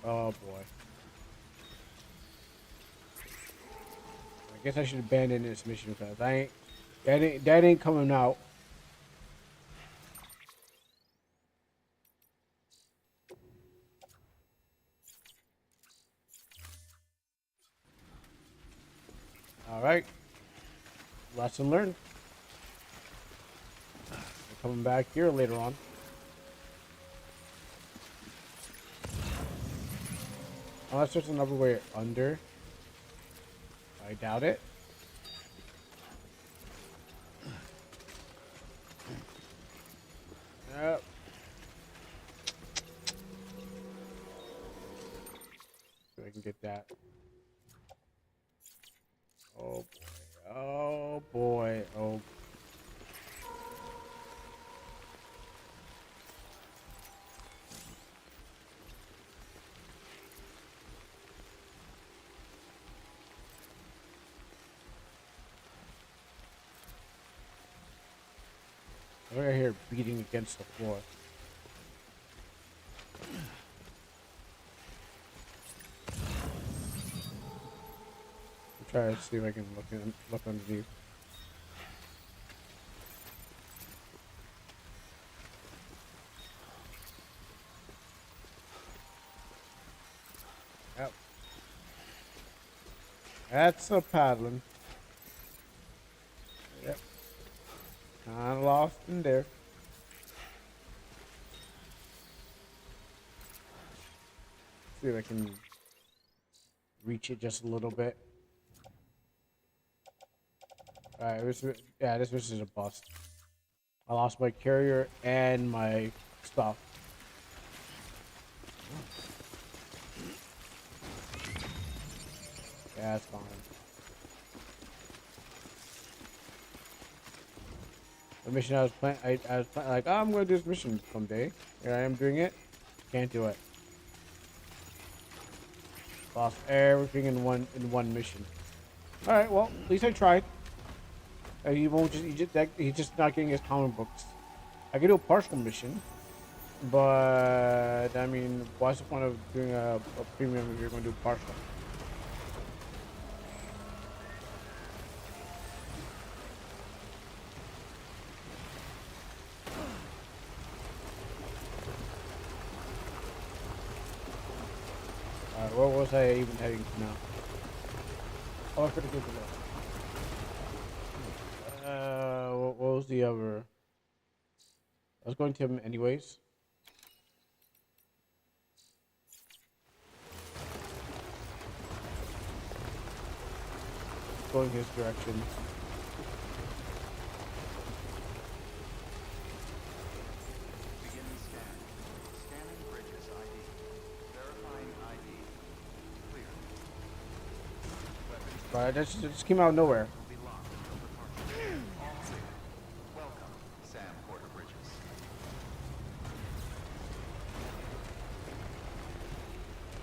Oh boy. I guess I should abandon this mission because that ain't coming out. All right. Lesson learned. We're coming back here later on. Unless there's another way under. I doubt it. Yep. See if I can get that. Oh boy. Oh boy. Oh. I'm right here beating against the floor. Try to see if I can look underneath. Yep. That's a paddling. Yep. Kinda lost in there. See if I can reach it just a little bit. Alright, this is a bust. I lost my carrier and my stuff. Yeah, it's fine. The mission I was planning, like, oh, I'm gonna do this mission someday. Here I am doing it. Can't do it. Lost everything in one mission. All right, well, at least I tried. He won't just he's just not getting his comic books. I can do a partial mission, but I mean, what's the point of doing a premium if you're going to do partial? Where was I even heading to now? Oh, I could have given that. What was the other? I was going to him anyways. Going his direction. Beginning scan. Scanning bridges ID. Verifying ID. Clear. Weapons But that just came out of nowhere. will be locked until departure. All clear. Welcome, Sam Porter Bridges.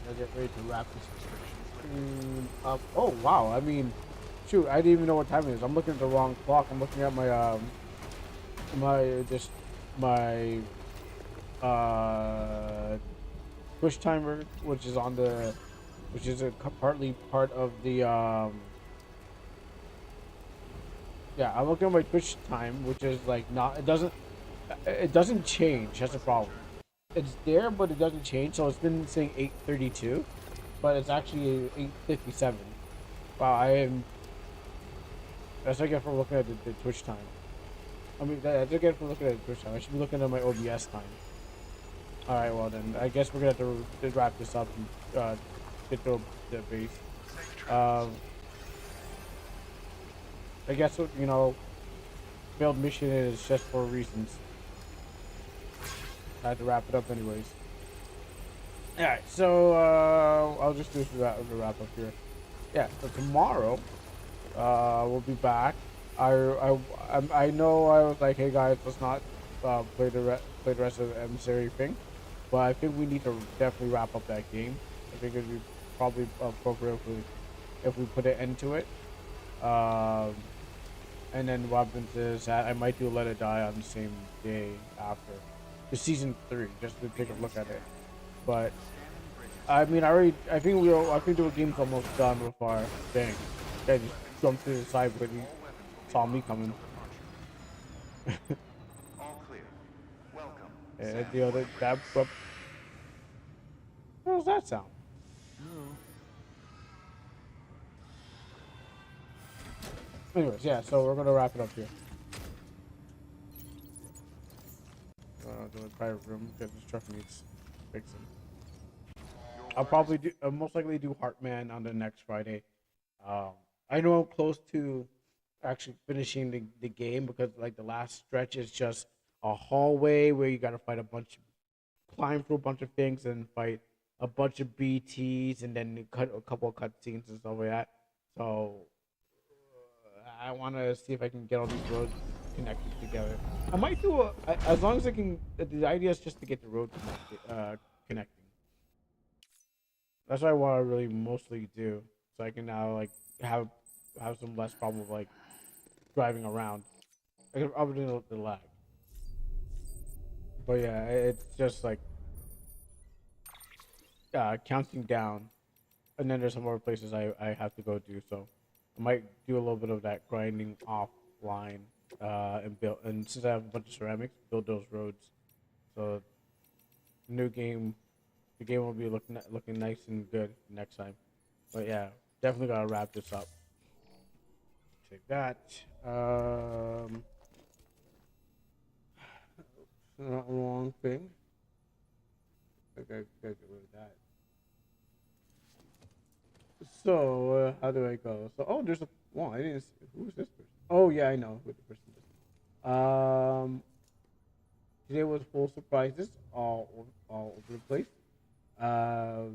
I get ready to wrap this restriction up. Oh wow! I mean, shoot, I didn't even know what time it is. I'm looking at the wrong clock. I'm looking at my my push timer, which is on the, which is partly part of the Yeah, I'm looking at my Twitch time, which is like not. It doesn't change. That's a problem. It's there, but it doesn't change. So it's been saying 8:32, but it's actually 8:57. Wow, I am. That's what I get for looking at the Twitch time. I mean, that's what I get for looking at the Twitch time. I should be looking at my OBS time. All right, well then, I guess we're gonna have to wrap this up and get to the base. I guess what failed mission is just for reasons. I had to wrap it up anyways. Alright, so I'll just do the wrap up here. Yeah, so tomorrow we'll be back. I know I was like, hey guys, let's not play the rest of the emissary thing, but I think we need to definitely wrap up that game. I think it'd be probably appropriate if we put an end to it. And then what happens is I might do Let It Die on the same day after the season 3, just to take a look at it. But I mean, I think the game's almost done with our thing. Guy just jumped to the side because he saw me coming. All clear. Welcome. And the other what was that sound? Anyways, yeah, so we're gonna wrap it up here. To the private room because this truck needs fixing. I'll most likely do Heartman on the next Friday. I know I'm close to actually finishing the game because like the last stretch is just a hallway where you gotta climb through a bunch of things and fight a bunch of BTs and then cut a couple of cutscenes and stuff like that. So I want to see if I can get all these roads connected together. I might do as long as I can. The idea is just to get the road connecting. That's what I want to really mostly do, so I can now like have some less problem with like driving around, like, other than the lag. But yeah, it's just like counting down, and then there's some more places I have to go do. So I might do a little bit of that grinding offline, and build. And since I have a bunch of ceramics, build those roads. So the game will be looking nice and good next time. But yeah, definitely gotta wrap this up. Take that. Not wrong thing. I gotta get rid of that. So how do I go? So there's a I didn't see, who's this person? Oh yeah, I know who the person is. Today was full surprises all over the place. Uh,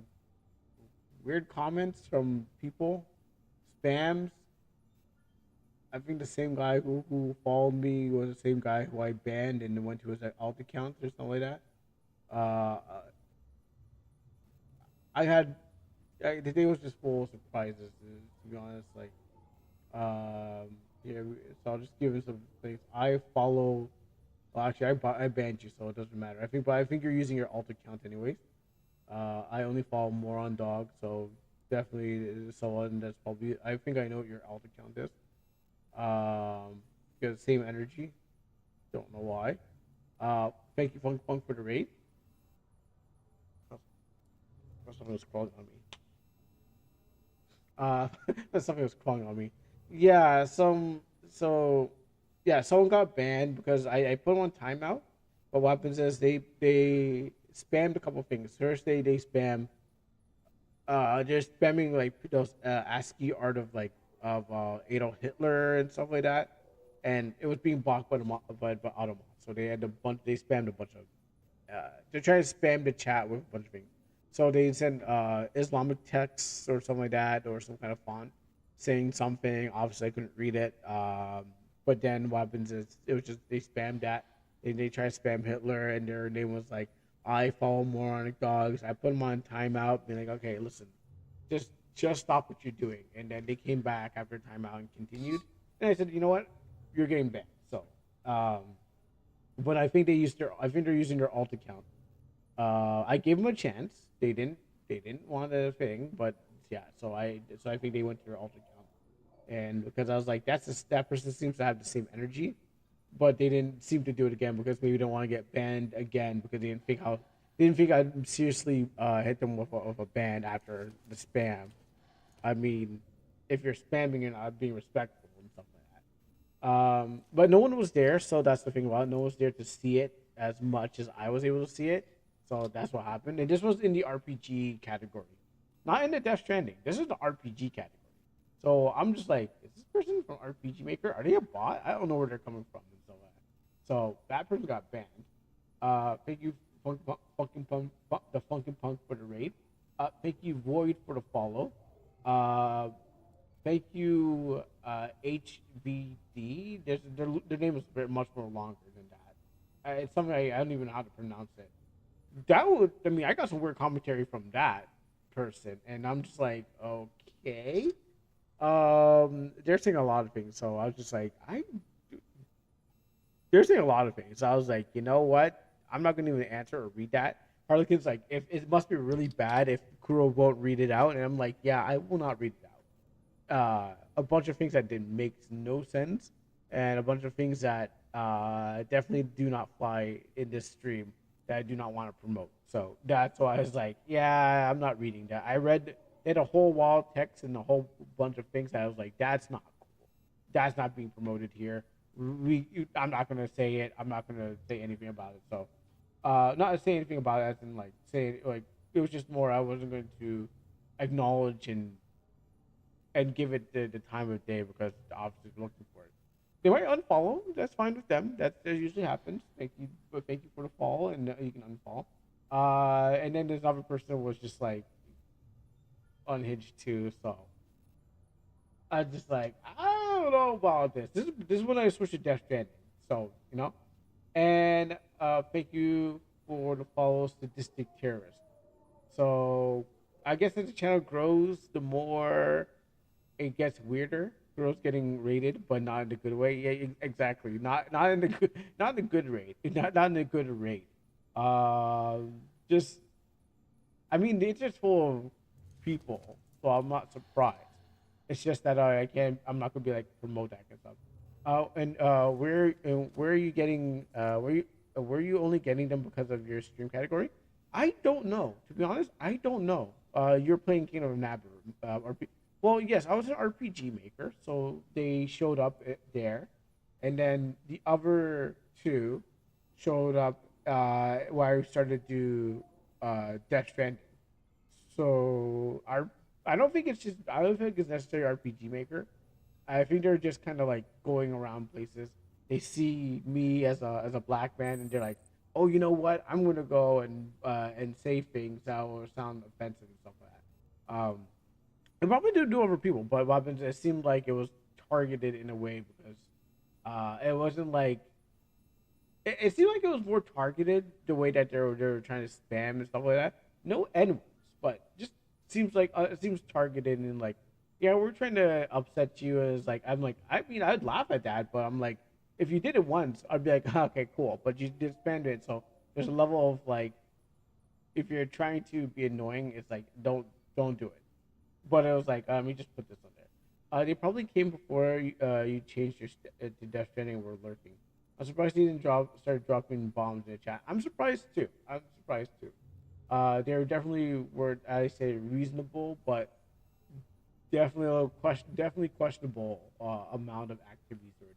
Weird comments from people, spams. I think the same guy who followed me was the same guy who I banned and went to his alt account or something like that. I had the day was just full of surprises. To be honest, like yeah. So I'll just give you some things. I follow. Well, actually, I banned you, so it doesn't matter. But I think you're using your alt account anyways. I only follow more on dog, so definitely someone that's probably. I think I know what your alt account is. Because same energy. Don't know why. Thank you, Funk Funk, for the raid. Something was crawling on me. Something was crawling on me. Yeah, someone got banned because I put them on timeout. But what happens is they spammed a couple things. First, they spam they're spamming like those ASCII art of like of Adolf Hitler and stuff like that, and it was being blocked by by Automon. So they had a bunch. They spammed a bunch of. They're trying to spam the chat with a bunch of things. So they sent Islamic texts or something like that, or some kind of font saying something. Obviously, I couldn't read it. But then what happens is it was just they spammed that. They try to spam Hitler, and their name was like, I follow moronic dogs. I put them on timeout, being like, okay, listen, just stop what you're doing. And then they came back after timeout and continued. And I said, you know what, you're getting banned. So, but I think I think they're using their alt account. I gave them a chance. They didn't want a thing, but yeah. So I think they went to their alt account, and because I was like, that person seems to have the same energy, but they didn't seem to do it again because maybe they don't want to get banned again because they didn't think I'd seriously hit them with a ban after the spam. I mean, if you're spamming and not being respectful and stuff like that. But no one was there, so that's the thing about it. No one was there to see it as much as I was able to see it. So that's what happened. And this was in the RPG category, not in the Death Stranding. This is the RPG category. So I'm just like, is this person from RPG Maker? Are they a bot? I don't know where they're coming from and stuff like that. So that person got banned. Thank you, the Funkin' Punk for the raid. Thank you, Void, for the follow. Thank you, HVD. Their name is very much more longer than that. It's something I don't even know how to pronounce it. I got some weird commentary from that person, and I'm just like, okay. They're saying a lot of things, so I was just like, they're saying a lot of things. So I was like, you know what? I'm not gonna even answer or read that. Harlequin's like, if it must be really bad if Kuro won't read it out, and I'm like, yeah, I will not read it out. A bunch of things that didn't make no sense, and a bunch of things that definitely do not fly in this stream that I do not want to promote. So that's why I was like, yeah, I'm not reading that. I read it a whole wall of text and a whole bunch of things that I was like, that's not cool. That's not being promoted here. I'm not gonna say it. I'm not gonna say anything about it. So, not to say anything about it, as in like say like it was just more. I wasn't going to acknowledge and give it the time of day because the office is looking for it. They might unfollow. That's fine with them. That usually happens. Thank you for the follow, and you can unfollow. And then this other person was just like unhinged too. So I just like I don't know about this. This is when I switched to Death Stranding. So and thank you for the follow, Sadistic Terrorist. So I guess as the channel grows, the more it gets weirder. Girls getting rated, but not in the good way. Yeah, exactly. Not in the good, not in the good rate. Not in the good rate. Just I mean, the internet's full of people, so I'm not surprised. It's just that I can't. I'm not gonna be like promote that kind of stuff. Where are you getting? Were you only getting them because of your stream category? I don't know. To be honest, I don't know. You're playing Kingdom of Nabber. Well, yes, I was an RPG maker, so they showed up there, and then the other two showed up where I started to do Death Stranding. So I don't think it's necessarily RPG maker. I think they're just kind of like going around places. They see me as a black man, and they're like, "Oh, you know what? I'm gonna go and say things that will sound offensive and stuff like that." And probably do other people, but it seemed like it was targeted in a way because it wasn't like it seemed like it was more targeted the way that they were trying to spam and stuff like that. No N words, but just it seems targeted and like, yeah, we're trying to upset you. As like, I'm like, I mean, I'd laugh at that, but I'm like, if you did it once, I'd be like, okay, cool. But you disbanded it, so there's a level of like, if you're trying to be annoying, it's like, don't do it. But it was like, you just put this on there. They probably came before you changed to Death Stranding and were lurking. I'm surprised you didn't start dropping bombs in the chat. I'm surprised too. They definitely were, I say, reasonable, but definitely definitely questionable amount of activities that were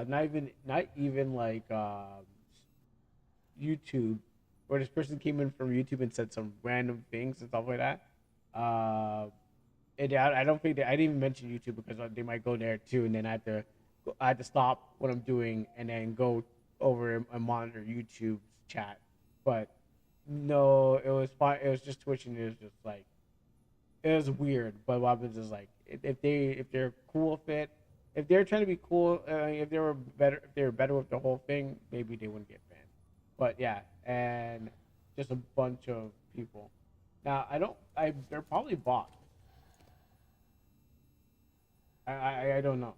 there. Not even like YouTube, where this person came in from YouTube and said some random things and stuff like that. Uh, and I don't think I didn't even mention YouTube because they might go there too, and then I had to stop what I'm doing and then go over and monitor YouTube's chat. But no, it was fine. It was just Twitch, and it was just like, it was weird. But what happens is like, if they're cool with it, if they're trying to be cool, if they were better with the whole thing, maybe they wouldn't get banned. But yeah, and just a bunch of people. Now they're probably bots. I don't know.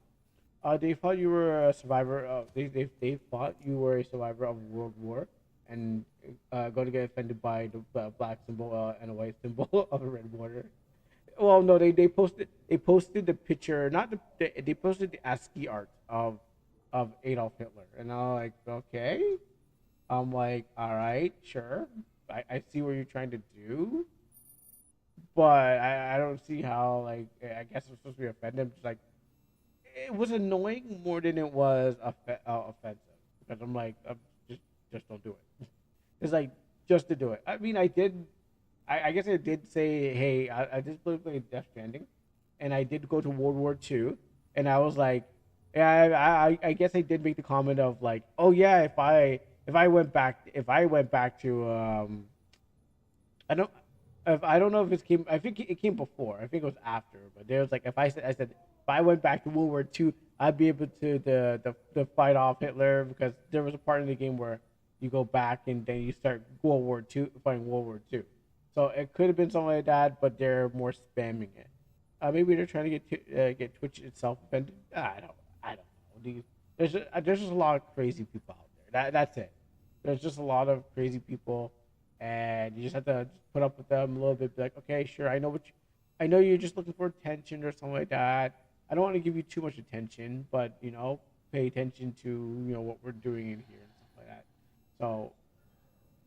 They thought you were a survivor. They thought you were a survivor of World War, and going to get offended by the black symbol and a white symbol of a red border. Well, no, they posted the picture, not they posted the ASCII art of Adolf Hitler, and I'm like, okay. I'm like, all right, sure. I see what you're trying to do, but I don't see how, like, I guess I'm supposed to be offended. Just like, it was annoying more than it was offensive, because I'm like, just don't do it. It's like, just to do it. I mean, I guess I did say, hey, I just played Death Stranding, and I did go to World War II, and I was like, yeah, I guess I did make the comment of like, oh yeah, if I went back to I don't I don't know if it came, I think it came before, I think it was after, but there was like, if I said if I went back to World War II, I'd be able to the fight off Hitler, because there was a part in the game where you go back and then you start fighting World War II. So it could have been something like that, but they're more spamming it. Maybe they're trying to get Twitch itself offended. I don't know. There's just a lot of crazy people out there. That's it. There's just a lot of crazy people, and you just have to put up with them a little bit. Be like, okay, sure, I know you're just looking for attention or something like that. I don't want to give you too much attention, but pay attention to what we're doing in here and stuff like that. So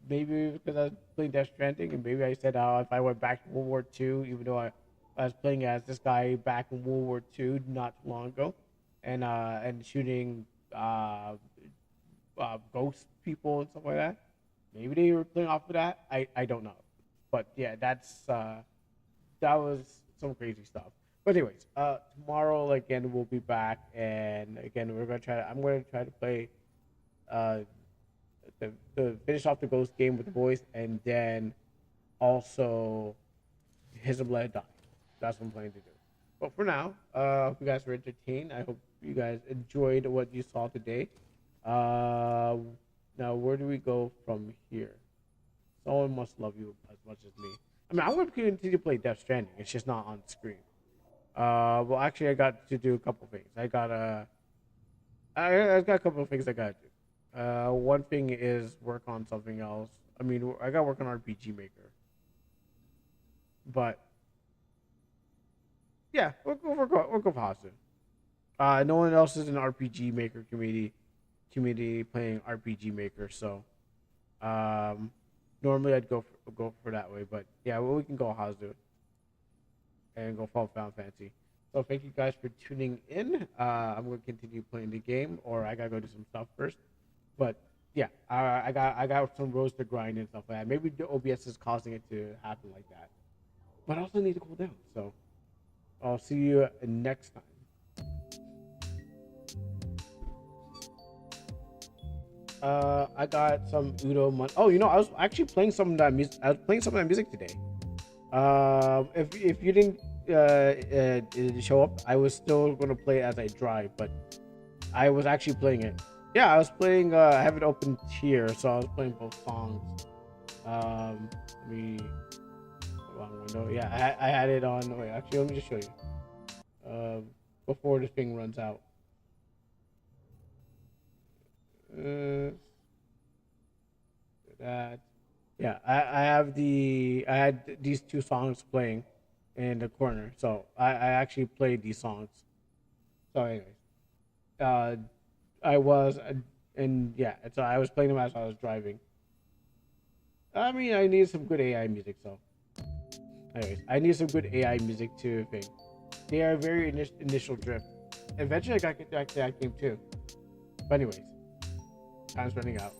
maybe because I was playing Death Stranding, and maybe I said, if I went back to World War II, even though I was playing as this guy back in World War II not too long ago, and shooting ghost people and stuff like that. Maybe they were playing off of that. I don't know, but yeah, that was some crazy stuff. But anyways, tomorrow again we'll be back, and again I'm gonna try to play the finish off the ghost game with the boys, and then also His Blood Die. That's what I'm planning to do. But for now, I hope you guys were entertained. I hope you guys enjoyed what you saw today. Now where do we go from here? Someone must love you as much as me. I mean, I would continue to play Death Stranding. It's just not on screen. Well, actually, I got to do a couple things. I got a couple of things I gotta do. One thing is work on something else. I mean, I gotta work on RPG Maker. But yeah, we'll go positive. No one else is in RPG Maker community playing RPG Maker, so normally I'd go for that way, but yeah, well, we can go Hazu and go Final Fantasy. So thank you guys for tuning in. I'm gonna continue playing the game, or I gotta go do some stuff first. But yeah, I got some roads to grind and stuff like that. Maybe the OBS is causing it to happen like that, but I also need to cool down. So I'll see you next time. I got some Udo money. Oh, I was actually playing some of that music. I was playing some of that music today. If you didn't show up, I was still gonna play it as I drive, but I was actually playing it. Yeah, I was playing. I have it open here, so I was playing both songs. Let me wrong window. Yeah, I had it on. Wait, actually, let me just show you. Before the thing runs out. That. Yeah, I have I had these two songs playing in the corner, so I actually played these songs. So, anyways, uh, I was, and yeah, so I was playing them as I was driving. I mean, I need some good AI music, so. Anyways, I need some good AI music to think. They are very initial drift. Eventually, I got back to that game too. But anyways, time's running out.